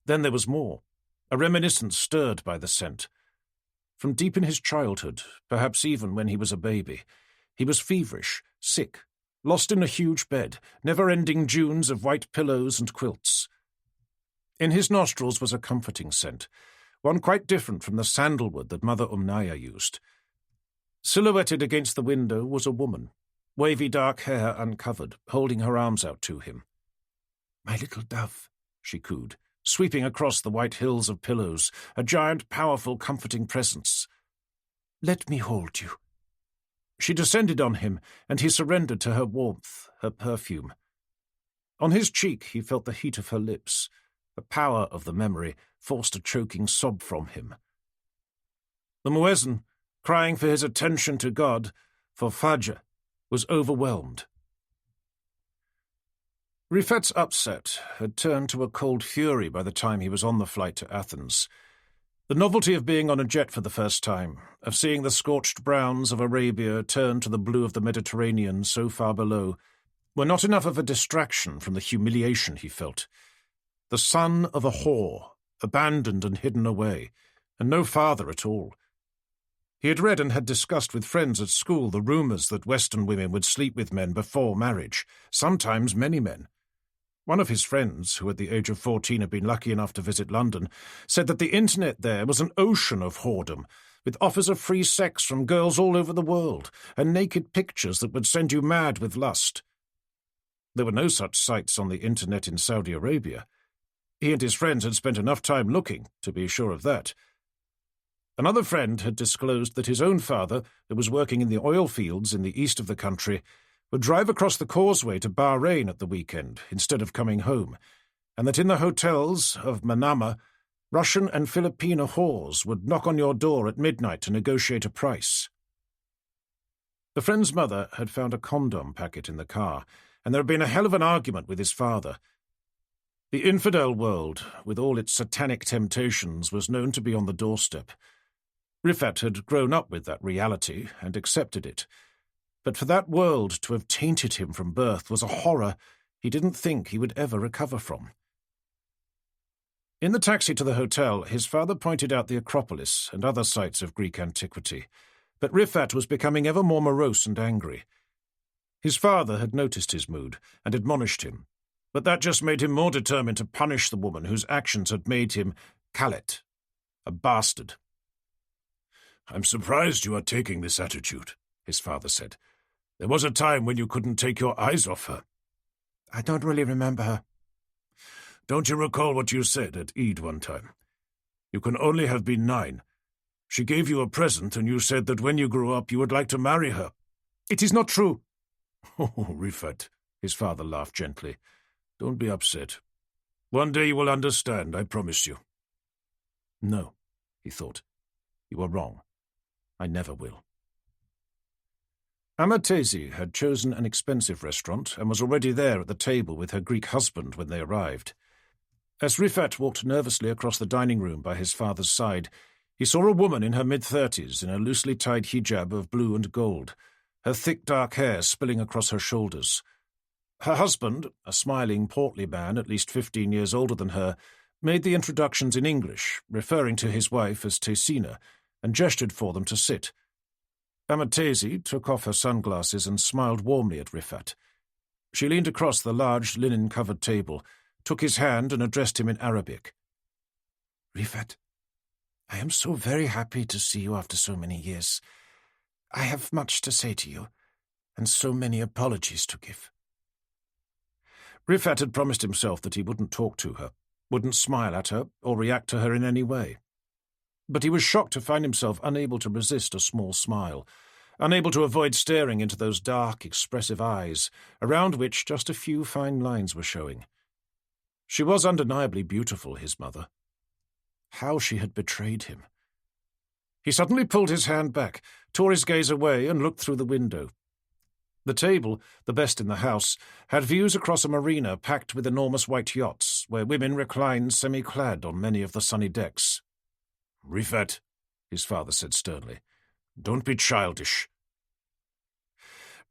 Then there was more, a reminiscence stirred by the scent. From deep in his childhood, perhaps even when he was a baby, he was feverish, sick, lost in a huge bed, never-ending dunes of white pillows and quilts. In his nostrils was a comforting scent, one quite different from the sandalwood that Mother Umnaya used. Silhouetted against the window was a woman, wavy dark hair uncovered, holding her arms out to him. "My little dove," she cooed, sweeping across the white hills of pillows, a giant, powerful, comforting presence. "Let me hold you." She descended on him, and he surrendered to her warmth, her perfume. On his cheek he felt the heat of her lips. The power of the memory forced a choking sob from him. The muezzin, crying for his attention to God, for Fajr, was overwhelmed. Rifat's upset had turned to a cold fury by the time he was on the flight to Athens. The novelty of being on a jet for the first time, of seeing the scorched browns of Arabia turn to the blue of the Mediterranean so far below, were not enough of a distraction from the humiliation he felt. The son of a whore, abandoned and hidden away, and no father at all. He had read and had discussed with friends at school the rumours that Western women would sleep with men before marriage, sometimes many men. One of his friends, who at the age of 14 had been lucky enough to visit London, said that the internet there was an ocean of whoredom, with offers of free sex from girls all over the world, and naked pictures that would send you mad with lust. There were no such sites on the internet in Saudi Arabia. He and his friends had spent enough time looking to be sure of that. Another friend had disclosed that his own father, who was working in the oil fields in the east of the country, would drive across the causeway to Bahrain at the weekend instead of coming home, and that in the hotels of Manama, Russian and Filipino whores would knock on your door at midnight to negotiate a price. The friend's mother had found a condom packet in the car, and there had been a hell of an argument with his father. The infidel world, with all its satanic temptations, was known to be on the doorstep. Rifat had grown up with that reality and accepted it. But for that world to have tainted him from birth was a horror he didn't think he would ever recover from. In the taxi to the hotel, his father pointed out the Acropolis and other sites of Greek antiquity, but Rifat was becoming ever more morose and angry. His father had noticed his mood and admonished him, but that just made him more determined to punish the woman whose actions had made him Khaled, a bastard. "I'm surprised you are taking this attitude," his father said. "There was a time when you couldn't take your eyes off her." "I don't really remember her." "Don't you recall what you said at Eid one time? You can only have been 9. She gave you a present and you said that when you grew up you would like to marry her." "It is not true." "Oh, Rifat," his father laughed gently. "Don't be upset. One day you will understand, I promise you." No, he thought. You are wrong. I never will. Amatezi had chosen an expensive restaurant and was already there at the table with her Greek husband when they arrived. As Rifat walked nervously across the dining room by his father's side, he saw a woman in her mid-30s in a loosely tied hijab of blue and gold, her thick dark hair spilling across her shoulders. Her husband, a smiling, portly man at least 15 years older than her, made the introductions in English, referring to his wife as Tesina, and gestured for them to sit. Amatezi took off her sunglasses and smiled warmly at Rifat. She leaned across the large linen-covered table, took his hand and addressed him in Arabic. Rifat, I am so very happy to see you after so many years. I have much to say to you, and so many apologies to give. Rifat had promised himself that he wouldn't talk to her, wouldn't smile at her, or react to her in any way. But he was shocked to find himself unable to resist a small smile, unable to avoid staring into those dark, expressive eyes, around which just a few fine lines were showing. She was undeniably beautiful, his mother. How she had betrayed him. He suddenly pulled his hand back, tore his gaze away, and looked through the window. The table, the best in the house, had views across a marina packed with enormous white yachts, where women reclined semi-clad on many of the sunny decks. "Rifat," his father said sternly, "don't be childish."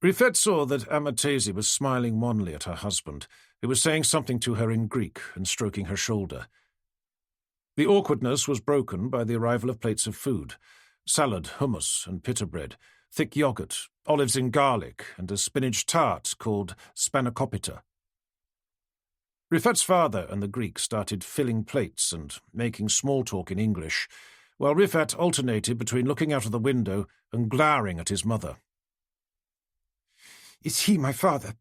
Rifat saw that Amatezi was smiling wanly at her husband, who was saying something to her in Greek and stroking her shoulder. The awkwardness was broken by the arrival of plates of food: salad, hummus, and pita bread, thick yogurt, olives in garlic, and a spinach tart called spanakopita. Rifat's father and the Greek started filling plates and making small talk in English, while Rifat alternated between looking out of the window and glowering at his mother. "Is he my father?"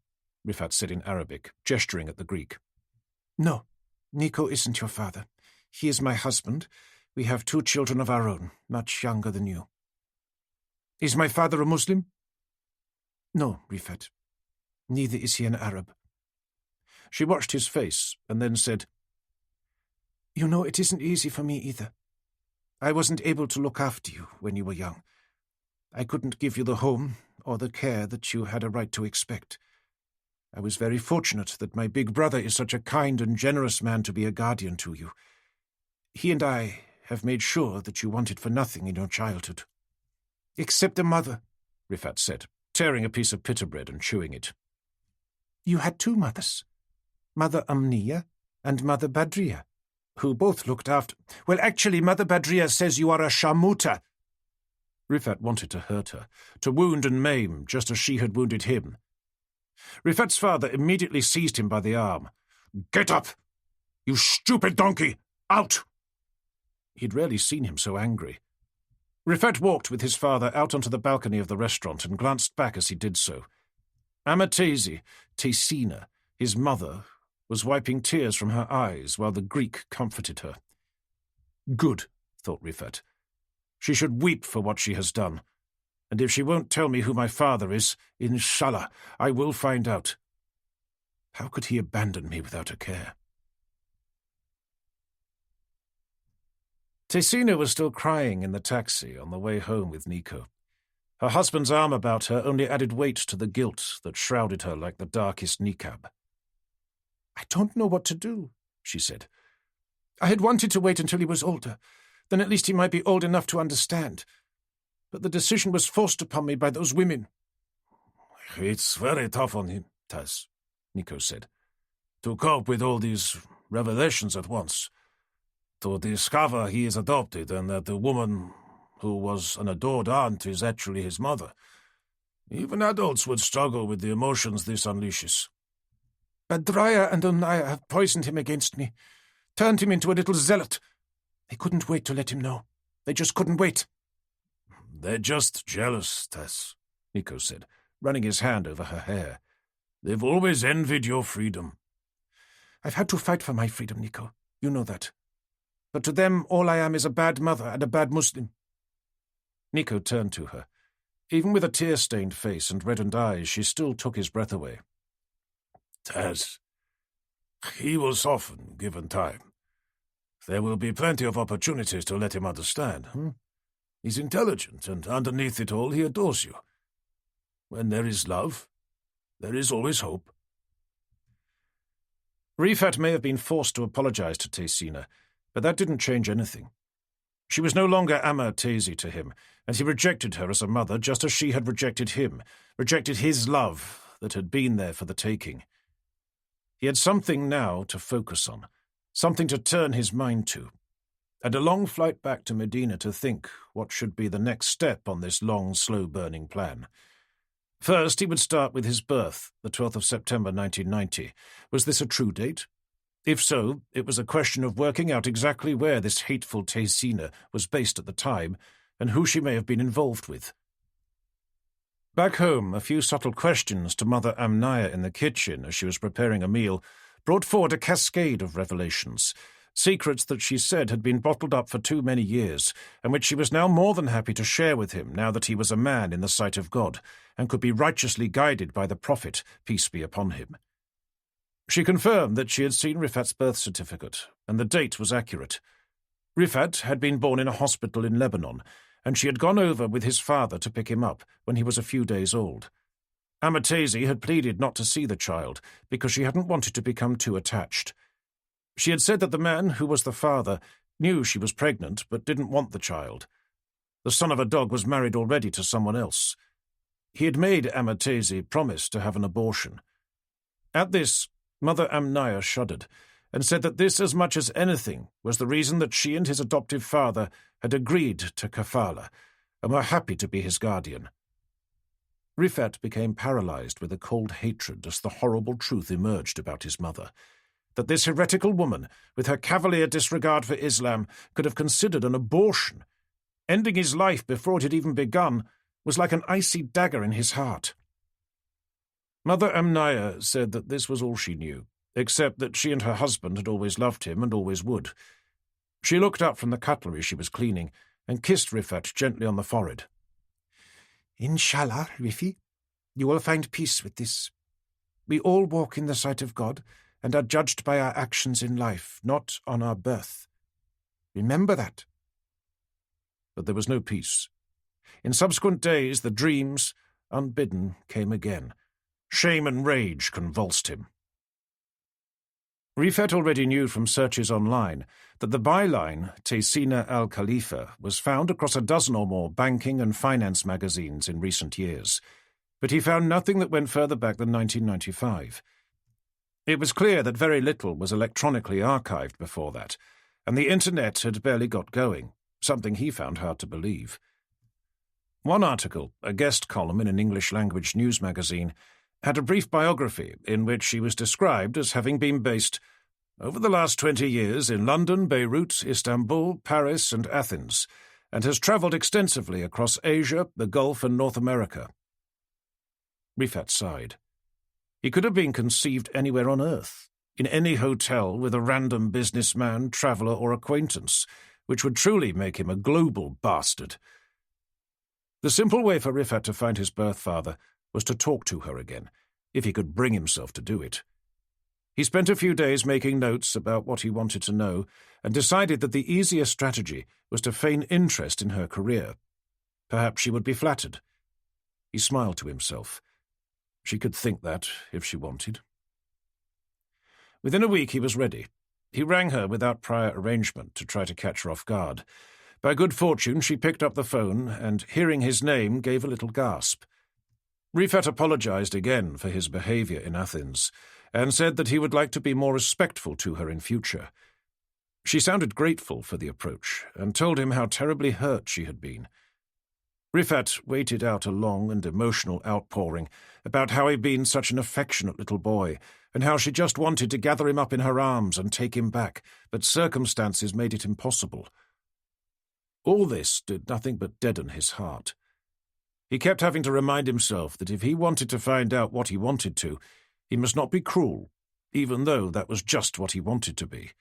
Rifat said in Arabic, gesturing at the Greek. "No, Nico isn't your father. He is my husband. We have 2 children of our own, much younger than you." "Is my father a Muslim?" "No, Rifat. Neither is he an Arab." She watched his face and then said, "You know, it isn't easy for me either. I wasn't able to look after you when you were young. I couldn't give you the home or the care that you had a right to expect. I was very fortunate that my big brother is such a kind and generous man to be a guardian to you. He and I have made sure that you wanted for nothing in your childhood." "Except a mother," Rifat said, tearing a piece of pita bread and chewing it. "You had 2 mothers, Mother Amniya and Mother Badriya, who both looked after— Well, actually, Mother Badriya says you are a sharmuta." Rifat wanted to hurt her, to wound and maim, just as she had wounded him. Rifat's father immediately seized him by the arm. "Get up! You stupid donkey! Out!" He'd rarely seen him so angry. Rifat walked with his father out onto the balcony of the restaurant and glanced back as he did so. Amatezi, Tesina, his mother, was wiping tears from her eyes while the Greek comforted her. Good, thought Rifat. She should weep for what she has done. And if she won't tell me who my father is, inshallah, I will find out. How could he abandon me without a care? Tesina was still crying in the taxi on the way home with Nico. Her husband's arm about her only added weight to the guilt that shrouded her like the darkest niqab. "I don't know what to do," she said. "I had wanted to wait until he was older. Then at least he might be old enough to understand. But the decision was forced upon me by those women." "It's very tough on him, Tess," Nico said, "to cope with all these revelations at once. To discover he is adopted and that the woman who was an adored aunt is actually his mother. Even adults would struggle with the emotions this unleashes." "Badraya and Unaya have poisoned him against me, turned him into a little zealot. They couldn't wait to let him know. They just couldn't wait." "They're just jealous, Tess," Nico said, running his hand over her hair. "They've always envied your freedom." "I've had to fight for my freedom, Nico. You know that. But to them, all I am is a bad mother and a bad Muslim." Nico turned to her. Even with a tear-stained face and reddened eyes, she still took his breath away. "Tess, he will soften, given time. There will be plenty of opportunities to let him understand. He's intelligent, and underneath it all he adores you. When there is love, there is always hope." Rifat may have been forced to apologize to Tesina, but that didn't change anything. She was no longer Amatezi to him, and he rejected her as a mother just as she had rejected him, rejected his love that had been there for the taking. He had something now to focus on, something to turn his mind to, and a long flight back to Medina to think what should be the next step on this long, slow-burning plan. First, he would start with his birth, the 12th of September 1990. Was this a true date? If so, it was a question of working out exactly where this hateful Taysina was based at the time and who she may have been involved with. Back home, a few subtle questions to Mother Amnaya in the kitchen as she was preparing a meal brought forward a cascade of revelations, secrets that she said had been bottled up for too many years, and which she was now more than happy to share with him now that he was a man in the sight of God, and could be righteously guided by the Prophet, peace be upon him. She confirmed that she had seen Rifat's birth certificate, and the date was accurate. Rifat had been born in a hospital in Lebanon, and she had gone over with his father to pick him up when he was a few days old. Amatezi had pleaded not to see the child because she hadn't wanted to become too attached. She had said that the man who was the father knew she was pregnant but didn't want the child. The son of a dog was married already to someone else. He had made Amatezi promise to have an abortion. At this, Mother Amnaya shuddered and said that this, as much as anything, was the reason that she and his adoptive father had agreed to kafala and were happy to be his guardian. Rifat became paralyzed with a cold hatred as the horrible truth emerged about his mother, that this heretical woman, with her cavalier disregard for Islam, could have considered an abortion. Ending his life before it had even begun was like an icy dagger in his heart. Mother Amnaya said that this was all she knew, except that she and her husband had always loved him and always would. She looked up from the cutlery she was cleaning and kissed Rifat gently on the forehead. Inshallah, Rifi, you will find peace with this. We all walk in the sight of God and are judged by our actions in life, not on our birth. Remember that. But there was no peace. In subsequent days, the dreams, unbidden, came again. Shame and rage convulsed him. Rifat already knew from searches online that the byline, Taysina al-Khalifa, was found across a dozen or more banking and finance magazines in recent years, but he found nothing that went further back than 1995. It was clear that very little was electronically archived before that, and the internet had barely got going, something he found hard to believe. One article, a guest column in an English-language news magazine, had a brief biography in which she was described as having been based over the last 20 years in London, Beirut, Istanbul, Paris, and Athens, and has travelled extensively across Asia, the Gulf, and North America. Rifat sighed. He could have been conceived anywhere on earth, in any hotel with a random businessman, traveller, or acquaintance, which would truly make him a global bastard. The simple way for Rifat to find his birth father was to talk to her again, if he could bring himself to do it. He spent a few days making notes about what he wanted to know, and decided that the easiest strategy was to feign interest in her career. Perhaps she would be flattered. He smiled to himself. She could think that, if she wanted. Within a week he was ready. He rang her without prior arrangement to try to catch her off guard. By good fortune she picked up the phone, and, hearing his name, gave a little gasp. Rifat apologized again for his behavior in Athens, and said that he would like to be more respectful to her in future. She sounded grateful for the approach, and told him how terribly hurt she had been. Rifat waited out a long and emotional outpouring about how he'd been such an affectionate little boy, and how she just wanted to gather him up in her arms and take him back, but circumstances made it impossible. All this did nothing but deaden his heart. He kept having to remind himself that if he wanted to find out what he wanted to, he must not be cruel, even though that was just what he wanted to be.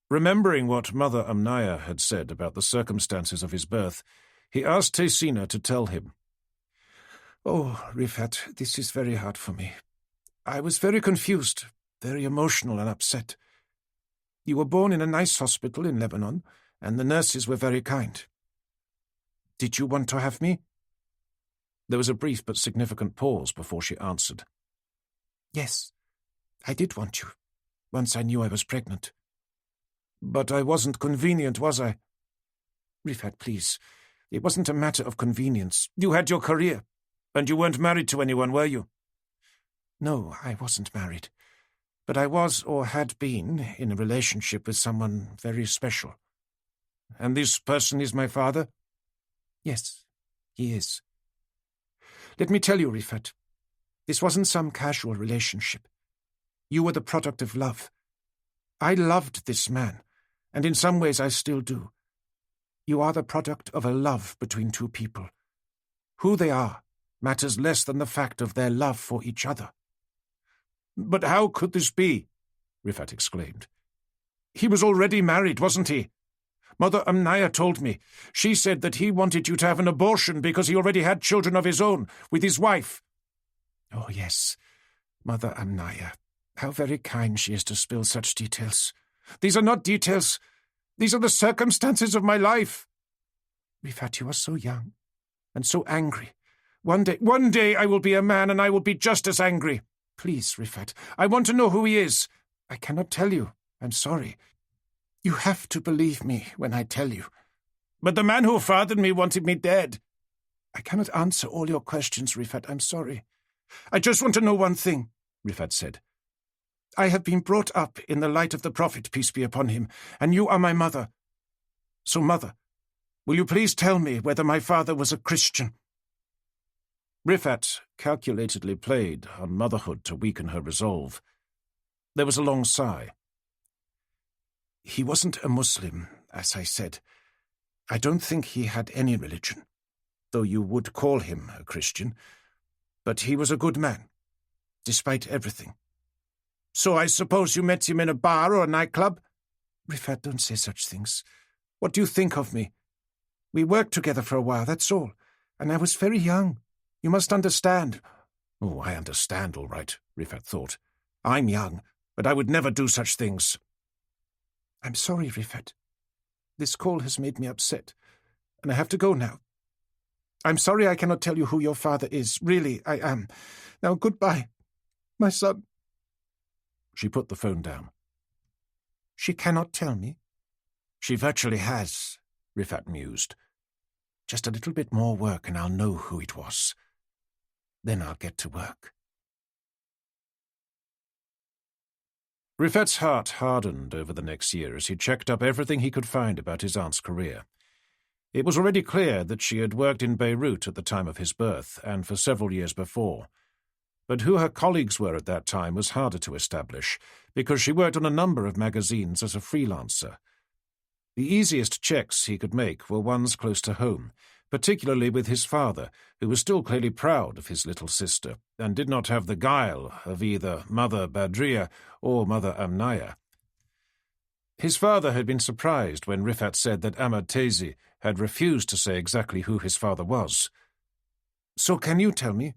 Remembering what Mother Amnaya had said about the circumstances of his birth, he asked Taysina to tell him. Oh, Rifat, this is very hard for me. I was very confused, very emotional and upset. You were born in a nice hospital in Lebanon, and the nurses were very kind. Did you want to have me? There was a brief but significant pause before she answered. Yes, I did want you, once I knew I was pregnant. But I wasn't convenient, was I? Rifat, please, it wasn't a matter of convenience. You had your career, and you weren't married to anyone, were you? No, I wasn't married, but I was or had been in a relationship with someone very special. And this person is my father? Yes, he is. Let me tell you, Rifat, this wasn't some casual relationship. You were the product of love. I loved this man, and in some ways I still do. You are the product of a love between two people. Who they are matters less than the fact of their love for each other. But how could this be? Rifat exclaimed. He was already married, wasn't he? Mother Amnaya told me. She said that he wanted you to have an abortion because he already had children of his own with his wife. Oh, yes, Mother Amnaya. How very kind she is to spill such details. These are not details. These are the circumstances of my life. Rifat, you are so young and so angry. One day I will be a man and I will be just as angry. Please, Rifat, I want to know who he is. I cannot tell you. I'm sorry. You have to believe me when I tell you. But the man who fathered me wanted me dead. I cannot answer all your questions, Rifat. I'm sorry. I just want to know one thing, Rifat said. I have been brought up in the light of the Prophet, peace be upon him, and you are my mother. So, Mother, will you please tell me whether my father was a Christian? Rifat calculatedly played on motherhood to weaken her resolve. There was a long sigh. He wasn't a Muslim, as I said. I don't think he had any religion, though you would call him a Christian. But he was a good man, despite everything. So I suppose you met him in a bar or a nightclub? Rifat, don't say such things. What do you think of me? We worked together for a while, that's all. And I was very young. You must understand. Oh, I understand, all right, Rifat thought. I'm young, but I would never do such things. I'm sorry, Rifat. This call has made me upset, and I have to go now. I'm sorry I cannot tell you who your father is. Really, I am. Now, goodbye, my son. She put the phone down. She cannot tell me? She virtually has, Rifat mused. Just a little bit more work and I'll know who it was. Then I'll get to work. Rifat's heart hardened over the next year as he checked up everything he could find about his aunt's career. It was already clear that she had worked in Beirut at the time of his birth and for several years before. But who her colleagues were at that time was harder to establish, because she worked on a number of magazines as a freelancer. The easiest checks he could make were ones close to home, particularly with his father, who was still clearly proud of his little sister, and did not have the guile of either Mother Badria or Mother Amnaya. His father had been surprised when Rifat said that Ahmad Tezi had refused to say exactly who his father was. So can you tell me?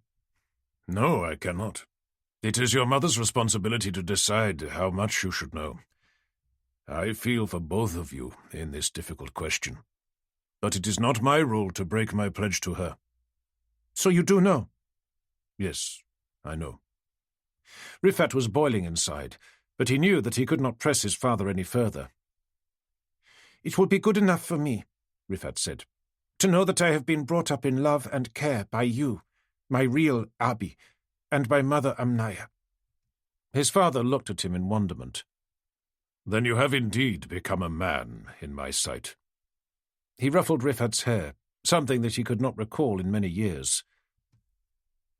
No, I cannot. It is your mother's responsibility to decide how much you should know. I feel for both of you in this difficult question. But it is not my role to break my pledge to her. So you do know? Yes, I know. Rifat was boiling inside, but he knew that he could not press his father any further. It will be good enough for me, Rifat said, to know that I have been brought up in love and care by you, my real Abi, and by Mother Amnaya. His father looked at him in wonderment. Then you have indeed become a man in my sight. He ruffled Rifat's hair, something that he could not recall in many years.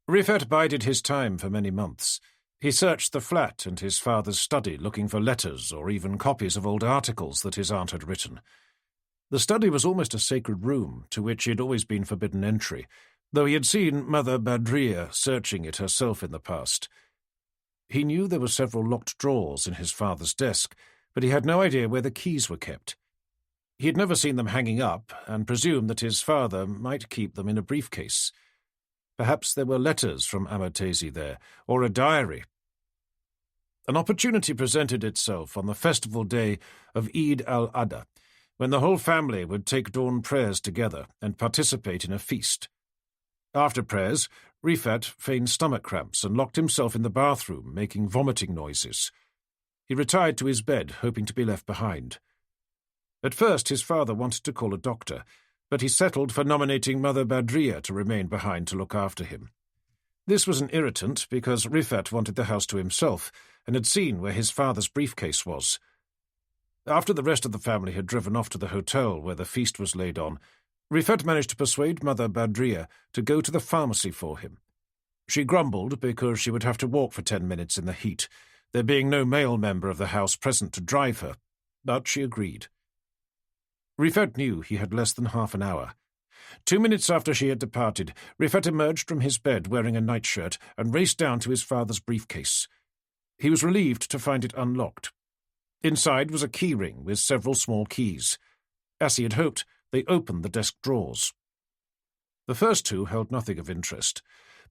Rifat bided his time for many months. He searched the flat and his father's study, looking for letters or even copies of old articles that his aunt had written. The study was almost a sacred room, to which he had always been forbidden entry, though he had seen Mother Badria searching it herself in the past. He knew there were several locked drawers in his father's desk, but he had no idea where the keys were kept. He had never seen them hanging up, and presumed that his father might keep them in a briefcase. Perhaps there were letters from Ahmad Tezi there, or a diary. An opportunity presented itself on the festival day of Eid al-Adha, when the whole family would take dawn prayers together and participate in a feast. After prayers, Rifat feigned stomach cramps and locked himself in the bathroom, making vomiting noises. He retired to his bed, hoping to be left behind. At first his father wanted to call a doctor, but he settled for nominating Mother Badria to remain behind to look after him. This was an irritant because Rifat wanted the house to himself and had seen where his father's briefcase was. After the rest of the family had driven off to the hotel where the feast was laid on, Rifat managed to persuade Mother Badria to go to the pharmacy for him. She grumbled because she would have to walk for 10 minutes in the heat, there being no male member of the house present to drive her, but she agreed. Rifat knew he had less than half an hour. 2 minutes after she had departed, Rifat emerged from his bed wearing a nightshirt and raced down to his father's briefcase. He was relieved to find it unlocked. Inside was a key ring with several small keys. As he had hoped, they opened the desk drawers. The first two held nothing of interest,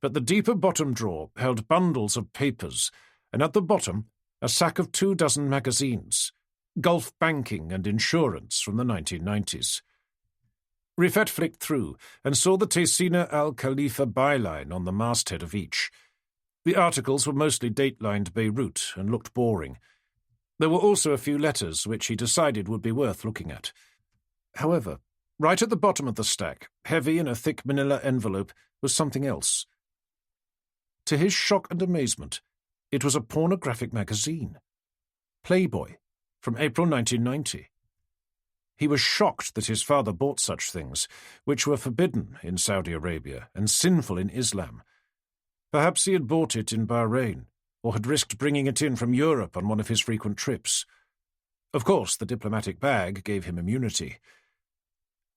but the deeper bottom drawer held bundles of papers, and at the bottom a sack of 24 magazines, Gulf banking and insurance from the 1990s. Rifat flicked through and saw the Tessina al-Khalifa byline on the masthead of each. The articles were mostly date-lined Beirut and looked boring. There were also a few letters which he decided would be worth looking at. However, right at the bottom of the stack, heavy in a thick manila envelope, was something else. To his shock and amazement, it was a pornographic magazine. Playboy, from April 1990. He was shocked that his father bought such things, which were forbidden in Saudi Arabia and sinful in Islam. Perhaps he had bought it in Bahrain, or had risked bringing it in from Europe on one of his frequent trips. Of course, the diplomatic bag gave him immunity.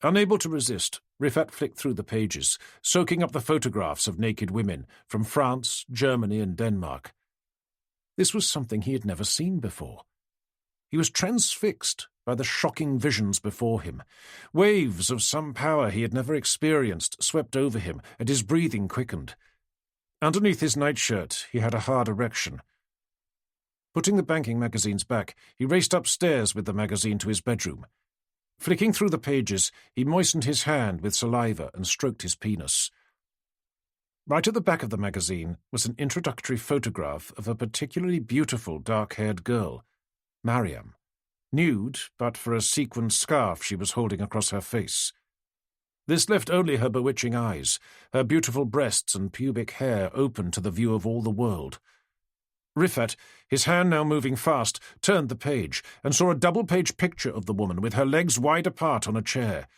Unable to resist, Rifat flicked through the pages, soaking up the photographs of naked women from France, Germany, and Denmark. This was something he had never seen before. He was transfixed by the shocking visions before him. Waves of some power he had never experienced swept over him, and his breathing quickened. Underneath his nightshirt, he had a hard erection. Putting the banking magazines back, he raced upstairs with the magazine to his bedroom. Flicking through the pages, he moistened his hand with saliva and stroked his penis. Right at the back of the magazine was an introductory photograph of a particularly beautiful dark-haired girl, Mariam, nude but for a sequined scarf she was holding across her face. This left only her bewitching eyes, her beautiful breasts and pubic hair open to the view of all the world. Rifat, his hand now moving fast, turned the page and saw a double-page picture of the woman with her legs wide apart on a chair.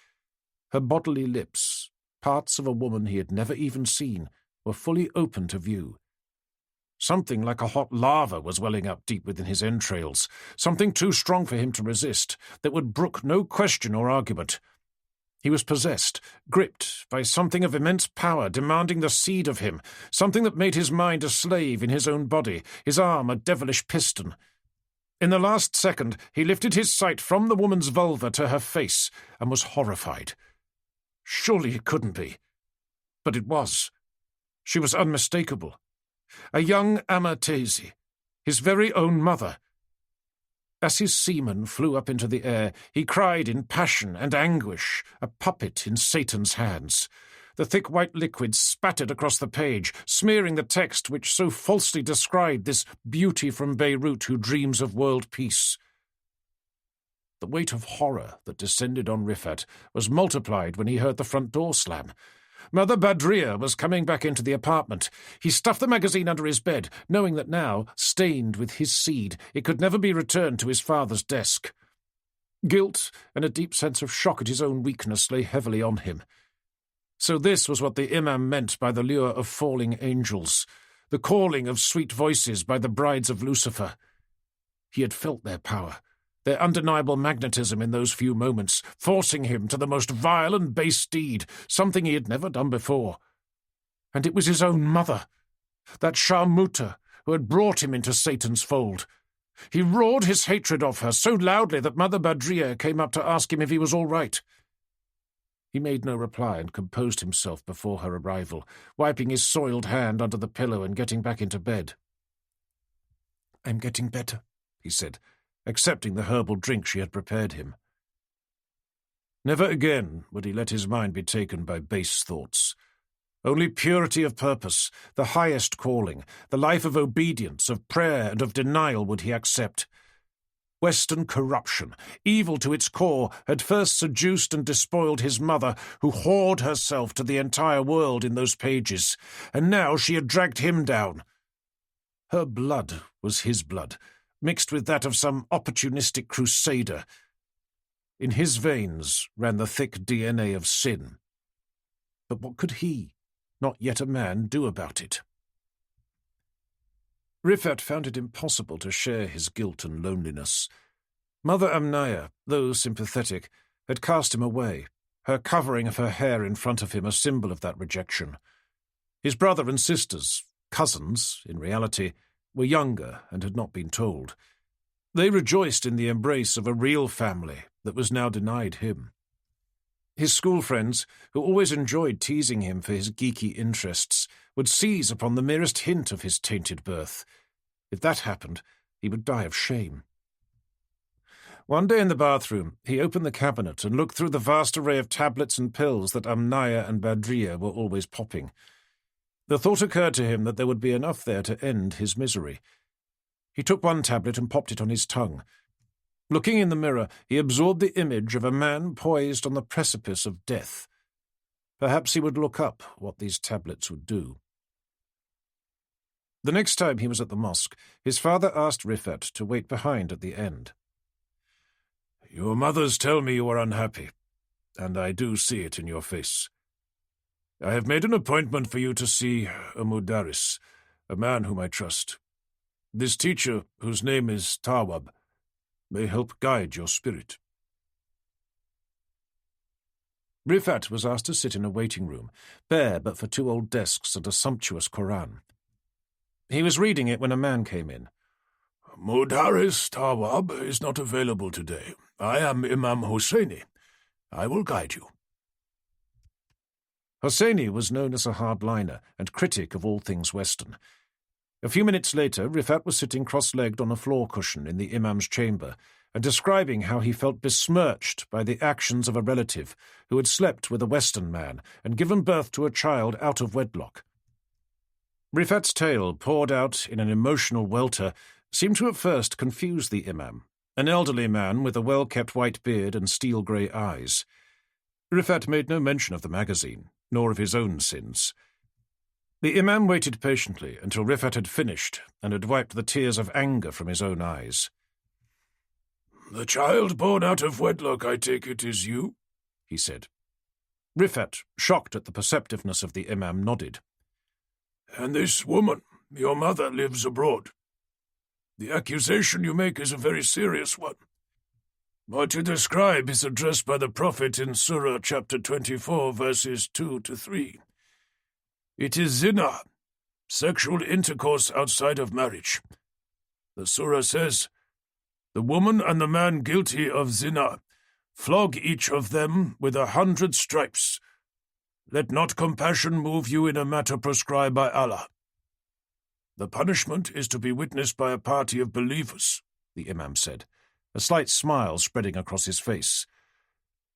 Her bodily lips, parts of a woman he had never even seen, were fully open to view. Something like a hot lava was welling up deep within his entrails, something too strong for him to resist, that would brook no question or argument. He was possessed, gripped by something of immense power demanding the seed of him, something that made his mind a slave in his own body, his arm a devilish piston. In the last second, he lifted his sight from the woman's vulva to her face and was horrified. Surely it couldn't be. But it was. She was unmistakable. A young Amatesi, his very own mother. As his semen flew up into the air, he cried in passion and anguish, a puppet in Satan's hands. The thick white liquid spattered across the page, smearing the text which so falsely described this beauty from Beirut who dreams of world peace. The weight of horror that descended on Rifat was multiplied when he heard the front door slam. Mother Badria was coming back into the apartment. He stuffed the magazine under his bed, knowing that now, stained with his seed, it could never be returned to his father's desk. Guilt and a deep sense of shock at his own weakness lay heavily on him. So this was what the imam meant by the lure of falling angels, the calling of sweet voices by the brides of Lucifer. He had felt their power, their undeniable magnetism in those few moments, forcing him to the most vile and base deed, something he had never done before. And it was his own mother, that Sharmuta, who had brought him into Satan's fold. He roared his hatred of her so loudly that Mother Badria came up to ask him if he was all right. He made no reply and composed himself before her arrival, wiping his soiled hand under the pillow and getting back into bed. "I'm getting better," he said, accepting the herbal drink she had prepared him. Never again would he let his mind be taken by base thoughts. Only purity of purpose, the highest calling, the life of obedience, of prayer, and of denial would he accept. Western corruption, evil to its core, had first seduced and despoiled his mother, who whored herself to the entire world in those pages, and now she had dragged him down. Her blood was his blood, mixed with that of some opportunistic crusader. In his veins ran the thick DNA of sin. But what could he, not yet a man, do about it? Rifat found it impossible to share his guilt and loneliness. Mother Amnaya, though sympathetic, had cast him away, her covering of her hair in front of him a symbol of that rejection. His brother and sisters, cousins, in reality, were younger and had not been told. They rejoiced in the embrace of a real family that was now denied him. His school friends, who always enjoyed teasing him for his geeky interests, would seize upon the merest hint of his tainted birth. If that happened, he would die of shame. One day in the bathroom, he opened the cabinet and looked through the vast array of tablets and pills that Amnaya and Badriya were always popping. The thought occurred to him that there would be enough there to end his misery. He took one tablet and popped it on his tongue. Looking in the mirror, he absorbed the image of a man poised on the precipice of death. Perhaps he would look up what these tablets would do. The next time he was at the mosque, his father asked Rifat to wait behind at the end. "Your mothers tell me you are unhappy, and I do see it in your face. I have made an appointment for you to see a mudaris, a man whom I trust. This teacher, whose name is Tawab, may help guide your spirit." Rifat was asked to sit in a waiting room, bare but for 2 old desks and a sumptuous Koran. He was reading it when a man came in. "Mudaris Tawab is not available today. I am Imam Hosseini. I will guide you." Hosseini was known as a hardliner and critic of all things Western. A few minutes later, Rifat was sitting cross-legged on a floor cushion in the Imam's chamber and describing how he felt besmirched by the actions of a relative who had slept with a Western man and given birth to a child out of wedlock. Rifat's tale, poured out in an emotional welter, seemed to at first confuse the Imam, an elderly man with a well-kept white beard and steel-grey eyes. Rifat made no mention of the magazine, nor of his own sins. The Imam waited patiently until Rifat had finished and had wiped the tears of anger from his own eyes. "The child born out of wedlock, I take it, is you?" he said. Rifat, shocked at the perceptiveness of the Imam, nodded. "And this woman, your mother, lives abroad. The accusation you make is a very serious one. What you describe is addressed by the Prophet in Surah chapter 24, verses 2 to 3. It is zina, sexual intercourse outside of marriage. The surah says, 'The woman and the man guilty of zina, flog each of them with 100 stripes. Let not compassion move you in a matter prescribed by Allah. The punishment is to be witnessed by a party of believers,' the Imam said, a slight smile spreading across his face.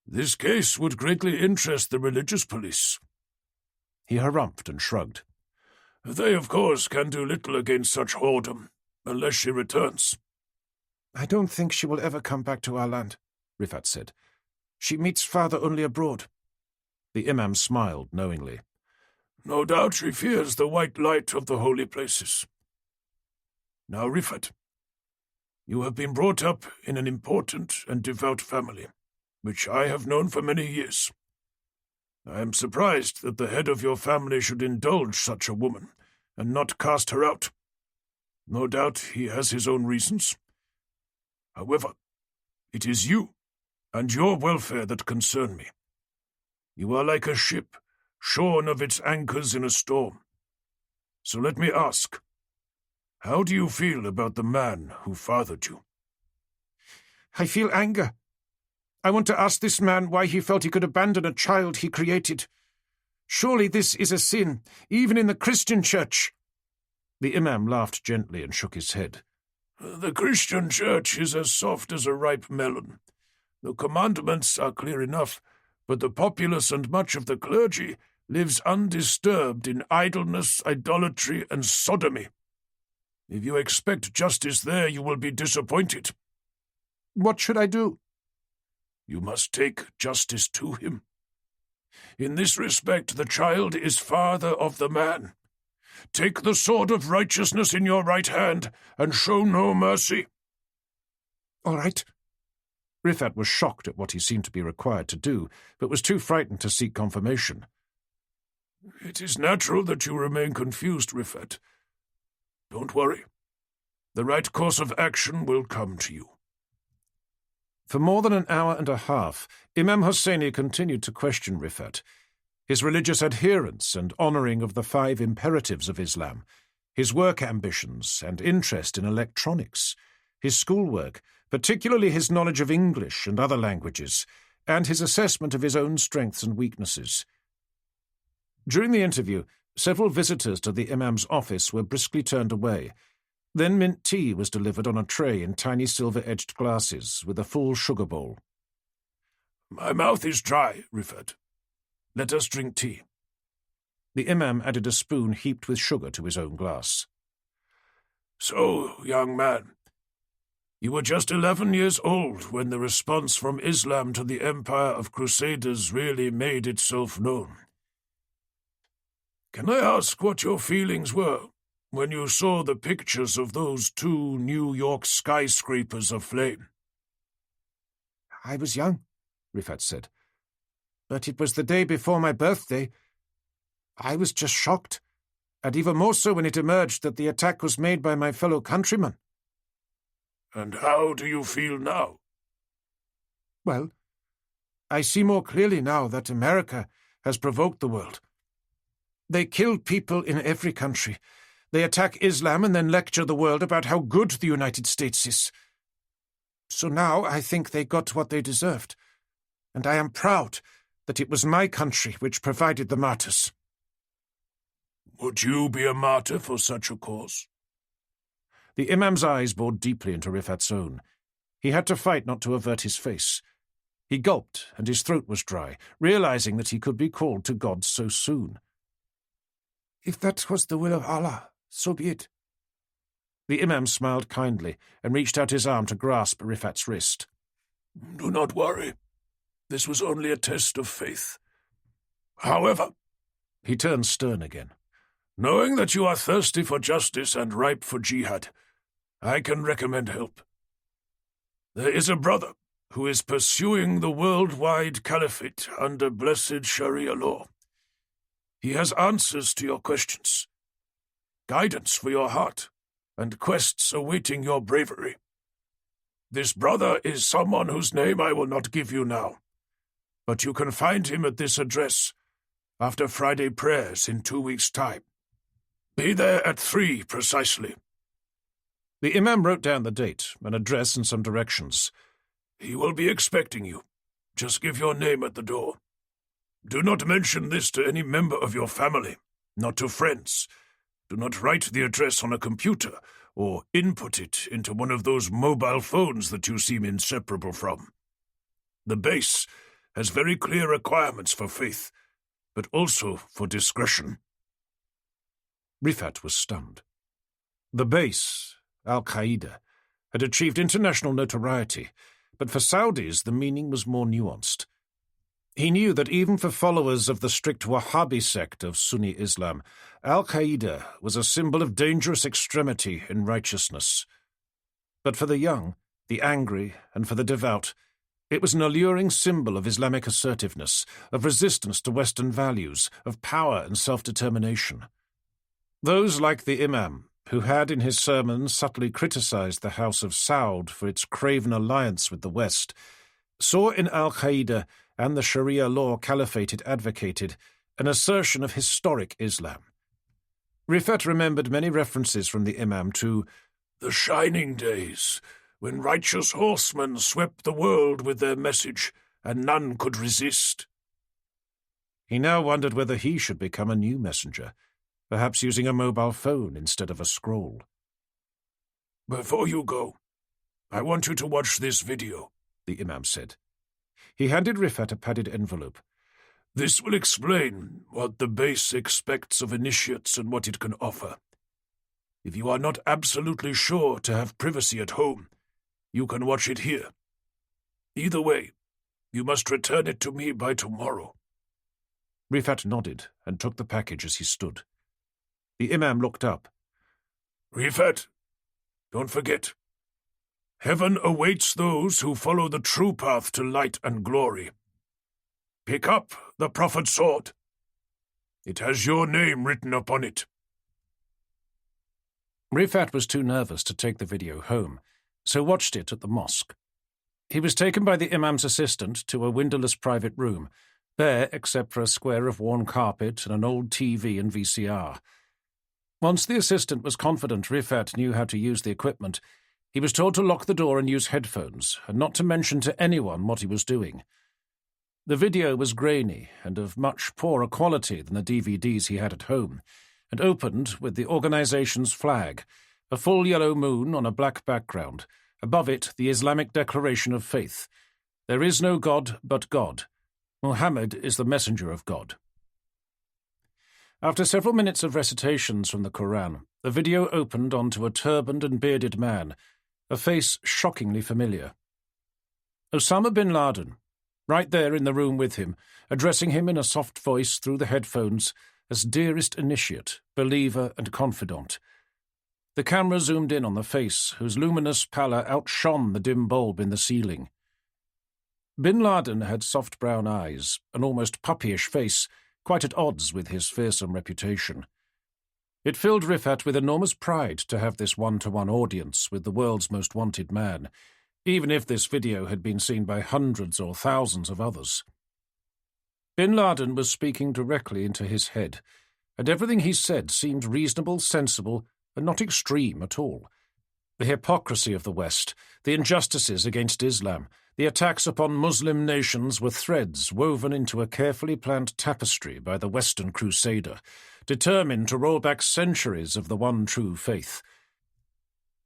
'This case would greatly interest the religious police.' He harumphed and shrugged. 'They, of course, can do little against such whoredom, unless she returns.' 'I don't think she will ever come back to our land,' Rifat said. 'She meets father only abroad.' The Imam smiled knowingly. 'No doubt she fears the white light of the holy places. Now, Rifat, you have been brought up in an important and devout family, which I have known for many years. I am surprised that the head of your family should indulge such a woman and not cast her out. No doubt he has his own reasons. However, it is you and your welfare that concern me. You are like a ship shorn of its anchors in a storm. So let me ask, how do you feel about the man who fathered you?' 'I feel anger. I want to ask this man why he felt he could abandon a child he created. Surely this is a sin, even in the Christian church.' The Imam laughed gently and shook his head. 'The Christian church is as soft as a ripe melon. The commandments are clear enough, but the populace and much of the clergy lives undisturbed in idleness, idolatry, and sodomy. If you expect justice there, you will be disappointed.' 'What should I do?' 'You must take justice to him. In this respect, the child is father of the man. Take the sword of righteousness in your right hand, and show no mercy.' 'All right. Rifat was shocked at what he seemed to be required to do, but was too frightened to seek confirmation. "It is natural that you remain confused, Rifat. Don't worry. The right course of action will come to you." For more than an hour and a half, Imam Hosseini continued to question Rifat, his religious adherence and honouring of the 5 imperatives of Islam, his work ambitions and interest in electronics, his schoolwork, particularly his knowledge of English and other languages, and his assessment of his own strengths and weaknesses. During the interview, several visitors to the Imam's office were briskly turned away. Then mint tea was delivered on a tray in tiny silver-edged glasses with a full sugar bowl. "My mouth is dry, Rifat. Let us drink tea." The Imam added a spoon heaped with sugar to his own glass. "So, young man, you were just 11 years old when the response from Islam to the empire of Crusaders really made itself known. Can I ask what your feelings were when you saw the pictures of those 2 New York skyscrapers aflame?" "I was young," Rifat said. "But it was the day before my birthday. I was just shocked, and even more so when it emerged that the attack was made by my fellow countrymen." "And how do you feel now?" "Well, I see more clearly now that America has provoked the world. They kill people in every country. They attack Islam and then lecture the world about how good the United States is. So now I think they got what they deserved, and I am proud that it was my country which provided the martyrs." "Would you be a martyr for such a cause?" The Imam's eyes bored deeply into Rifat's own. He had to fight not to avert his face. He gulped, and his throat was dry, realizing that he could be called to God so soon. "If that was the will of Allah, so be it." The Imam smiled kindly and reached out his arm to grasp Rifat's wrist. "Do not worry. This was only a test of faith. However," he turned stern again, "knowing that you are thirsty for justice and ripe for jihad, I can recommend help. There is a brother who is pursuing the worldwide caliphate under blessed Sharia law. He has answers to your questions, guidance for your heart, and quests awaiting your bravery. This brother is someone whose name I will not give you now, but you can find him at this address after Friday prayers in 2 weeks' time. Be there at 3 precisely." The Imam wrote down the date, an address, and some directions. "He will be expecting you. Just give your name at the door. Do not mention this to any member of your family, not to friends. Do not write the address on a computer or input it into one of those mobile phones that you seem inseparable from. The base has very clear requirements for faith, but also for discretion." Rifat was stunned. The base, Al-Qaeda, had achieved international notoriety, but for Saudis the meaning was more nuanced. He knew that even for followers of the strict Wahhabi sect of Sunni Islam, Al-Qaeda was a symbol of dangerous extremity in righteousness. But for the young, the angry, and for the devout, it was an alluring symbol of Islamic assertiveness, of resistance to Western values, of power and self-determination. Those like the Imam, who had in his sermons subtly criticized the House of Saud for its craven alliance with the West, saw in Al-Qaeda and the Sharia law caliphate it advocated an assertion of historic Islam. Rifat remembered many references from the Imam to "the shining days, when righteous horsemen swept the world with their message, and none could resist." He now wondered whether he should become a new messenger, perhaps using a mobile phone instead of a scroll. "Before you go, I want you to watch this video," the Imam said. He handed Rifat a padded envelope. "This will explain what the base expects of initiates and what it can offer. If you are not absolutely sure to have privacy at home, you can watch it here. Either way, you must return it to me by tomorrow." Rifat nodded and took the package as he stood. The Imam looked up. "Rifat, don't forget, Heaven awaits those who follow the true path to light and glory. Pick up the prophet's sword. It has your name written upon it. Rifat was too nervous to take the video home, so watched it at the mosque. He was taken by the imam's assistant to a windowless private room, bare except for a square of worn carpet and an old TV and VCR. Once the assistant was confident Rifat knew how to use the equipment, he was told to lock the door and use headphones, and not to mention to anyone what he was doing. The video was grainy and of much poorer quality than the DVDs he had at home, and opened with the organization's flag, a full yellow moon on a black background, above it the Islamic Declaration of Faith. There is no God but God. Muhammad is the messenger of God. After several minutes of recitations from the Quran, the video opened onto a turbaned and bearded man, a face shockingly familiar. Osama bin Laden, right there in the room with him, addressing him in a soft voice through the headphones as dearest initiate, believer and confidant. The camera zoomed in on the face, whose luminous pallor outshone the dim bulb in the ceiling. Bin Laden had soft brown eyes, an almost puppyish face, quite at odds with his fearsome reputation. It filled Rifat with enormous pride to have this one-to-one audience with the world's most wanted man, even if this video had been seen by hundreds or thousands of others. Bin Laden was speaking directly into his head, and everything he said seemed reasonable, sensible, and not extreme at all. The hypocrisy of the West, the injustices against Islam, the attacks upon Muslim nations were threads woven into a carefully planned tapestry by the Western crusader, determined to roll back centuries of the one true faith.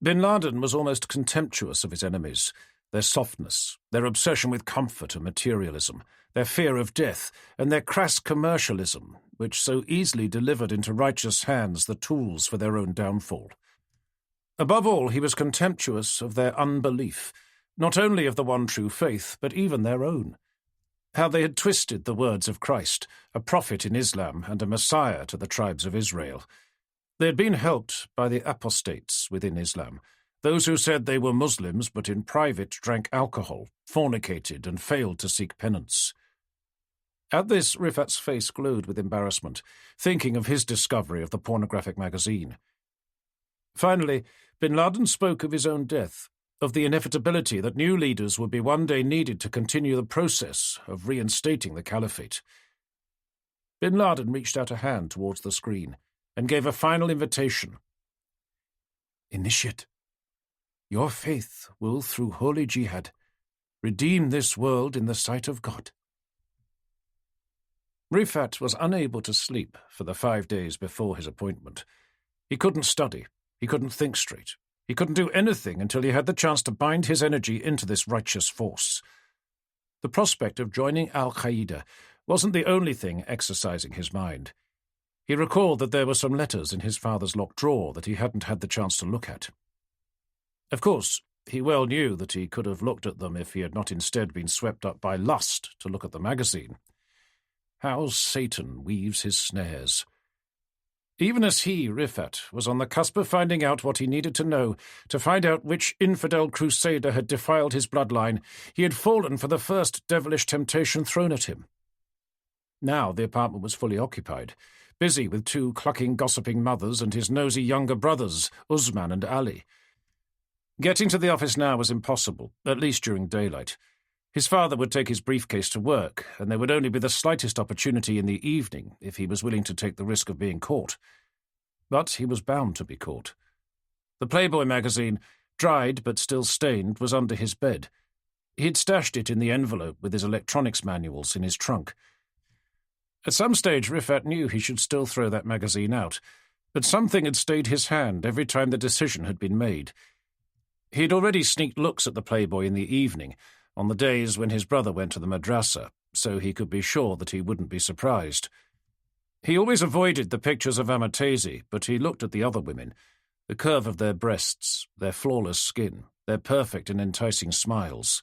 Bin Laden was almost contemptuous of his enemies, their softness, their obsession with comfort and materialism, their fear of death, and their crass commercialism, which so easily delivered into righteous hands the tools for their own downfall. Above all, he was contemptuous of their unbelief, not only of the one true faith, but even their own. How they had twisted the words of Christ, a prophet in Islam and a Messiah to the tribes of Israel. They had been helped by the apostates within Islam, those who said they were Muslims but in private drank alcohol, fornicated, and failed to seek penance. At this, Rifat's face glowed with embarrassment, thinking of his discovery of the pornographic magazine. Finally, bin Laden spoke of his own death, of the inevitability that new leaders would be one day needed to continue the process of reinstating the caliphate. Bin Laden reached out a hand towards the screen and gave a final invitation. Initiate, your faith will, through holy jihad, redeem this world in the sight of God. Rifat was unable to sleep for the 5 days before his appointment. He couldn't study, he couldn't think straight, he couldn't do anything until he had the chance to bind his energy into this righteous force. The prospect of joining Al-Qaeda wasn't the only thing exercising his mind. He recalled that there were some letters in his father's locked drawer that he hadn't had the chance to look at. Of course, he well knew that he could have looked at them if he had not instead been swept up by lust to look at the magazine. How Satan weaves his snares. Even as he, Rifat, was on the cusp of finding out what he needed to know, to find out which infidel crusader had defiled his bloodline, he had fallen for the first devilish temptation thrown at him. Now the apartment was fully occupied, busy with 2 clucking, gossiping mothers and his nosy younger brothers, Usman and Ali. Getting to the office now was impossible, at least during daylight. His father would take his briefcase to work, and there would only be the slightest opportunity in the evening if he was willing to take the risk of being caught. But he was bound to be caught. The Playboy magazine, dried but still stained, was under his bed. He had stashed it in the envelope with his electronics manuals in his trunk. At some stage, Rifat knew he should still throw that magazine out, but something had stayed his hand every time the decision had been made. He had already sneaked looks at the Playboy in the evening, on the days when his brother went to the madrasa, so he could be sure that he wouldn't be surprised. He always avoided the pictures of Amatezi, but he looked at the other women, the curve of their breasts, their flawless skin, their perfect and enticing smiles.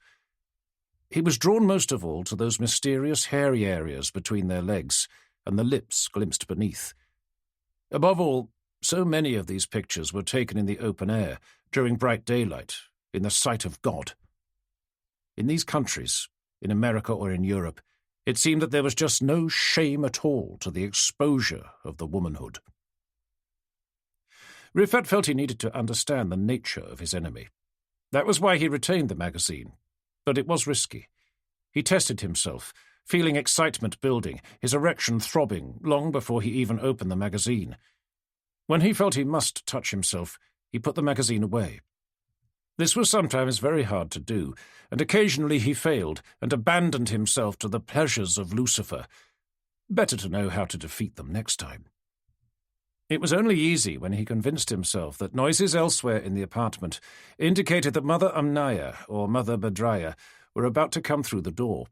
He was drawn most of all to those mysterious hairy areas between their legs, and the lips glimpsed beneath. Above all, so many of these pictures were taken in the open air, during bright daylight, in the sight of God. In these countries, in America or in Europe, it seemed that there was just no shame at all to the exposure of the womanhood. Rifat felt he needed to understand the nature of his enemy. That was why he retained the magazine, but it was risky. He tested himself, feeling excitement building, his erection throbbing, long before he even opened the magazine. When he felt he must touch himself, he put the magazine away. This was sometimes very hard to do, and occasionally he failed and abandoned himself to the pleasures of Lucifer. Better to know how to defeat them next time. It was only easy when he convinced himself that noises elsewhere in the apartment indicated that Mother Amnaya or Mother Badraya were about to come through the door.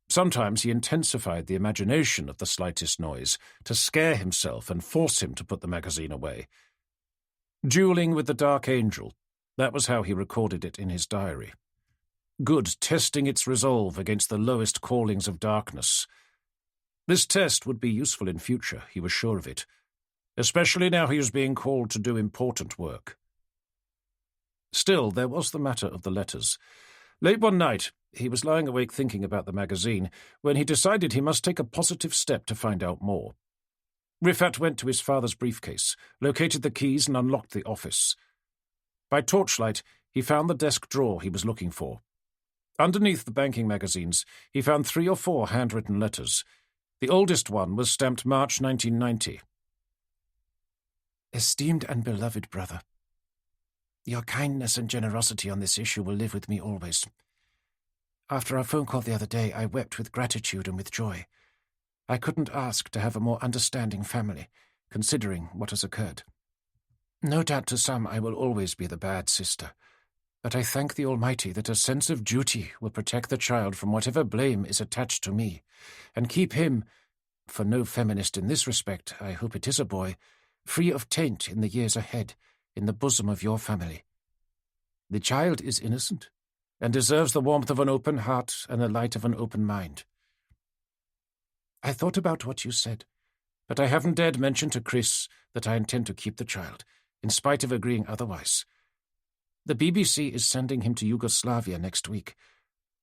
Sometimes he intensified the imagination of the slightest noise to scare himself and force him to put the magazine away. Dueling with the Dark Angel, that was how he recorded it in his diary. Good testing its resolve against the lowest callings of darkness. This test would be useful in future, he was sure of it, especially now he was being called to do important work. Still, there was the matter of the letters. Late one night, he was lying awake thinking about the magazine when he decided he must take a positive step to find out more. Rifat went to his father's briefcase, located the keys and unlocked the office. By torchlight, he found the desk drawer he was looking for. Underneath the banking magazines, he found 3 or 4 handwritten letters. The oldest one was stamped March 1990. Esteemed and beloved brother, your kindness and generosity on this issue will live with me always. After our phone call the other day, I wept with gratitude and with joy. I couldn't ask to have a more understanding family, considering what has occurred. No doubt to some I will always be the bad sister, but I thank the Almighty that a sense of duty will protect the child from whatever blame is attached to me, and keep him, for no feminist in this respect, I hope it is a boy, free of taint in the years ahead, in the bosom of your family. The child is innocent, and deserves the warmth of an open heart and the light of an open mind. I thought about what you said, but I haven't dared mention to Chris that I intend to keep the child, in spite of agreeing otherwise. The BBC is sending him to Yugoslavia next week.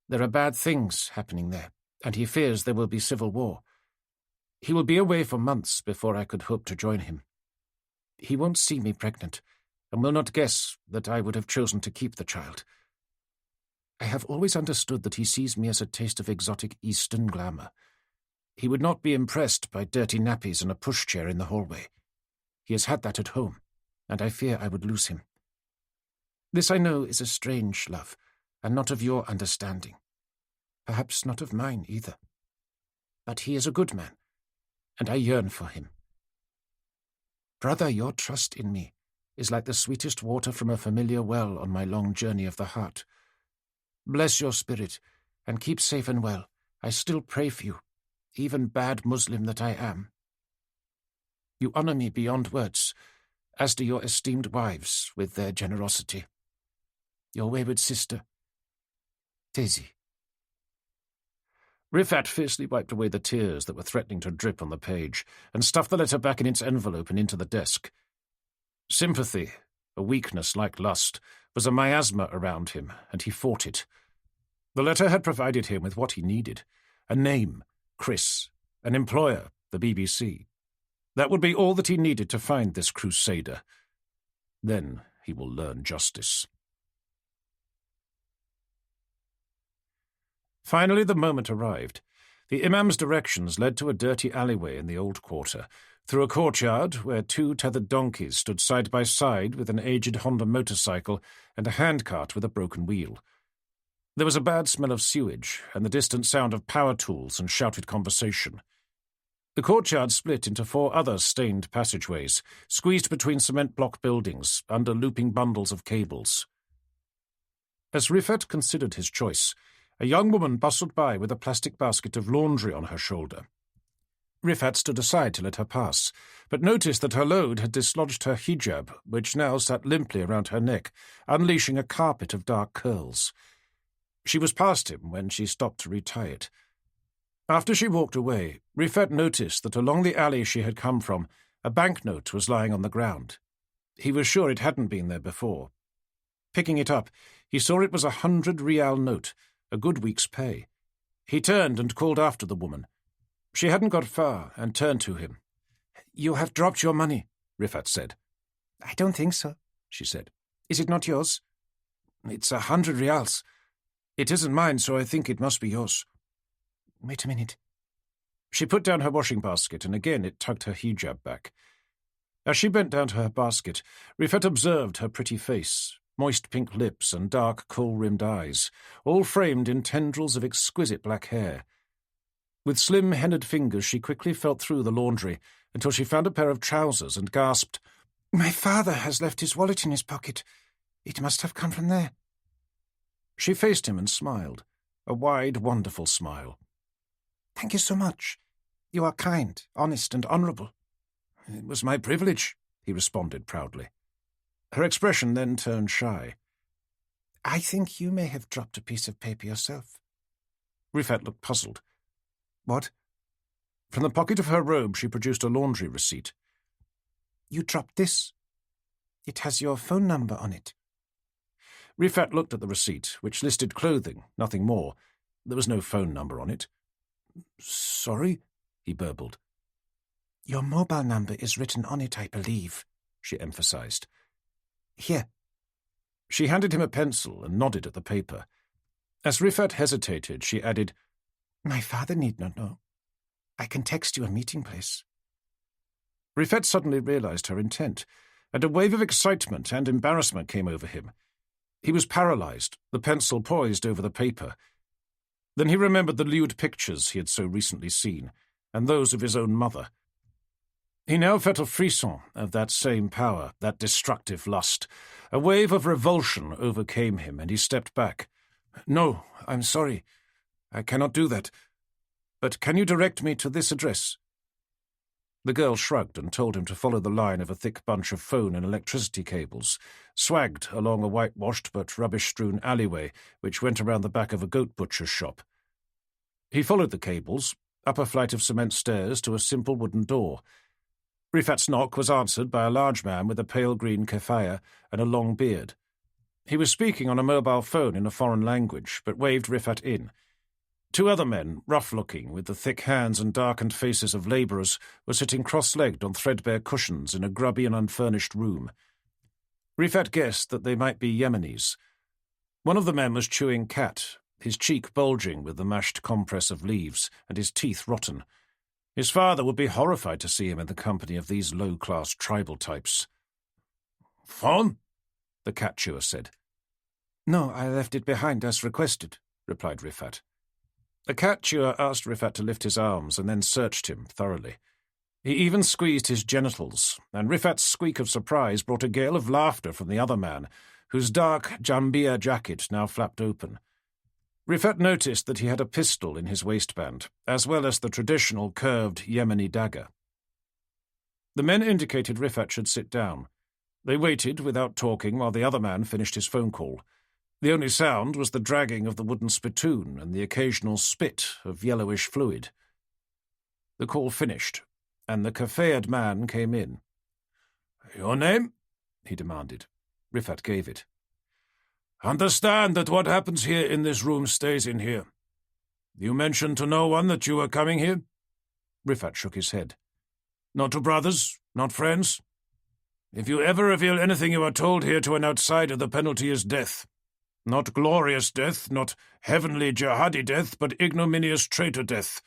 There are bad things happening there, and he fears there will be civil war. He will be away for months before I could hope to join him. He won't see me pregnant, and will not guess that I would have chosen to keep the child. I have always understood that he sees me as a taste of exotic Eastern glamour. He would not be impressed by dirty nappies and a pushchair in the hallway. He has had that at home, and I fear I would lose him. This I know is a strange love, and not of your understanding. Perhaps not of mine either. But he is a good man, and I yearn for him. Brother, your trust in me is like the sweetest water from a familiar well on my long journey of the heart. Bless your spirit, and keep safe and well. I still pray for you, even bad Muslim that I am. You honor me beyond words, as do your esteemed wives with their generosity. Your wayward sister, Daisy. Rifat fiercely wiped away the tears that were threatening to drip on the page, and stuffed the letter back in its envelope and into the desk. Sympathy, a weakness like lust, was a miasma around him, and he fought it. The letter had provided him with what he needed: a name, Chris, an employer, the BBC. That would be all that he needed to find this crusader. Then he will learn justice. Finally, the moment arrived. The imam's directions led to a dirty alleyway in the old quarter, through a courtyard where 2 tethered donkeys stood side by side with an aged Honda motorcycle and a handcart with a broken wheel. There was a bad smell of sewage and the distant sound of power tools and shouted conversation. The courtyard split into 4 other stained passageways, squeezed between cement block buildings, under looping bundles of cables. As Rifat considered his choice, a young woman bustled by with a plastic basket of laundry on her shoulder. Rifat stood aside to let her pass, but noticed that her load had dislodged her hijab, which now sat limply around her neck, unleashing a carpet of dark curls. She was past him when she stopped to retie it. After she walked away, Rifat noticed that along the alley she had come from, a banknote was lying on the ground. He was sure it hadn't been there before. Picking it up, he saw it was 100 rial note, a good week's pay. He turned and called after the woman. She hadn't got far and turned to him. "You have dropped your money," Rifat said. "I don't think so," she said. "Is it not yours?" "It's 100 rials. It isn't mine, so I think it must be yours." "Wait a minute." She put down her washing basket, and again it tugged her hijab back. As she bent down to her basket, Rifat observed her pretty face, moist pink lips and dark, kohl-rimmed eyes, all framed in tendrils of exquisite black hair. With slim, henna'd fingers, she quickly felt through the laundry until she found a pair of trousers and gasped, "My father has left his wallet in his pocket. It must have come from there." She faced him and smiled, a wide, wonderful smile. "Thank you so much. You are kind, honest, and honourable." "It was my privilege," he responded proudly. Her expression then turned shy. "I think you may have dropped a piece of paper yourself." Rifat looked puzzled. "What?" From the pocket of her robe she produced a laundry receipt. "You dropped this. It has your phone number on it." Rifat looked at the receipt, which listed clothing, nothing more. There was no phone number on it. "Sorry?" he burbled. "Your mobile number is written on it, I believe," she emphasized. "Here." She handed him a pencil and nodded at the paper. As Rifat hesitated, she added, "My father need not know. I can text you a meeting place." Rifat suddenly realized her intent, and a wave of excitement and embarrassment came over him. He was paralyzed, the pencil poised over the paper. Then he remembered the lewd pictures he had so recently seen, and those of his own mother. He now felt a frisson of that same power, that destructive lust. A wave of revulsion overcame him, and he stepped back. "No, I'm sorry. I cannot do that. But can you direct me to this address?" The girl shrugged and told him to follow the line of a thick bunch of phone and electricity cables, swagged along a whitewashed but rubbish-strewn alleyway which went around the back of a goat butcher's shop. He followed the cables, up a flight of cement stairs to a simple wooden door. Rifat's knock was answered by a large man with a pale green keffiyeh and a long beard. He was speaking on a mobile phone in a foreign language, but waved Rifat in. Two other men, rough-looking, with the thick hands and darkened faces of labourers, were sitting cross-legged on threadbare cushions in a grubby and unfurnished room. Rifat guessed that they might be Yemenis. One of the men was chewing cat, his cheek bulging with the mashed compress of leaves, and his teeth rotten. His father would be horrified to see him in the company of these low-class tribal types. "Phone?" the cat chewer said. "No, I left it behind as requested," replied Rifat. The cat chewer asked Rifat to lift his arms and then searched him thoroughly. He even squeezed his genitals, and Rifat's squeak of surprise brought a gale of laughter from the other man, whose dark jambia jacket now flapped open. Rifat noticed that he had a pistol in his waistband, as well as the traditional curved Yemeni dagger. The men indicated Rifat should sit down. They waited without talking while the other man finished his phone call. The only sound was the dragging of the wooden spittoon and the occasional spit of yellowish fluid. The call finished, and the keffiyeh man came in. "Your name?" he demanded. Rifat gave it. "Understand that what happens here in this room stays in here. You mentioned to no one that you were coming here?" Rifat shook his head. "Not to brothers? Not friends? If you ever reveal anything you are told here to an outsider, the penalty is death. Not glorious death, not heavenly jihadi death, but ignominious traitor death.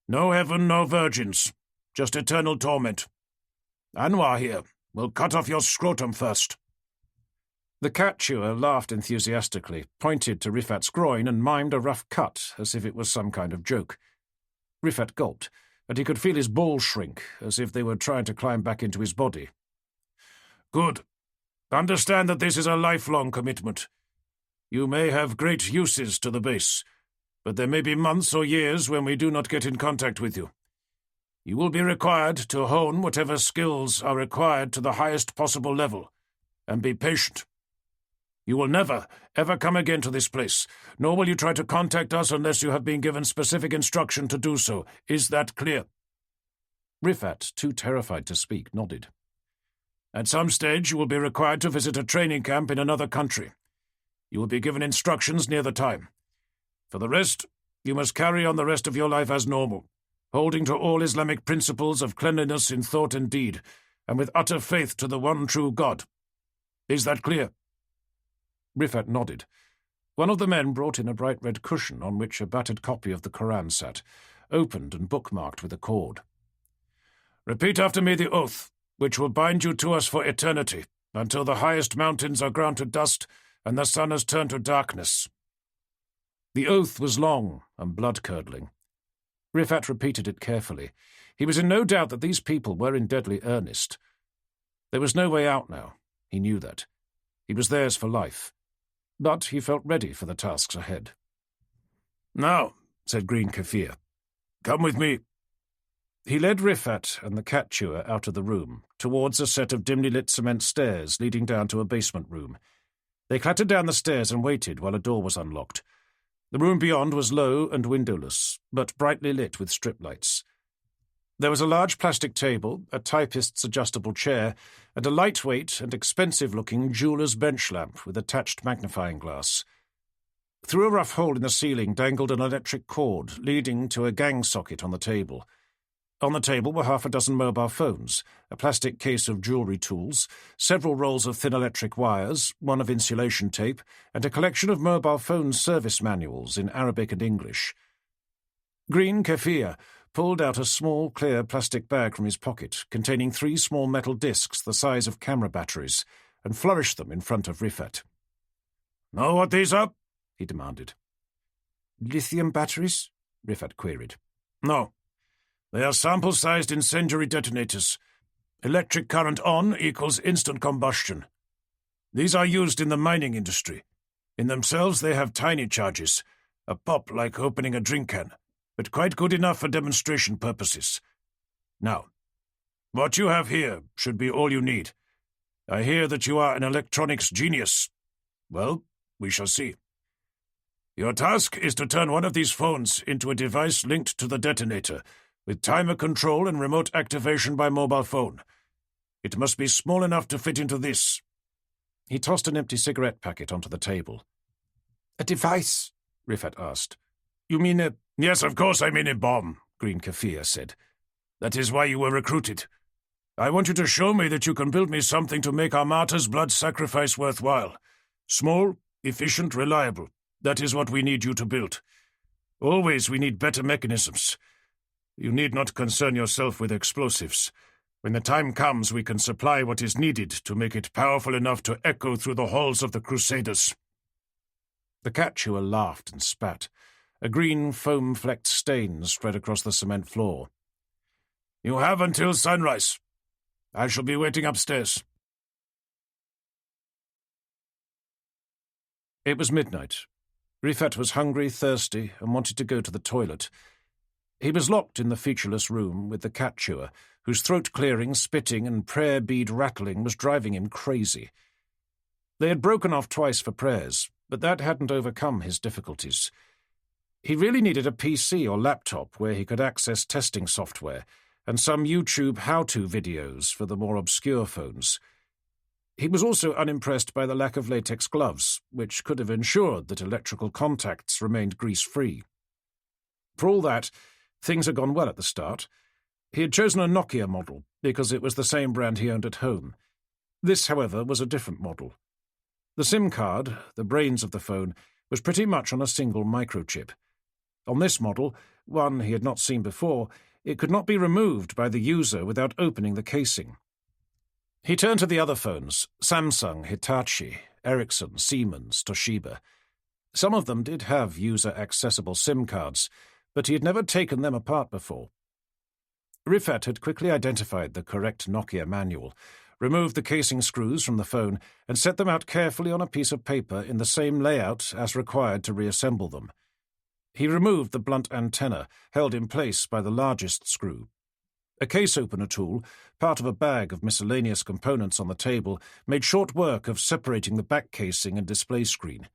No heaven, no virgins. Just eternal torment. Anwar here will cut off your scrotum first." The cat chewer laughed enthusiastically, pointed to Rifat's groin and mimed a rough cut as if it was some kind of joke. Rifat gulped, and he could feel his balls shrink, as if they were trying to climb back into his body. "Good. Understand that this is a lifelong commitment. You may have great uses to the base, but there may be months or years when we do not get in contact with you. You will be required to hone whatever skills are required to the highest possible level, and be patient. You will never, ever come again to this place, nor will you try to contact us unless you have been given specific instruction to do so. Is that clear?" Rifat, too terrified to speak, nodded. "At some stage you will be required to visit a training camp in another country. You will be given instructions near the time. For the rest, you must carry on the rest of your life as normal, holding to all Islamic principles of cleanliness in thought and deed, and with utter faith to the one true God. Is that clear?" Rifat nodded. One of the men brought in a bright red cushion on which a battered copy of the Koran sat, opened and bookmarked with a cord. "Repeat after me the oath, which will bind you to us for eternity, until the highest mountains are ground to dust and the sun has turned to darkness." The oath was long and blood-curdling. Rifat repeated it carefully. He was in no doubt that these people were in deadly earnest. There was no way out now. He knew that. He was theirs for life. But he felt ready for the tasks ahead. "Now," said Green Kaffir, "come with me." He led Rifat and the cat chewer out of the room, towards a set of dimly lit cement stairs leading down to a basement room. They clattered down the stairs and waited while a door was unlocked. The room beyond was low and windowless, but brightly lit with strip lights. There was a large plastic table, a typist's adjustable chair, and a lightweight and expensive-looking jeweller's bench lamp with attached magnifying glass. Through a rough hole in the ceiling dangled an electric cord leading to a gang socket on the table. On the table were half a dozen mobile phones, a plastic case of jewellery tools, several rolls of thin electric wires, one of insulation tape, and a collection of mobile phone service manuals in Arabic and English. Green Kaffir pulled out a small, clear plastic bag from his pocket containing 3 small metal discs the size of camera batteries, and flourished them in front of Rifat. "Know what these are?" he demanded. "Lithium batteries?" Rifat queried. "No. They are sample-sized incendiary detonators. Electric current on equals instant combustion. These are used in the mining industry. In themselves they have tiny charges, a pop like opening a drink can, but quite good enough for demonstration purposes. Now, what you have here should be all you need. I hear that you are an electronics genius. Well, we shall see. Your task is to turn one of these phones into a device linked to the detonator, with timer control and remote activation by mobile phone. It must be small enough to fit into this." He tossed an empty cigarette packet onto the table. "A device?" Rifat asked. "You mean a—" "Yes, of course I mean a bomb," Green Kaffir said. "That is why you were recruited. I want you to show me that you can build me something to make our martyrs' blood sacrifice worthwhile. Small, efficient, reliable. That is what we need you to build. Always we need better mechanisms. You need not concern yourself with explosives. When the time comes, we can supply what is needed to make it powerful enough to echo through the halls of the Crusaders." The cat chewer laughed and spat. A green, foam-flecked stain spread across the cement floor. "You have until sunrise. I shall be waiting upstairs." It was midnight. Rifat was hungry, thirsty, and wanted to go to the toilet. He was locked in the featureless room with the cat chewer, whose throat-clearing, spitting, and prayer bead rattling was driving him crazy. They had broken off twice for prayers, but that hadn't overcome his difficulties. He really needed a PC or laptop where he could access testing software and some YouTube how-to videos for the more obscure phones. He was also unimpressed by the lack of latex gloves, which could have ensured that electrical contacts remained grease-free. For all that, things had gone well at the start. He had chosen a Nokia model because it was the same brand he owned at home. This, however, was a different model. The SIM card, the brains of the phone, was pretty much on a single microchip. On this model, one he had not seen before, it could not be removed by the user without opening the casing. He turned to the other phones, Samsung, Hitachi, Ericsson, Siemens, Toshiba. Some of them did have user-accessible SIM cards, but he had never taken them apart before. Rifat had quickly identified the correct Nokia manual, removed the casing screws from the phone, and set them out carefully on a piece of paper in the same layout as required to reassemble them. He removed the blunt antenna, held in place by the largest screw. A case-opener tool, part of a bag of miscellaneous components on the table, made short work of separating the back casing and display screen.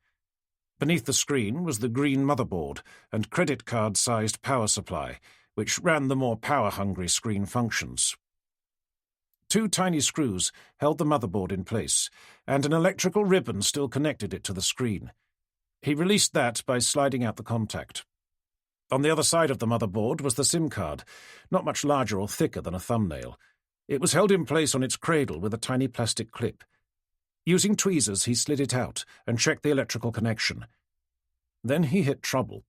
Beneath the screen was the green motherboard and credit card-sized power supply, which ran the more power-hungry screen functions. 2 tiny screws held the motherboard in place, and an electrical ribbon still connected it to the screen. He released that by sliding out the contact. On the other side of the motherboard was the SIM card, not much larger or thicker than a thumbnail. It was held in place on its cradle with a tiny plastic clip. Using tweezers, he slid it out and checked the electrical connection. Then he hit trouble.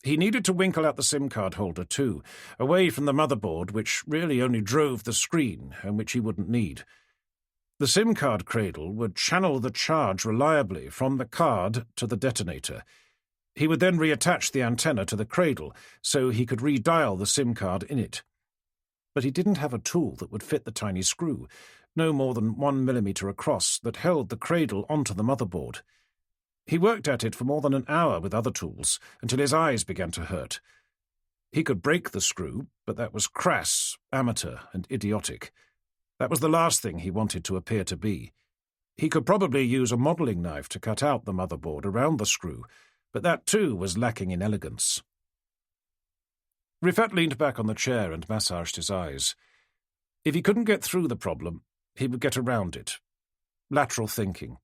He needed to winkle out the SIM card holder too, away from the motherboard, which really only drove the screen and which he wouldn't need. The SIM card cradle would channel the charge reliably from the card to the detonator. He would then reattach the antenna to the cradle so he could redial the SIM card in it. But he didn't have a tool that would fit the tiny screw, no more than 1 millimeter across, that held the cradle onto the motherboard. He worked at it for more than an hour with other tools, until his eyes began to hurt. He could break the screw, but that was crass, amateur, and idiotic. That was the last thing he wanted to appear to be. He could probably use a modelling knife to cut out the motherboard around the screw, but that too was lacking in elegance. Rifat leaned back on the chair and massaged his eyes. If he couldn't get through the problem, he would get around it. Lateral thinking.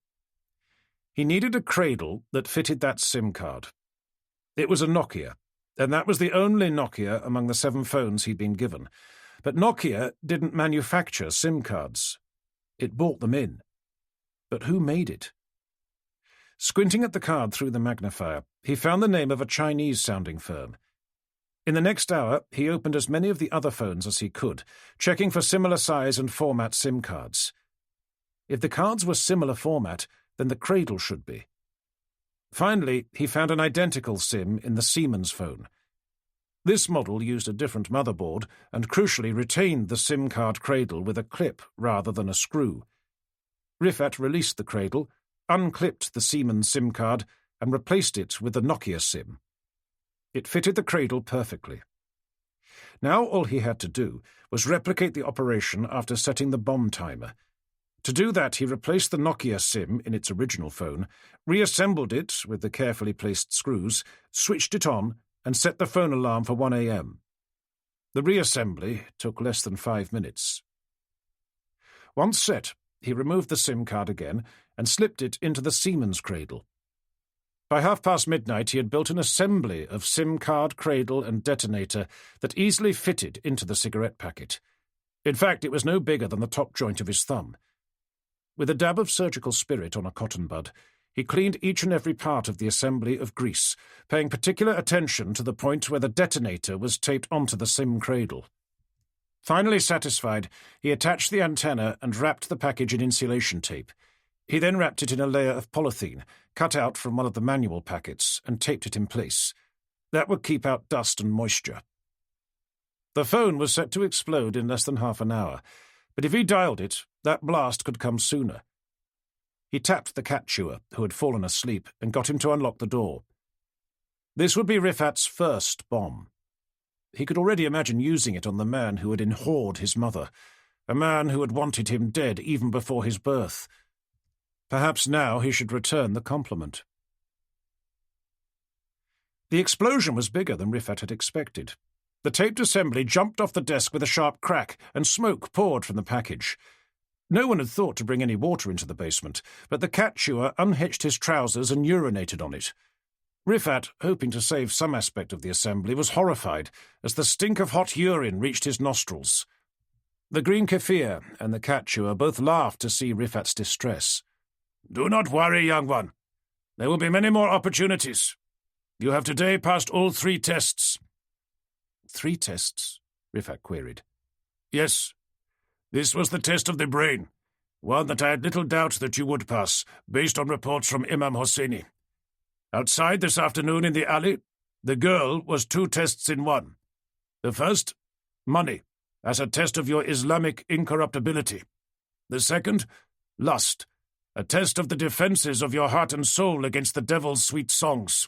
He needed a cradle that fitted that SIM card. It was a Nokia, and that was the only Nokia among the 7 phones he'd been given. But Nokia didn't manufacture SIM cards. It bought them in. But who made it? Squinting at the card through the magnifier, he found the name of a Chinese-sounding firm. In the next hour, he opened as many of the other phones as he could, checking for similar size and format SIM cards. If the cards were similar format, then the cradle should be. Finally, he found an identical SIM in the Siemens phone. This model used a different motherboard and crucially retained the SIM card cradle with a clip rather than a screw. Rifat released the cradle, unclipped the Siemens SIM card, and replaced it with the Nokia SIM. It fitted the cradle perfectly. Now all he had to do was replicate the operation after setting the bomb timer. To do that, he replaced the Nokia SIM in its original phone, reassembled it with the carefully placed screws, switched it on, and set the phone alarm for 1 a.m. The reassembly took less than 5 minutes. Once set, he removed the SIM card again and slipped it into the Siemens cradle. By midnight, he had built an assembly of SIM card, cradle, and detonator that easily fitted into the cigarette packet. In fact, it was no bigger than the top joint of his thumb. With a dab of surgical spirit on a cotton bud, he cleaned each and every part of the assembly of grease, paying particular attention to the point where the detonator was taped onto the SIM cradle. Finally satisfied, he attached the antenna and wrapped the package in insulation tape. He then wrapped it in a layer of polythene, cut out from one of the manual packets, and taped it in place. That would keep out dust and moisture. The phone was set to explode in less than half an hour, but if he dialed it, that blast could come sooner. He tapped the cat chewer, who had fallen asleep, and got him to unlock the door. This would be Rifat's first bomb. He could already imagine using it on the man who had enwhored his mother, a man who had wanted him dead even before his birth. Perhaps now he should return the compliment. The explosion was bigger than Rifat had expected. The taped assembly jumped off the desk with a sharp crack, and smoke poured from the package. No one had thought to bring any water into the basement, but the cat chewer unhitched his trousers and urinated on it. Rifat, hoping to save some aspect of the assembly, was horrified as the stink of hot urine reached his nostrils. The green kefir and the cat chewer both laughed to see Rifat's distress. "Do not worry, young one. There will be many more opportunities. You have today passed all 3 tests. 3 tests? Rifat queried. Yes. This was the test of the brain, one that I had little doubt that you would pass, based on reports from Imam Hosseini. Outside this afternoon in the alley, the girl was 2 tests in one. The first, money, as a test of your Islamic incorruptibility. The second, lust, a test of the defenses of your heart and soul against the devil's sweet songs.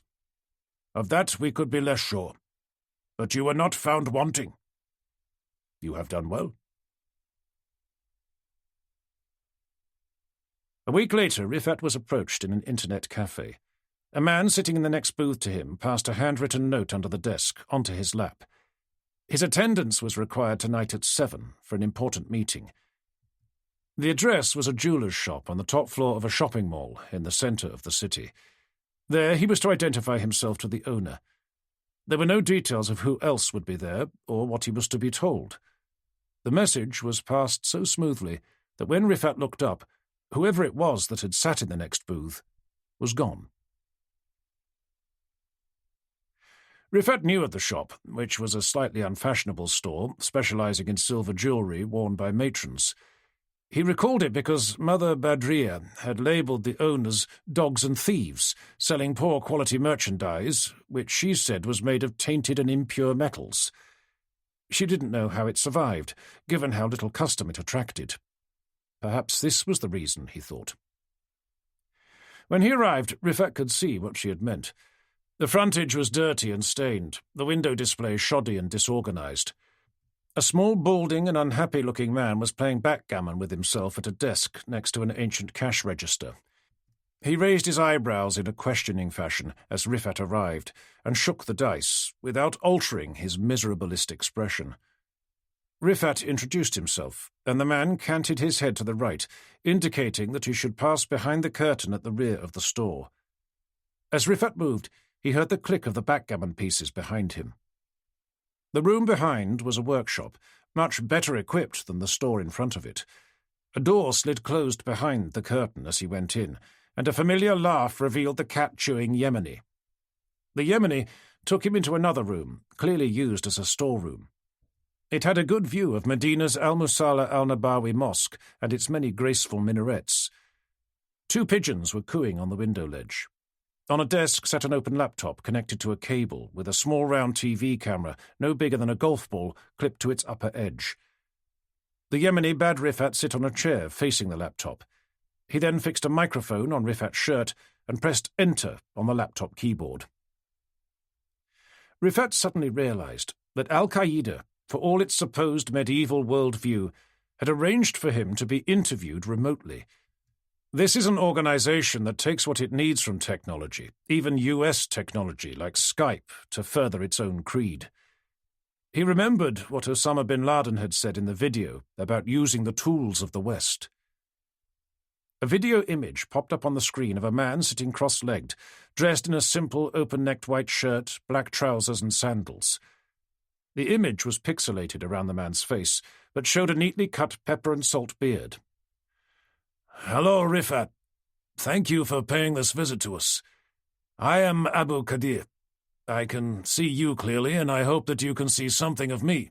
Of that we could be less sure. But you were not found wanting. You have done well." A week later, Rifat was approached in an internet cafe. A man sitting in the next booth to him passed a handwritten note under the desk onto his lap. His attendance was required tonight at 7 for an important meeting. The address was a jeweller's shop on the top floor of a shopping mall in the centre of the city. There he was to identify himself to the owner. There were no details of who else would be there or what he was to be told. The message was passed so smoothly that when Rifat looked up, whoever it was that had sat in the next booth was gone. Rifat knew of the shop, which was a slightly unfashionable store specializing in silver jewellery worn by matrons. He recalled it because Mother Badria had labelled the owners dogs and thieves, selling poor-quality merchandise, which she said was made of tainted and impure metals. She didn't know how it survived, given how little custom it attracted. Perhaps this was the reason, he thought. When he arrived, Rifat could see what she had meant. The frontage was dirty and stained, the window display shoddy and disorganized. A small, balding and unhappy-looking man was playing backgammon with himself at a desk next to an ancient cash register. He raised his eyebrows in a questioning fashion as Rifat arrived, and shook the dice, without altering his miserabilist expression. Rifat introduced himself, and the man canted his head to the right, indicating that he should pass behind the curtain at the rear of the store. As Rifat moved, he heard the click of the backgammon pieces behind him. The room behind was a workshop, much better equipped than the store in front of it. A door slid closed behind the curtain as he went in, and a familiar laugh revealed the cat-chewing Yemeni. The Yemeni took him into another room, clearly used as a storeroom. It had a good view of Medina's Al-Musalla al-Nabawi Mosque and its many graceful minarets. 2 pigeons were cooing on the window ledge. On a desk sat an open laptop connected to a cable with a small round TV camera no bigger than a golf ball clipped to its upper edge. The Yemeni bade Rifat sit on a chair facing the laptop. He then fixed a microphone on Rifat's shirt and pressed Enter on the laptop keyboard. Rifat suddenly realized that Al-Qaeda, for all its supposed medieval worldview, had arranged for him to be interviewed remotely. This is an organization that takes what it needs from technology, even US technology like Skype, to further its own creed. He remembered what Osama bin Laden had said in the video about using the tools of the West. A video image popped up on the screen of a man sitting cross-legged, dressed in a simple open-necked white shirt, black trousers and sandals. The image was pixelated around the man's face, but showed a neatly cut pepper and salt beard. Hello, Rifat. Thank you for paying this visit to us. I am Abu Qadir. I can see you clearly, and I hope that you can see something of me.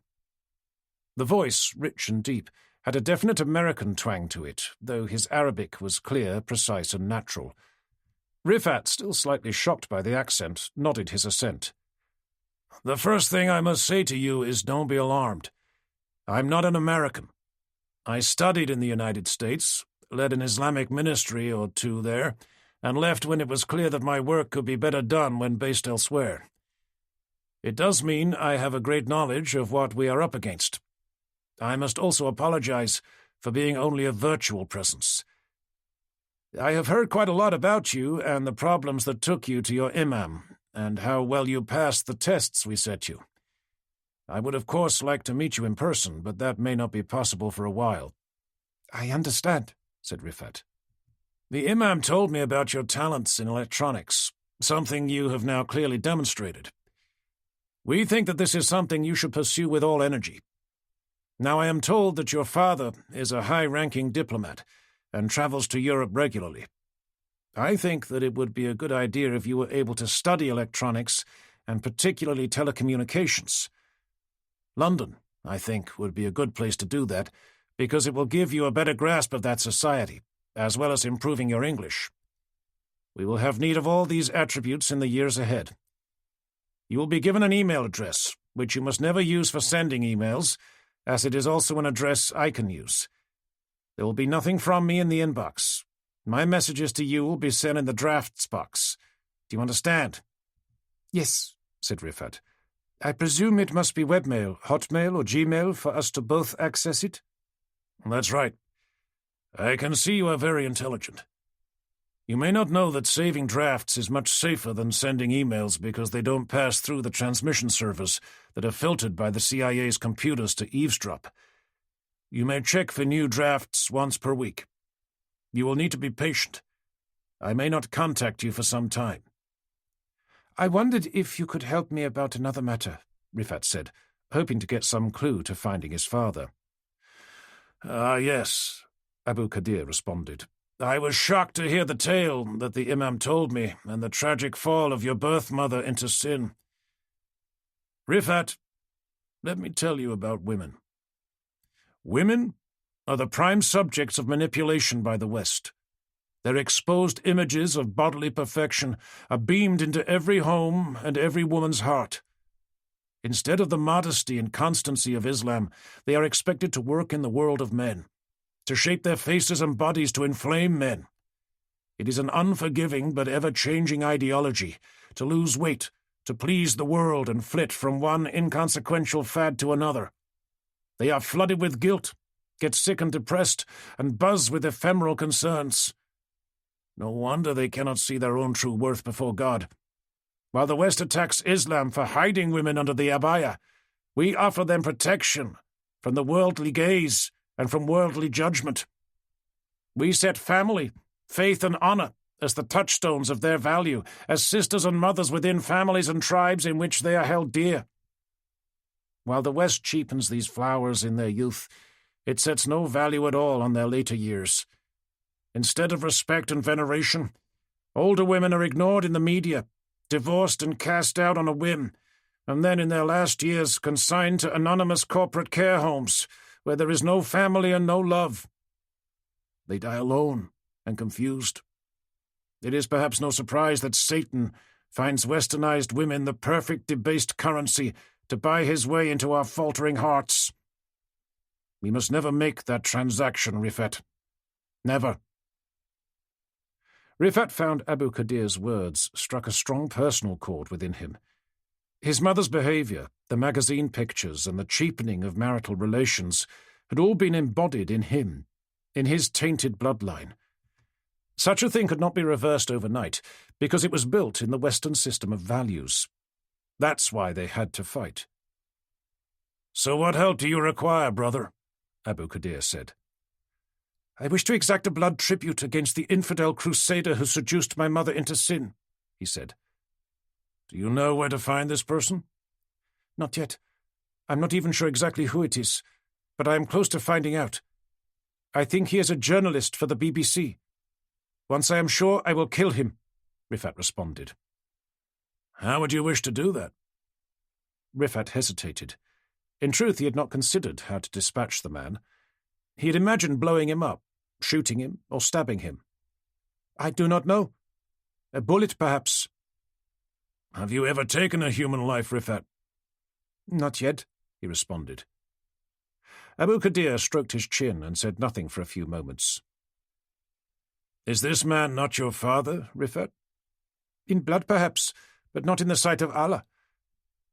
The voice, rich and deep, had a definite American twang to it, though his Arabic was clear, precise, and natural. Rifat, still slightly shocked by the accent, nodded his assent. The first thing I must say to you is don't be alarmed. I'm not an American. I studied in the United States, led an Islamic ministry or 2 there, and left when it was clear that my work could be better done when based elsewhere. It does mean I have a great knowledge of what we are up against. I must also apologize for being only a virtual presence. I have heard quite a lot about you and the problems that took you to your imam, and how well you passed the tests we set you. I would of course like to meet you in person, but that may not be possible for a while. I understand, said Rifat. The imam told me about your talents in electronics, something you have now clearly demonstrated. We think that this is something you should pursue with all energy. Now I am told that your father is a high-ranking diplomat and travels to Europe regularly. I think that it would be a good idea if you were able to study electronics, and particularly telecommunications. London, I think, would be a good place to do that, because it will give you a better grasp of that society, as well as improving your English. We will have need of all these attributes in the years ahead. You will be given an email address, which you must never use for sending emails, as it is also an address I can use. There will be nothing from me in the inbox. My messages to you will be sent in the drafts box. Do you understand? Yes, said Rifat. I presume it must be webmail, Hotmail or Gmail for us to both access it? That's right. I can see you are very intelligent. You may not know that saving drafts is much safer than sending emails because they don't pass through the transmission servers that are filtered by the CIA's computers to eavesdrop. You may check for new drafts once per week. You will need to be patient. I may not contact you for some time." "I wondered if you could help me about another matter," Rifat said, hoping to get some clue to finding his father. "Ah, yes," Abu Qadir responded. "I was shocked to hear the tale that the Imam told me and the tragic fall of your birth mother into sin. Rifat, let me tell you about women. Women are the prime subjects of manipulation by the West. Their exposed images of bodily perfection are beamed into every home and every woman's heart. Instead of the modesty and constancy of Islam, they are expected to work in the world of men, to shape their faces and bodies to inflame men. It is an unforgiving but ever-changing ideology, to lose weight, to please the world and flit from one inconsequential fad to another. They are flooded with guilt, get sick and depressed, and buzz with ephemeral concerns. No wonder they cannot see their own true worth before God. While the West attacks Islam for hiding women under the abaya, we offer them protection from the worldly gaze and from worldly judgment. We set family, faith, and honor as the touchstones of their value, as sisters and mothers within families and tribes in which they are held dear. While the West cheapens these flowers in their youth, it sets no value at all on their later years. Instead of respect and veneration, older women are ignored in the media, divorced and cast out on a whim, and then in their last years consigned to anonymous corporate care homes, where there is no family and no love. They die alone and confused. It is perhaps no surprise that Satan finds westernized women the perfect debased currency to buy his way into our faltering hearts. We must never make that transaction, Rifat. Never." Rifat found Abu Qadir's words struck a strong personal chord within him. His mother's behaviour, the magazine pictures, and the cheapening of marital relations had all been embodied in him, in his tainted bloodline. Such a thing could not be reversed overnight, because it was built in the Western system of values. That's why they had to fight. "So what help do you require, brother?" Abu Qadir said. "I wish to exact a blood tribute against the infidel crusader who seduced my mother into sin," he said. "Do you know where to find this person?" "Not yet. I'm not even sure exactly who it is, but I am close to finding out. I think he is a journalist for the BBC. Once I am sure, I will kill him," Rifat responded. "How would you wish to do that?" Rifat hesitated. In truth, he had not considered how to dispatch the man. He had imagined blowing him up, shooting him, or stabbing him. "I do not know. A bullet, perhaps." "Have you ever taken a human life, Rifat?" "Not yet," he responded. Abu Qadir stroked his chin and said nothing for a few moments. "Is this man not your father, Rifat?" "In blood, perhaps, but not in the sight of Allah.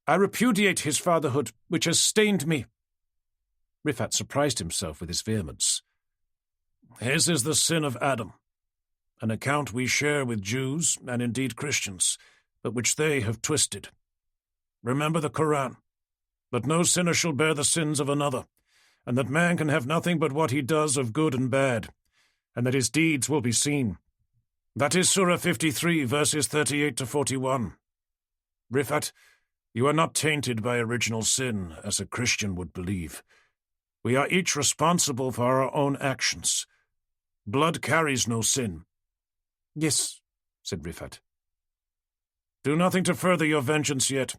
I repudiate his fatherhood, which has stained me." Rifat surprised himself with his vehemence. "His is the sin of Adam, an account we share with Jews and indeed Christians, but which they have twisted. Remember the Quran, that no sinner shall bear the sins of another, and that man can have nothing but what he does of good and bad, and that his deeds will be seen. That is Surah 53, verses 38 to 41. Rifat, you are not tainted by original sin, as a Christian would believe. We are each responsible for our own actions. Blood carries no sin." "Yes," said Rifat. "Do nothing to further your vengeance yet.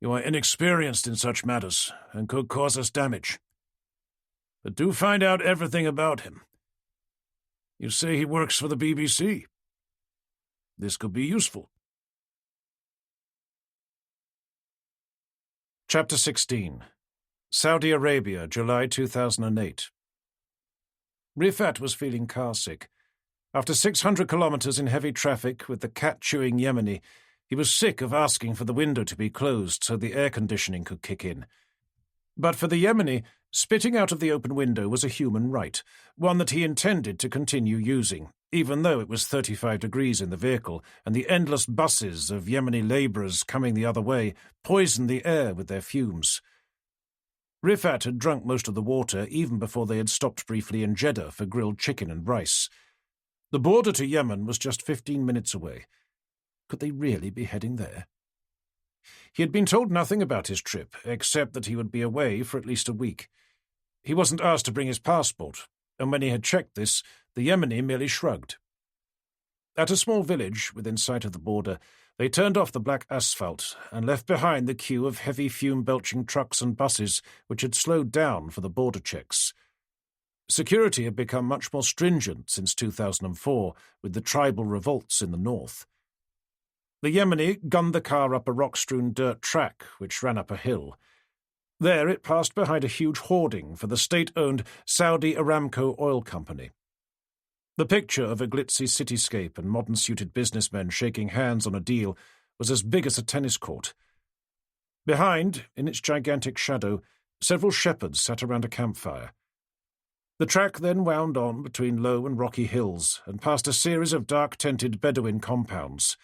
You are inexperienced in such matters, and could cause us damage. But do find out everything about him. You say he works for the BBC. This could be useful." Chapter 16. Saudi Arabia, July 2008. Rifat was feeling car-sick. After 600 kilometers in heavy traffic with the cat-chewing Yemeni, he was sick of asking for the window to be closed so the air conditioning could kick in. But for the Yemeni, spitting out of the open window was a human right, one that he intended to continue using, even though it was 35 degrees in the vehicle and the endless buses of Yemeni labourers coming the other way poisoned the air with their fumes. Rifat had drunk most of the water even before they had stopped briefly in Jeddah for grilled chicken and rice. The border to Yemen was just 15 minutes away. Could they really be heading there? He had been told nothing about his trip, except that he would be away for at least a week. He wasn't asked to bring his passport, and when he had checked this, the Yemeni merely shrugged. At a small village within sight of the border, they turned off the black asphalt and left behind the queue of heavy fume-belching trucks and buses which had slowed down for the border checks. Security had become much more stringent since 2004, with the tribal revolts in the north. The Yemeni gunned the car up a rock-strewn dirt track which ran up a hill. There it passed behind a huge hoarding for the state-owned Saudi Aramco Oil Company. The picture of a glitzy cityscape and modern-suited businessmen shaking hands on a deal was as big as a tennis court. Behind, in its gigantic shadow, several shepherds sat around a campfire. The track then wound on between low and rocky hills and past a series of dark-tented Bedouin compounds.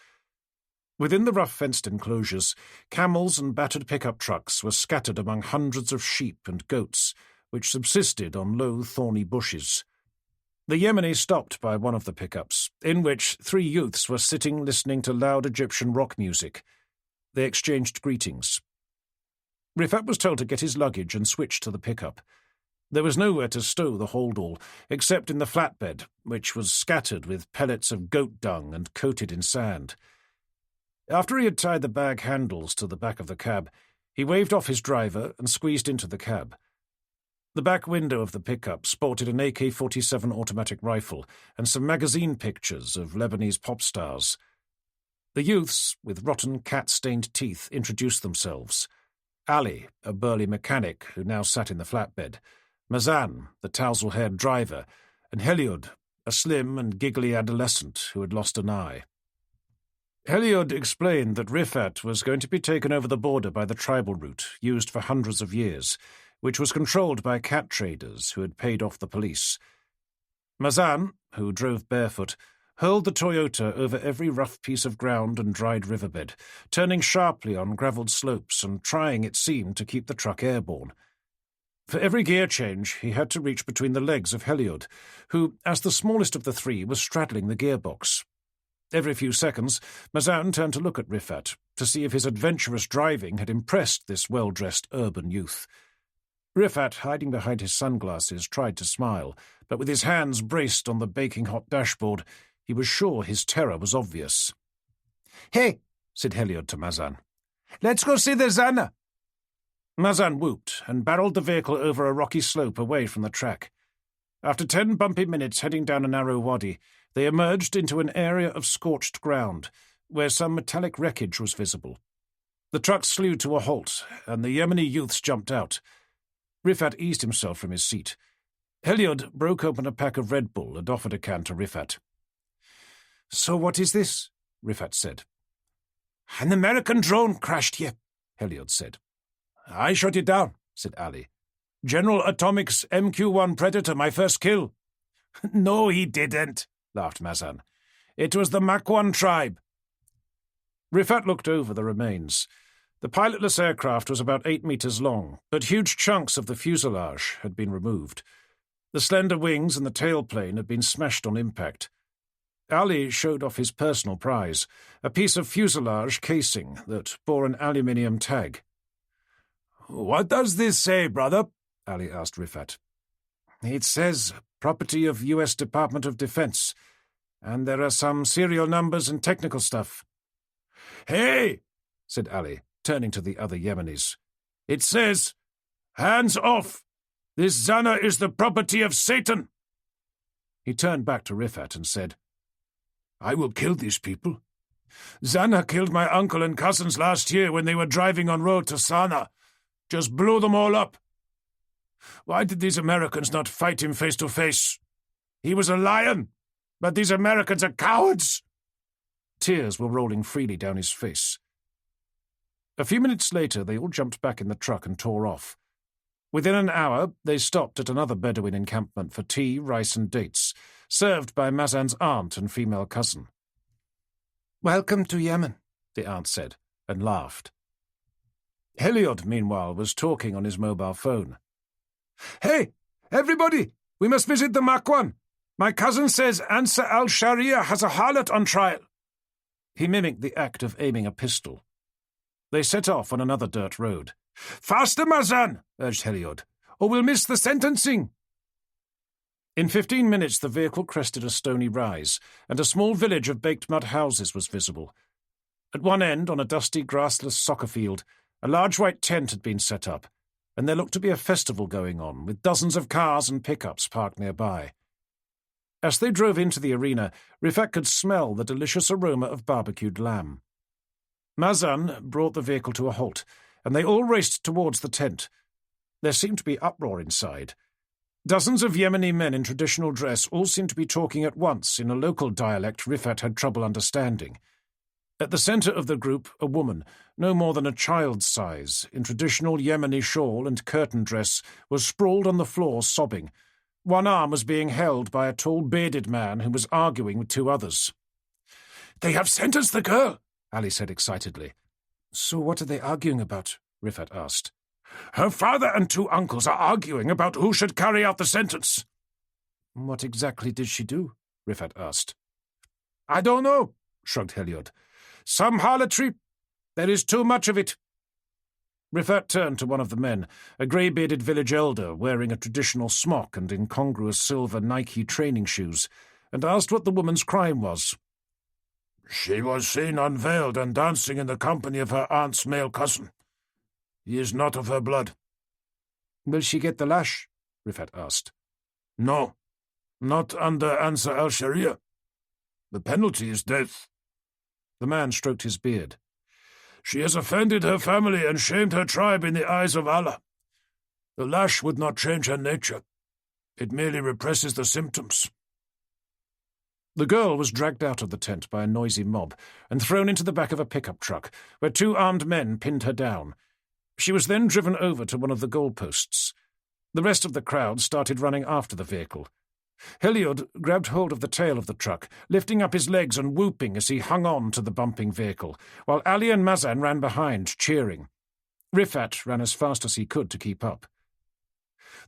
Within the rough fenced enclosures, camels and battered pickup trucks were scattered among hundreds of sheep and goats, which subsisted on low, thorny bushes. The Yemeni stopped by one of the pickups, in which 3 youths were sitting listening to loud Egyptian rock music. They exchanged greetings. Rifat was told to get his luggage and switch to the pickup. There was nowhere to stow the holdall, except in the flatbed, which was scattered with pellets of goat dung and coated in sand. After he had tied the bag handles to the back of the cab, he waved off his driver and squeezed into the cab. The back window of the pickup sported an AK-47 automatic rifle and some magazine pictures of Lebanese pop stars. The youths, with rotten cat-stained teeth, introduced themselves. Ali, a burly mechanic who now sat in the flatbed, Mazan, the tousle-haired driver, and Heliod, a slim and giggly adolescent who had lost an eye. Heliod explained that Rifat was going to be taken over the border by the tribal route, used for hundreds of years, which was controlled by cat traders who had paid off the police. Mazan, who drove barefoot, hurled the Toyota over every rough piece of ground and dried riverbed, turning sharply on gravelled slopes and trying, it seemed, to keep the truck airborne. For every gear change, he had to reach between the legs of Heliod, who, as the smallest of the 3, was straddling the gearbox. Every few seconds, Mazan turned to look at Rifat, to see if his adventurous driving had impressed this well-dressed urban youth. Rifat, hiding behind his sunglasses, tried to smile, but with his hands braced on the baking-hot dashboard, he was sure his terror was obvious. "Hey," said Heliod to Mazan. "let's go see the Zana." Mazan whooped and barreled the vehicle over a rocky slope away from the track. After 10 bumpy minutes heading down a narrow wadi, they emerged into an area of scorched ground, where some metallic wreckage was visible. The truck slewed to a halt, and the Yemeni youths jumped out. Rifat eased himself from his seat. Heliod broke open a pack of Red Bull and offered a can to Rifat. "So what is this?" Rifat said. "An American drone crashed here," Heliod said. "I shot it down," said Ali. "General Atomic's MQ-1 Predator, my first kill." "No, he didn't," laughed Mazan. "It was the Mach-1 tribe." Rifat looked over the remains. The pilotless aircraft was about 8 meters long, but huge chunks of the fuselage had been removed. The slender wings and the tailplane had been smashed on impact. Ali showed off his personal prize, a piece of fuselage casing that bore an aluminium tag. "What does this say, brother?" Ali asked Rifat. "It says property of U.S. Department of Defense, and there are some serial numbers and technical stuff." "Hey!" said Ali, turning to the other Yemenis. "It says, 'Hands off! This Zana is the property of Satan!'" He turned back to Rifat and said, "I will kill these people. Zana killed my uncle and cousins last year when they were driving on road to Sana. Just blew them all up. Why did these Americans not fight him face to face? He was a lion, but these Americans are cowards." Tears were rolling freely down his face. A few minutes later, they all jumped back in the truck and tore off. Within an hour, they stopped at another Bedouin encampment for tea, rice and dates, served by Mazan's aunt and female cousin. "Welcome to Yemen," the aunt said, and laughed. Heliod, meanwhile, was talking on his mobile phone. "Hey, everybody! We must visit the Makwan. My cousin says Ansar al-Sharia has a harlot on trial." He mimicked the act of aiming a pistol. They set off on another dirt road. "Faster, Mazan!" urged Heliod, "or we'll miss the sentencing." In 15 minutes the vehicle crested a stony rise, and a small village of baked mud houses was visible. At one end, on a dusty, grassless soccer field, a large white tent had been set up, and there looked to be a festival going on, with dozens of cars and pickups parked nearby. As they drove into the arena, Rifat could smell the delicious aroma of barbecued lamb. Mazan brought the vehicle to a halt, and they all raced towards the tent. There seemed to be uproar inside. Dozens of Yemeni men in traditional dress all seemed to be talking at once in a local dialect Rifat had trouble understanding. At the centre of the group, a woman, no more than a child's size, in traditional Yemeni shawl and curtain dress, was sprawled on the floor sobbing. One arm was being held by a tall bearded man who was arguing with two others. "They have sentenced the girl," Ali said excitedly. "So what are they arguing about?" Rifat asked. "Her father and two uncles are arguing about who should carry out the sentence." "What exactly did she do?" Rifat asked. "I don't know," shrugged Heliod. "Some harlotry. There is too much of it." Rifat turned to one of the men, a grey-bearded village elder wearing a traditional smock and incongruous silver Nike training shoes, and asked what the woman's crime was. "She was seen unveiled and dancing in the company of her aunt's male cousin. He is not of her blood." "Will she get the lash?" Rifat asked. "No, not under Ansar al-Sharia. The penalty is death." The man stroked his beard. "She has offended her family and shamed her tribe in the eyes of Allah. The lash would not change her nature. It merely represses the symptoms." The girl was dragged out of the tent by a noisy mob and thrown into the back of a pickup truck, where two armed men pinned her down. She was then driven over to one of the goalposts. The rest of the crowd started running after the vehicle. Heliod grabbed hold of the tail of the truck, lifting up his legs and whooping as he hung on to the bumping vehicle, while Ali and Mazan ran behind, cheering. Rifat ran as fast as he could to keep up.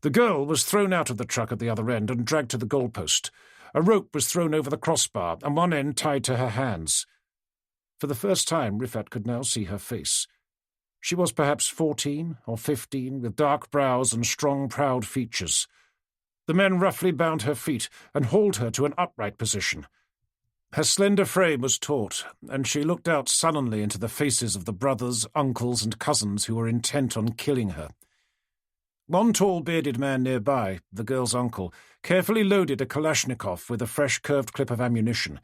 The girl was thrown out of the truck at the other end and dragged to the goalpost. A rope was thrown over the crossbar, and one end tied to her hands. For the first time, Rifat could now see her face. She was perhaps 14 or 15, with dark brows and strong, proud features. The men roughly bound her feet and hauled her to an upright position. Her slender frame was taut, and she looked out sullenly into the faces of the brothers, uncles, and cousins who were intent on killing her. One tall, bearded man nearby, the girl's uncle, carefully loaded a Kalashnikov with a fresh curved clip of ammunition,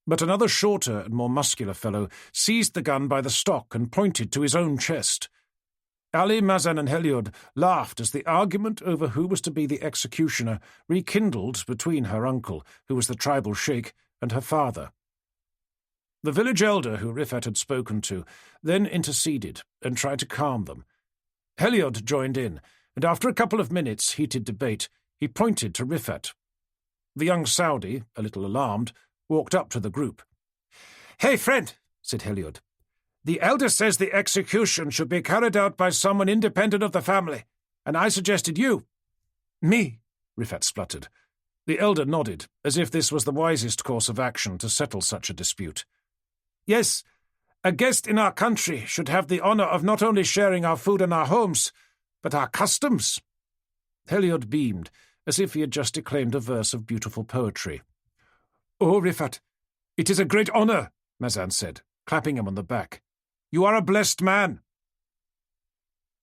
but another shorter and more muscular fellow seized the gun by the stock and pointed to his own chest. Ali, Mazan, and Heliod laughed as the argument over who was to be the executioner rekindled between her uncle, who was the tribal sheikh, and her father. The village elder who Rifat had spoken to then interceded and tried to calm them. Heliod joined in, and after a couple of minutes' heated debate, he pointed to Rifat. The young Saudi, a little alarmed, walked up to the group. "Hey, friend," said Heliod. "The elder says the execution should be carried out by someone independent of the family, and I suggested you." "Me," Rifat spluttered. The elder nodded, as if this was the wisest course of action to settle such a dispute. "Yes, a guest in our country should have the honor of not only sharing our food and our homes, but our customs." Heliod beamed, as if he had just declaimed a verse of beautiful poetry. "Oh, Rifat, it is a great honor," Mazan said, clapping him on the back. "You are a blessed man."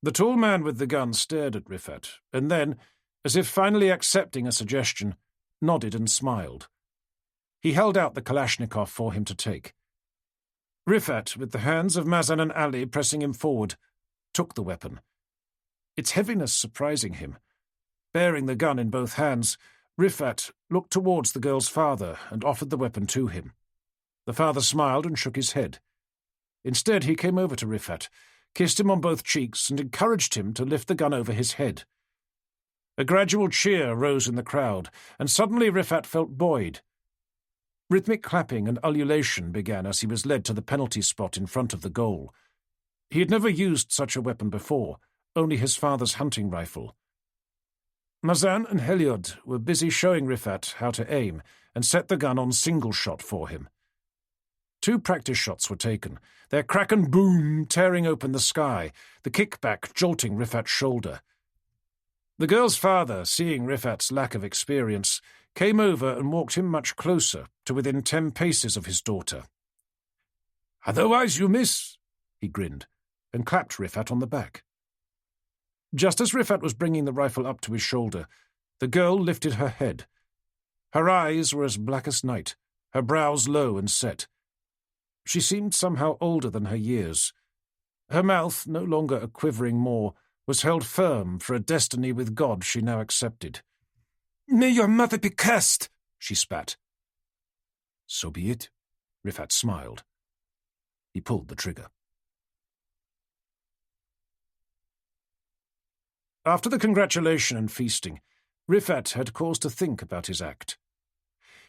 The tall man with the gun stared at Rifat, and then, as if finally accepting a suggestion, nodded and smiled. He held out the Kalashnikov for him to take. Rifat, with the hands of Mazan and Ali pressing him forward, took the weapon. Its heaviness surprising him. Bearing the gun in both hands, Rifat looked towards the girl's father and offered the weapon to him. The father smiled and shook his head. Instead, he came over to Rifat, kissed him on both cheeks, and encouraged him to lift the gun over his head. A gradual cheer rose in the crowd, and suddenly Rifat felt buoyed. Rhythmic clapping and ululation began as he was led to the penalty spot in front of the goal. He had never used such a weapon before, only his father's hunting rifle. Mazan and Heliod were busy showing Rifat how to aim and set the gun on single shot for him. 2 practice shots were taken, their crack and boom tearing open the sky, the kickback jolting Rifat's shoulder. The girl's father, seeing Rifat's lack of experience, came over and walked him much closer, to within 10 paces of his daughter. "Otherwise you miss," he grinned, and clapped Rifat on the back. Just as Rifat was bringing the rifle up to his shoulder, the girl lifted her head. Her eyes were as black as night, her brows low and set. She seemed somehow older than her years. Her mouth, no longer a quivering maw, was held firm for a destiny with God she now accepted. "May your mother be cursed," she spat. "So be it," Rifat smiled. He pulled the trigger. After the congratulation and feasting, Rifat had cause to think about his act.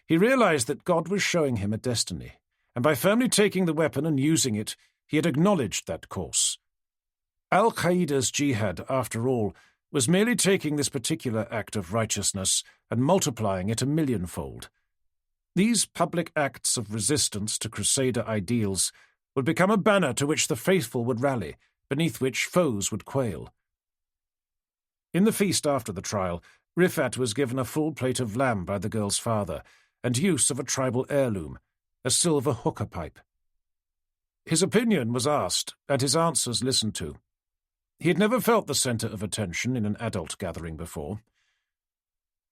He realized that God was showing him a destiny, and by firmly taking the weapon and using it, he had acknowledged that course. Al-Qaeda's jihad, after all, was merely taking this particular act of righteousness and multiplying it 1,000,000-fold. These public acts of resistance to Crusader ideals would become a banner to which the faithful would rally, beneath which foes would quail. In the feast after the trial, Rifat was given a full plate of lamb by the girl's father, and use of a tribal heirloom, a silver hookah pipe. His opinion was asked, and his answers listened to. He had never felt the centre of attention in an adult gathering before.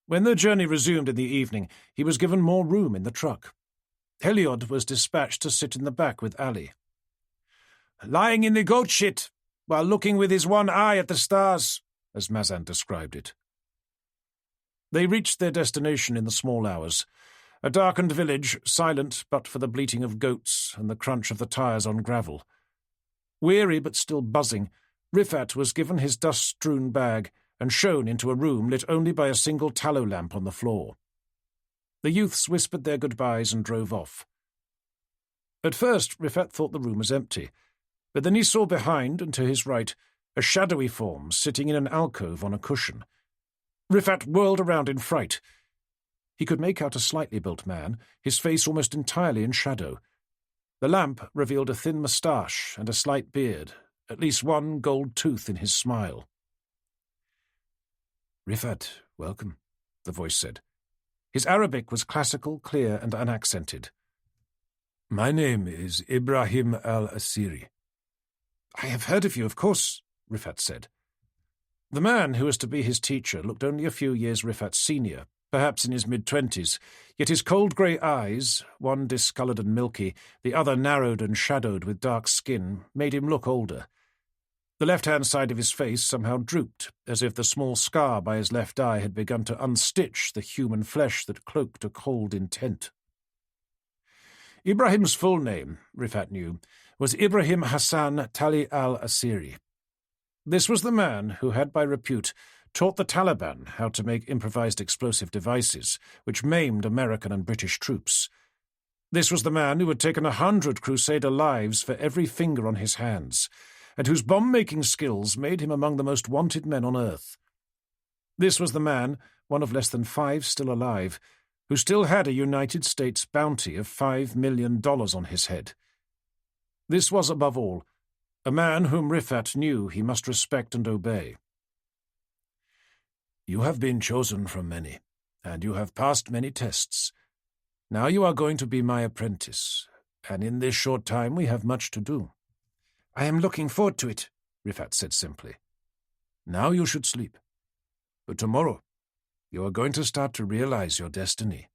When their journey resumed in the evening, he was given more room in the truck. Heliod was dispatched to sit in the back with Ali. "Lying in the goat shit, while looking with his one eye at the stars," as Mazan described it. They reached their destination in the small hours, a darkened village, silent but for the bleating of goats and the crunch of the tyres on gravel. Weary but still buzzing, Rifat was given his dust-strewn bag and shown into a room lit only by a single tallow lamp on the floor. The youths whispered their goodbyes and drove off. At first, Rifat thought the room was empty, but then he saw behind and to his right a shadowy form sitting in an alcove on a cushion. Rifat whirled around in fright. He could make out a slightly built man, his face almost entirely in shadow. The lamp revealed a thin moustache and a slight beard, at least one gold tooth in his smile. "Rifat, welcome," the voice said. His Arabic was classical, clear, and unaccented. "My name is Ibrahim al-Asiri." "I have heard of you, of course," Rifat said. The man who was to be his teacher looked only a few years Rifat's senior, perhaps in his mid-20s, yet his cold grey eyes, one discoloured and milky, the other narrowed and shadowed with dark skin, made him look older. The left-hand side of his face somehow drooped, as if the small scar by his left eye had begun to unstitch the human flesh that cloaked a cold intent. Ibrahim's full name, Rifat knew, was Ibrahim Hassan Tali al-Asiri. This was the man who had, by repute, taught the Taliban how to make improvised explosive devices, which maimed American and British troops. This was the man who had taken 100 Crusader lives for every finger on his hands, and whose bomb-making skills made him among the most wanted men on earth. This was the man, one of less than 5 still alive, who still had a United States bounty of $5 million on his head. This was, above all, a man whom Rifat knew he must respect and obey. "You have been chosen from many, and you have passed many tests. Now you are going to be my apprentice, and in this short time we have much to do." "I am looking forward to it," Rifat said simply. "Now you should sleep. But tomorrow, you are going to start to realize your destiny.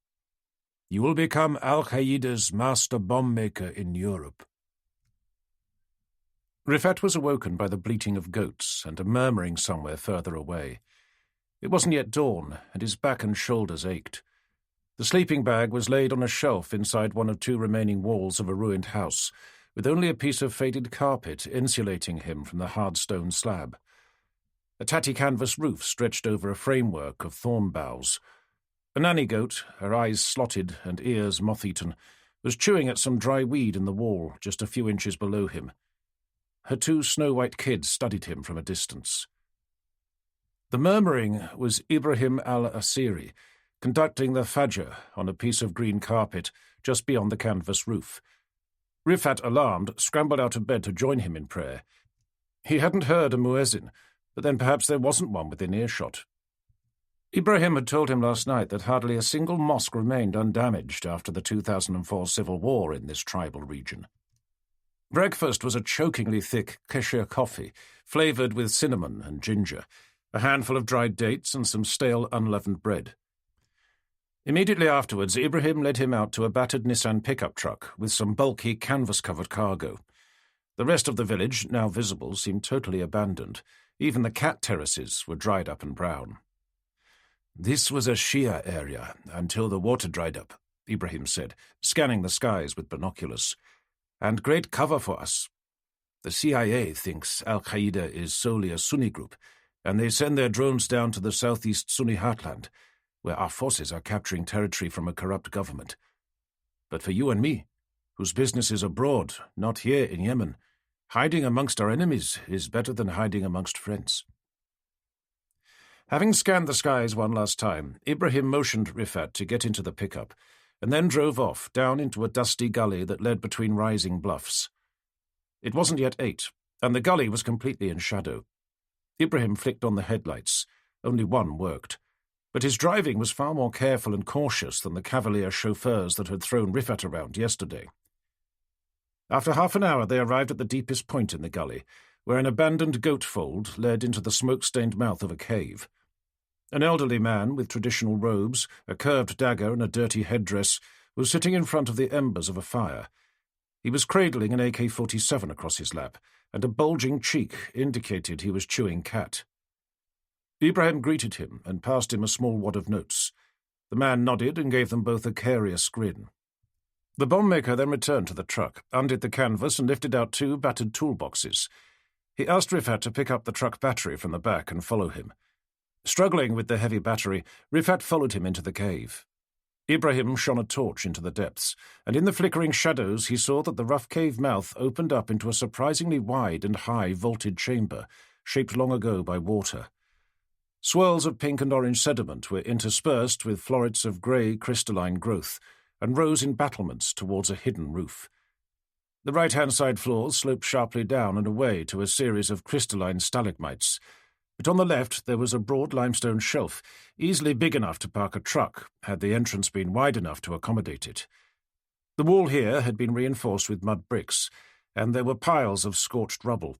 You will become Al-Qaeda's master bomb maker in Europe." Rifat was awoken by the bleating of goats and a murmuring somewhere further away. It wasn't yet dawn, and his back and shoulders ached. The sleeping bag was laid on a shelf inside one of 2 remaining walls of a ruined house, with only a piece of faded carpet insulating him from the hard stone slab. A tatty canvas roof stretched over a framework of thorn boughs. A nanny goat, her eyes slotted and ears moth-eaten, was chewing at some dry weed in the wall just a few inches below him. her two snow-white kids studied him from a distance. The murmuring was Ibrahim al-Asiri, conducting the Fajr on a piece of green carpet just beyond the canvas roof. Rifat, alarmed, scrambled out of bed to join him in prayer. He hadn't heard a muezzin, but then perhaps there wasn't one within earshot. Ibrahim had told him last night that hardly a single mosque remained undamaged after the 2004 civil war in this tribal region. Breakfast was a chokingly thick Kashir coffee, flavoured with cinnamon and ginger, a handful of dried dates and some stale unleavened bread. Immediately afterwards, Ibrahim led him out to a battered Nissan pickup truck with some bulky canvas-covered cargo. The rest of the village, now visible, seemed totally abandoned. Even the cat terraces were dried up and brown. "This was a Shia area until the water dried up," Ibrahim said, scanning the skies with binoculars. "And great cover for us. The CIA thinks Al-Qaeda is solely a Sunni group, and they send their drones down to the southeast Sunni heartland, where our forces are capturing territory from a corrupt government. But for you and me, whose business is abroad, not here in Yemen, hiding amongst our enemies is better than hiding amongst friends." Having scanned the skies one last time, Ibrahim motioned Rifat to get into the pickup, and then drove off down into a dusty gully that led between rising bluffs. It wasn't yet 8, and the gully was completely in shadow. Ibrahim flicked on the headlights. Only one worked. But his driving was far more careful and cautious than the cavalier chauffeurs that had thrown Rifat around yesterday. After half an hour, they arrived at the deepest point in the gully, where an abandoned goat fold led into the smoke-stained mouth of a cave. An elderly man with traditional robes, a curved dagger and a dirty headdress was sitting in front of the embers of a fire. He was cradling an AK-47 across his lap, and a bulging cheek indicated he was chewing cat. Ibrahim greeted him and passed him a small wad of notes. The man nodded and gave them both a curious grin. The bomb-maker then returned to the truck, undid the canvas and lifted out 2 battered toolboxes. He asked Rifat to pick up the truck battery from the back and follow him. Struggling with the heavy battery, Rifat followed him into the cave. Ibrahim shone a torch into the depths, and in the flickering shadows he saw that the rough cave mouth opened up into a surprisingly wide and high vaulted chamber, shaped long ago by water. Swirls of pink and orange sediment were interspersed with florets of grey crystalline growth, and rose in battlements towards a hidden roof. The right-hand side floors sloped sharply down and away to a series of crystalline stalagmites, but on the left there was a broad limestone shelf, easily big enough to park a truck, had the entrance been wide enough to accommodate it. The wall here had been reinforced with mud bricks, and there were piles of scorched rubble.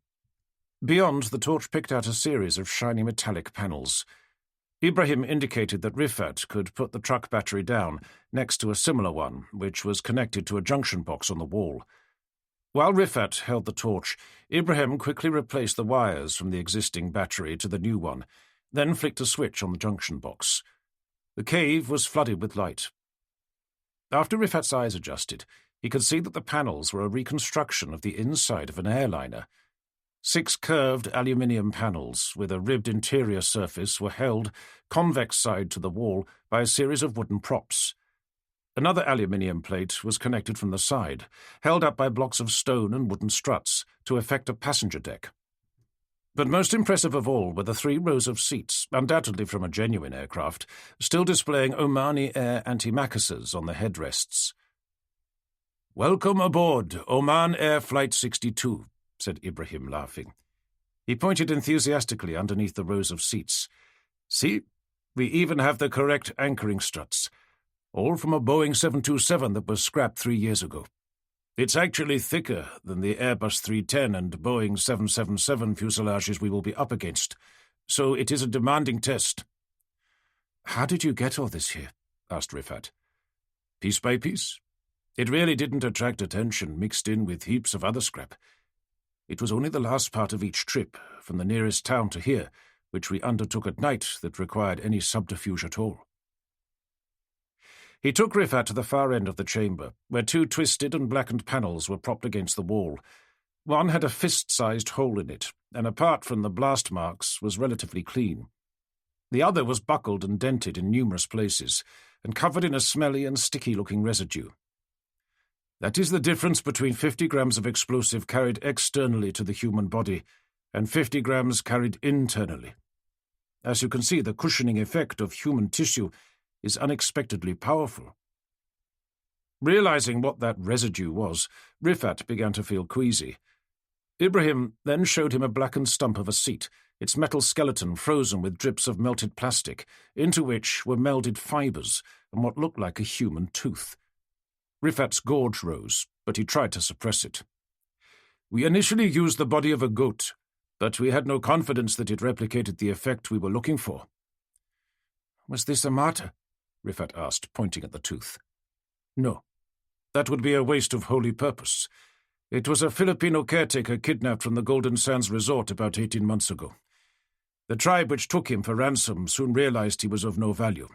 Beyond, the torch picked out a series of shiny metallic panels. Ibrahim indicated that Rifat could put the truck battery down next to a similar one, which was connected to a junction box on the wall. While Rifat held the torch, Ibrahim quickly replaced the wires from the existing battery to the new one, then flicked a switch on the junction box. The cave was flooded with light. After Rifat's eyes adjusted, he could see that the panels were a reconstruction of the inside of an airliner. 6 curved aluminium panels with a ribbed interior surface were held, convex side to the wall, by a series of wooden props. Another aluminium plate was connected from the side, held up by blocks of stone and wooden struts to effect a passenger deck. But most impressive of all were the 3 rows of seats, undoubtedly from a genuine aircraft, still displaying Omani Air antimacassars on the headrests. "Welcome aboard, Oman Air Flight 62, said Ibrahim, laughing. He pointed enthusiastically underneath the rows of seats. "See, we even have the correct anchoring struts. All from a Boeing 727 that was scrapped 3 years ago. It's actually thicker than the Airbus 310 and Boeing 777 fuselages we will be up against, so it is a demanding test." "How did you get all this here?" asked Rifat. "Piece by piece. It really didn't attract attention mixed in with heaps of other scrap. It was only the last part of each trip, from the nearest town to here, which we undertook at night, that required any subterfuge at all." He took Rifat to the far end of the chamber, where 2 twisted and blackened panels were propped against the wall. One had a fist-sized hole in it, and apart from the blast marks, was relatively clean. The other was buckled and dented in numerous places, and covered in a smelly and sticky-looking residue. That is the difference between 50 grams of explosive carried externally to the human body and 50 grams carried internally. As you can see, the cushioning effect of human tissue is unexpectedly powerful. Realizing what that residue was, Rifat began to feel queasy. Ibrahim then showed him a blackened stump of a seat, its metal skeleton frozen with drips of melted plastic, into which were melded fibres and what looked like a human tooth. Rifat's gorge rose, but he tried to suppress it. We initially used the body of a goat, but we had no confidence that it replicated the effect we were looking for. Was this a martyr? Rifat asked, pointing at the tooth. No. That would be a waste of holy purpose. It was a Filipino caretaker kidnapped from the Golden Sands Resort about 18 months ago. The tribe which took him for ransom soon realized he was of no value.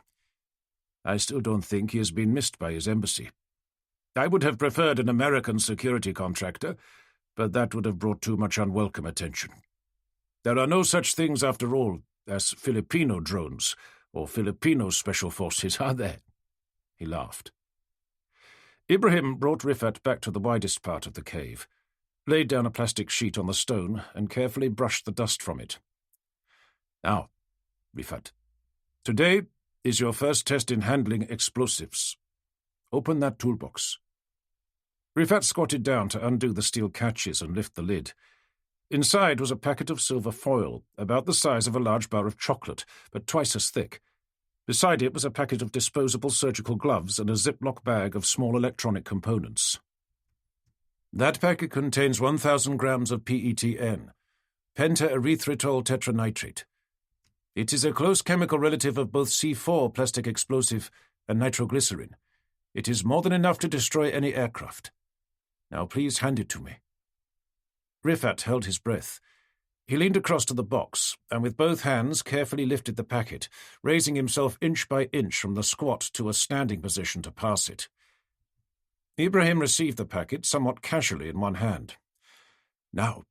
I still don't think he has been missed by his embassy. I would have preferred an American security contractor, but that would have brought too much unwelcome attention. There are no such things, after all, as Filipino drones or Filipino special forces, are there? He laughed. Ibrahim brought Rifat back to the widest part of the cave, laid down a plastic sheet on the stone, and carefully brushed the dust from it. Now, Rifat, today is your first test in handling explosives. Open that toolbox. Rifat squatted down to undo the steel catches and lift the lid. Inside was a packet of silver foil, about the size of a large bar of chocolate, but twice as thick. Beside it was a packet of disposable surgical gloves and a Ziploc bag of small electronic components. That packet contains 1,000 grams of PETN, pentaerythritol tetranitrate. It is a close chemical relative of both C4 plastic explosive and nitroglycerin. It is more than enough to destroy any aircraft. Now please hand it to me. Rifat held his breath. He leaned across to the box, and with both hands carefully lifted the packet, raising himself inch by inch from the squat to a standing position to pass it. Ibrahim received the packet somewhat casually in one hand. Now,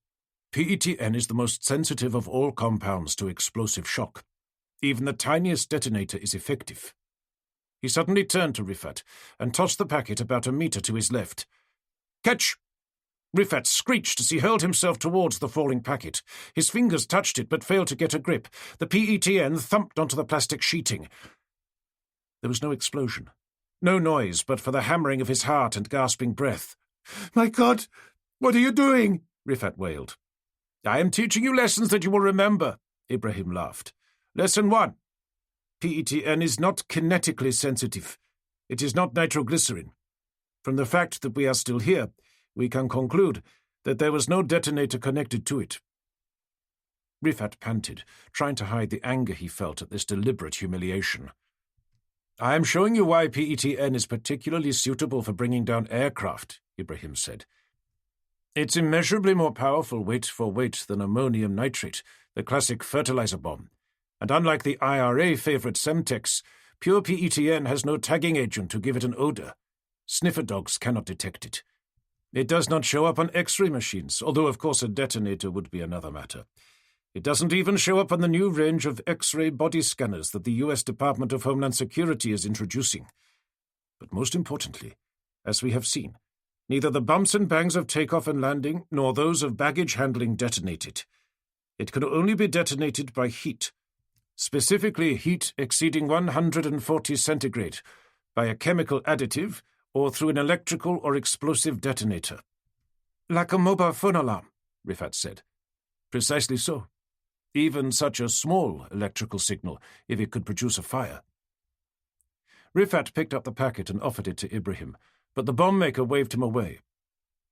PETN is the most sensitive of all compounds to explosive shock. Even the tiniest detonator is effective. He suddenly turned to Rifat and tossed the packet about a meter to his left. Catch! Rifat screeched as he hurled himself towards the falling packet. His fingers touched it but failed to get a grip. The PETN thumped onto the plastic sheeting. There was no explosion. No noise but for the hammering of his heart and gasping breath. "My God! What are you doing?" Rifat wailed. "I am teaching you lessons that you will remember," Ibrahim laughed. Lesson 1. PETN is not kinetically sensitive. It is not nitroglycerin. From the fact that we are still here, we can conclude that there was no detonator connected to it. Rifat panted, trying to hide the anger he felt at this deliberate humiliation. "I am showing you why PETN is particularly suitable for bringing down aircraft," Ibrahim said. "It's immeasurably more powerful weight for weight than ammonium nitrate, the classic fertilizer bomb. And unlike the IRA favorite Semtex, pure PETN has no tagging agent to give it an odor. Sniffer dogs cannot detect it. It does not show up on X-ray machines, although of course a detonator would be another matter. It doesn't even show up on the new range of X-ray body scanners that the U.S. Department of Homeland Security is introducing. But most importantly, as we have seen, neither the bumps and bangs of takeoff and landing nor those of baggage handling detonate it. It can only be detonated by heat, specifically heat exceeding 140 centigrade, by a chemical additive or through an electrical or explosive detonator." "Like a mobile phone alarm," Rifat said. "Precisely so. Even such a small electrical signal, if it could produce a fire." Rifat picked up the packet and offered it to Ibrahim, but the bomb-maker waved him away.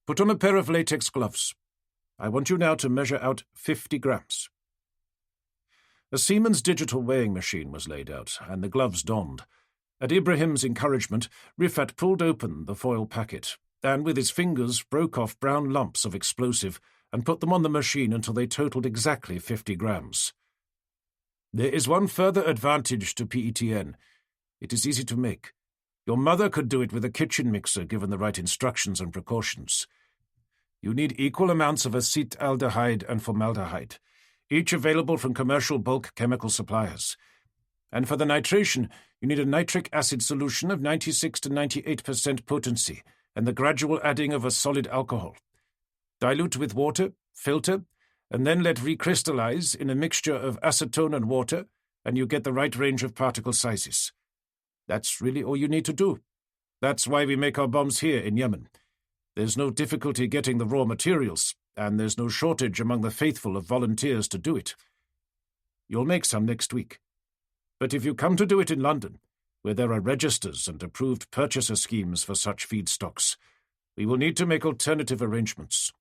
"Put on a pair of latex gloves. I want you now to measure out 50 grams. A Siemens digital weighing machine was laid out, and the gloves donned. At Ibrahim's encouragement, Rifat pulled open the foil packet, and with his fingers broke off brown lumps of explosive and put them on the machine until they totaled exactly 50 grams. "There is one further advantage to PETN. It is easy to make. Your mother could do it with a kitchen mixer given the right instructions and precautions. You need equal amounts of acetaldehyde and formaldehyde, each available from commercial bulk chemical suppliers. And for the nitration, you need a nitric acid solution of 96 to 98% potency, and the gradual adding of a solid alcohol. Dilute with water, filter, and then let recrystallize in a mixture of acetone and water, and you get the right range of particle sizes. That's really all you need to do. That's why we make our bombs here in Yemen. There's no difficulty getting the raw materials, and there's no shortage among the faithful of volunteers to do it. You'll make some next week. But if you come to do it in London, where there are registers and approved purchaser schemes for such feedstocks, we will need to make alternative arrangements.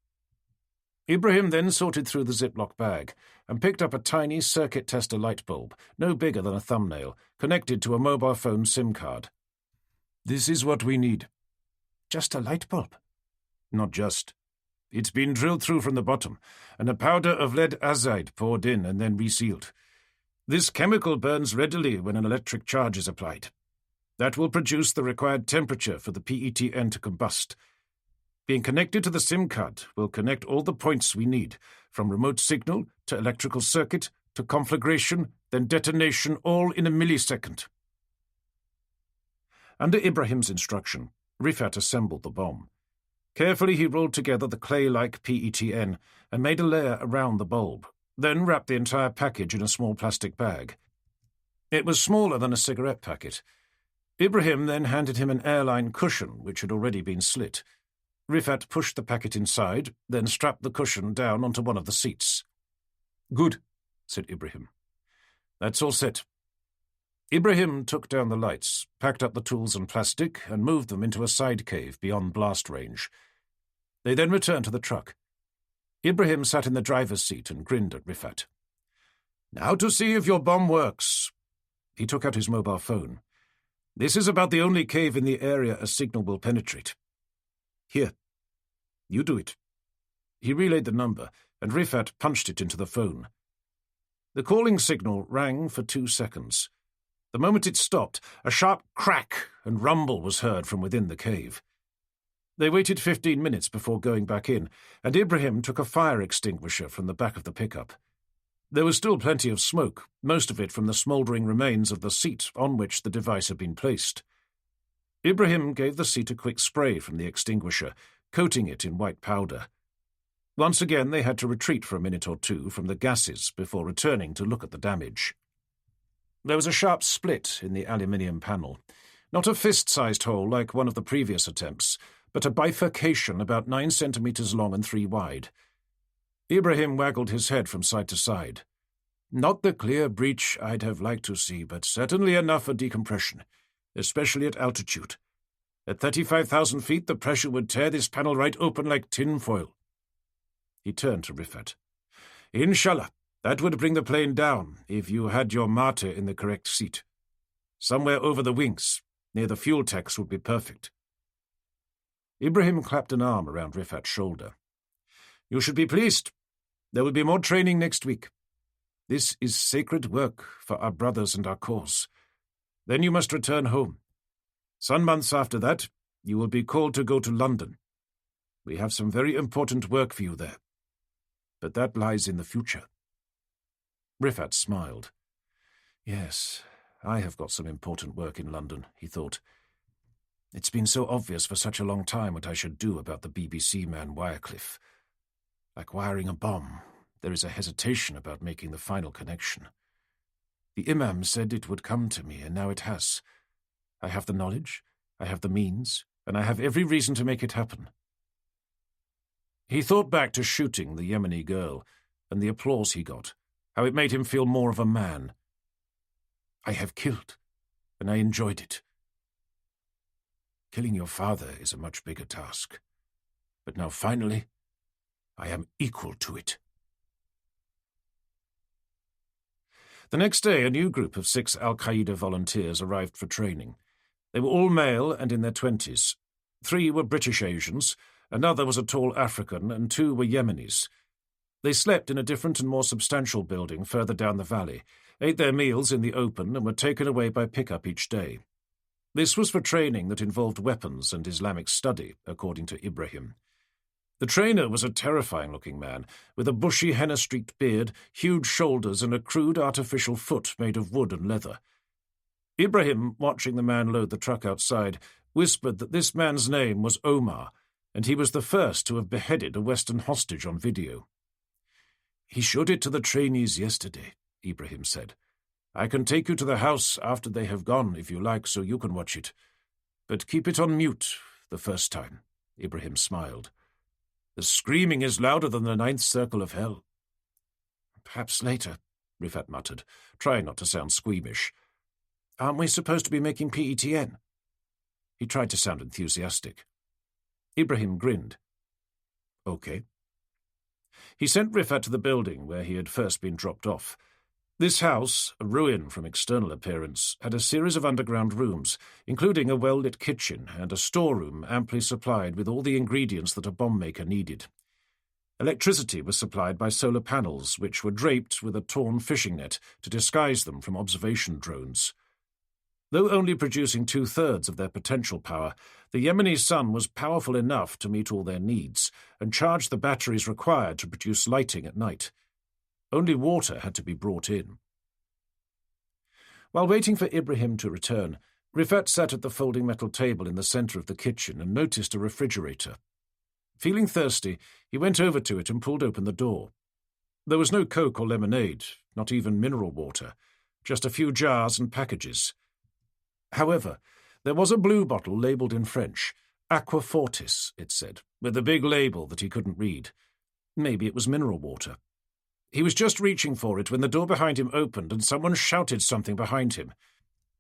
Ibrahim then sorted through the Ziploc bag and picked up a tiny circuit tester light bulb, no bigger than a thumbnail, connected to a mobile phone SIM card. This is what we need. Just a light bulb? Not just. It's been drilled through from the bottom, and a powder of lead azide poured in and then resealed. This chemical burns readily when an electric charge is applied. That will produce the required temperature for the PETN to combust. Being connected to the SIM card will connect all the points we need, from remote signal to electrical circuit to conflagration, then detonation, all in a millisecond. Under Ibrahim's instruction, Rifat assembled the bomb. Carefully he rolled together the clay-like PETN and made a layer around the bulb, then wrapped the entire package in a small plastic bag. It was smaller than a cigarette packet. Ibrahim then handed him an airline cushion which had already been slit. Rifat pushed the packet inside, then strapped the cushion down onto one of the seats. "Good," said Ibrahim. "That's all set." Ibrahim took down the lights, packed up the tools and plastic, and moved them into a side cave beyond blast range. They then returned to the truck. Ibrahim sat in the driver's seat and grinned at Rifat. "Now to see if your bomb works." He took out his mobile phone. "This is about the only cave in the area a signal will penetrate. Here, you do it." He relayed the number, and Rifat punched it into the phone. The calling signal rang for 2 seconds. The moment it stopped, a sharp crack and rumble was heard from within the cave. They waited 15 minutes before going back in, and Ibrahim took a fire extinguisher from the back of the pickup. There was still plenty of smoke, most of it from the smouldering remains of the seat on which the device had been placed. Ibrahim gave the seat a quick spray from the extinguisher, coating it in white powder. Once again they had to retreat for a minute or two from the gases before returning to look at the damage. There was a sharp split in the aluminium panel. Not a fist-sized hole like one of the previous attempts, but a bifurcation about 9 centimeters long and 3 wide. Ibrahim waggled his head from side to side. "Not the clear breach I'd have liked to see, but certainly enough for decompression, especially at altitude. At 35,000 feet, the pressure would tear this panel right open like tin foil." He turned to Rifat. "Inshallah, that would bring the plane down if you had your martyr in the correct seat. Somewhere over the wings, near the fuel tanks, would be perfect." Ibrahim clapped an arm around Rifat's shoulder. "You should be pleased. There will be more training next week. This is sacred work for our brothers and our cause. Then you must return home. Some months after that, you will be called to go to London. We have some very important work for you there. But that lies in the future." Rifat smiled. "Yes, I have got some important work in London," he thought. "It's been so obvious for such a long time what I should do about the BBC man Wycliffe. Like wiring a bomb, there is a hesitation about making the final connection. The Imam said it would come to me, and now it has. I have the knowledge, I have the means, and I have every reason to make it happen." He thought back to shooting the Yemeni girl, and the applause he got, how it made him feel more of a man. "I have killed, and I enjoyed it. Killing your father is a much bigger task. But now finally, I am equal to it." The next day, a new group of 6 Al-Qaeda volunteers arrived for training. They were all male and in their 20s. 3 were British Asians, another was a tall African, and 2 were Yemenis. They slept in a different and more substantial building further down the valley, ate their meals in the open, and were taken away by pickup each day. This was for training that involved weapons and Islamic study, according to Ibrahim. The trainer was a terrifying-looking man, with a bushy henna-streaked beard, huge shoulders, and a crude artificial foot made of wood and leather. Ibrahim, watching the man load the truck outside, whispered that this man's name was Omar, and he was the first to have beheaded a Western hostage on video. "He showed it to the trainees yesterday," Ibrahim said. "I can take you to the house after they have gone, if you like, so you can watch it. But keep it on mute the first time." Ibrahim smiled. "The screaming is louder than the ninth circle of hell." "Perhaps later," Rifat muttered, trying not to sound squeamish. "Aren't we supposed to be making PETN?" He tried to sound enthusiastic. Ibrahim grinned. "Okay." He sent Rifat to the building where he had first been dropped off. This house, a ruin from external appearance, had a series of underground rooms, including a well-lit kitchen and a storeroom amply supplied with all the ingredients that a bomb maker needed. Electricity was supplied by solar panels, which were draped with a torn fishing net to disguise them from observation drones. Though only producing 2/3 of their potential power, the Yemeni sun was powerful enough to meet all their needs and charge the batteries required to produce lighting at night. Only water had to be brought in. While waiting for Ibrahim to return, Rifat sat at the folding metal table in the centre of the kitchen and noticed a refrigerator. Feeling thirsty, he went over to it and pulled open the door. There was no Coke or lemonade, not even mineral water, just a few jars and packages. However, there was a blue bottle labelled in French. Aqua Fortis, it said, with a big label that he couldn't read. Maybe it was mineral water. He was just reaching for it when the door behind him opened and someone shouted something behind him.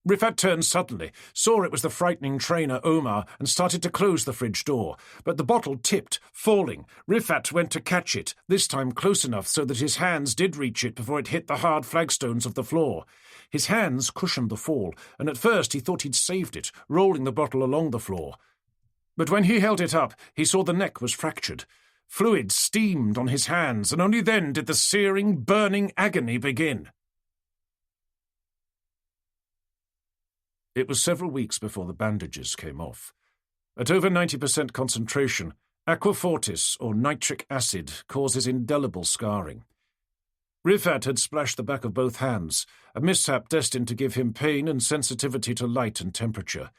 Rifat turned suddenly, saw it was the frightening trainer Omar, and started to close the fridge door. But the bottle tipped, falling. Rifat went to catch it, this time close enough so that his hands did reach it before it hit the hard flagstones of the floor. His hands cushioned the fall, and at first he thought he'd saved it, rolling the bottle along the floor. But when he held it up, he saw the neck was fractured. Fluid steamed on his hands, and only then did the searing, burning agony begin. It was several weeks before the bandages came off. At over 90% concentration, Aqua Fortis, or nitric acid, causes indelible scarring. Rifat had splashed the back of both hands, a mishap destined to give him pain and sensitivity to light and temperature.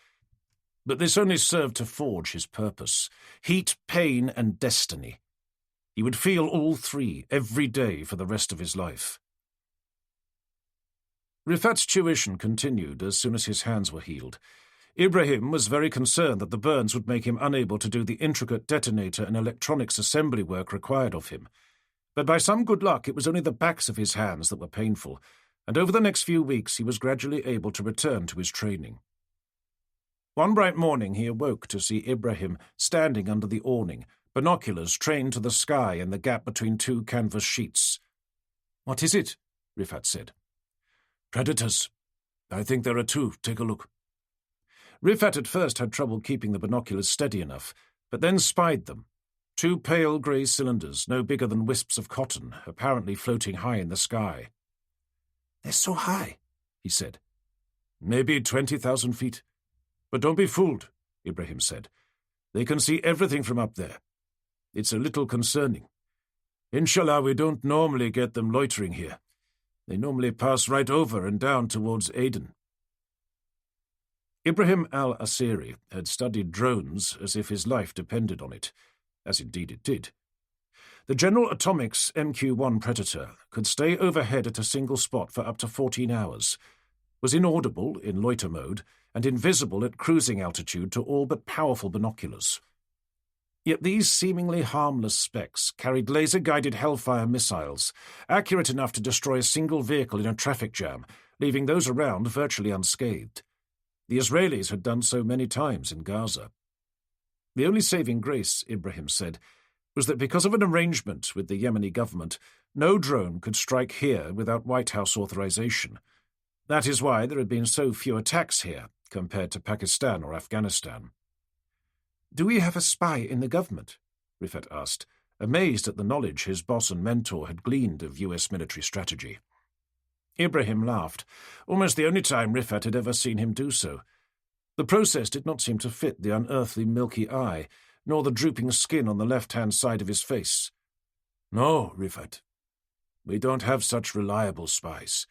But this only served to forge his purpose: heat, pain, and destiny. He would feel all three every day for the rest of his life. Rifat's tuition continued as soon as his hands were healed. Ibrahim was very concerned that the burns would make him unable to do the intricate detonator and electronics assembly work required of him. But by some good luck it was only the backs of his hands that were painful, and over the next few weeks he was gradually able to return to his training. One bright morning he awoke to see Ibrahim standing under the awning, binoculars trained to the sky in the gap between two canvas sheets. "What is it?" Rifat said. "Predators. I think there are 2. Take a look." Rifat at first had trouble keeping the binoculars steady enough, but then spied them. 2 pale grey cylinders, no bigger than wisps of cotton, apparently floating high in the sky. "They're so high," he said. "Maybe 20,000 feet. But don't be fooled," Ibrahim said. "They can see everything from up there. It's a little concerning. Inshallah, we don't normally get them loitering here. They normally pass right over and down towards Aden." Ibrahim al-Asiri had studied drones as if his life depended on it, as indeed it did. The General Atomics MQ-1 Predator could stay overhead at a single spot for up to 14 hours, was inaudible in loiter mode, and invisible at cruising altitude to all but powerful binoculars. Yet these seemingly harmless specks carried laser-guided Hellfire missiles, accurate enough to destroy a single vehicle in a traffic jam, leaving those around virtually unscathed. The Israelis had done so many times in Gaza. The only saving grace, Ibrahim said, was that because of an arrangement with the Yemeni government, no drone could strike here without White House authorization. That is why there had been so few attacks here compared to Pakistan or Afghanistan. "Do we have a spy in the government?" Rifat asked, amazed at the knowledge his boss and mentor had gleaned of US military strategy. Ibrahim laughed, almost the only time Rifat had ever seen him do so. The process did not seem to fit the unearthly milky eye, nor the drooping skin on the left-hand side of his face. "No, Rifat. We don't have such reliable spies.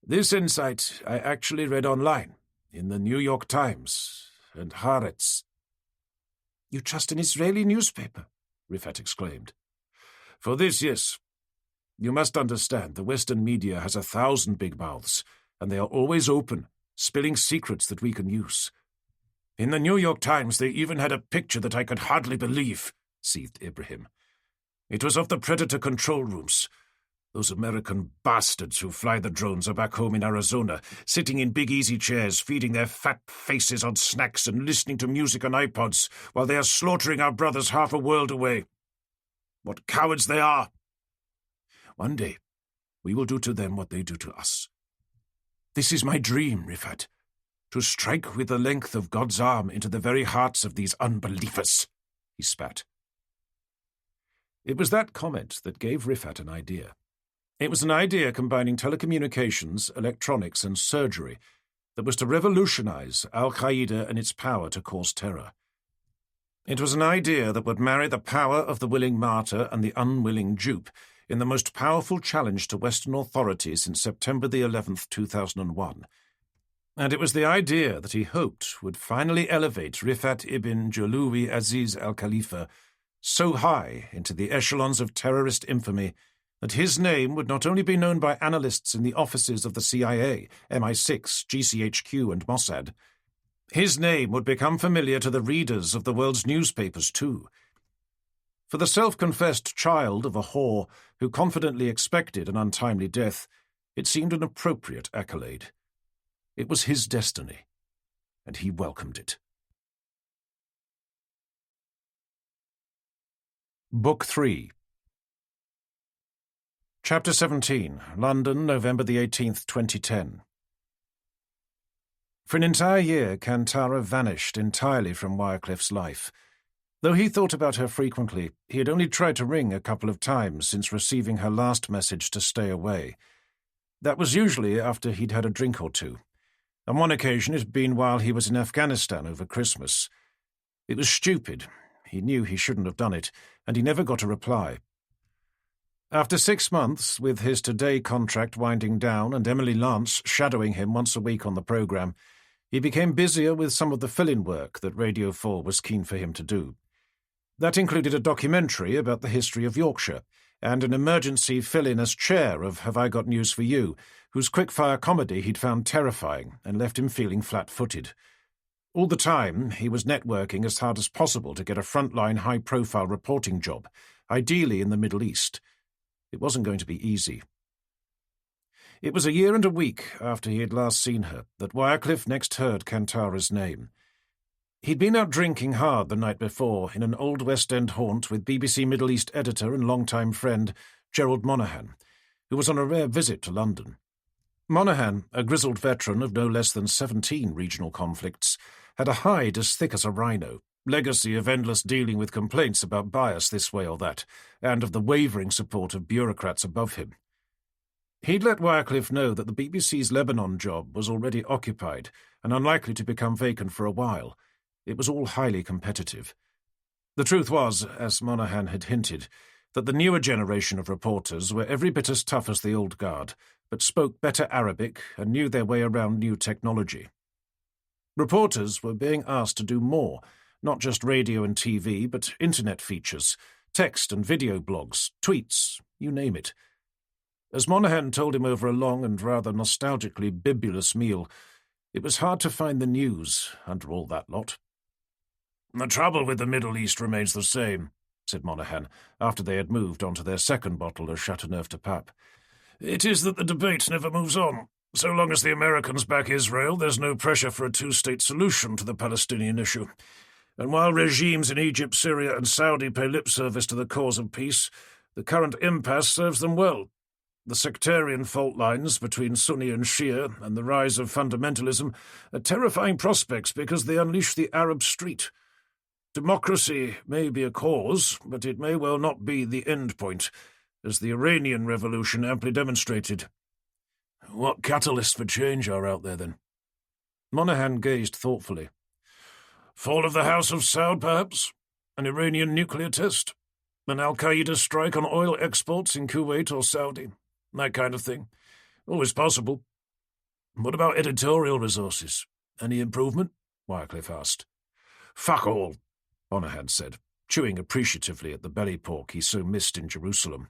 This insight I actually read online, in the New York Times, and Haaretz." "You trust an Israeli newspaper?" Rifat exclaimed. "For this, yes. You must understand, the Western media has 1,000 big mouths, and they are always open, spilling secrets that we can use. In the New York Times they even had a picture that I could hardly believe," seethed Ibrahim. "It was of the Predator control rooms. Those American bastards who fly the drones are back home in Arizona, sitting in big easy chairs, feeding their fat faces on snacks and listening to music on iPods, while they are slaughtering our brothers half a world away. What cowards they are! One day, we will do to them what they do to us. This is my dream, Rifat, to strike with the length of God's arm into the very hearts of these unbelievers," he spat. It was that comment that gave Rifat an idea. It was an idea combining telecommunications, electronics, and surgery that was to revolutionize Al-Qaeda and its power to cause terror. It was an idea that would marry the power of the willing martyr and the unwilling dupe in the most powerful challenge to Western authority since September the 11th, 2001. And it was the idea that he hoped would finally elevate Rifat ibn Jaloui Aziz al-Khalifa so high into the echelons of terrorist infamy that his name would not only be known by analysts in the offices of the CIA, MI6, GCHQ, and Mossad. His name would become familiar to the readers of the world's newspapers, too. For the self-confessed child of a whore who confidently expected an untimely death, it seemed an appropriate accolade. It was his destiny, and he welcomed it. Book 3. Chapter 17, London, November the 18th, 2010. For an entire year, Kantara vanished entirely from Wycliffe's life. Though he thought about her frequently, he had only tried to ring a couple of times since receiving her last message to stay away. That was usually after he'd had a drink or two. On one occasion it had been while he was in Afghanistan over Christmas. It was stupid. He knew he shouldn't have done it, and he never got a reply. After 6 months, with his Today contract winding down and Emily Lance shadowing him once a week on the programme, he became busier with some of the fill-in work that Radio 4 was keen for him to do. That included a documentary about the history of Yorkshire, and an emergency fill-in as chair of Have I Got News for You, whose quick-fire comedy he'd found terrifying and left him feeling flat-footed. All the time, he was networking as hard as possible to get a frontline high-profile reporting job, ideally in the Middle East. It wasn't going to be easy. It was a year and a week after he had last seen her that Wycliffe next heard Kantara's name. He'd been out drinking hard the night before in an old West End haunt with BBC Middle East editor and long-time friend Gerald Monaghan, who was on a rare visit to London. Monaghan, a grizzled veteran of no less than 17 regional conflicts, had a hide as thick as a rhino, legacy of endless dealing with complaints about bias this way or that, and of the wavering support of bureaucrats above him. He'd let Wycliffe know that the BBC's Lebanon job was already occupied and unlikely to become vacant for a while. It was all highly competitive. The truth was, as Monaghan had hinted, that the newer generation of reporters were every bit as tough as the old guard, but spoke better Arabic and knew their way around new technology. Reporters were being asked to do more, not just radio and TV, but internet features, text and video blogs, tweets, you name it. As Monaghan told him over a long and rather nostalgically bibulous meal, it was hard to find the news under all that lot. "The trouble with the Middle East remains the same," said Monaghan, after they had moved on to their second bottle of Chateauneuf de Pape. "It is that the debate never moves on. So long as the Americans back Israel, there's no pressure for a two-state solution to the Palestinian issue. And while regimes in Egypt, Syria and Saudi pay lip service to the cause of peace, the current impasse serves them well. The sectarian fault lines between Sunni and Shia and the rise of fundamentalism are terrifying prospects because they unleash the Arab street. Democracy may be a cause, but it may well not be the end point, as the Iranian Revolution amply demonstrated." "What catalysts for change are out there, then?" Monaghan gazed thoughtfully. "Fall of the House of Saud, perhaps? An Iranian nuclear test? An Al-Qaeda strike on oil exports in Kuwait or Saudi? That kind of thing. Always possible. What about editorial resources? Any improvement? Wycliffe asked. Fuck all, Monahan said, chewing appreciatively at the belly pork he so missed in Jerusalem.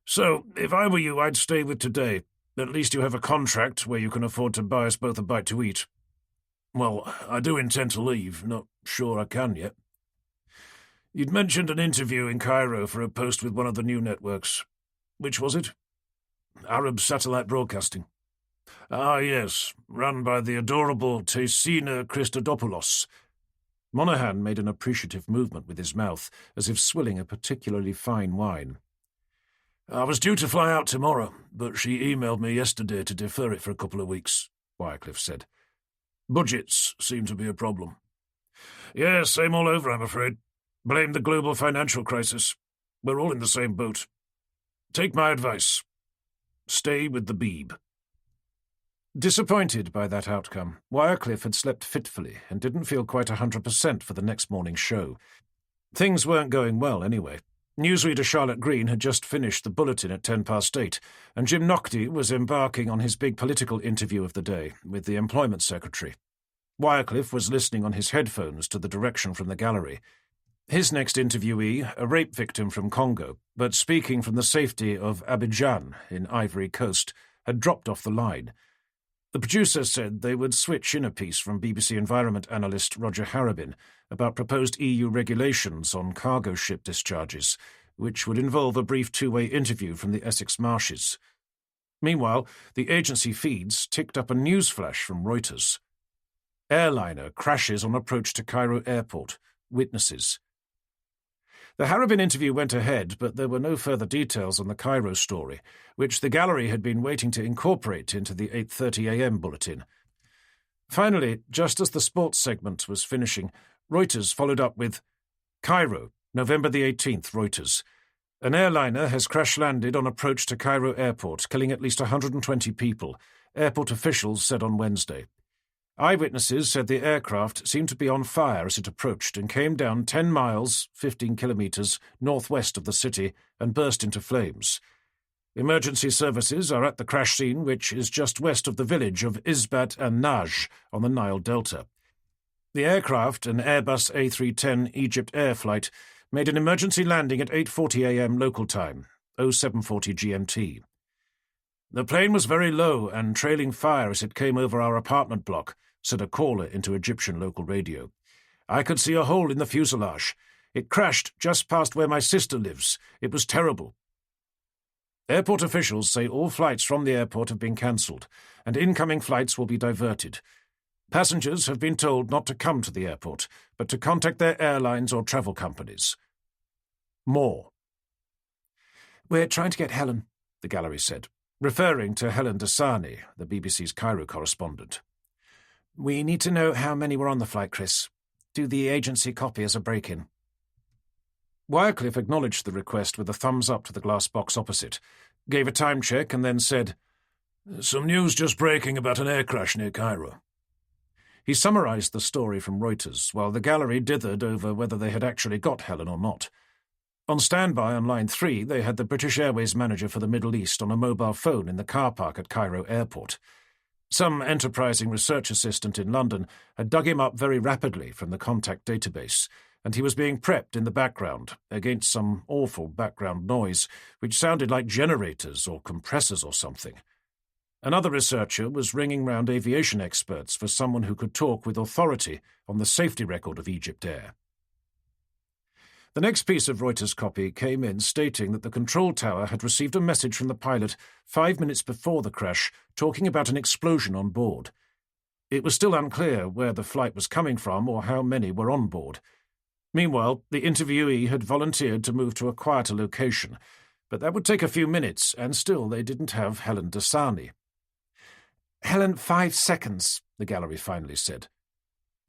So, if I were you, I'd stay with today. At least you have a contract where you can afford to buy us both a bite to eat. Well, I do intend to leave, not sure I can yet. You'd mentioned an interview in Cairo for a post with one of the new networks. Which was it? Arab Satellite Broadcasting. Ah, yes, run by the adorable Tesina Christodopoulos. Monahan made an appreciative movement with his mouth, as if swilling a particularly fine wine. I was due to fly out tomorrow, but she emailed me yesterday to defer it for a couple of weeks, Wycliffe said. Budgets seem to be a problem. Yeah, same all over, I'm afraid. Blame the global financial crisis. We're all in the same boat. Take my advice. Stay with the Beeb. Disappointed by that outcome, Wycliffe had slept fitfully and didn't feel quite 100% for the next morning's show. Things weren't going well anyway. Newsreader Charlotte Green had just finished the bulletin at 8:10, and Jim Nocte was embarking on his big political interview of the day with the Employment Secretary. Wycliffe was listening on his headphones to the direction from the gallery. His next interviewee, a rape victim from Congo, but speaking from the safety of Abidjan in Ivory Coast, had dropped off the line. The producer said they would switch in a piece from BBC Environment analyst Roger Harrabin about proposed EU regulations on cargo ship discharges, which would involve a brief two-way interview from the Essex marshes. Meanwhile, the agency feeds ticked up a news flash from Reuters. Airliner crashes on approach to Cairo airport. Witnesses. The Harrabin interview went ahead, but there were no further details on the Cairo story, which the gallery had been waiting to incorporate into the 8:30 a.m. bulletin. Finally, just as the sports segment was finishing, Reuters followed up with, Cairo, November the 18th, Reuters. An airliner has crash-landed on approach to Cairo airport, killing at least 120 people, airport officials said on Wednesday. Eyewitnesses said the aircraft seemed to be on fire as it approached and came down 10 miles, 15 kilometres, northwest of the city and burst into flames. Emergency services are at the crash scene, which is just west of the village of Isbat and Najd on the Nile Delta. The aircraft, an Airbus A310 Egypt Air flight, made an emergency landing at 8:40 a.m. local time, 0740 GMT. The plane was very low and trailing fire as it came over our apartment block, said a caller into Egyptian local radio. I could see a hole in the fuselage. It crashed just past where my sister lives. It was terrible. Airport officials say all flights from the airport have been cancelled, and incoming flights will be diverted. Passengers have been told not to come to the airport, but to contact their airlines or travel companies. More. We're trying to get Helen, the gallery said, referring to Helen Dasani, the BBC's Cairo correspondent. We need to know how many were on the flight, Chris. Do the agency copy as a break-in. Wycliffe acknowledged the request with a thumbs up to the glass box opposite, gave a time check and then said, Some news just breaking about an air crash near Cairo. He summarised the story from Reuters, while the gallery dithered over whether they had actually got Helen or not. On standby on line 3, they had the British Airways manager for the Middle East on a mobile phone in the car park at Cairo Airport. Some enterprising research assistant in London had dug him up very rapidly from the contact database, and he was being prepped in the background against some awful background noise, which sounded like generators or compressors or something. Another researcher was ringing round aviation experts for someone who could talk with authority on the safety record of Egypt Air. The next piece of Reuters copy came in stating that the control tower had received a message from the pilot 5 minutes before the crash talking about an explosion on board. It was still unclear where the flight was coming from or how many were on board. Meanwhile, the interviewee had volunteered to move to a quieter location, but that would take a few minutes, and still they didn't have Helen Dasani. Helen, 5 seconds, the gallery finally said.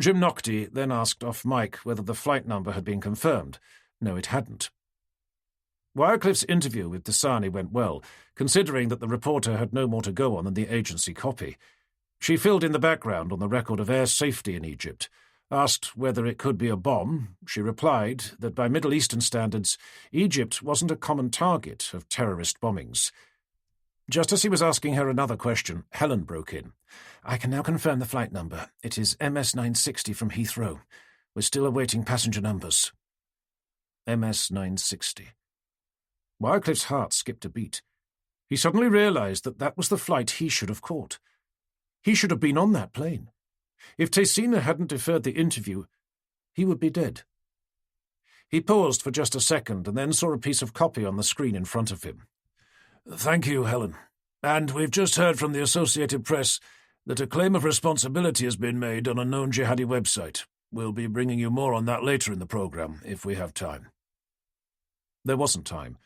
Jim Nocte then asked off mic whether the flight number had been confirmed. No, it hadn't. Wycliffe's interview with Dasani went well, considering that the reporter had no more to go on than the agency copy. She filled in the background on the record of air safety in Egypt. Asked whether it could be a bomb, she replied that by Middle Eastern standards, Egypt wasn't a common target of terrorist bombings. Just as he was asking her another question, Helen broke in. I can now confirm the flight number. It is MS-960 from Heathrow. We're still awaiting passenger numbers. MS-960. Wycliffe's heart skipped a beat. He suddenly realized that that was the flight he should have caught. He should have been on that plane. If Tessina hadn't deferred the interview, he would be dead. He paused for just a second and then saw a piece of copy on the screen in front of him. Thank you, Helen. And we've just heard from the Associated Press that a claim of responsibility has been made on a known jihadi website. We'll be bringing you more on that later in the programme, if we have time. There wasn't time.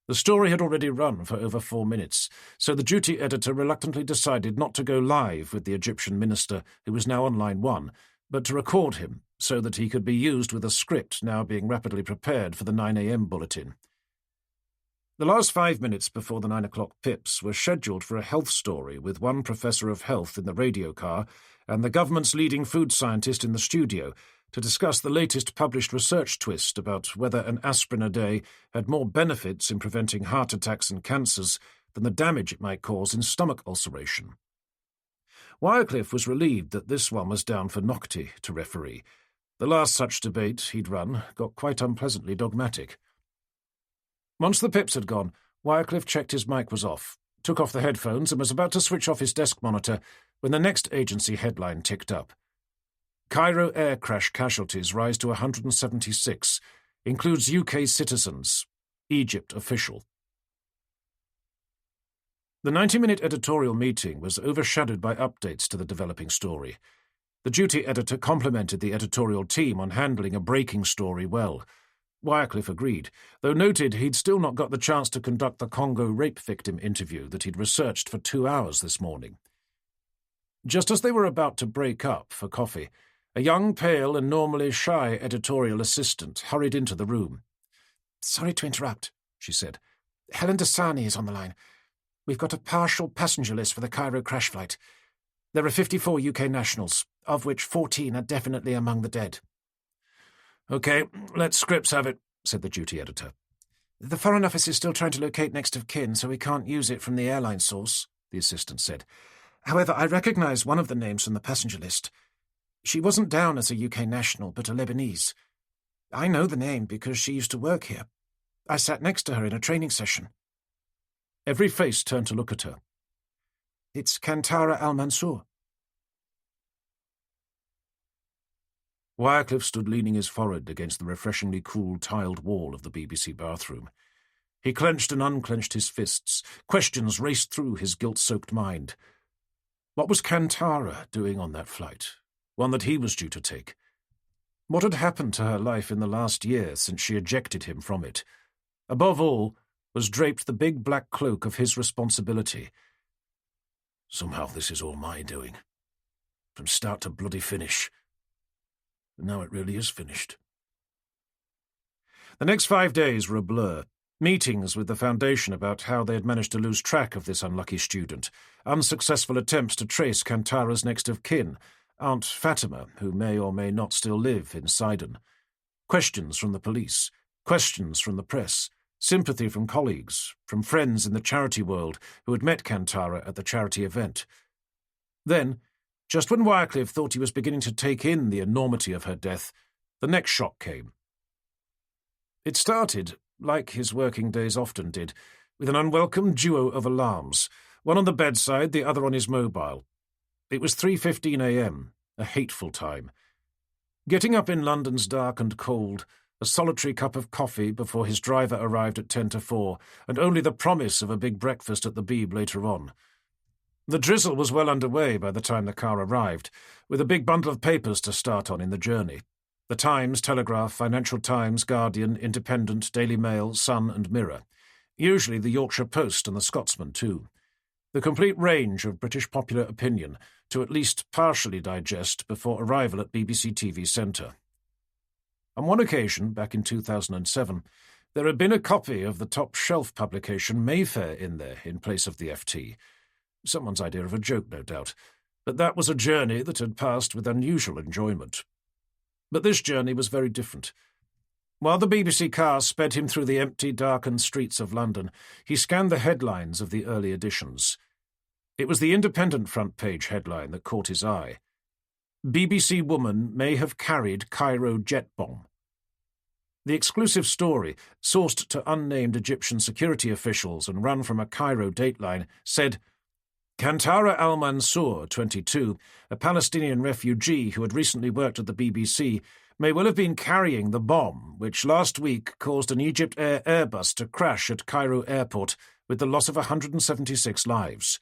The story had already run for over 4 minutes, so the duty editor reluctantly decided not to go live with the Egyptian minister, who was now on line 1, but to record him so that he could be used with a script now being rapidly prepared for the 9 a.m. bulletin. The last 5 minutes before the 9 o'clock pips were scheduled for a health story with one professor of health in the radio car and the government's leading food scientist in the studio to discuss the latest published research twist about whether an aspirin a day had more benefits in preventing heart attacks and cancers than the damage it might cause in stomach ulceration. Wycliffe was relieved that this one was down for Nocti to referee. The last such debate he'd run got quite unpleasantly dogmatic. Once the pips had gone, Wycliffe checked his mic was off, took off the headphones and was about to switch off his desk monitor when the next agency headline ticked up. Cairo air crash casualties rise to 176, includes UK citizens, Egypt official. The 90-minute editorial meeting was overshadowed by updates to the developing story. The duty editor complimented the editorial team on handling a breaking story well. Wycliffe agreed, though noted he'd still not got the chance to conduct the Congo rape victim interview that he'd researched for 2 hours this morning. Just as they were about to break up for coffee, a young, pale and normally shy editorial assistant hurried into the room. Sorry to interrupt, she said. Helen Dasani is on the line. We've got a partial passenger list for the Cairo crash flight. There are 54 UK nationals, of which 14 are definitely among the dead. OK, let Scripps have it, said the duty editor. The Foreign Office is still trying to locate next of kin, so we can't use it from the airline source, the assistant said. However, I recognise one of the names from the passenger list. She wasn't down as a UK national, but a Lebanese. I know the name because she used to work here. I sat next to her in a training session. Every face turned to look at her. It's Kantara Al-Mansour. Wycliffe stood leaning his forehead against the refreshingly cool tiled wall of the BBC bathroom. He clenched and unclenched his fists. Questions raced through his guilt-soaked mind. What was Kantara doing on that flight, one that he was due to take? What had happened to her life in the last year since she ejected him from it? Above all was draped the big black cloak of his responsibility. Somehow this is all my doing. From start to bloody finish. And now it really is finished. The next 5 days were a blur. Meetings with the Foundation about how they had managed to lose track of this unlucky student, unsuccessful attempts to trace Kantara's next of kin, Aunt Fatima, who may or may not still live in Sidon. Questions from the police, questions from the press, sympathy from colleagues, from friends in the charity world who had met Kantara at the charity event. Then, just when Wycliffe thought he was beginning to take in the enormity of her death, the next shock came. It started, like his working days often did, with an unwelcome duo of alarms, one on the bedside, the other on his mobile. It was 3:15 a.m., a hateful time. Getting up in London's dark and cold, a solitary cup of coffee before his driver arrived at 10 to 4, and only the promise of a big breakfast at the Beeb later on. The drizzle was well underway by the time the car arrived, with a big bundle of papers to start on in the journey. The Times, Telegraph, Financial Times, Guardian, Independent, Daily Mail, Sun and Mirror. Usually the Yorkshire Post and the Scotsman too. The complete range of British popular opinion to at least partially digest before arrival at BBC TV Centre. On one occasion, back in 2007, there had been a copy of the top-shelf publication Mayfair in there in place of the FT. Someone's idea of a joke, no doubt, but that was a journey that had passed with unusual enjoyment. But this journey was very different. While the BBC car sped him through the empty, darkened streets of London, he scanned the headlines of the early editions. It was the Independent front page headline that caught his eye. BBC woman may have carried Cairo jet bomb. The exclusive story, sourced to unnamed Egyptian security officials and run from a Cairo dateline, said, Kantara al-Mansour, 22, a Palestinian refugee who had recently worked at the BBC, may well have been carrying the bomb which last week caused an Egypt Air Airbus to crash at Cairo airport with the loss of 176 lives.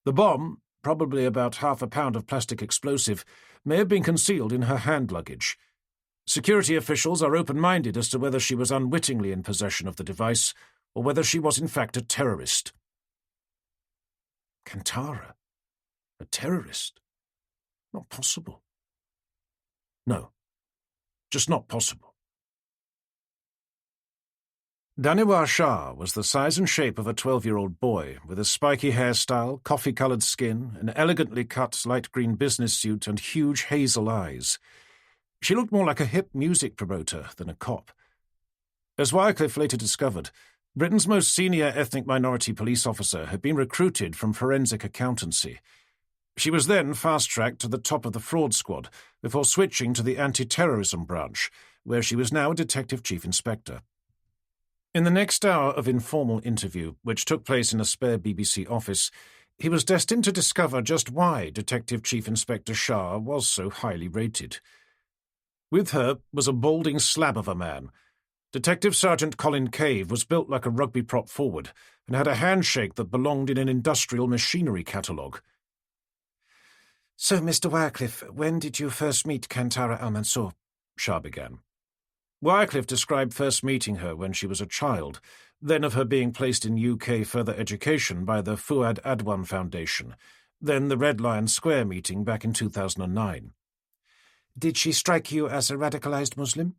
The bomb, probably about half a pound of plastic explosive, may have been concealed in her hand luggage. Security officials are open-minded as to whether she was unwittingly in possession of the device or whether she was in fact a terrorist. Kantara? A terrorist? Not possible. No. Just not possible. Daniwar Shah was the size and shape of a 12-year-old boy, with a spiky hairstyle, coffee-coloured skin, an elegantly cut light green business suit, and huge hazel eyes. She looked more like a hip music promoter than a cop. As Wycliffe later discovered, Britain's most senior ethnic minority police officer had been recruited from forensic accountancy. She was then fast-tracked to the top of the fraud squad, before switching to the anti-terrorism branch, where she was now a detective chief inspector. In the next hour of informal interview, which took place in a spare BBC office, he was destined to discover just why Detective Chief Inspector Shah was so highly rated. With her was a balding slab of a man. Detective Sergeant Colin Cave was built like a rugby prop forward and had a handshake that belonged in an industrial machinery catalogue. So, Mr. Wycliffe, when did you first meet Kantara al-Mansour? Shah began. Wycliffe described first meeting her when she was a child, then of her being placed in UK further education by the Fuad Adwan Foundation, then the Red Lion Square meeting back in 2009. Did she strike you as a radicalised Muslim?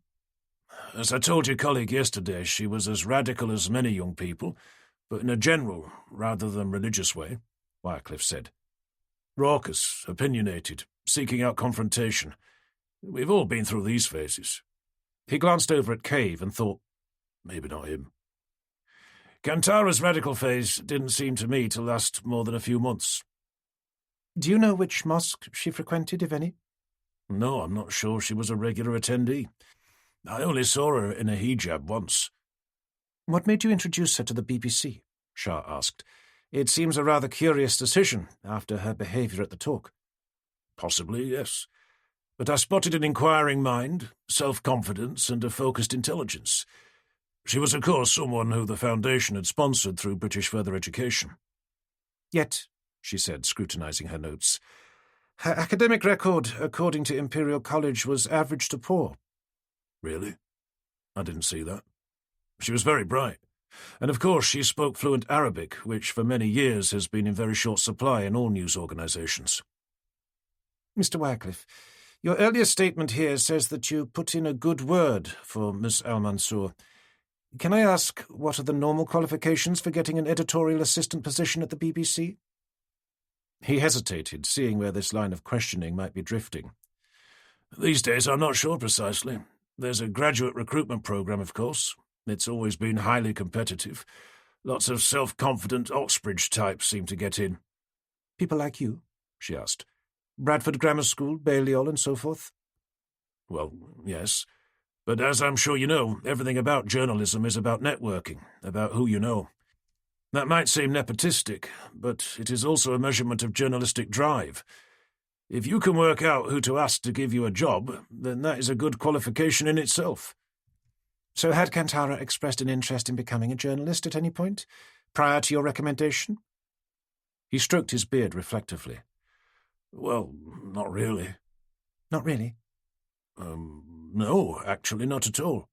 As I told your colleague yesterday, she was as radical as many young people, but in a general, rather than religious way, Wycliffe said. Raucous, opinionated, seeking out confrontation. We've all been through these phases. He glanced over at Cave and thought, maybe not him. Kantara's radical phase didn't seem to me to last more than a few months. Do you know which mosque she frequented, if any? No, I'm not sure she was a regular attendee. I only saw her in a hijab once. What made you introduce her to the BBC? Shah asked. It seems a rather curious decision after her behaviour at the talk. Possibly, yes. But I spotted an inquiring mind, self-confidence, and a focused intelligence. She was, of course, someone who the Foundation had sponsored through British Further Education. Yet, she said, scrutinising her notes, her academic record, according to Imperial College, was average to poor. Really? I didn't see that. She was very bright. And of course she spoke fluent Arabic, which for many years has been in very short supply in all news organisations. Mr. Wycliffe, your earlier statement here says that you put in a good word for Miss Al-Mansour. Can I ask, what are the normal qualifications for getting an editorial assistant position at the BBC? He hesitated, seeing where this line of questioning might be drifting. These days I'm not sure precisely. There's a graduate recruitment programme, of course. It's always been highly competitive. Lots of self-confident Oxbridge types seem to get in. People like you? She asked. Bradford Grammar School, Balliol, and so forth? Well, yes. But as I'm sure you know, everything about journalism is about networking, about who you know. That might seem nepotistic, but it is also a measurement of journalistic drive. If you can work out who to ask to give you a job, then that is a good qualification in itself. So had Kantara expressed an interest in becoming a journalist at any point, prior to your recommendation? He stroked his beard reflectively. Well, not really. Not really? No, actually not at all.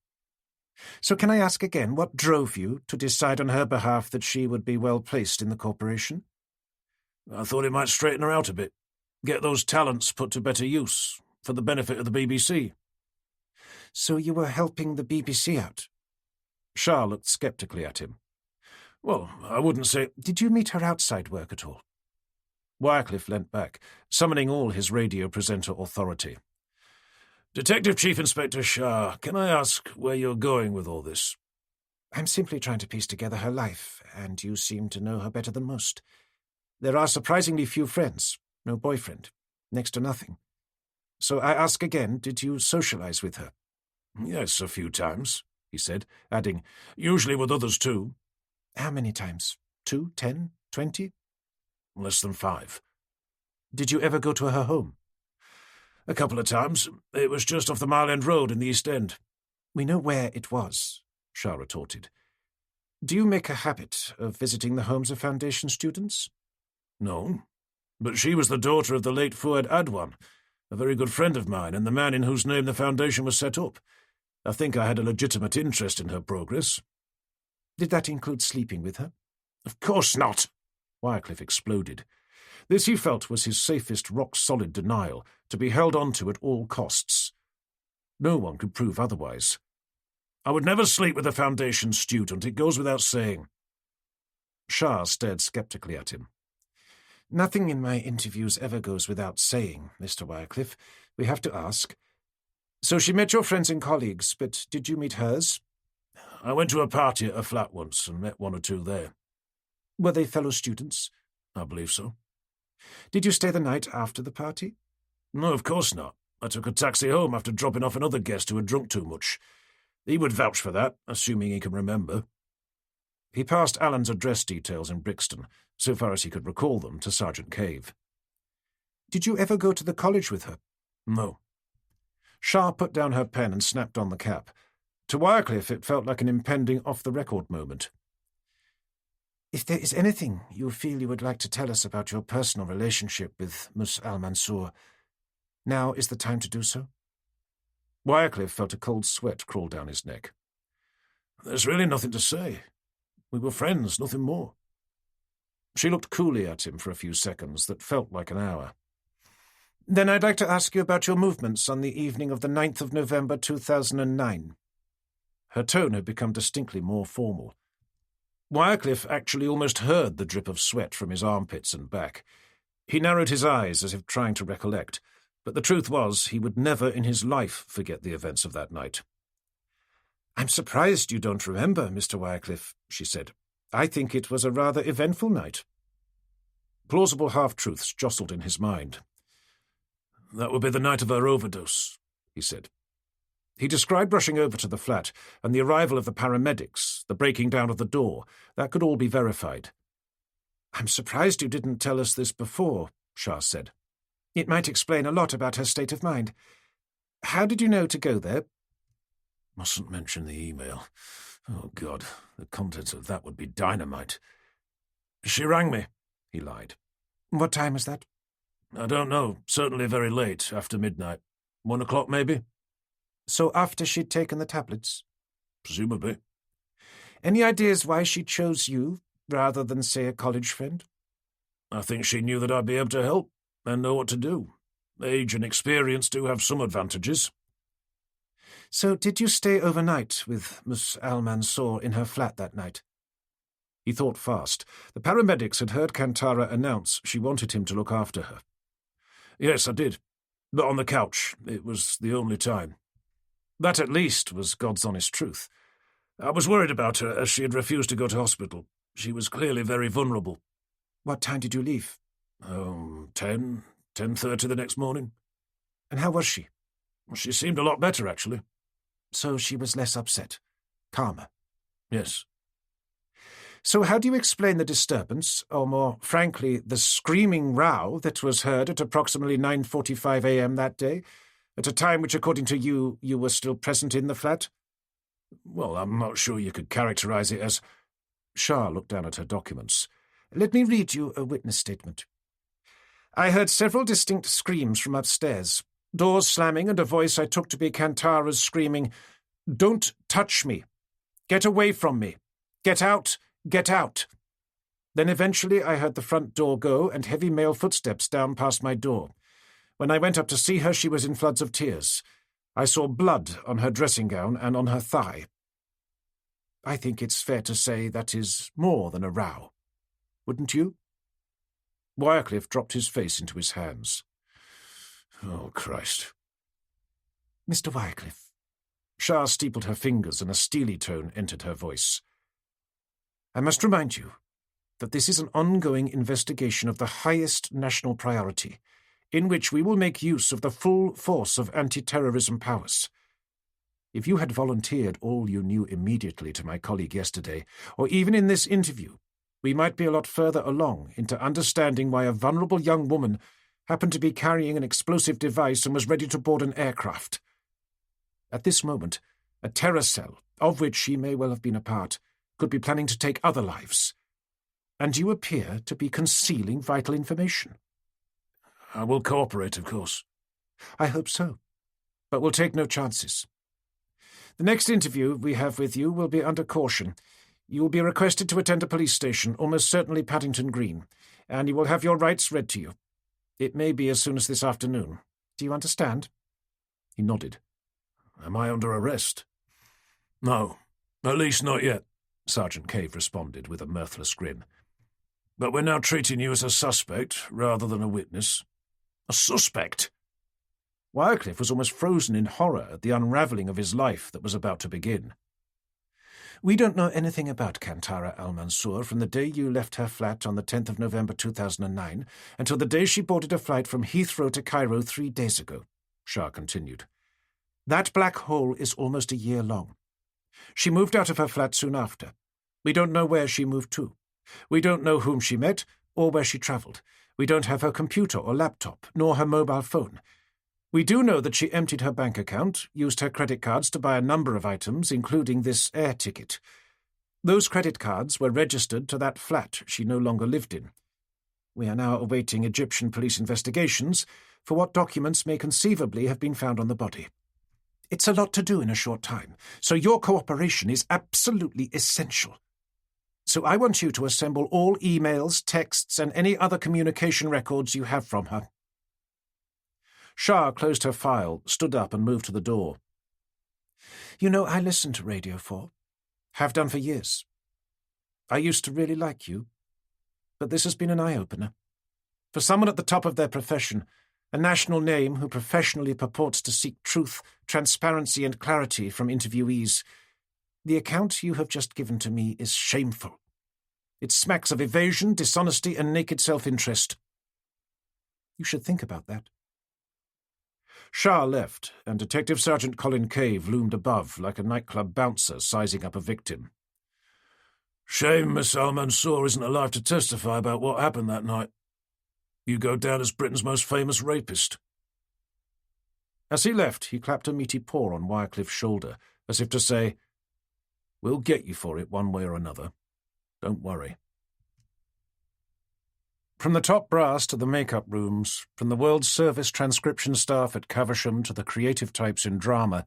So can I ask again, what drove you to decide on her behalf that she would be well placed in the corporation? I thought it might straighten her out a bit, get those talents put to better use, for the benefit of the BBC. So you were helping the BBC out? Shah looked sceptically at him. Well, I wouldn't say... Did you meet her outside work at all? Wycliffe leant back, summoning all his radio presenter authority. Detective Chief Inspector Shah, can I ask where you're going with all this? I'm simply trying to piece together her life, and you seem to know her better than most. There are surprisingly few friends, no boyfriend, next to nothing. So I ask again, did you socialize with her? Yes, a few times, he said, adding, usually with others too. How many times? 2, 10, 20? Less than 5. Did you ever go to her home? A couple of times. It was just off the Mile End Road in the East End. We know where it was, Shah retorted. Do you make a habit of visiting the homes of Foundation students? No, but she was the daughter of the late Fuad Adwan, a very good friend of mine and the man in whose name the Foundation was set up. I think I had a legitimate interest in her progress. Did that include sleeping with her? Of course not, Wycliffe exploded. This, he felt, was his safest rock-solid denial, to be held on to at all costs. No one could prove otherwise. I would never sleep with a Foundation student, it goes without saying. Shah stared sceptically at him. Nothing in my interviews ever goes without saying, Mr. Wycliffe. We have to ask. So she met your friends and colleagues, but did you meet hers? I went to a party at her flat once and met 1 or 2 there. Were they fellow students? I believe so. Did you stay the night after the party? No, of course not. I took a taxi home after dropping off another guest who had drunk too much. He would vouch for that, assuming he can remember. He passed Alan's address details in Brixton, so far as he could recall them, to Sergeant Cave. Did you ever go to the college with her? No. Shah put down her pen and snapped on the cap. To Wycliffe, it felt like an impending off-the-record moment. If there is anything you feel you would like to tell us about your personal relationship with Mus al-Mansour, now is the time to do so? Wycliffe felt a cold sweat crawl down his neck. There's really nothing to say. We were friends, nothing more. She looked coolly at him for a few seconds that felt like an hour. Then I'd like to ask you about your movements on the evening of the 9th of November 2009. Her tone had become distinctly more formal. Wycliffe actually almost heard the drip of sweat from his armpits and back. He narrowed his eyes as if trying to recollect, but the truth was he would never in his life forget the events of that night. I'm surprised you don't remember, Mr. Wycliffe, she said. I think it was a rather eventful night. Plausible half-truths jostled in his mind. That would be the night of her overdose, he said. He described rushing over to the flat and the arrival of the paramedics, the breaking down of the door. That could all be verified. I'm surprised you didn't tell us this before, Shah said. It might explain a lot about her state of mind. How did you know to go there? Mustn't mention the email. Oh, God, the contents of that would be dynamite. She rang me, he lied. What time was that? I don't know. Certainly very late, after midnight. 1 o'clock, maybe? So after she'd taken the tablets? Presumably. Any ideas why she chose you, rather than, say, a college friend? I think she knew that I'd be able to help, and know what to do. Age and experience do have some advantages. So did you stay overnight with Mus al-Mansour in her flat that night? He thought fast. The paramedics had heard Kantara announce she wanted him to look after her. Yes, I did. But on the couch. It was the only time. That, at least, was God's honest truth. I was worried about her, as she had refused to go to hospital. She was clearly very vulnerable. What time did you leave? 10:30 the next morning. And how was she? She seemed a lot better, actually. So she was less upset, calmer? Yes. So how do you explain the disturbance, or more frankly, the screaming row that was heard at approximately 9:45 a.m. that day, at a time which, according to you, you were still present in the flat? Well, I'm not sure you could characterize it as... Shah looked down at her documents. Let me read you a witness statement. I heard several distinct screams from upstairs, doors slamming and a voice I took to be Kantara's screaming, "Don't touch me! Get away from me! Get out! Get out!" Then eventually I heard the front door go and heavy male footsteps down past my door. When I went up to see her, she was in floods of tears. I saw blood on her dressing gown and on her thigh. I think it's fair to say that is more than a row. Wouldn't you? Wycliffe dropped his face into his hands. Oh, Christ. Mr. Wycliffe. Shah steepled her fingers and a steely tone entered her voice. I must remind you that this is an ongoing investigation of the highest national priority, in which we will make use of the full force of anti-terrorism powers. If you had volunteered all you knew immediately to my colleague yesterday, or even in this interview, we might be a lot further along into understanding why a vulnerable young woman happened to be carrying an explosive device and was ready to board an aircraft. At this moment, a terror cell, of which she may well have been a part, could be planning to take other lives. And you appear to be concealing vital information. I will cooperate, of course. I hope so, but we'll take no chances. The next interview we have with you will be under caution. You will be requested to attend a police station, almost certainly Paddington Green, and you will have your rights read to you. It may be as soon as this afternoon. Do you understand? He nodded. Am I under arrest? No, at least not yet, Sergeant Cave responded with a mirthless grin. But we're now treating you as a suspect rather than a witness. A suspect? Wycliffe was almost frozen in horror at the unravelling of his life that was about to begin. We don't know anything about Kantara al-Mansour from the day you left her flat on the 10th of November 2009 until the day she boarded a flight from Heathrow to Cairo 3 days ago, Shah continued. That black hole is almost a year long. She moved out of her flat soon after. We don't know where she moved to. We don't know whom she met or where she travelled. We don't have her computer or laptop, nor her mobile phone. We do know that she emptied her bank account, used her credit cards to buy a number of items, including this air ticket. Those credit cards were registered to that flat she no longer lived in. We are now awaiting Egyptian police investigations for what documents may conceivably have been found on the body. It's a lot to do in a short time, so your cooperation is absolutely essential. So I want you to assemble all emails, texts, and any other communication records you have from her. Shah closed her file, stood up and moved to the door. You know, I listen to Radio 4. Have done for years. I used to really like you, but this has been an eye-opener. For someone at the top of their profession, a national name who professionally purports to seek truth, transparency and clarity from interviewees, the account you have just given to me is shameful. It smacks of evasion, dishonesty and naked self-interest. You should think about that. Shah left, and Detective Sergeant Colin Cave loomed above like a nightclub bouncer sizing up a victim. Shame Miss Al-Mansour isn't alive to testify about what happened that night. You go down as Britain's most famous rapist. As he left, he clapped a meaty paw on Wycliffe's shoulder, as if to say, We'll get you for it one way or another. Don't worry. From the top brass to the make-up rooms, from the World Service transcription staff at Caversham to the creative types in drama,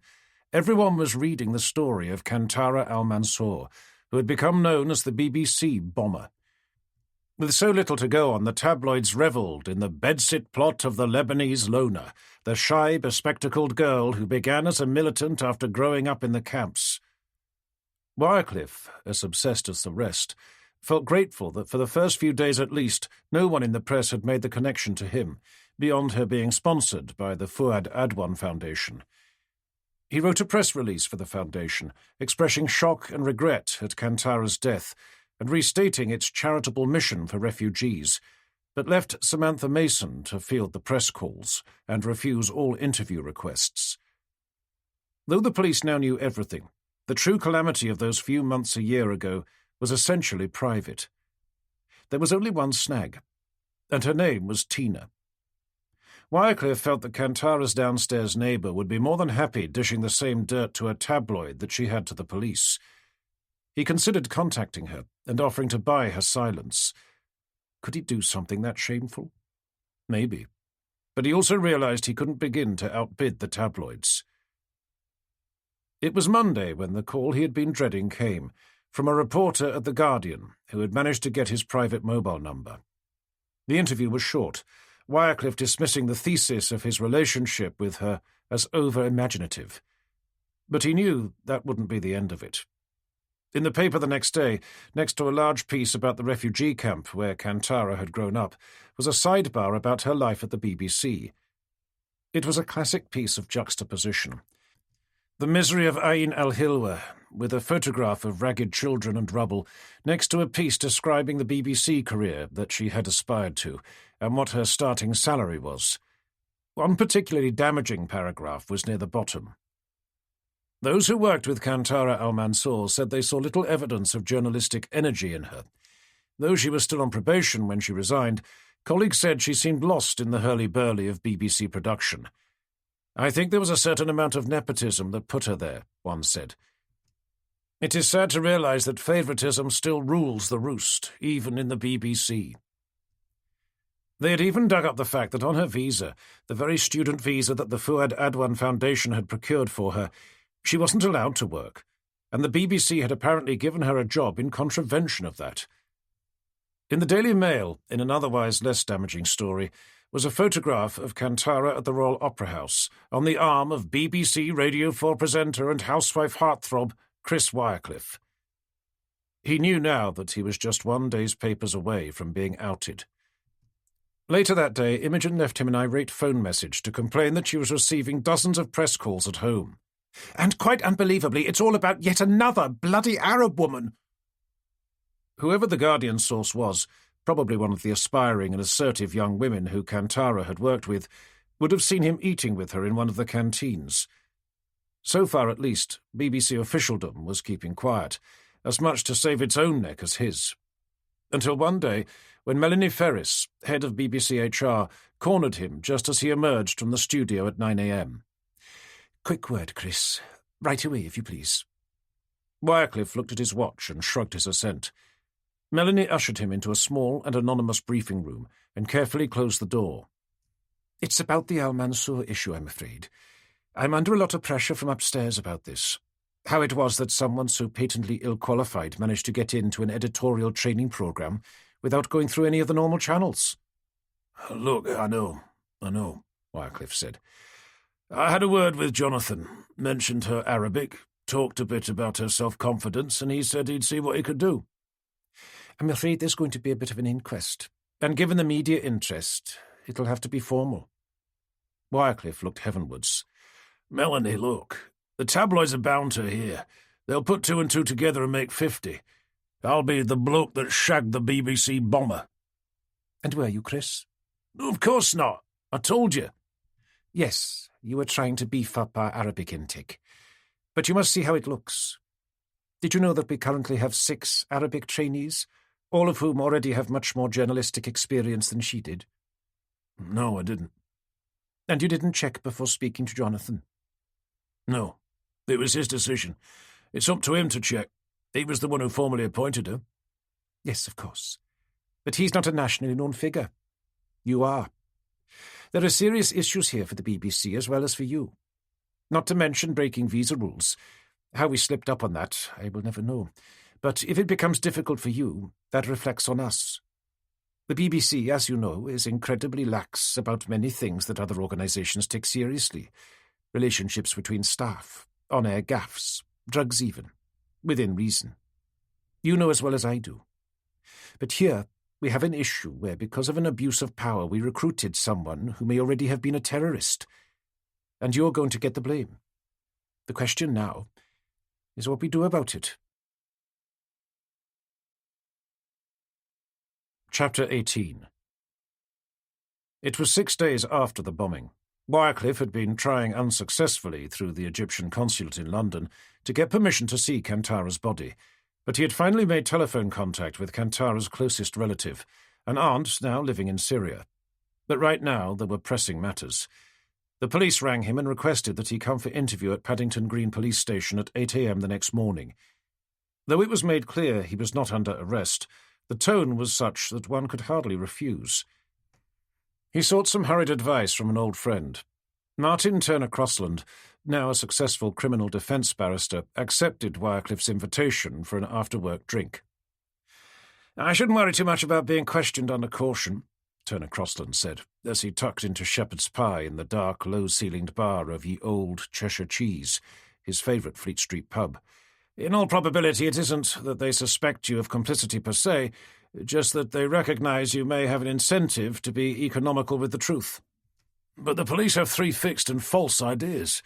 everyone was reading the story of Kantara al-Mansour, who had become known as the BBC bomber. With so little to go on, the tabloids revelled in the bedsit plot of the Lebanese loner, the shy, bespectacled girl who began as a militant after growing up in the camps. Wycliffe, as obsessed as the rest, felt grateful that for the first few days at least, no one in the press had made the connection to him, beyond her being sponsored by the Fuad Adwan Foundation. He wrote a press release for the foundation, expressing shock and regret at Kantara's death, and restating its charitable mission for refugees, but left Samantha Mason to field the press calls and refuse all interview requests. Though the police now knew everything, the true calamity of those few months a year ago was essentially private. There was only one snag, and her name was Tina. Wycliffe felt that Kantara's downstairs neighbour would be more than happy dishing the same dirt to a tabloid that she had to the police. He considered contacting her and offering to buy her silence. Could he do something that shameful? Maybe. But he also realised he couldn't begin to outbid the tabloids. It was Monday when the call he had been dreading came, from a reporter at The Guardian who had managed to get his private mobile number. The interview was short, Wycliffe dismissing the thesis of his relationship with her as over-imaginative. But he knew that wouldn't be the end of it. In the paper the next day, next to a large piece about the refugee camp where Kantara had grown up, was a sidebar about her life at the BBC. It was a classic piece of juxtaposition. The misery of Ain al-Hilwa, with a photograph of ragged children and rubble, next to a piece describing the BBC career that she had aspired to, and what her starting salary was. One particularly damaging paragraph was near the bottom. Those who worked with Kantara al-Mansour said they saw little evidence of journalistic energy in her. Though she was still on probation when she resigned, colleagues said she seemed lost in the hurly-burly of BBC production. "I think there was a certain amount of nepotism that put her there," one said. "It is sad to realize that favoritism still rules the roost, even in the BBC." They had even dug up the fact that on her visa, the very student visa that the Fuad Adwan Foundation had procured for her, she wasn't allowed to work, and the BBC had apparently given her a job in contravention of that. In the Daily Mail, in an otherwise less damaging story, was a photograph of Kantara at the Royal Opera House, on the arm of BBC Radio 4 presenter and housewife heartthrob Chris Wycliffe. He knew now that he was just one day's papers away from being outed. Later that day, Imogen left him an irate phone message to complain that she was receiving dozens of press calls at home. "And quite unbelievably, it's all about yet another bloody Arab woman." Whoever the Guardian source was, probably one of the aspiring and assertive young women who Kantara had worked with, would have seen him eating with her in one of the canteens. So far, at least, BBC officialdom was keeping quiet, as much to save its own neck as his. Until one day, when Melanie Ferris, head of BBC HR, cornered him just as he emerged from the studio at 9 a.m. "Quick word, Chris. Right away, if you please." Wycliffe looked at his watch and shrugged his assent. Melanie ushered him into a small and anonymous briefing room and carefully closed the door. "It's about the Al-Mansour issue, I'm afraid. I'm under a lot of pressure from upstairs about this. How it was that someone so patently ill-qualified managed to get into an editorial training program without going through any of the normal channels." "Look, I know, Wycliffe said. "I had a word with Jonathan, mentioned her Arabic, talked a bit about her self-confidence, and he said he'd see what he could do." "I'm afraid there's going to be a bit of an inquest, and given the media interest, it'll have to be formal." Wycliffe looked heavenwards. "Melanie, look, the tabloids are bound to hear. They'll put 2 and 2 together and make 50. I'll be the bloke that shagged the BBC bomber." "And were you, Chris?" "Of course not. I told you." "Yes, you were trying to beef up our Arabic intake. But you must see how it looks. Did you know that we currently have 6 Arabic trainees, all of whom already have much more journalistic experience than she did?" "No, I didn't." "And you didn't check before speaking to Jonathan?" "No. It was his decision. It's up to him to check. He was the one who formally appointed her." "Yes, of course. But he's not a nationally known figure. You are. There are serious issues here for the BBC as well as for you. Not to mention breaking visa rules. How we slipped up on that, I will never know. But if it becomes difficult for you, that reflects on us. The BBC, as you know, is incredibly lax about many things that other organisations take seriously. Relationships between staff, on-air gaffes, drugs even, within reason. You know as well as I do. But here we have an issue where, because of an abuse of power, we recruited someone who may already have been a terrorist. And you're going to get the blame. The question now is what we do about it." Chapter 18. It was 6 days after the bombing. Wycliffe had been trying unsuccessfully through the Egyptian consulate in London to get permission to see Kantara's body, but he had finally made telephone contact with Kantara's closest relative, an aunt now living in Syria. But right now there were pressing matters. The police rang him and requested that he come for interview at Paddington Green Police Station at 8 a.m. the next morning. Though it was made clear he was not under arrest, the tone was such that one could hardly refuse. He sought some hurried advice from an old friend. Martin Turner-Crossland, now a successful criminal defence barrister, accepted Wycliffe's invitation for an after-work drink. "I shouldn't worry too much about being questioned under caution," Turner-Crossland said, as he tucked into shepherd's pie in the dark, low-ceilinged bar of Ye Old Cheshire Cheese, his favourite Fleet Street pub. "In all probability it isn't that they suspect you of complicity per se, just that they recognise you may have an incentive to be economical with the truth." But the police have 3 fixed and false ideas.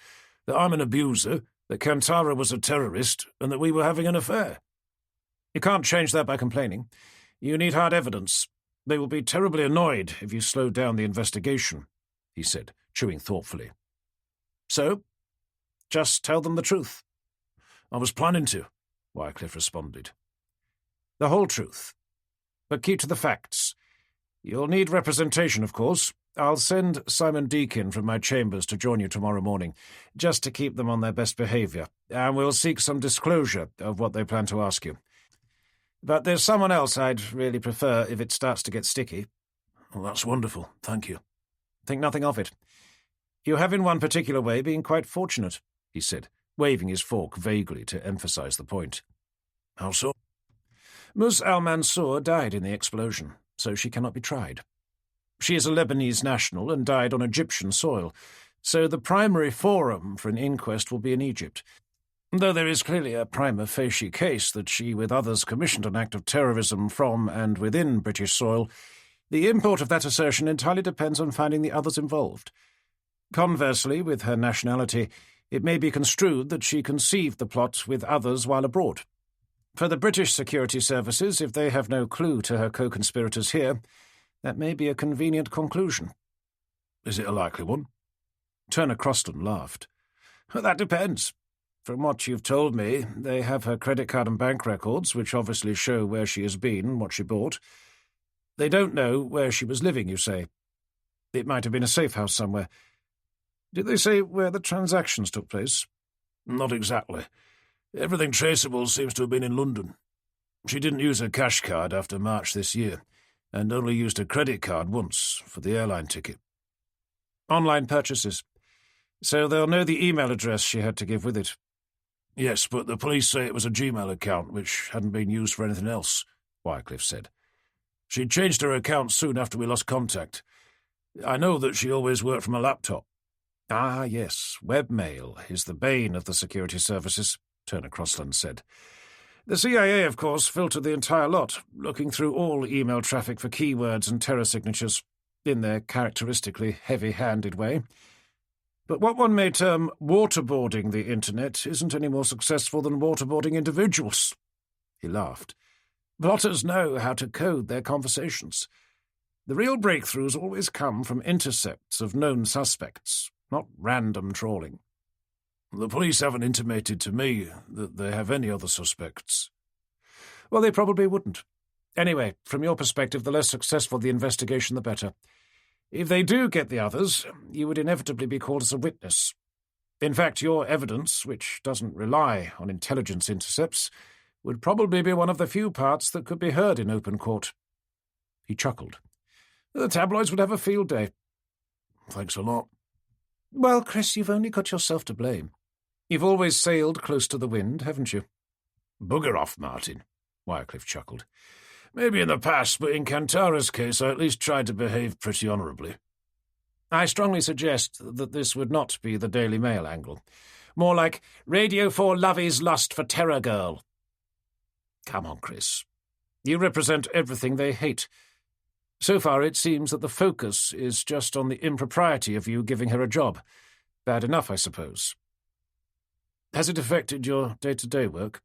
That I'm an abuser, that Kantara was a terrorist, and that we were having an affair. You can't change that by complaining. You need hard evidence. They will be terribly annoyed if you slow down the investigation, he said, chewing thoughtfully. So, just tell them the truth. I was planning to, Wycliffe responded. The whole truth. But keep to the facts. You'll need representation, of course. I'll send Simon Deakin from my chambers to join you tomorrow morning, just to keep them on their best behaviour, and we'll seek some disclosure of what they plan to ask you. But there's someone else I'd really prefer if it starts to get sticky. Well, that's wonderful. Thank you. Think nothing of it. You have in one particular way been quite fortunate, he said, waving his fork vaguely to emphasise the point. How so? Mus al-Mansour died in the explosion, so she cannot be tried. She is a Lebanese national and died on Egyptian soil, so the primary forum for an inquest will be in Egypt. Though there is clearly a prima facie case that she with others commissioned an act of terrorism from and within British soil, the import of that assertion entirely depends on finding the others involved. Conversely, with her nationality, it may be construed that she conceived the plot with others while abroad. For the British security services, if they have no clue to her co-conspirators here, that may be a convenient conclusion. Is it a likely one? Turner Croston laughed. That depends. From what you've told me, they have her credit card and bank records, which obviously show where she has been and what she bought. They don't know where she was living, you say. It might have been a safe house somewhere. Did they say where the transactions took place? Not exactly. Everything traceable seems to have been in London. She didn't use her cash card after March this year, and only used her credit card once for the airline ticket. Online purchases. So they'll know the email address she had to give with it. Yes, but the police say it was a Gmail account which hadn't been used for anything else, Wycliffe said. She changed her account soon after we lost contact. I know that she always worked from a laptop. Ah, yes, webmail is the bane of the security services, Turner Crosland said. The CIA, of course, filtered the entire lot, looking through all email traffic for keywords and terror signatures, in their characteristically heavy-handed way. But what one may term waterboarding the Internet isn't any more successful than waterboarding individuals. He laughed. Plotters know how to code their conversations. The real breakthroughs always come from intercepts of known suspects, not random trawling. The police haven't intimated to me that they have any other suspects. Well, they probably wouldn't. Anyway, from your perspective, the less successful the investigation, the better. If they do get the others, you would inevitably be called as a witness. In fact, your evidence, which doesn't rely on intelligence intercepts, would probably be one of the few parts that could be heard in open court. He chuckled. The tabloids would have a field day. Thanks a lot. Well, Chris, you've only got yourself to blame. You've always sailed close to the wind, haven't you? Bugger off, Martin, Wycliffe chuckled. Maybe in the past, but in Kantara's case I at least tried to behave pretty honourably. I strongly suggest that this would not be the Daily Mail angle. More like Radio 4 Lovey's lust for Terror Girl. Come on, Chris. You represent everything they hate. So far it seems that the focus is just on the impropriety of you giving her a job. Bad enough, I suppose. Has it affected your day-to-day work?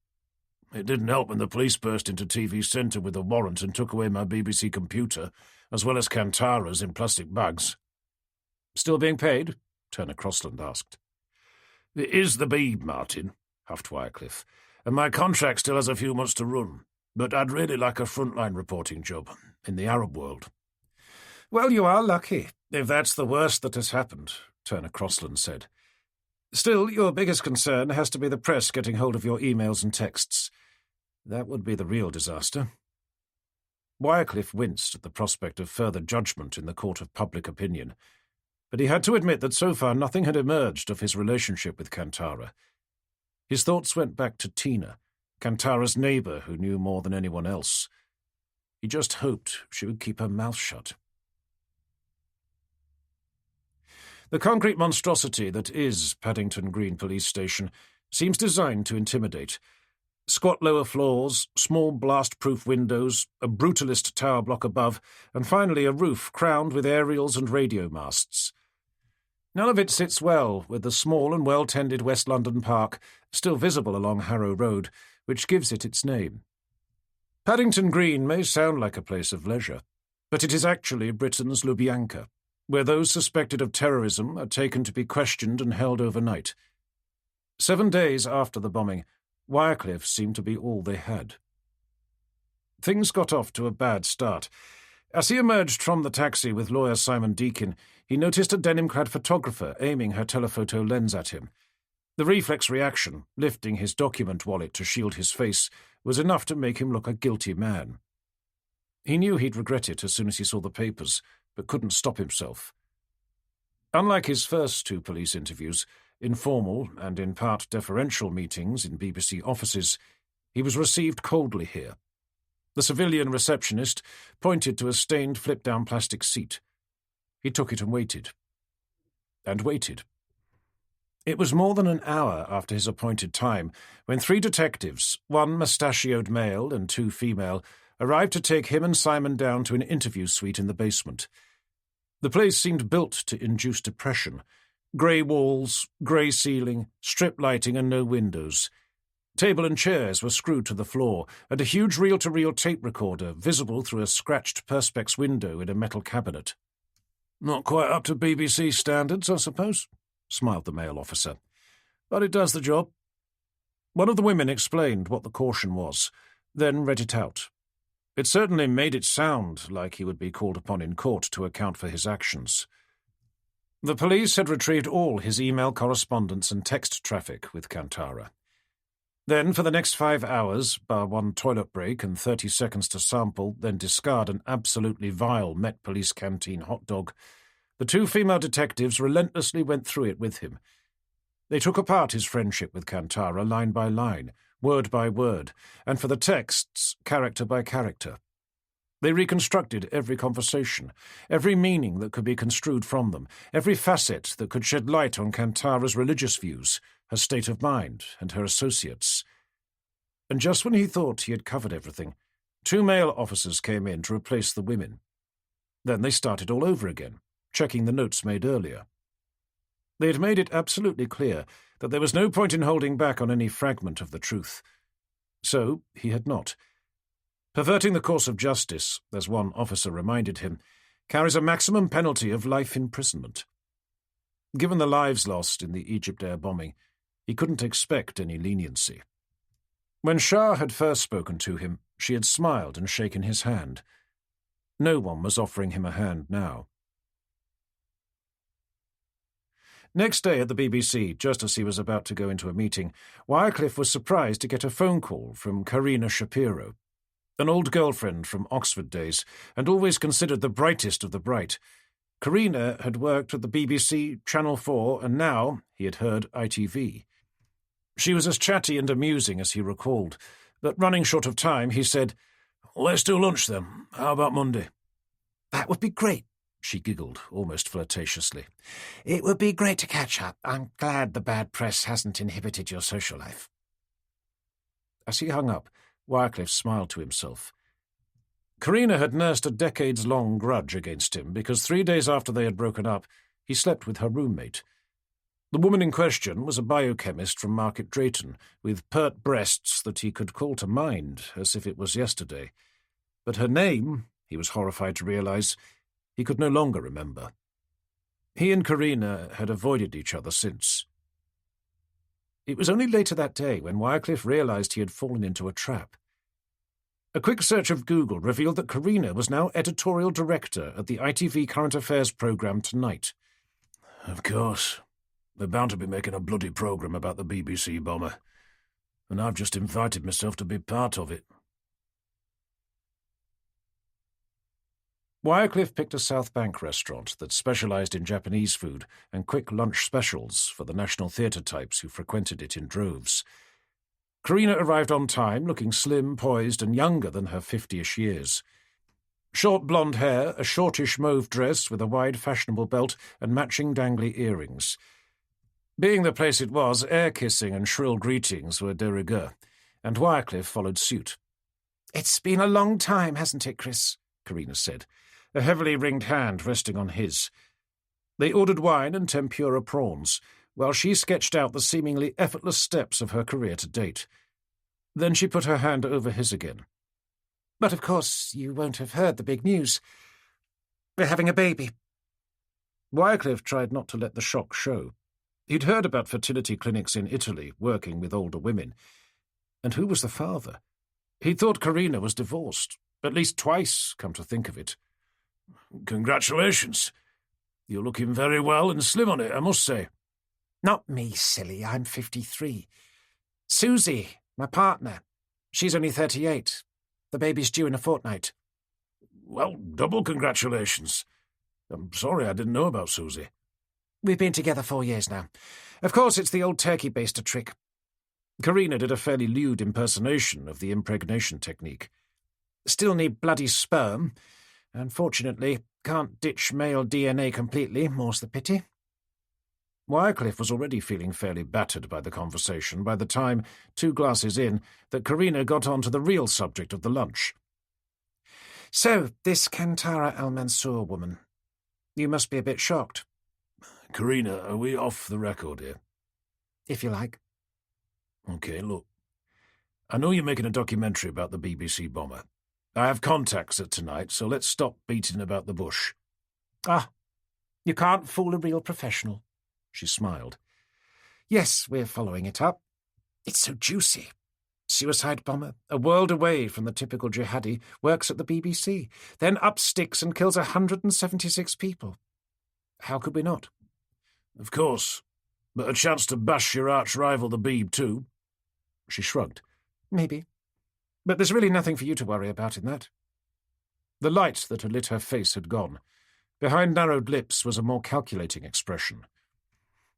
It didn't help when the police burst into TV Centre with a warrant and took away my BBC computer, as well as Kantara's in plastic bags. Still being paid? Turner Crosland asked. It is the Beeb, Martin, huffed Wycliffe, and my contract still has a few months to run, but I'd really like a frontline reporting job in the Arab world. Well, you are lucky, if that's the worst that has happened, Turner Crosland said. Still, your biggest concern has to be the press getting hold of your emails and texts. That would be the real disaster. Wycliffe winced at the prospect of further judgment in the court of public opinion, but he had to admit that so far nothing had emerged of his relationship with Kantara. His thoughts went back to Tina, Kantara's neighbour who knew more than anyone else. He just hoped she would keep her mouth shut. The concrete monstrosity that is Paddington Green Police Station seems designed to intimidate. Squat lower floors, small blast-proof windows, a brutalist tower block above, and finally a roof crowned with aerials and radio masts. None of it sits well with the small and well-tended West London park still visible along Harrow Road, which gives it its name. Paddington Green may sound like a place of leisure, but it is actually Britain's Lubyanka, where those suspected of terrorism are taken to be questioned and held overnight. 7 days after the bombing, Wycliffe seemed to be all they had. Things got off to a bad start. As he emerged from the taxi with lawyer Simon Deakin, he noticed a denim-clad photographer aiming her telephoto lens at him. The reflex reaction, lifting his document wallet to shield his face, was enough to make him look a guilty man. He knew he'd regret it as soon as he saw the papers, but couldn't stop himself. Unlike his first 2 police interviews, informal and in part deferential meetings in BBC offices, he was received coldly here. The civilian receptionist pointed to a stained flip-down plastic seat. He took it and waited. And waited. It was more than an hour after his appointed time when 3 detectives, 1 mustachioed male and 2 female, arrived to take him and Simon down to an interview suite in the basement. The place seemed built to induce depression. Grey walls, grey ceiling, strip lighting and no windows. Table and chairs were screwed to the floor, and a huge reel-to-reel tape recorder visible through a scratched perspex window in a metal cabinet. "Not quite up to BBC standards, I suppose," smiled the male officer. "But it does the job." One of the women explained what the caution was, then read it out. It certainly made it sound like he would be called upon in court to account for his actions. The police had retrieved all his email correspondence and text traffic with Kantara. Then, for the next 5 hours, bar 1 toilet break and 30 seconds to sample, then discard an absolutely vile Met Police canteen hot dog, the 2 female detectives relentlessly went through it with him. They took apart his friendship with Kantara line by line, word by word, and for the texts, character by character. They reconstructed every conversation, every meaning that could be construed from them, every facet that could shed light on Kantara's religious views, her state of mind, and her associates. And just when he thought he had covered everything, 2 male officers came in to replace the women. Then they started all over again, checking the notes made earlier. They had made it absolutely clear that there was no point in holding back on any fragment of the truth. So he had not. Perverting the course of justice, as one officer reminded him, carries a maximum penalty of life imprisonment. Given the lives lost in the Egypt Air bombing, he couldn't expect any leniency. When Shah had first spoken to him, she had smiled and shaken his hand. No one was offering him a hand now. Next day at the BBC, just as he was about to go into a meeting, Wycliffe was surprised to get a phone call from Karina Shapiro, an old girlfriend from Oxford days, and always considered the brightest of the bright. Karina had worked at the BBC, Channel 4, and now, he had heard, ITV. She was as chatty and amusing as he recalled, but running short of time, he said, "Let's do lunch then. How about Monday?" "That would be great," she giggled, almost flirtatiously. "It would be great to catch up. I'm glad the bad press hasn't inhibited your social life." As he hung up, Wycliffe smiled to himself. Karina had nursed a decades-long grudge against him because 3 days after they had broken up, he slept with her roommate. The woman in question was a biochemist from Market Drayton, with pert breasts that he could call to mind as if it was yesterday. But her name, he was horrified to realize, he could no longer remember. He and Karina had avoided each other since. It was only later that day when Wycliffe realized he had fallen into a trap. A quick search of Google revealed that Karina was now editorial director at the ITV Current Affairs programme Tonight. Of course. They're bound to be making a bloody programme about the BBC bomber. And I've just invited myself to be part of it. Wycliffe picked a South Bank restaurant that specialised in Japanese food and quick lunch specials for the National Theatre types who frequented it in droves. Karina arrived on time, looking slim, poised, and younger than her 50-ish years. Short blonde hair, a shortish mauve dress with a wide fashionable belt and matching dangly earrings. Being the place it was, air-kissing and shrill greetings were de rigueur, and Wycliffe followed suit. "It's been a long time, hasn't it, Chris?" Karina said, a heavily ringed hand resting on his. They ordered wine and tempura prawns, while she sketched out the seemingly effortless steps of her career to date. Then she put her hand over his again. But of course you won't have heard the big news. We're having a baby. Wycliffe tried not to let the shock show. He'd heard about fertility clinics in Italy working with older women. And who was the father? He'd thought Karina was divorced, at least twice, come to think of it. Congratulations. You're looking very well and slim on it, I must say. Not me, silly. I'm 53. Susie, my partner. She's only 38. The baby's due in a fortnight. Well, double congratulations. I'm sorry I didn't know about Susie. We've been together 4 years now. Of course, it's the old turkey baster trick. Karina did a fairly lewd impersonation of the impregnation technique. Still need bloody sperm. Unfortunately, can't ditch male DNA completely, more's the pity. Wycliffe was already feeling fairly battered by the conversation by the time, 2 glasses in, that Karina got on to the real subject of the lunch. So, this Kantara Al-Mansour woman. You must be a bit shocked. Karina, are we off the record here? If you like. Okay, look. I know you're making a documentary about the BBC bomber. I have contacts at tonight, so let's stop beating about the bush. Ah, you can't fool a real professional. She smiled. Yes, we're following it up. It's so juicy. Suicide bomber, a world away from the typical jihadi, works at the BBC, then up sticks and kills 176 people. How could we not? Of course. But a chance to bash your arch-rival the Beeb too. She shrugged. Maybe. But there's really nothing for you to worry about in that. The light that had lit her face had gone. Behind narrowed lips was a more calculating expression.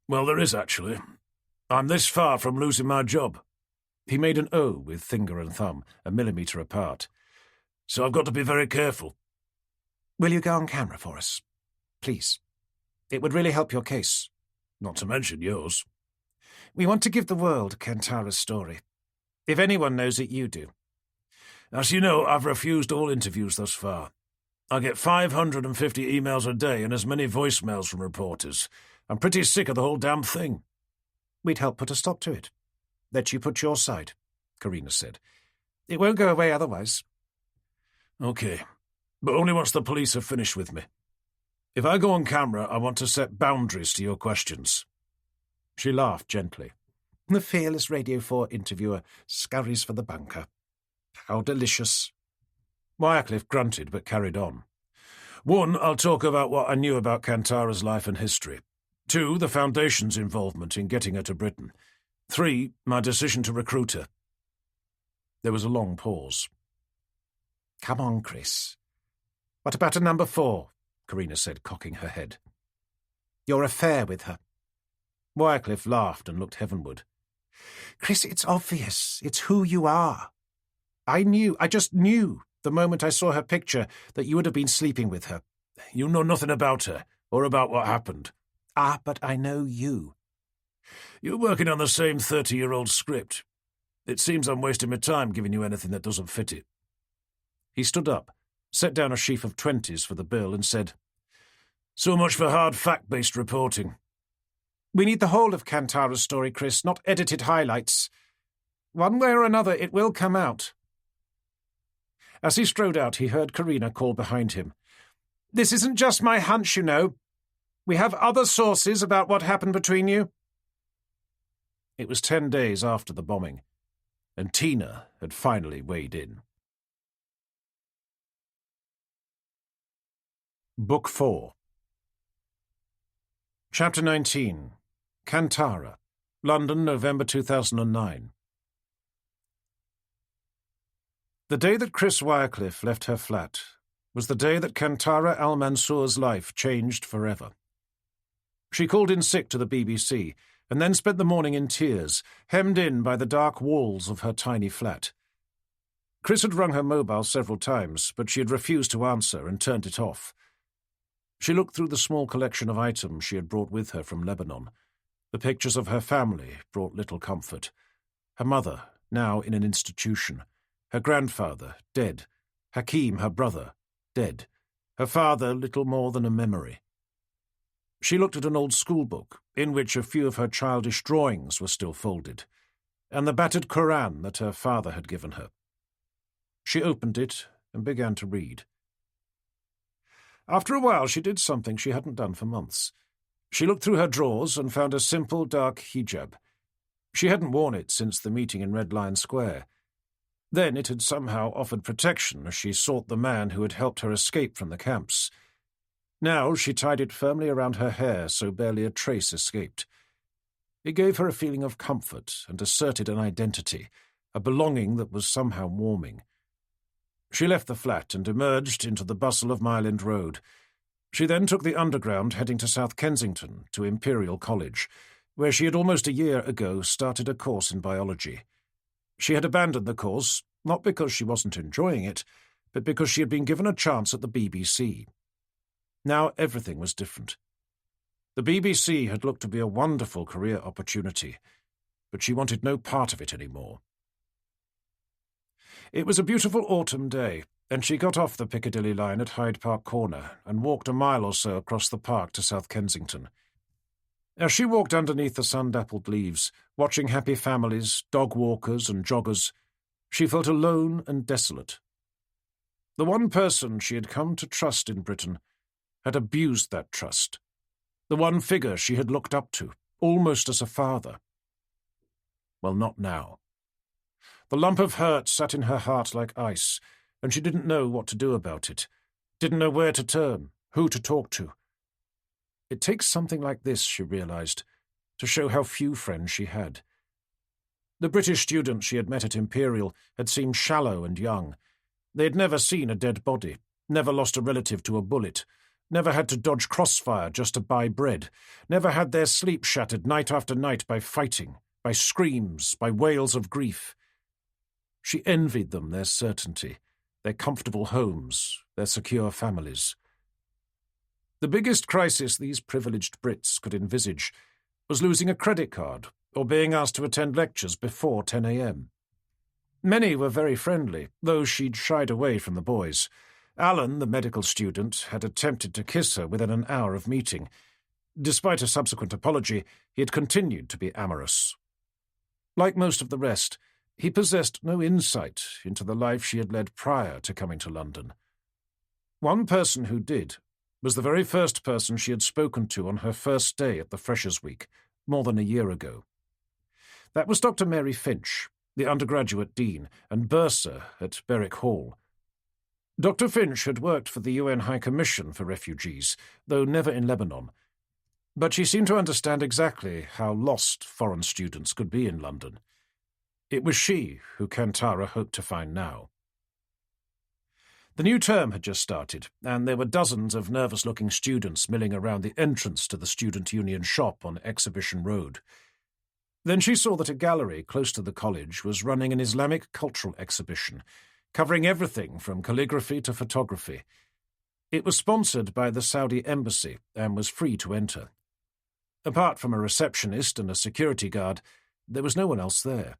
Well, there is, actually. I'm this far from losing my job. He made an O with finger and thumb, a millimetre apart. So I've got to be very careful. Will you go on camera for us? Please. It would really help your case. Not to mention yours. We want to give the world Kantara's story. If anyone knows it, you do. As you know, I've refused all interviews thus far. I get 550 emails a day and as many voicemails from reporters. I'm pretty sick of the whole damn thing. We'd help put a stop to it. Let you put your side, Karina said. It won't go away otherwise. Okay, but only once the police have finished with me. If I go on camera, I want to set boundaries to your questions. She laughed gently. The fearless Radio 4 interviewer scurries for the bunker. How delicious. Wycliffe grunted but carried on. 1, I'll talk about what I knew about Kantara's life and history. 2, the Foundation's involvement in getting her to Britain. 3, my decision to recruit her. There was a long pause. Come on, Chris. What about a number 4? Karina said, cocking her head. Your affair with her. Wycliffe laughed and looked heavenward. Chris, it's obvious. It's who you are. I just knew, the moment I saw her picture, that you would have been sleeping with her. You know nothing about her, or about what happened. Ah, but I know you. You're working on the same 30-year-old script. It seems I'm wasting my time giving you anything that doesn't fit it. He stood up, set down a sheaf of 20s for the bill and said, So much for hard fact-based reporting. We need the whole of Kantara's story, Chris, not edited highlights. One way or another, it will come out. As he strode out, he heard Karina call behind him. This isn't just my hunch, you know. We have other sources about what happened between you. It was 10 days after the bombing, and Tina had finally weighed in. Book 4. Chapter 19. Kantara, London, November 2009. The day that Chris Wycliffe left her flat was the day that Kantara Al-Mansour's life changed forever. She called in sick to the BBC and then spent the morning in tears, hemmed in by the dark walls of her tiny flat. Chris had rung her mobile several times, but she had refused to answer and turned it off. She looked through the small collection of items she had brought with her from Lebanon. The pictures of her family brought little comfort. Her mother, now in an institution. Her grandfather, dead. Hakeem, her brother, dead. Her father, little more than a memory. She looked at an old schoolbook, in which a few of her childish drawings were still folded, and the battered Koran that her father had given her. She opened it and began to read. After a while she did something she hadn't done for months. She looked through her drawers and found a simple dark hijab. She hadn't worn it since the meeting in Red Lion Square. Then it had somehow offered protection as she sought the man who had helped her escape from the camps. Now she tied it firmly around her hair so barely a trace escaped. It gave her a feeling of comfort and asserted an identity, a belonging that was somehow warming. She left the flat and emerged into the bustle of Mile End Road. She then took the Underground heading to South Kensington, to Imperial College, where she had almost a year ago started a course in biology. She had abandoned the course, not because she wasn't enjoying it, but because she had been given a chance at the BBC. Now everything was different. The BBC had looked to be a wonderful career opportunity, but she wanted no part of it anymore. It was a beautiful autumn day, and she got off the Piccadilly line at Hyde Park Corner and walked a mile or so across the park to South Kensington. As she walked underneath the sun-dappled leaves, watching happy families, dog-walkers and joggers, she felt alone and desolate. The one person she had come to trust in Britain had abused that trust. The one figure she had looked up to, almost as a father. Well, not now. The lump of hurt sat in her heart like ice, and she didn't know what to do about it, didn't know where to turn, who to talk to. It takes something like this, she realized, to show how few friends she had. The British students she had met at Imperial had seemed shallow and young. They had never seen a dead body, never lost a relative to a bullet, never had to dodge crossfire just to buy bread, never had their sleep shattered night after night by fighting, by screams, by wails of grief. She envied them their certainty, their comfortable homes, their secure families. The biggest crisis these privileged Brits could envisage was losing a credit card or being asked to attend lectures before 10 a.m. Many were very friendly, though she'd shied away from the boys. Alan, the medical student, had attempted to kiss her within an hour of meeting. Despite a subsequent apology, he had continued to be amorous. Like most of the rest, he possessed no insight into the life she had led prior to coming to London. One person who did was the very first person she had spoken to on her first day at the Freshers' Week, more than a year ago. That was Dr. Mary Finch, the undergraduate dean and bursar at Berwick Hall. Dr. Finch had worked for the UN High Commission for Refugees, though never in Lebanon. But she seemed to understand exactly how lost foreign students could be in London. It was she who Kantara hoped to find now. The new term had just started, and there were dozens of nervous-looking students milling around the entrance to the Student Union shop on Exhibition Road. Then she saw that a gallery close to the college was running an Islamic cultural exhibition, covering everything from calligraphy to photography. It was sponsored by the Saudi embassy and was free to enter. Apart from a receptionist and a security guard, there was no one else there.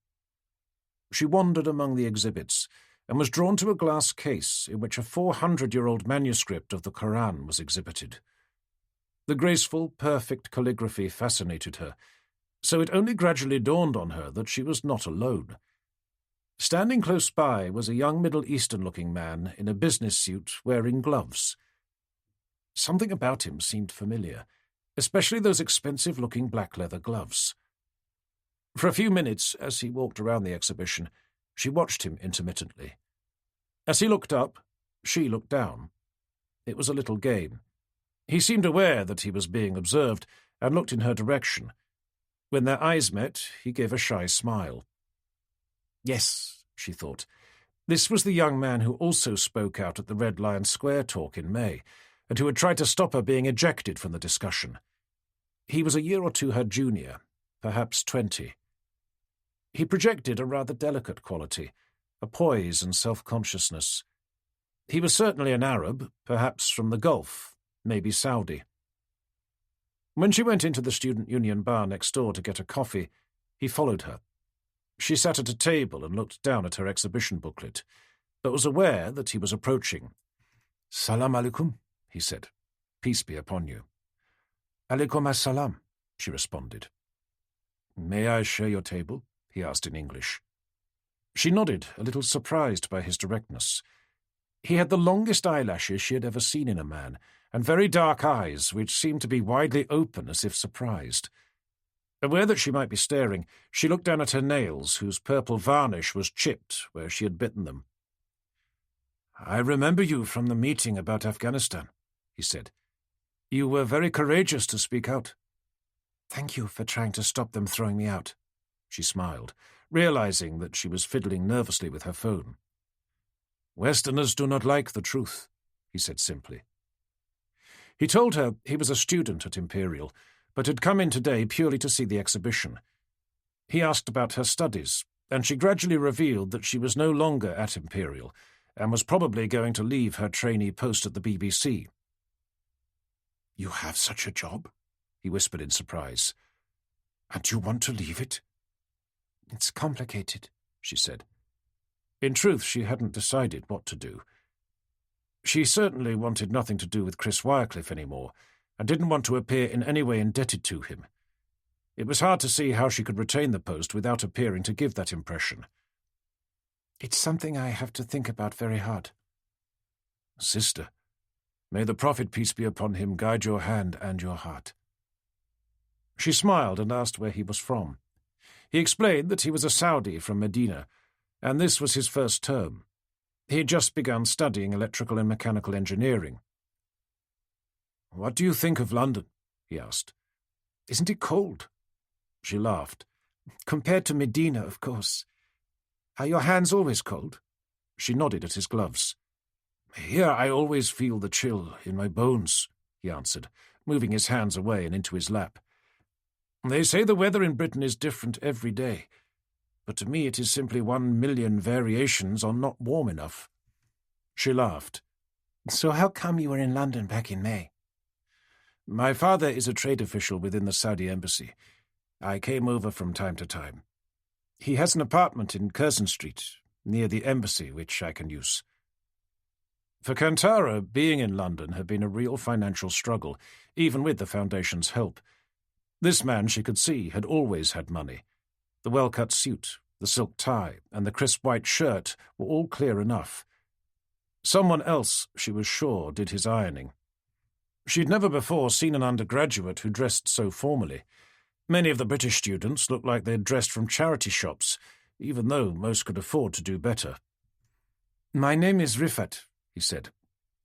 She wandered among the exhibits and was drawn to a glass case in which a 400-year-old manuscript of the Koran was exhibited. The graceful, perfect calligraphy fascinated her, so it only gradually dawned on her that she was not alone. Standing close by was a young Middle Eastern-looking man in a business suit wearing gloves. Something about him seemed familiar, especially those expensive-looking black leather gloves. For a few minutes, as he walked around the exhibition, she watched him intermittently. As he looked up, she looked down. It was a little game. He seemed aware that he was being observed and looked in her direction. When their eyes met, he gave a shy smile. Yes, she thought, this was the young man who also spoke out at the Red Lion Square talk in May, and who had tried to stop her being ejected from the discussion. He was a year or two her junior, perhaps 20. He projected a rather delicate quality, a poise and self-consciousness. He was certainly an Arab, perhaps from the Gulf, maybe Saudi. When she went into the Student Union bar next door to get a coffee, he followed her. She sat at a table and looked down at her exhibition booklet, but was aware that he was approaching. "Salam alaikum," he said. "Peace be upon you." Alaikum assalam, she responded. May I share your table? He asked in English. She nodded, a little surprised by his directness. He had the longest eyelashes she had ever seen in a man, and very dark eyes, which seemed to be widely open as if surprised. Aware that she might be staring, she looked down at her nails, whose purple varnish was chipped where she had bitten them. I remember you from the meeting about Afghanistan, he said. You were very courageous to speak out. Thank you for trying to stop them throwing me out, she smiled, realizing that she was fiddling nervously with her phone. Westerners do not like the truth, he said simply. He told her he was a student at Imperial, but had come in today purely to see the exhibition. He asked about her studies, and she gradually revealed that she was no longer at Imperial, and was probably going to leave her trainee post at the BBC. You have such a job? He whispered in surprise. And you want to leave it? It's complicated, she said. In truth, she hadn't decided what to do. She certainly wanted nothing to do with Chris Wycliffe anymore, and didn't want to appear in any way indebted to him. It was hard to see how she could retain the post without appearing to give that impression. It's something I have to think about very hard. Sister, may the Prophet, peace be upon him, guide your hand and your heart. She smiled and asked where he was from. He explained that he was a Saudi from Medina, and this was his first term. He had just begun studying electrical and mechanical engineering. What do you think of London? He asked. Isn't it cold? She laughed. Compared to Medina, of course. Are your hands always cold? She nodded at his gloves. Here I always feel the chill in my bones, he answered, moving his hands away and into his lap. They say the weather in Britain is different every day, but to me it is simply 1,000,000 variations on not warm enough. She laughed. So how come you were in London back in May? My father is a trade official within the Saudi embassy. I came over from time to time. He has an apartment in Curzon Street, near the embassy, which I can use. For Kantara, being in London had been a real financial struggle, even with the Foundation's help. This man, she could see, had always had money. The well-cut suit, the silk tie, and the crisp white shirt were all clear enough. Someone else, she was sure, did his ironing. She'd never before seen an undergraduate who dressed so formally. Many of the British students looked like they'd dressed from charity shops, even though most could afford to do better. My name is Rifat, he said.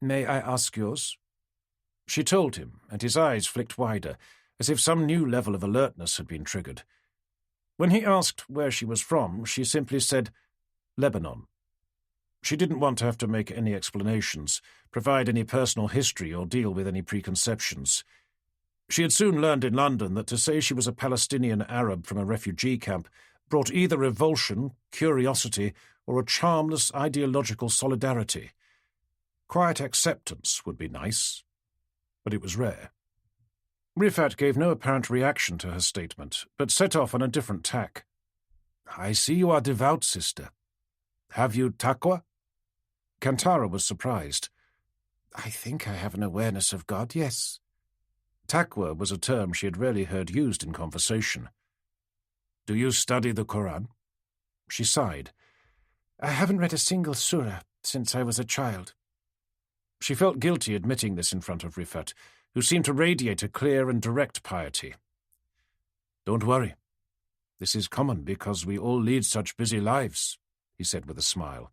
May I ask yours? She told him, and his eyes flicked wider, as if some new level of alertness had been triggered. When he asked where she was from, she simply said, Lebanon. She didn't want to have to make any explanations, provide any personal history, or deal with any preconceptions. She had soon learned in London that to say she was a Palestinian Arab from a refugee camp brought either revulsion, curiosity, or a charmless ideological solidarity. Quiet acceptance would be nice, but it was rare. Rifat gave no apparent reaction to her statement, but set off on a different tack. I see you are devout, sister. Have you taqwa? Kantara was surprised. I think I have an awareness of God, yes. Taqwa was a term she had rarely heard used in conversation. Do you study the Quran? She sighed. I haven't read a single surah since I was a child. She felt guilty admitting this in front of Rifat, who seemed to radiate a clear and direct piety. Don't worry. This is common because we all lead such busy lives, he said with a smile.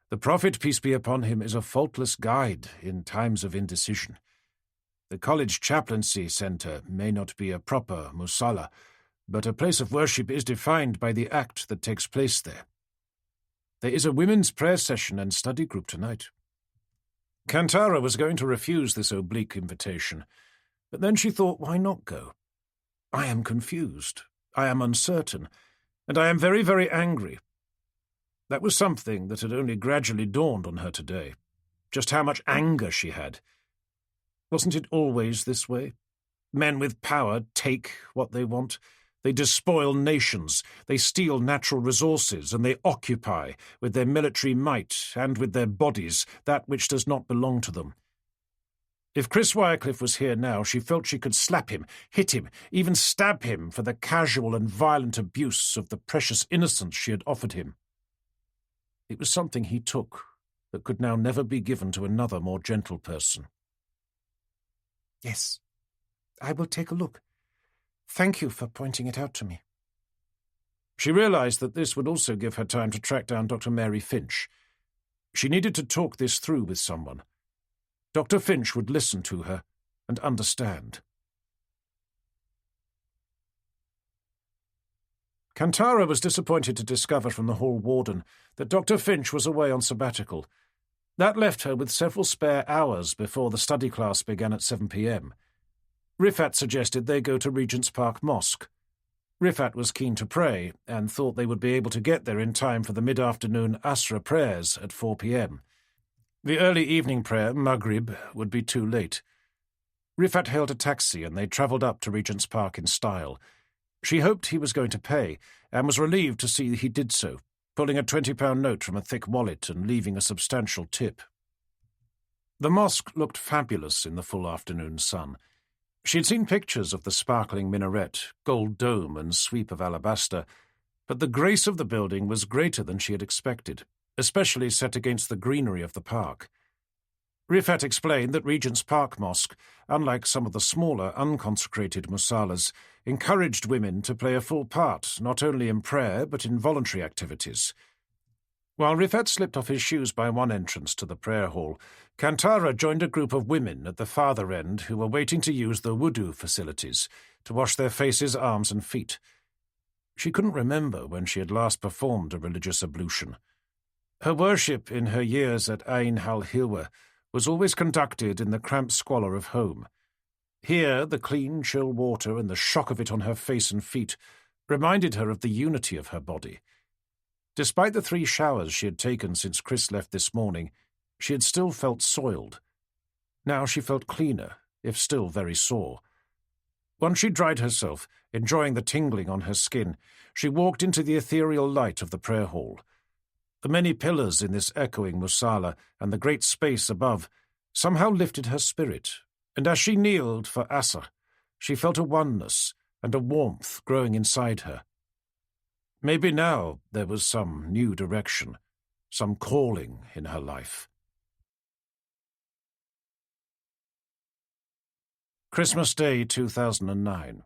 The Prophet, peace be upon him, is a faultless guide in times of indecision. The college chaplaincy centre may not be a proper musalla, but a place of worship is defined by the act that takes place there. There is a women's prayer session and study group tonight. Kantara was going to refuse this oblique invitation, but then she thought, why not go? I am confused, I am uncertain, and I am very, very angry. That was something that had only gradually dawned on her today, just how much anger she had. Wasn't it always this way? Men with power take what they want. They despoil nations, they steal natural resources, and they occupy, with their military might and with their bodies, that which does not belong to them. If Chris Wycliffe was here now, she felt she could slap him, hit him, even stab him for the casual and violent abuse of the precious innocence she had offered him. It was something he took that could now never be given to another more gentle person. Yes, I will take a look. Thank you for pointing it out to me. She realized that this would also give her time to track down Dr. Mary Finch. She needed to talk this through with someone. Dr. Finch would listen to her and understand. Kantara was disappointed to discover from the hall warden that Dr. Finch was away on sabbatical. That left her with several spare hours before the study class began at 7 p.m. Rifat suggested they go to Regent's Park Mosque. Rifat was keen to pray and thought they would be able to get there in time for the mid-afternoon Asra prayers at 4 p.m. The early evening prayer, Maghrib, would be too late. Rifat hailed a taxi and they travelled up to Regent's Park in style. She hoped he was going to pay and was relieved to see he did so, pulling a £20 note from a thick wallet and leaving a substantial tip. The mosque looked fabulous in the full afternoon sun. She had seen pictures of the sparkling minaret, gold dome and sweep of alabaster, but the grace of the building was greater than she had expected, especially set against the greenery of the park. Rifat explained that Regent's Park Mosque, unlike some of the smaller, unconsecrated musallas, encouraged women to play a full part not only in prayer but in voluntary activities. While Rifat slipped off his shoes by one entrance to the prayer hall, Kantara joined a group of women at the farther end who were waiting to use the wudu facilities to wash their faces, arms and feet. She couldn't remember when she had last performed a religious ablution. Her worship in her years at Ain al-Hilwa was always conducted in the cramped squalor of home. Here, the clean, chill water and the shock of it on her face and feet reminded her of the unity of her body. Despite the 3 showers she had taken since Chris left this morning, she had still felt soiled. Now she felt cleaner, if still very sore. Once she dried herself, enjoying the tingling on her skin, she walked into the ethereal light of the prayer hall. The many pillars in this echoing musalla and the great space above somehow lifted her spirit, and as she kneeled for Asr, she felt a oneness and a warmth growing inside her. Maybe now there was some new direction, some calling in her life. Christmas Day 2009.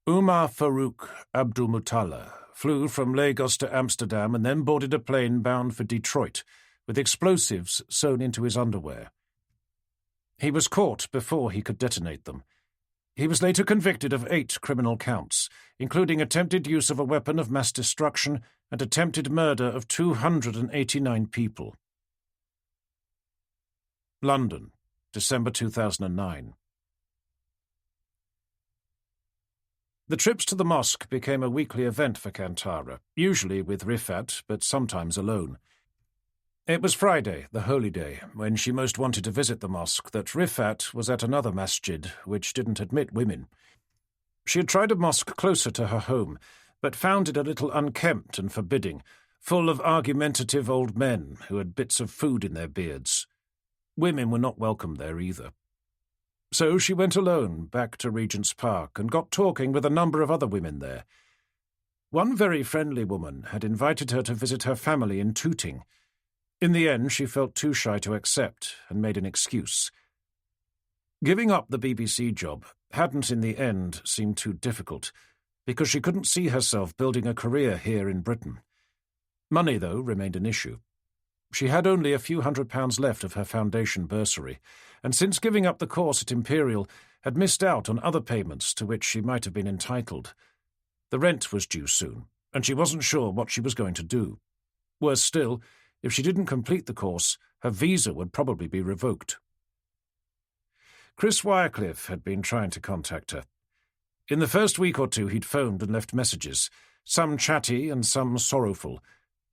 Umar Farouk Abdulmutalla flew from Lagos to Amsterdam and then boarded a plane bound for Detroit, with explosives sewn into his underwear. He was caught before he could detonate them. He was later convicted of 8 criminal counts, including attempted use of a weapon of mass destruction and attempted murder of 289 people. London, December 2009. The trips to the mosque became a weekly event for Kantara, usually with Rifat, but sometimes alone. It was Friday, the holy day, when she most wanted to visit the mosque, that Rifat was at another masjid which didn't admit women. She had tried a mosque closer to her home, but found it a little unkempt and forbidding, full of argumentative old men who had bits of food in their beards. Women were not welcome there either. So she went alone back to Regent's Park and got talking with a number of other women there. One very friendly woman had invited her to visit her family in Tooting. In the end, she felt too shy to accept and made an excuse. Giving up the BBC job hadn't in the end seemed too difficult, because she couldn't see herself building a career here in Britain. Money, though, remained an issue. She had only a few £100 left of her foundation bursary, and since giving up the course at Imperial, had missed out on other payments to which she might have been entitled. The rent was due soon, and she wasn't sure what she was going to do. Worse still, if she didn't complete the course, her visa would probably be revoked. Chris Wycliffe had been trying to contact her. In the first week or two he'd phoned and left messages, some chatty and some sorrowful,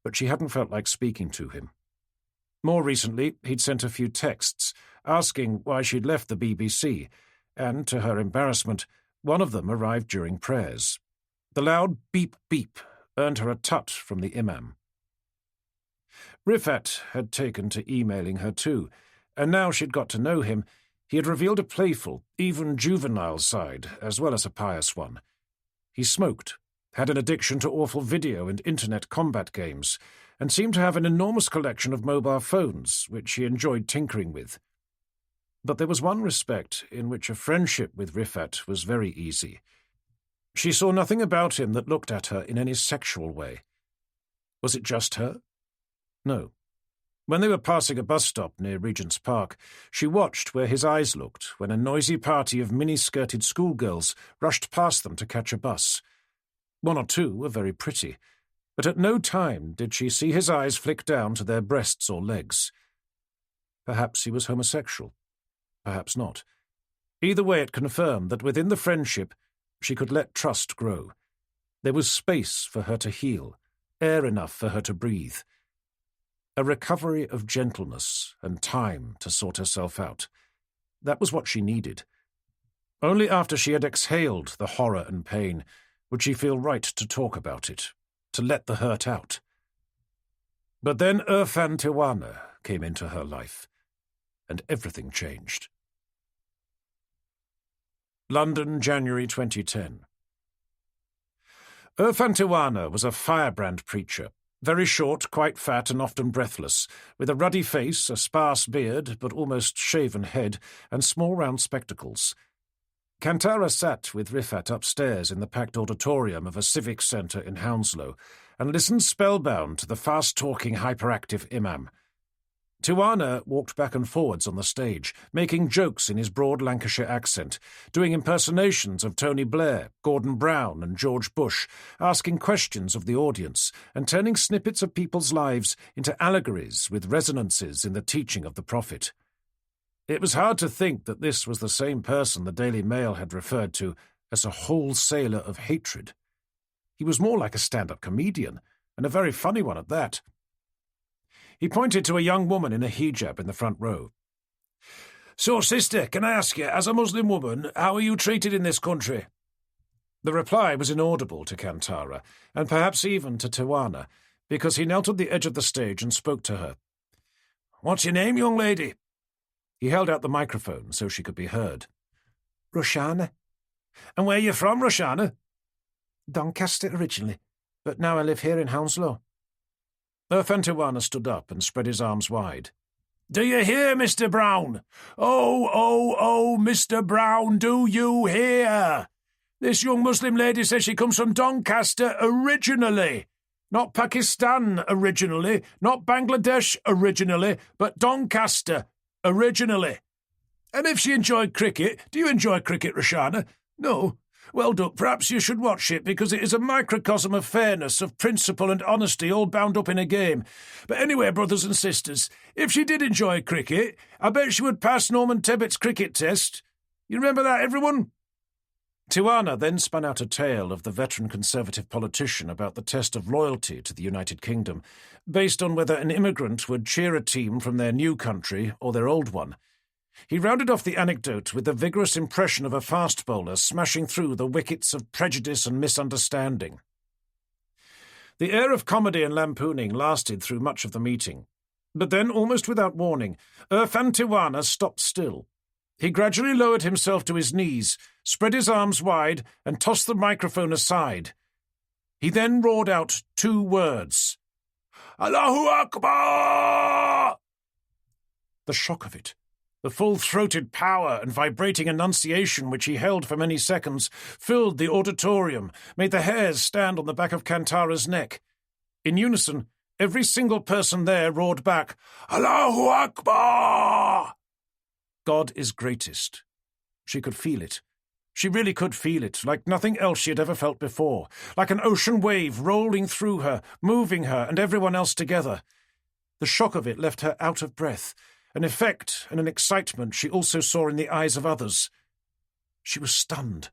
but she hadn't felt like speaking to him. More recently, he'd sent a few texts, asking why she'd left the BBC, and, to her embarrassment, one of them arrived during prayers. The loud beep-beep earned her a tut from the imam. Rifat had taken to emailing her too, and now she'd got to know him, He had revealed a playful, even juvenile side, as well as a pious one. He smoked, had an addiction to awful video and internet combat games, and seemed to have an enormous collection of mobile phones, which he enjoyed tinkering with. But there was one respect in which a friendship with Rifat was very easy. She saw nothing about him that looked at her in any sexual way. Was it just her? No. When they were passing a bus stop near Regent's Park, she watched where his eyes looked when a noisy party of mini-skirted schoolgirls rushed past them to catch a bus. One or two were very pretty, but at no time did she see his eyes flick down to their breasts or legs. Perhaps he was homosexual. Perhaps not. Either way, it confirmed that within the friendship she could let trust grow. There was space for her to heal, air enough for her to breathe. A recovery of gentleness and time to sort herself out. That was what she needed. Only after she had exhaled the horror and pain would she feel right to talk about it, to let the hurt out. But then Irfan Tiwana came into her life, and everything changed. London, January 2010. Irfan Tiwana was a firebrand preacher, very short, quite fat, and often breathless, with a ruddy face, a sparse beard, but almost shaven head, and small round spectacles. Kantara sat with Rifat upstairs in the packed auditorium of a civic centre in Hounslow, and listened spellbound to the fast-talking, hyperactive imam. Tiwana walked back and forwards on the stage, making jokes in his broad Lancashire accent, doing impersonations of Tony Blair, Gordon Brown, and George Bush, asking questions of the audience, and turning snippets of people's lives into allegories with resonances in the teaching of the Prophet. It was hard to think that this was the same person the Daily Mail had referred to as a wholesaler of hatred. He was more like a stand-up comedian, and a very funny one at that. He pointed to a young woman in a hijab in the front row. "So, sister, can I ask you, as a Muslim woman, how are you treated in this country?" The reply was inaudible to Kantara, and perhaps even to Tiwana, because he knelt at the edge of the stage and spoke to her. "What's your name, young lady?" He held out the microphone so she could be heard. Roshana. "And where are you from, Roshana?" Doncaster originally, but now I live here in Hounslow. Irfan Tiwana stood up and spread his arms wide. "Do you hear, Mr. Brown? Oh, Mr. Brown, do you hear? This young Muslim lady says she comes from Doncaster originally. Not Pakistan originally, not Bangladesh originally, but Doncaster originally. And if she enjoyed cricket, do you enjoy cricket, Roshana? No? Well, Duck, perhaps you should watch it, because it is a microcosm of fairness, of principle and honesty, all bound up in a game. But anyway, brothers and sisters, if she did enjoy cricket, I bet she would pass Norman Tebbett's cricket test. You remember that, everyone?" Tiwana then spun out a tale of the veteran Conservative politician about the test of loyalty to the United Kingdom, based on whether an immigrant would cheer a team from their new country or their old one. He rounded off the anecdote with the vigorous impression of a fast bowler smashing through the wickets of prejudice and misunderstanding. The air of comedy and lampooning lasted through much of the meeting, but then, almost without warning, Irfan Tiwana stopped still. He gradually lowered himself to his knees, spread his arms wide, and tossed the microphone aside. He then roared out 2 words. "Allahu Akbar!" The shock of it, the full-throated power and vibrating enunciation which he held for many seconds, filled the auditorium, made the hairs stand on the back of Kantara's neck. In unison, every single person there roared back, "Allahu Akbar!" God is greatest. She could feel it. She really could feel it, like nothing else she had ever felt before, like an ocean wave rolling through her, moving her and everyone else together. The shock of it left her out of breath, an effect and an excitement she also saw in the eyes of others. She was stunned.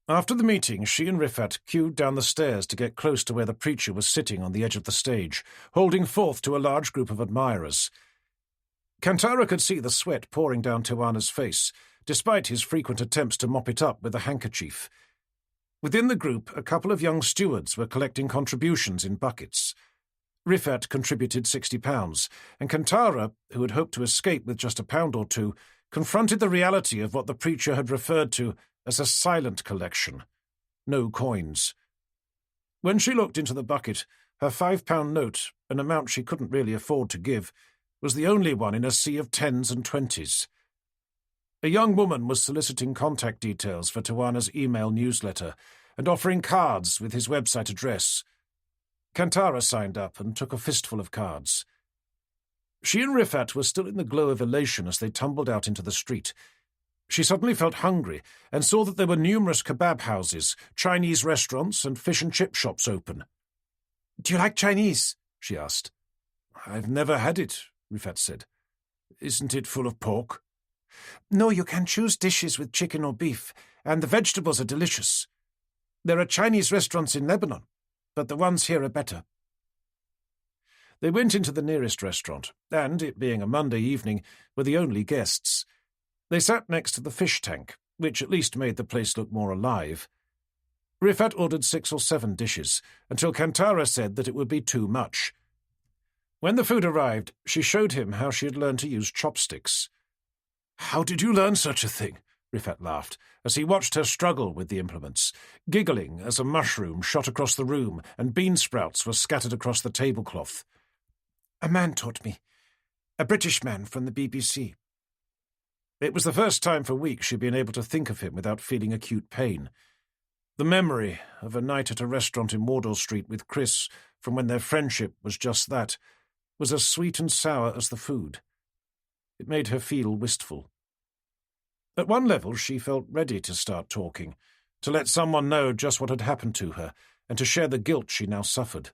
After the meeting, she and Rifat queued down the stairs to get close to where the preacher was sitting on the edge of the stage, holding forth to a large group of admirers. Kantara could see the sweat pouring down Tiwana's face, despite his frequent attempts to mop it up with a handkerchief. Within the group, a couple of young stewards were collecting contributions in buckets. Rifat contributed £60, and Kantara, who had hoped to escape with just £1 or two, confronted the reality of what the preacher had referred to as a silent collection. No coins. When she looked into the bucket, her £5 note, an amount she couldn't really afford to give, was the only one in a sea of 10s and 20s. A young woman was soliciting contact details for Tawana's email newsletter and offering cards with his website address. Kantara signed up and took a fistful of cards. She and Rifat were still in the glow of elation as they tumbled out into the street. She suddenly felt hungry and saw that there were numerous kebab houses, Chinese restaurants, and fish and chip shops open. "Do you like Chinese?" she asked. "I've never had it," Rifat said. "Isn't it full of pork?" "No, you can choose dishes with chicken or beef, and the vegetables are delicious. There are Chinese restaurants in Lebanon, but the ones here are better." They went into the nearest restaurant, and, it being a Monday evening, were the only guests. They sat next to the fish tank, which at least made the place look more alive. Rifat ordered 6 or 7 dishes, until Kantara said that it would be too much. When the food arrived, she showed him how she had learned to use chopsticks. "How did you learn such a thing?" Rifat laughed, as he watched her struggle with the implements, giggling as a mushroom shot across the room and bean sprouts were scattered across the tablecloth. "A man taught me. A British man from the BBC." It was the first time for weeks she'd been able to think of him without feeling acute pain. The memory of a night at a restaurant in Wardour Street with Chris, from when their friendship was just that, was as sweet and sour as the food. It made her feel wistful. At one level, she felt ready to start talking, to let someone know just what had happened to her, and to share the guilt she now suffered.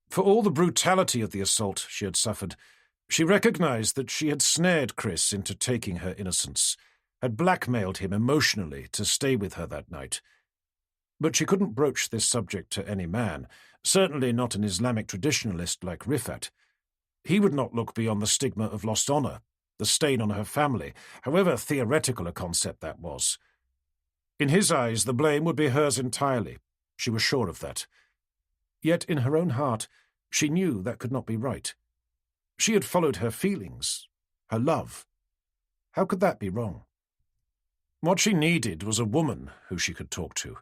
For all the brutality of the assault she had suffered, she recognized that she had snared Chris into taking her innocence, had blackmailed him emotionally to stay with her that night. But she couldn't broach this subject to any man, certainly not an Islamic traditionalist like Rifat. He would not look beyond the stigma of lost honor, the stain on her family, however theoretical a concept that was. In his eyes, the blame would be hers entirely. She was sure of that. Yet in her own heart, she knew that could not be right. She had followed her feelings, her love. How could that be wrong? What she needed was a woman who she could talk to.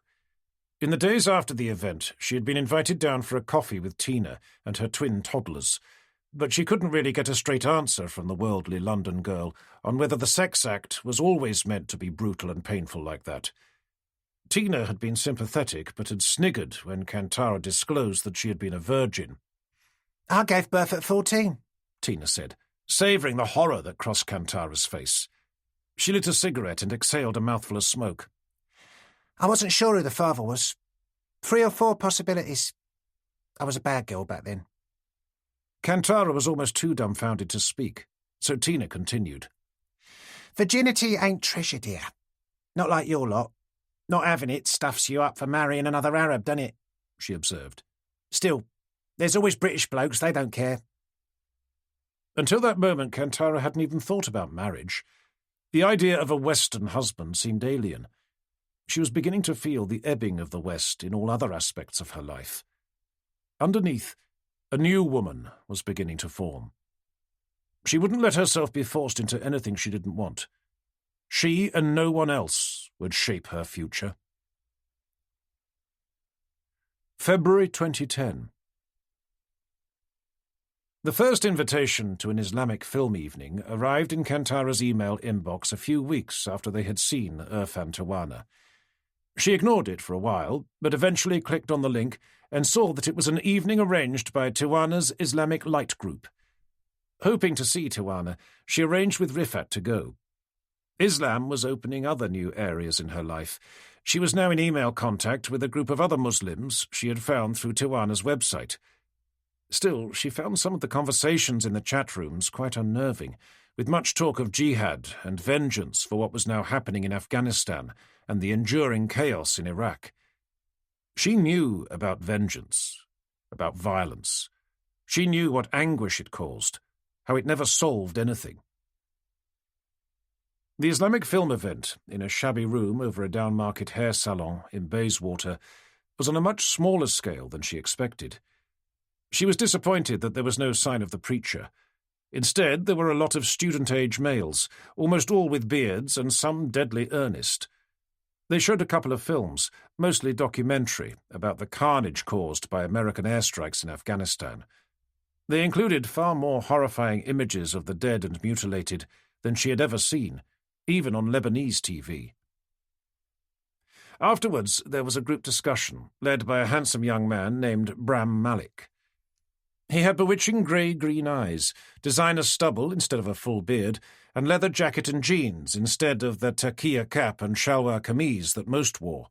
In the days after the event, she had been invited down for a coffee with Tina and her twin toddlers, but she couldn't really get a straight answer from the worldly London girl on whether the sex act was always meant to be brutal and painful like that. Tina had been sympathetic, but had sniggered when Kantara disclosed that she had been a virgin. "I gave birth at 14, Tina said, savouring the horror that crossed Kantara's face. She lit a cigarette and exhaled a mouthful of smoke. "I wasn't sure who the father was. 3 or 4 possibilities. I was a bad girl back then." Kantara was almost too dumbfounded to speak, so Tina continued. "Virginity ain't treasure, dear. Not like your lot. Not having it stuffs you up for marrying another Arab, doesn't it?" she observed. "Still, there's always British blokes, they don't care." Until that moment, Kantara hadn't even thought about marriage. The idea of a Western husband seemed alien. She was beginning to feel the ebbing of the West in all other aspects of her life. Underneath, a new woman was beginning to form. She wouldn't let herself be forced into anything she didn't want. She and no one else would shape her future. February 2010. The first invitation to an Islamic film evening arrived in Kantara's email inbox a few weeks after they had seen Irfan Tawana. She ignored it for a while, but eventually clicked on the link and saw that it was an evening arranged by Tawana's Islamic Light Group. Hoping to see Tawana, she arranged with Rifat to go. Islam was opening other new areas in her life. She was now in email contact with a group of other Muslims she had found through Tawana's website. Still, she found some of the conversations in the chat rooms quite unnerving, with much talk of jihad and vengeance for what was now happening in Afghanistan and the enduring chaos in Iraq. She knew about vengeance, about violence. She knew what anguish it caused, how it never solved anything. The Islamic film event, in a shabby room over a downmarket hair salon in Bayswater, was on a much smaller scale than she expected. She was disappointed that there was no sign of the preacher. Instead, there were a lot of student-age males, almost all with beards and some deadly earnest. They showed a couple of films, mostly documentary, about the carnage caused by American airstrikes in Afghanistan. They included far more horrifying images of the dead and mutilated than she had ever seen, even on Lebanese TV. Afterwards, there was a group discussion, led by a handsome young man named Bram Malik. He had bewitching grey-green eyes, designer stubble instead of a full beard, and leather jacket and jeans instead of the takia cap and shalwar kameez that most wore.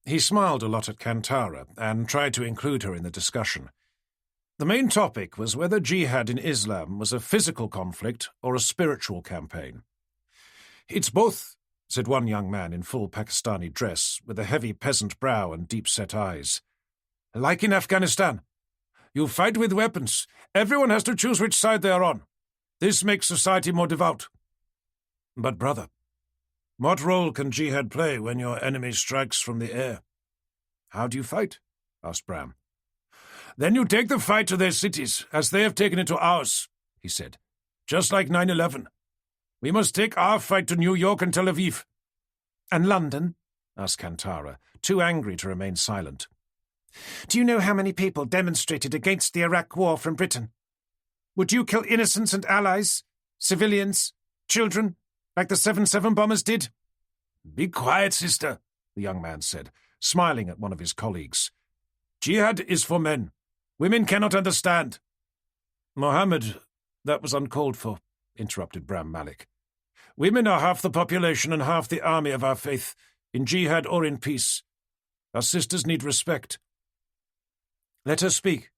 He smiled a lot at Kantara and tried to include her in the discussion. The main topic was whether jihad in Islam was a physical conflict or a spiritual campaign. "It's both," said one young man in full Pakistani dress, with a heavy peasant brow and deep-set eyes. "Like in Afghanistan. You fight with weapons. Everyone has to choose which side they are on. This makes society more devout." "But, brother, what role can jihad play when your enemy strikes from the air?" "How do you fight?" asked Bram. "Then you take the fight to their cities, as they have taken it to ours," he said. "Just like 9/11. We must take our fight to New York and Tel Aviv." "And London?" asked Kantara, too angry to remain silent. "Do you know how many people demonstrated against the Iraq War from Britain? Would you kill innocents and allies, civilians, children, like the 7/7 bombers did?" "Be quiet, sister," the young man said, smiling at one of his colleagues. "Jihad is for men. Women cannot understand." "Mohammed, that was uncalled for," interrupted Bram Malik. "Women are half the population and half the army of our faith, in jihad or in peace. Our sisters need respect." "Let her speak,"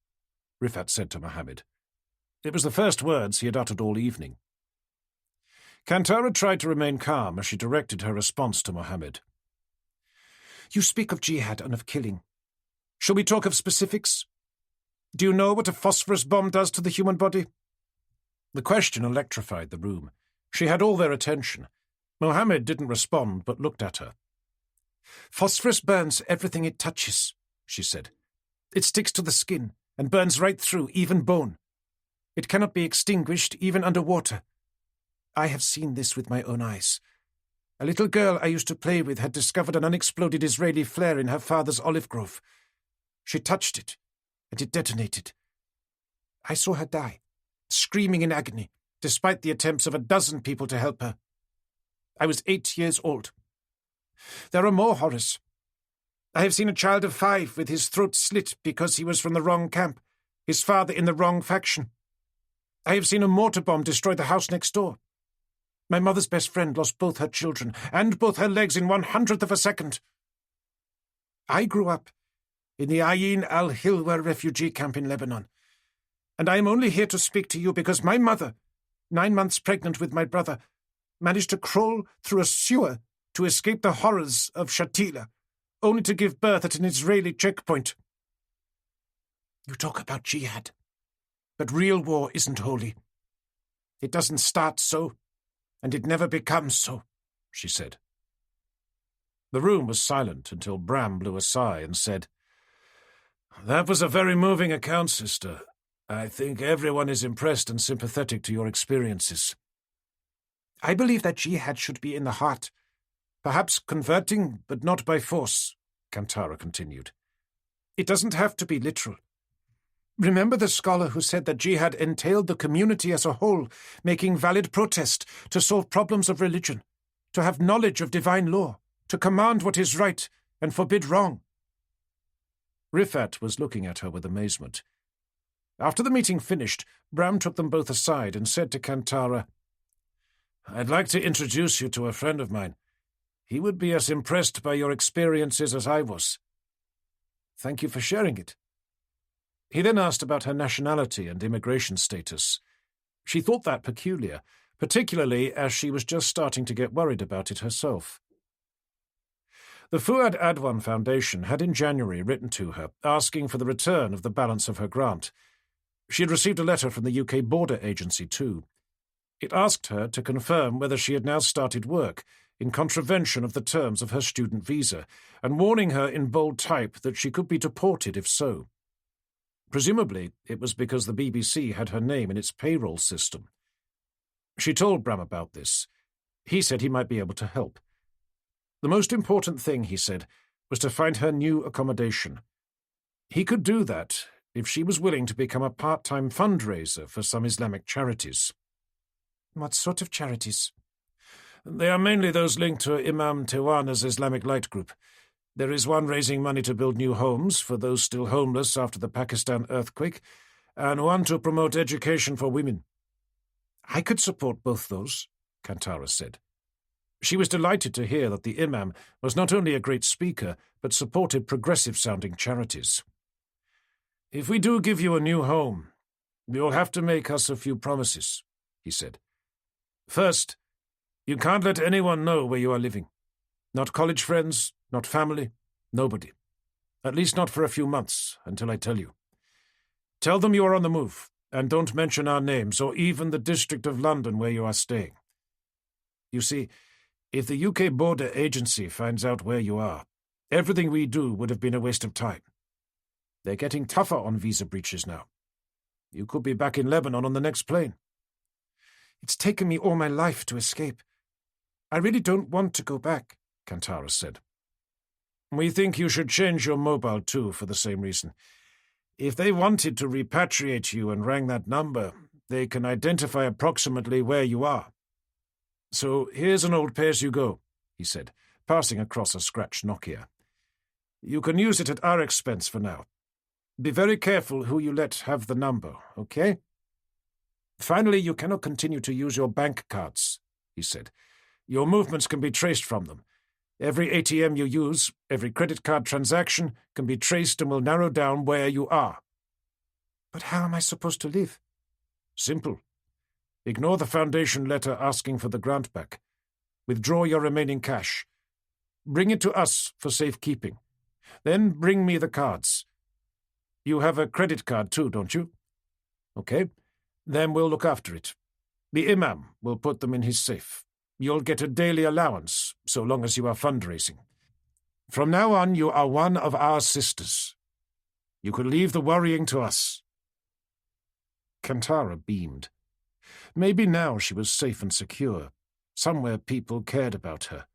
Rifat said to Mohammed. It was the first words he had uttered all evening. Kantara tried to remain calm as she directed her response to Mohammed. "You speak of jihad and of killing. Shall we talk of specifics? Do you know what a phosphorus bomb does to the human body?" The question electrified the room. She had all their attention. Mohammed didn't respond, but looked at her. "Phosphorus burns everything it touches," she said. "It sticks to the skin and burns right through, even bone. It cannot be extinguished, even under water. I have seen this with my own eyes. A little girl I used to play with had discovered an unexploded Israeli flare in her father's olive grove. She touched it, and it detonated. I saw her die, screaming in agony, despite the attempts of a dozen people to help her. I was 8 years old. There are more horrors. I have seen a child of 5 with his throat slit because he was from the wrong camp, his father in the wrong faction. I have seen a mortar bomb destroy the house next door. My mother's best friend lost both her children and both her legs in 1/100th of a second. I grew up in the Ayin al-Hilwa refugee camp in Lebanon, and I am only here to speak to you because my mother, 9 months pregnant with my brother, managed to crawl through a sewer to escape the horrors of Shatila, only to give birth at an Israeli checkpoint. You talk about jihad, but real war isn't holy. It doesn't start so, and it never becomes so," she said. The room was silent until Bram blew a sigh and said, "That was a very moving account, sister. I think everyone is impressed and sympathetic to your experiences." "I believe that jihad should be in the heart, perhaps converting, but not by force," Kantara continued. "It doesn't have to be literal. Remember the scholar who said that jihad entailed the community as a whole, making valid protest to solve problems of religion, to have knowledge of divine law, to command what is right and forbid wrong." Rifat was looking at her with amazement. After the meeting finished, Bram took them both aside and said to Kantara, "I'd like to introduce you to a friend of mine. He would be as impressed by your experiences as I was." "Thank you for sharing it." He then asked about her nationality and immigration status. She thought that peculiar, particularly as she was just starting to get worried about it herself. The Fuad Adwan Foundation had in January written to her, asking for the return of the balance of her grant. She had received a letter from the UK Border Agency too. It asked her to confirm whether she had now started work, in contravention of the terms of her student visa, and warning her in bold type that she could be deported if so. Presumably, it was because the BBC had her name in its payroll system. She told Bram about this. He said he might be able to help. The most important thing, he said, was to find her new accommodation. He could do that if she was willing to become a part-time fundraiser for some Islamic charities. What sort of charities? They are mainly those linked to Imam Tiwana's Islamic Light Group. There is one raising money to build new homes for those still homeless after the Pakistan earthquake, and one to promote education for women. I could support both those, Kantara said. She was delighted to hear that the Imam was not only a great speaker, but supported progressive-sounding charities. "If we do give you a new home, you'll have to make us a few promises," he said. "First, you can't let anyone know where you are living. Not college friends, not family, nobody. At least not for a few months, until I tell you. Tell them you are on the move, and don't mention our names or even the District of London where you are staying. You see, if the UK Border Agency finds out where you are, everything we do would have been a waste of time. They're getting tougher on visa breaches now. You could be back in Lebanon on the next plane." "It's taken me all my life to escape. I really don't want to go back," Kantara said. "We think you should change your mobile too for the same reason. If they wanted to repatriate you and rang that number, they can identify approximately where you are. So here's an old pay-as-you-go," he said, passing across a scratched Nokia. "You can use it at our expense for now. Be very careful who you let have the number, okay? Finally, you cannot continue to use your bank cards," he said. "Your movements can be traced from them. Every ATM you use, every credit card transaction can be traced and will narrow down where you are." "But how am I supposed to live?" "Simple. Ignore the Foundation letter asking for the grant back. Withdraw your remaining cash. Bring it to us for safekeeping. Then bring me the cards. You have a credit card too, don't you? Okay, then we'll look after it. The Imam will put them in his safe. You'll get a daily allowance, so long as you are fundraising. From now on, you are one of our sisters. You can leave the worrying to us." Kantara beamed. Maybe now she was safe and secure. Somewhere people cared about her.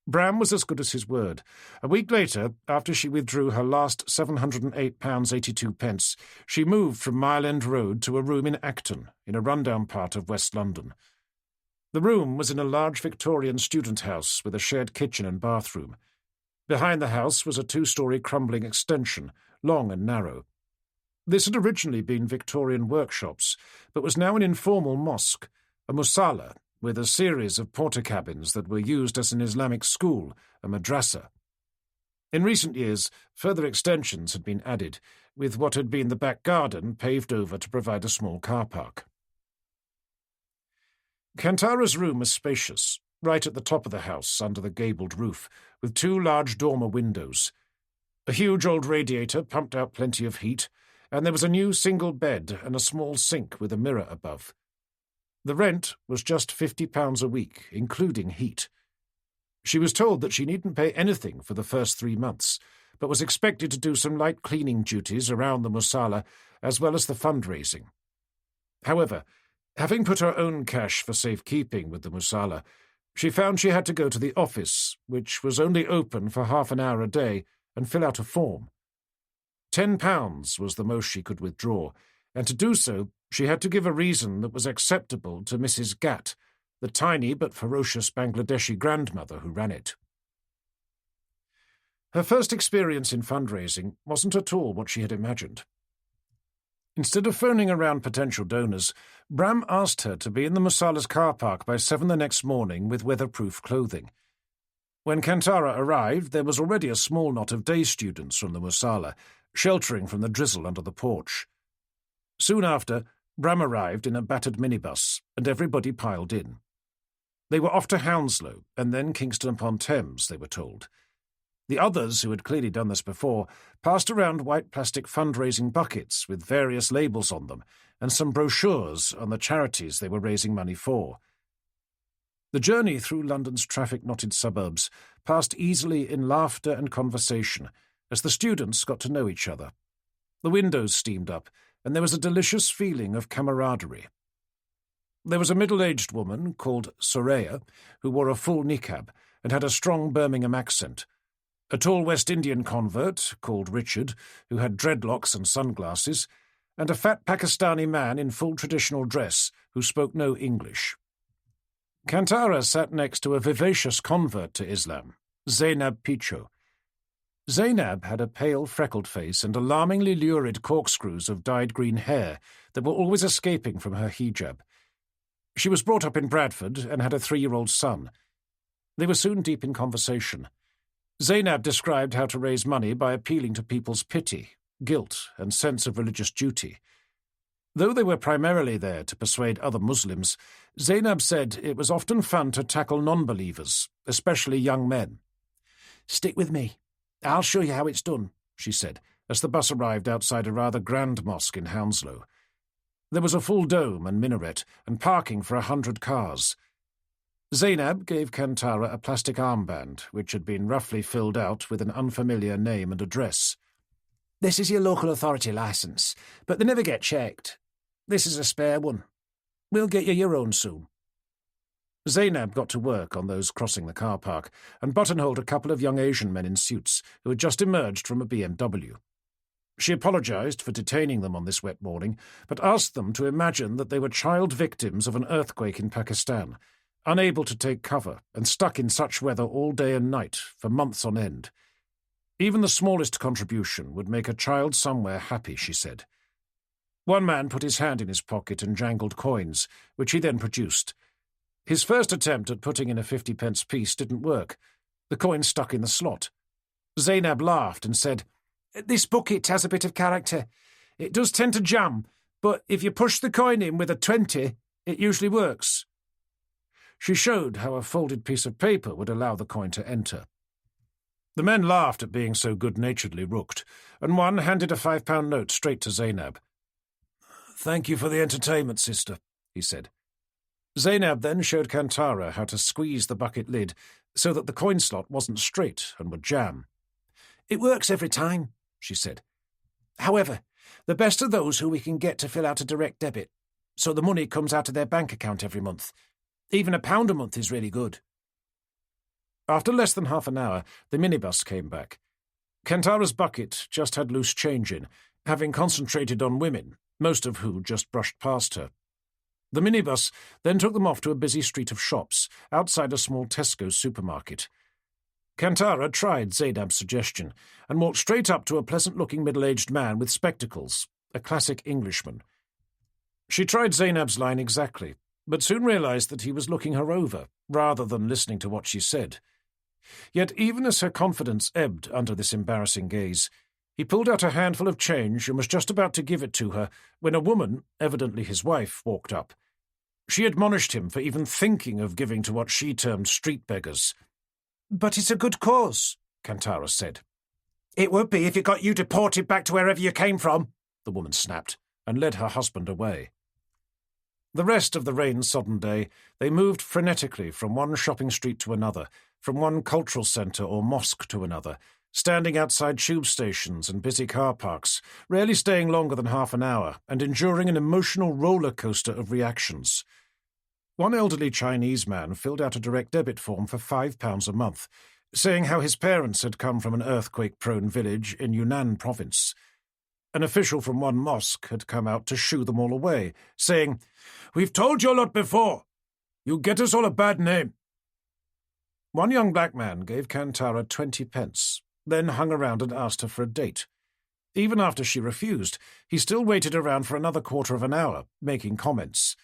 Bram was as good as his word. A week later, after she withdrew her last £708.82, she moved from Mile End Road to a room in Acton, in a rundown part of West London. The room was in a large Victorian student house with a shared kitchen and bathroom. Behind the house was a 2-storey crumbling extension, long and narrow. This had originally been Victorian workshops, but was now an informal mosque, a musalla, with a series of porter cabins that were used as an Islamic school, a madrasa. In recent years, further extensions had been added, with what had been the back garden paved over to provide a small car park. Kantara's room was spacious, right at the top of the house under the gabled roof, with 2 large dormer windows. A huge old radiator pumped out plenty of heat, and there was a new single bed and a small sink with a mirror above. The rent was just £50 a week, including heat. She was told that she needn't pay anything for the first 3 months, but was expected to do some light cleaning duties around the musalla, as well as the fundraising. However, having put her own cash for safekeeping with the musalla, she found she had to go to the office, which was only open for half an hour a day, and fill out a form. £10 was the most she could withdraw, and to do so she had to give a reason that was acceptable to Mrs. Gatt, the tiny but ferocious Bangladeshi grandmother who ran it. Her first experience in fundraising wasn't at all what she had imagined. Instead of phoning around potential donors, Bram asked her to be in the musalla's car park by 7 the next morning with weatherproof clothing. When Kantara arrived, there was already a small knot of day students from the musalla, sheltering from the drizzle under the porch. Soon after, Bram arrived in a battered minibus, and everybody piled in. They were off to Hounslow, and then Kingston-upon-Thames, they were told. The others, who had clearly done this before, passed around white plastic fundraising buckets with various labels on them, and some brochures on the charities they were raising money for. The journey through London's traffic-knotted suburbs passed easily in laughter and conversation, as the students got to know each other. The windows steamed up, and there was a delicious feeling of camaraderie. There was a middle-aged woman called Soraya, who wore a full niqab and had a strong Birmingham accent, a tall West Indian convert called Richard, who had dreadlocks and sunglasses, and a fat Pakistani man in full traditional dress who spoke no English. Kantara sat next to a vivacious convert to Islam, Zainab Picho. Zainab had a pale, freckled face and alarmingly lurid corkscrews of dyed green hair that were always escaping from her hijab. She was brought up in Bradford and had a 3-year-old son. They were soon deep in conversation. Zainab described how to raise money by appealing to people's pity, guilt, and sense of religious duty. Though they were primarily there to persuade other Muslims, Zainab said it was often fun to tackle non-believers, especially young men. "Stick with me. I'll show you how it's done," she said, as the bus arrived outside a rather grand mosque in Hounslow. There was a full dome and minaret, and parking for 100 cars. Zainab gave Kantara a plastic armband, which had been roughly filled out with an unfamiliar name and address. "This is your local authority licence, but they never get checked. This is a spare one. We'll get you your own soon." Zainab got to work on those crossing the car park and buttonholed a couple of young Asian men in suits who had just emerged from a BMW. She apologised for detaining them on this wet morning, but asked them to imagine that they were child victims of an earthquake in Pakistan, unable to take cover and stuck in such weather all day and night for months on end. Even the smallest contribution would make a child somewhere happy, she said. One man put his hand in his pocket and jangled coins, which he then produced. His first attempt at putting in a 50-pence piece didn't work. The coin stuck in the slot. Zainab laughed and said, "This bucket has a bit of character. It does tend to jam, but if you push the coin in with a 20, it usually works." She showed how a folded piece of paper would allow the coin to enter. The men laughed at being so good-naturedly rooked, and one handed a £5 note straight to Zainab. "Thank you for the entertainment, sister," he said. Zainab then showed Kantara how to squeeze the bucket lid so that the coin slot wasn't straight and would jam. "It works every time," she said. "However, the best are those who we can get to fill out a direct debit, so the money comes out of their bank account every month. Even £1 a month is really good." After less than half an hour, the minibus came back. Kantara's bucket just had loose change in, having concentrated on women, most of who just brushed past her. The minibus then took them off to a busy street of shops, outside a small Tesco's supermarket. Kantara tried Zainab's suggestion, and walked straight up to a pleasant-looking middle-aged man with spectacles, a classic Englishman. She tried Zainab's line exactly, but soon realised that he was looking her over, rather than listening to what she said. Yet even as her confidence ebbed under this embarrassing gaze, he pulled out a handful of change and was just about to give it to her when a woman, evidently his wife, walked up. She admonished him for even thinking of giving to what she termed street beggars. "But it's a good cause," Kantara said. "It would be if it got you deported back to wherever you came from," the woman snapped, and led her husband away. The rest of the rain-sodden day, they moved frenetically from one shopping street to another, from one cultural centre or mosque to another, standing outside tube stations and busy car parks, rarely staying longer than half an hour, and enduring an emotional roller coaster of reactions. One elderly Chinese man filled out a direct debit form for £5 a month, saying how his parents had come from an earthquake-prone village in Yunnan province. An official from one mosque had come out to shoo them all away, saying, "We've told you a lot before. You get us all a bad name." One young black man gave Kantara 20 pence, then hung around and asked her for a date. Even after she refused, he still waited around for another quarter of an hour, making comments.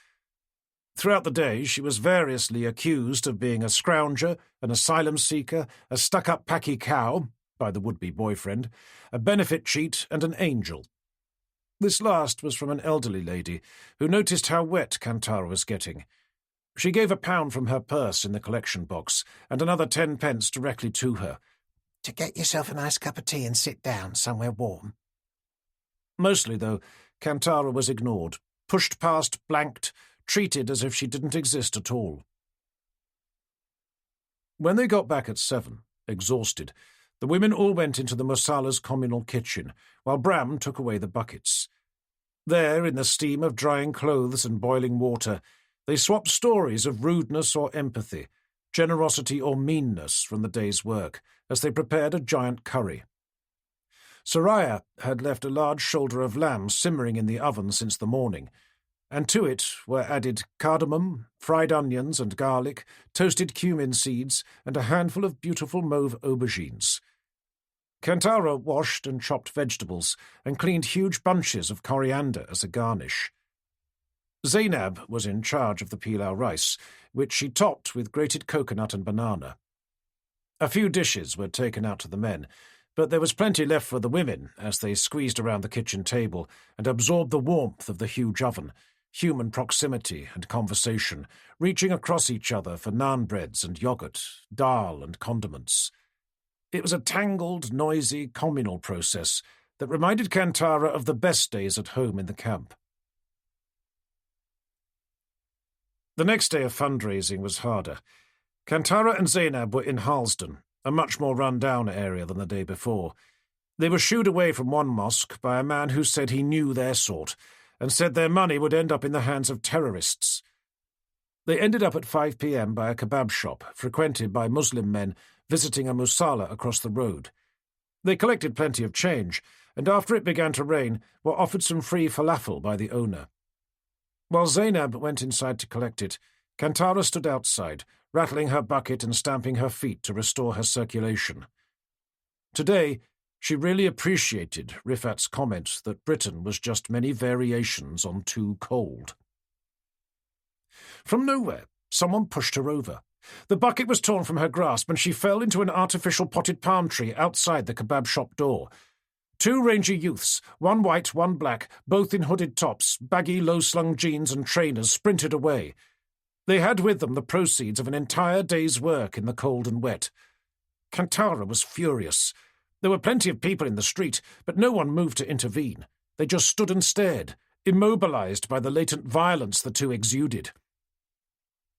Throughout the day, she was variously accused of being a scrounger, an asylum seeker, a stuck-up packy cow, by the would-be boyfriend, a benefit cheat, and an angel. This last was from an elderly lady, who noticed how wet Kantara was getting. She gave £1 from her purse in the collection box, and another 10 pence directly to her. "To get yourself a nice cup of tea and sit down somewhere warm." Mostly, though, Kantara was ignored, pushed past, blanked, treated as if she didn't exist at all. When they got back at 7, exhausted, The women all went into the Musala's communal kitchen, while Bram took away the buckets. There, in the steam of drying clothes and boiling water, they swapped stories of rudeness or empathy, generosity or meanness from the day's work, as they prepared a giant curry. Soraya had left a large shoulder of lamb simmering in the oven since the morning, and to it were added cardamom, fried onions and garlic, toasted cumin seeds, and a handful of beautiful mauve aubergines. Kantara washed and chopped vegetables and cleaned huge bunches of coriander as a garnish. Zainab was in charge of the pilau rice, which she topped with grated coconut and banana. A few dishes were taken out to the men, but there was plenty left for the women as they squeezed around the kitchen table and absorbed the warmth of the huge oven, human proximity and conversation, reaching across each other for naan breads and yogurt, dal and condiments. It was a tangled, noisy, communal process that reminded Kantara of the best days at home in the camp. The next day of fundraising was harder. Kantara and Zainab were in Harlesden, a much more run-down area than the day before. They were shooed away from one mosque by a man who said he knew their sort, and said their money would end up in the hands of terrorists. They ended up at 5 p.m. by a kebab shop, frequented by Muslim men visiting a musala across the road. They collected plenty of change, and after it began to rain, were offered some free falafel by the owner. While Zainab went inside to collect it, Kantara stood outside, rattling her bucket and stamping her feet to restore her circulation. Today, she really appreciated Rifat's comment that Britain was just many variations on too cold. From nowhere, someone pushed her over. The bucket was torn from her grasp, and she fell into an artificial potted palm tree outside the kebab shop door. Two rangy youths, one white, one black, both in hooded tops, baggy, low-slung jeans and trainers, sprinted away. They had with them the proceeds of an entire day's work in the cold and wet. Kantara was furious. There were plenty of people in the street, but no one moved to intervene. They just stood and stared, immobilized by the latent violence the two exuded.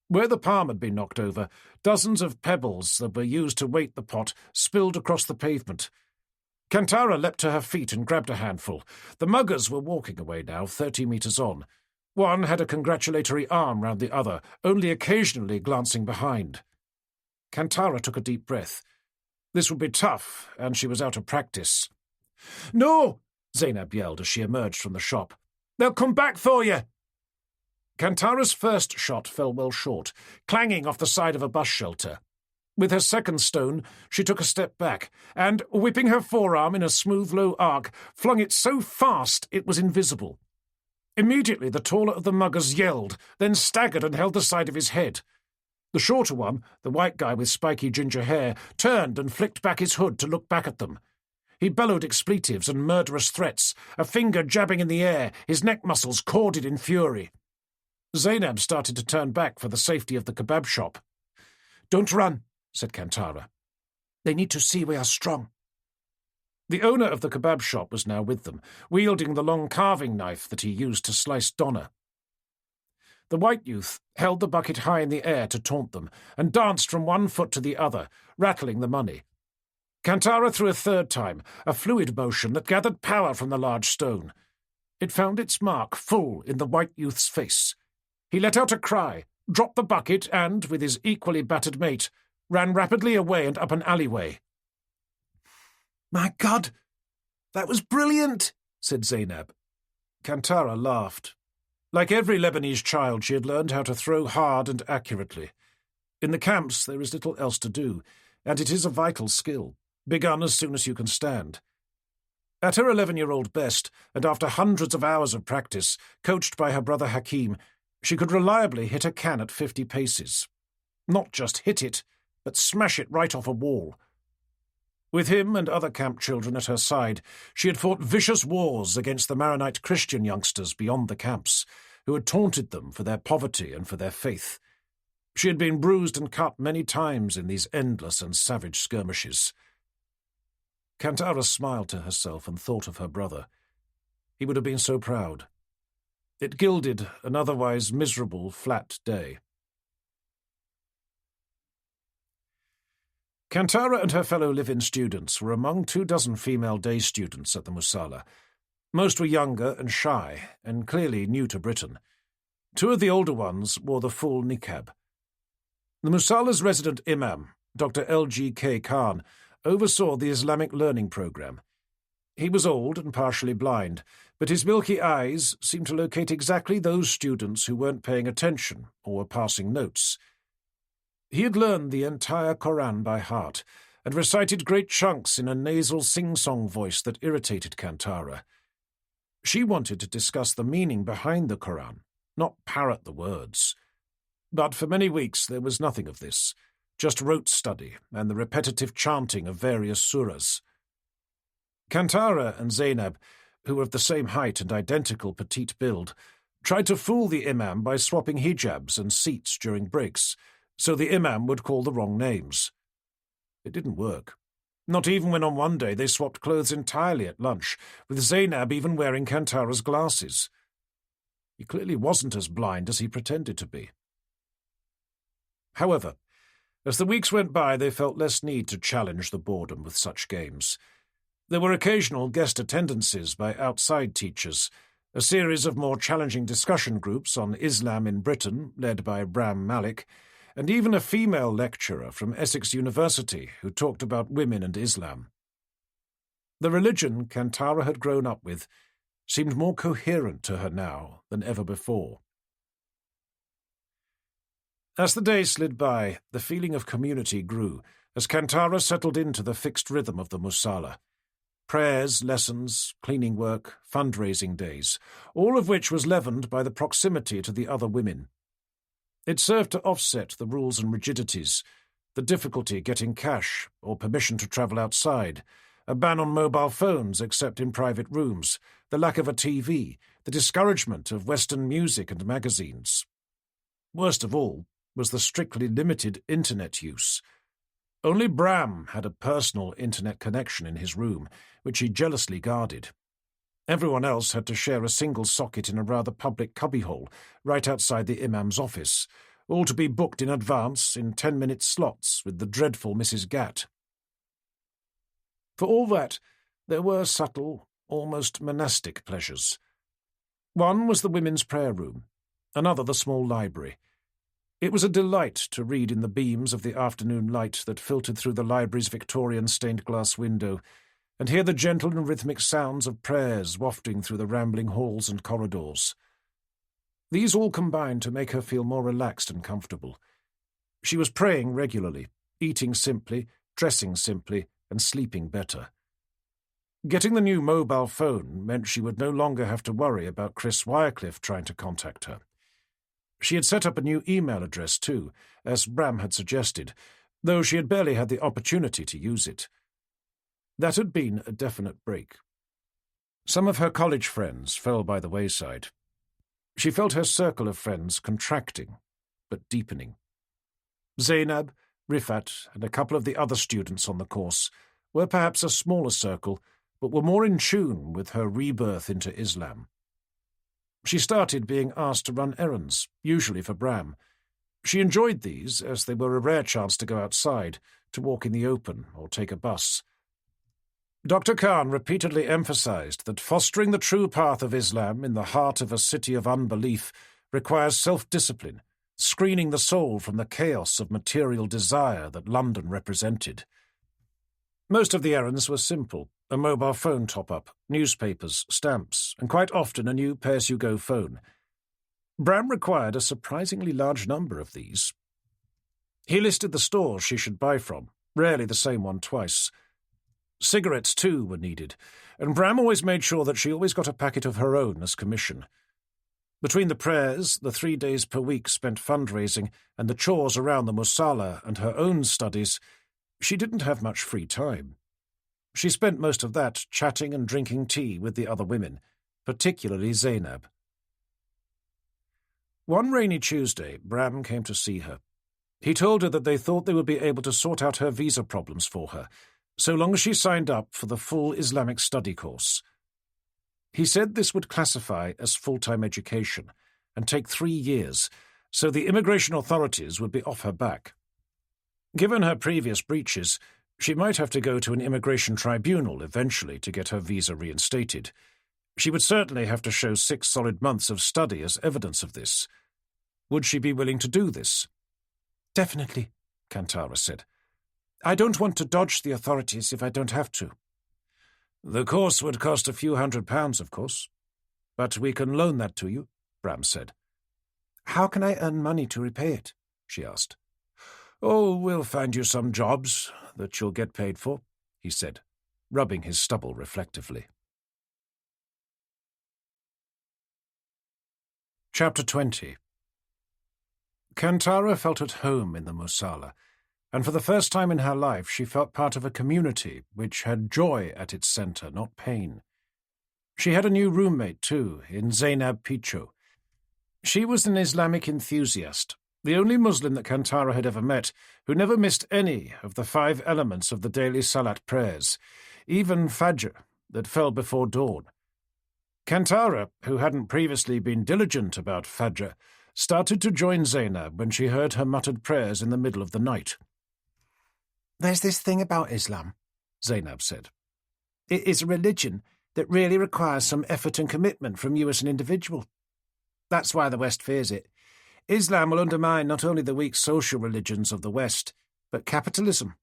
Where the palm had been knocked over, dozens of pebbles that were used to weight the pot spilled across the pavement. Kantara leapt to her feet and grabbed a handful. The muggers were walking away now, 30 metres on. One had a congratulatory arm round the other, only occasionally glancing behind. Kantara took a deep breath. This would be tough, and she was out of practice. "No!" Zainab yelled as she emerged from the shop. "They'll come back for you!" Kantara's first shot fell well short, clanging off the side of a bus shelter. With her second stone, she took a step back, and, whipping her forearm in a smooth low arc, flung it so fast it was invisible. Immediately the taller of the muggers yelled, then staggered and held the side of his head. The shorter one, the white guy with spiky ginger hair, turned and flicked back his hood to look back at them. He bellowed expletives and murderous threats, a finger jabbing in the air, his neck muscles corded in fury. Zainab started to turn back for the safety of the kebab shop. "Don't run," said Kantara. "They need to see we are strong." The owner of the kebab shop was now with them, wielding the long carving knife that he used to slice doner. The white youth held the bucket high in the air to taunt them, and danced from one foot to the other, rattling the money. Kantara threw a third time, a fluid motion that gathered power from the large stone. It found its mark full in the white youth's face. He let out a cry, dropped the bucket, and, with his equally battered mate, ran rapidly away and up an alleyway. "My God, that was brilliant," said Zainab. Kantara laughed. Like every Lebanese child, she had learned how to throw hard and accurately. In the camps there is little else to do, and it is a vital skill, begun as soon as you can stand. At her 11-year-old best, and after hundreds of hours of practice, coached by her brother Hakim, she could reliably hit a can at 50 paces. Not just hit it, but smash it right off a wall. With him and other camp children at her side, she had fought vicious wars against the Maronite Christian youngsters beyond the camps, who had taunted them for their poverty and for their faith. She had been bruised and cut many times in these endless and savage skirmishes. Kantara smiled to herself and thought of her brother. He would have been so proud. It gilded an otherwise miserable, flat day. Kantara and her fellow live-in students were among 24 female day students at the Musala. Most were younger and shy, and clearly new to Britain. 2 of the older ones wore the full niqab. The Musala's resident imam, Dr. L.G.K. Khan, oversaw the Islamic learning program. He was old and partially blind, but his milky eyes seemed to locate exactly those students who weren't paying attention or were passing notes. He had learned the entire Quran by heart and recited great chunks in a nasal sing-song voice that irritated Kantara. She wanted to discuss the meaning behind the Quran, not parrot the words. But for many weeks there was nothing of this, just rote study and the repetitive chanting of various surahs. Kantara and Zainab, who were of the same height and identical petite build, tried to fool the imam by swapping hijabs and seats during breaks, so the imam would call the wrong names. It didn't work. Not even when on one day they swapped clothes entirely at lunch, with Zainab even wearing Kantara's glasses. He clearly wasn't as blind as he pretended to be. However, as the weeks went by, they felt less need to challenge the boredom with such games. There were occasional guest attendances by outside teachers, a series of more challenging discussion groups on Islam in Britain, led by Bram Malik, and even a female lecturer from Essex University who talked about women and Islam. The religion Kantara had grown up with seemed more coherent to her now than ever before. As the days slid by, the feeling of community grew as Kantara settled into the fixed rhythm of the Musala. Prayers, lessons, cleaning work, fundraising days, all of which was leavened by the proximity to the other women. It served to offset the rules and rigidities, the difficulty getting cash or permission to travel outside, a ban on mobile phones except in private rooms, the lack of a TV, the discouragement of Western music and magazines. Worst of all was the strictly limited internet use. Only Bram had a personal internet connection in his room, which he jealously guarded. Everyone else had to share a single socket in a rather public cubbyhole right outside the imam's office, all to be booked in advance in 10-minute slots with the dreadful Mrs. Gatt. For all that, there were subtle, almost monastic pleasures. One was the women's prayer room, another the small library. It was a delight to read in the beams of the afternoon light that filtered through the library's Victorian stained-glass window, and hear the gentle and rhythmic sounds of prayers wafting through the rambling halls and corridors. These all combined to make her feel more relaxed and comfortable. She was praying regularly, eating simply, dressing simply, and sleeping better. Getting the new mobile phone meant she would no longer have to worry about Chris Wycliffe trying to contact her. She had set up a new email address too, as Bram had suggested, though she had barely had the opportunity to use it. That had been a definite break. Some of her college friends fell by the wayside. She felt her circle of friends contracting, but deepening. Zainab, Rifat, and a couple of the other students on the course were perhaps a smaller circle, but were more in tune with her rebirth into Islam. She started being asked to run errands, usually for Bram. She enjoyed these, as they were a rare chance to go outside, to walk in the open or take a bus. Dr. Khan repeatedly emphasized that fostering the true path of Islam in the heart of a city of unbelief requires self-discipline, screening the soul from the chaos of material desire that London represented. Most of the errands were simple: a mobile phone top-up, newspapers, stamps, and quite often a new pay-as-you-go phone. Bram required a surprisingly large number of these. He listed the stores she should buy from, rarely the same one twice. Cigarettes, too, were needed, and Bram always made sure that she always got a packet of her own as commission. Between the prayers, the 3 days per week spent fundraising, and the chores around the Musala and her own studies, she didn't have much free time. She spent most of that chatting and drinking tea with the other women, particularly Zainab. One rainy Tuesday, Bram came to see her. He told her that they thought they would be able to sort out her visa problems for her, so long as she signed up for the full Islamic study course. He said this would classify as full-time education and take 3 years, so the immigration authorities would be off her back. Given her previous breaches, she might have to go to an immigration tribunal eventually to get her visa reinstated. She would certainly have to show 6 solid months of study as evidence of this. Would she be willing to do this? Definitely, Kantara said. I don't want to dodge the authorities if I don't have to. The course would cost a few £100, of course. But we can loan that to you, Bram said. How can I earn money to repay it? She asked. Oh, we'll find you some jobs that you'll get paid for, he said, rubbing his stubble reflectively. Chapter 20. Kantara felt at home in the Musala, and for the first time in her life she felt part of a community which had joy at its centre, not pain. She had a new roommate, too, in Zainab Picho. She was an Islamic enthusiast, the only Muslim that Kantara had ever met, who never missed any of the 5 elements of the daily Salat prayers, even Fajr, that fell before dawn. Kantara, who hadn't previously been diligent about Fajr, started to join Zainab when she heard her muttered prayers in the middle of the night. There's this thing about Islam, Zainab said. It is a religion that really requires some effort and commitment from you as an individual. That's why the West fears it. Islam will undermine not only the weak social religions of the West, but capitalism.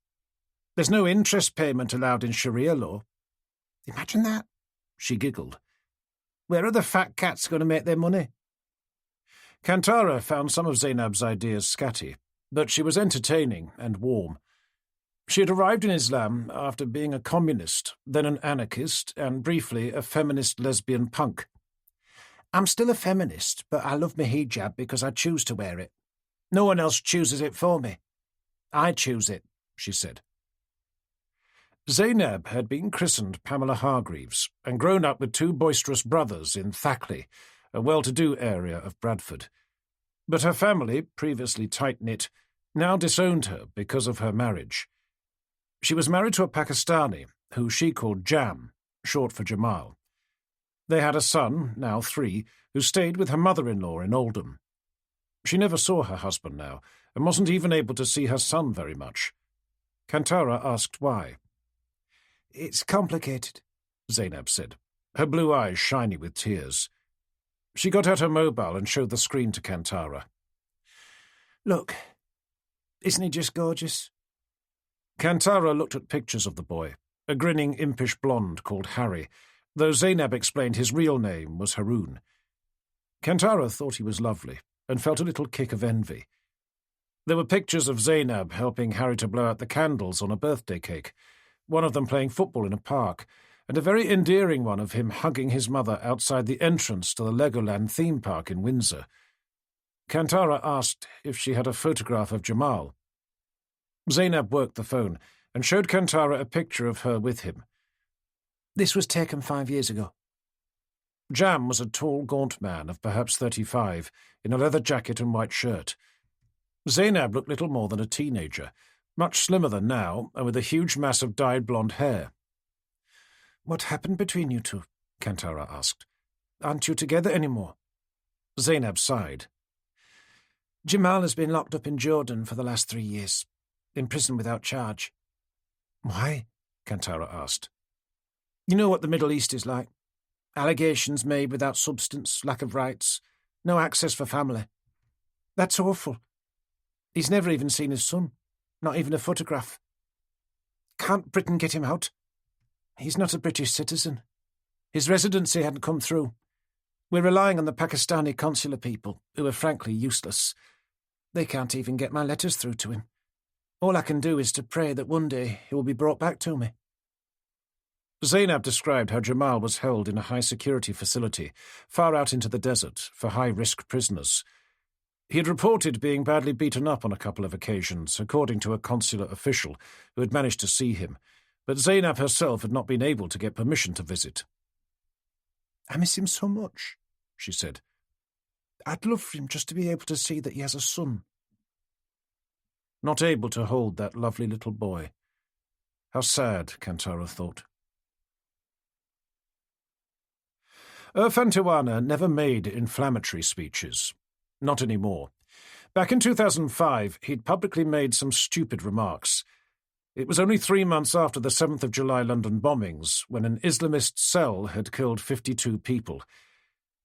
There's no interest payment allowed in Sharia law. Imagine that, she giggled. Where are the fat cats going to make their money? Kantara found some of Zainab's ideas scatty, but she was entertaining and warm. She had arrived in Islam after being a communist, then an anarchist, and briefly a feminist lesbian punk. I'm still a feminist, but I love my hijab because I choose to wear it. No one else chooses it for me. I choose it, she said. Zainab had been christened Pamela Hargreaves and grown up with 2 boisterous brothers in Thackley, a well-to-do area of Bradford. But her family, previously tight-knit, now disowned her because of her marriage. She was married to a Pakistani, who she called Jam, short for Jamal. They had a son, now 3, who stayed with her mother-in-law in Oldham. She never saw her husband now, and wasn't even able to see her son very much. Kantara asked why. It's complicated, Zainab said, her blue eyes shiny with tears. She got out her mobile and showed the screen to Kantara. Look, isn't he just gorgeous? Kantara looked at pictures of the boy, a grinning impish blonde called Harry, though Zainab explained his real name was Haroun. Kantara thought he was lovely and felt a little kick of envy. There were pictures of Zainab helping Harry to blow out the candles on a birthday cake, one of them playing football in a park, and a very endearing one of him hugging his mother outside the entrance to the Legoland theme park in Windsor. Kantara asked if she had a photograph of Jamal. Zainab worked the phone and showed Kantara a picture of her with him. This was taken 5 years ago. Jam was a tall, gaunt man of perhaps 35, in a leather jacket and white shirt. Zainab looked little more than a teenager, much slimmer than now, and with a huge mass of dyed blonde hair. What happened between you 2? Kantara asked. Aren't you together anymore? Zainab sighed. Jamal has been locked up in Jordan for the last 3 years, in prison without charge. Why? Kantara asked. You know what the Middle East is like. Allegations made without substance, lack of rights, no access for family. That's awful. He's never even seen his son, not even a photograph. Can't Britain get him out? He's not a British citizen. His residency hadn't come through. We're relying on the Pakistani consular people, who are frankly useless. They can't even get my letters through to him. All I can do is to pray that one day he will be brought back to me. Zainab described how Jamal was held in a high-security facility, far out into the desert, for high-risk prisoners. He had reported being badly beaten up on a couple of occasions, according to a consular official who had managed to see him, but Zainab herself had not been able to get permission to visit. I miss him so much, she said. I'd love for him just to be able to see that he has a son. Not able to hold that lovely little boy. How sad, Kantara thought. Fantiwana never made inflammatory speeches. Not anymore. Back in 2005, he'd publicly made some stupid remarks. It was only 3 months after the 7th of July London bombings when an Islamist cell had killed 52 people.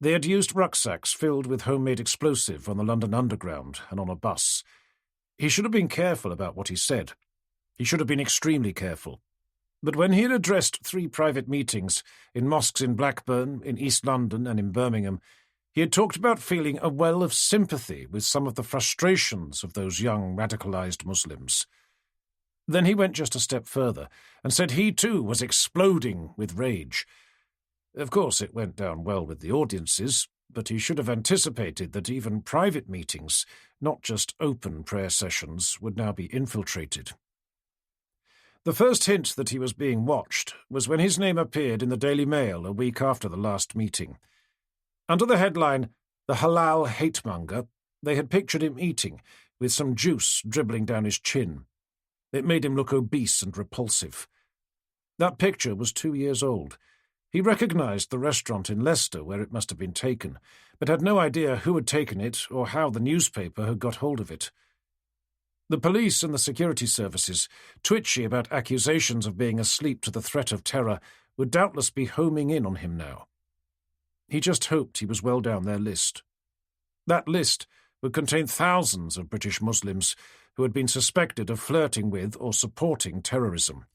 They had used rucksacks filled with homemade explosive on the London Underground and on a bus. He should have been careful about what he said. He should have been extremely careful. But when he had addressed 3 private meetings in mosques in Blackburn, in East London and in Birmingham, he had talked about feeling a well of sympathy with some of the frustrations of those young radicalized Muslims. Then he went just a step further and said he too was exploding with rage. Of course, it went down well with the audiences, but he should have anticipated that even private meetings, not just open prayer sessions, would now be infiltrated. The first hint that he was being watched was when his name appeared in the Daily Mail a week after the last meeting. Under the headline, "The Halal Hatemonger," they had pictured him eating, with some juice dribbling down his chin. It made him look obese and repulsive. That picture was 2 years old. He recognized the restaurant in Leicester where it must have been taken, but had no idea who had taken it or how the newspaper had got hold of it. The police and the security services, twitchy about accusations of being asleep to the threat of terror, would doubtless be homing in on him now. He just hoped he was well down their list. That list would contain thousands of British Muslims who had been suspected of flirting with or supporting terrorism.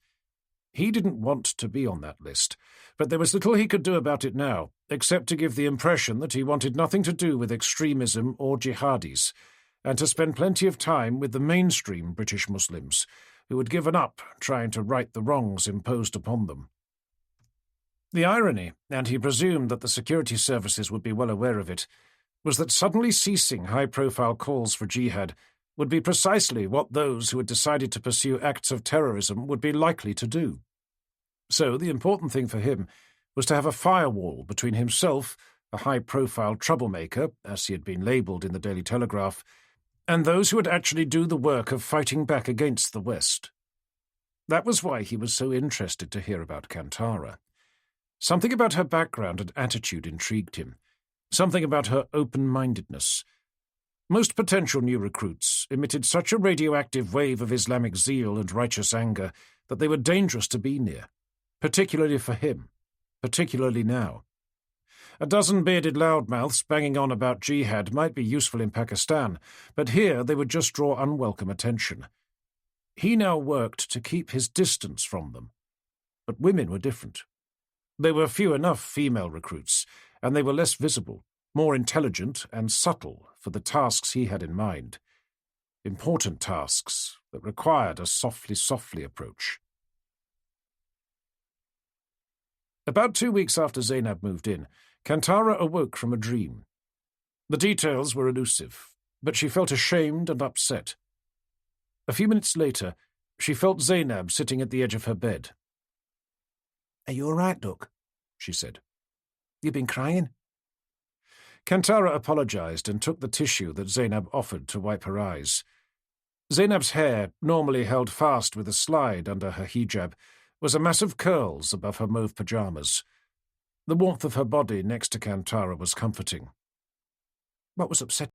He didn't want to be on that list, but there was little he could do about it now, except to give the impression that he wanted nothing to do with extremism or jihadis, and to spend plenty of time with the mainstream British Muslims, who had given up trying to right the wrongs imposed upon them. The irony, and he presumed that the security services would be well aware of it, was that suddenly ceasing high-profile calls for jihad would be precisely what those who had decided to pursue acts of terrorism would be likely to do. So the important thing for him was to have a firewall between himself, a high-profile troublemaker, as he had been labelled in the Daily Telegraph, and those who would actually do the work of fighting back against the West. That was why he was so interested to hear about Kantara. Something about her background and attitude intrigued him, something about her open-mindedness. Most potential new recruits emitted such a radioactive wave of Islamic zeal and righteous anger that they were dangerous to be near, particularly for him, particularly now. A dozen bearded loudmouths banging on about jihad might be useful in Pakistan, but here they would just draw unwelcome attention. He now worked to keep his distance from them. But women were different. There were few enough female recruits, and they were less visible, more intelligent and subtle for the tasks he had in mind. Important tasks that required a softly approach. About 2 weeks after Zainab moved in, Kantara awoke from a dream. The details were elusive, but she felt ashamed and upset. A few minutes later, she felt Zainab sitting at the edge of her bed. "Are you all right, Duck?" she said. "You've been crying?" Kantara apologized and took the tissue that Zainab offered to wipe her eyes. Zainab's hair, normally held fast with a slide under her hijab, was a mass of curls above her mauve pyjamas. The warmth of her body next to Kantara was comforting. "What was upsetting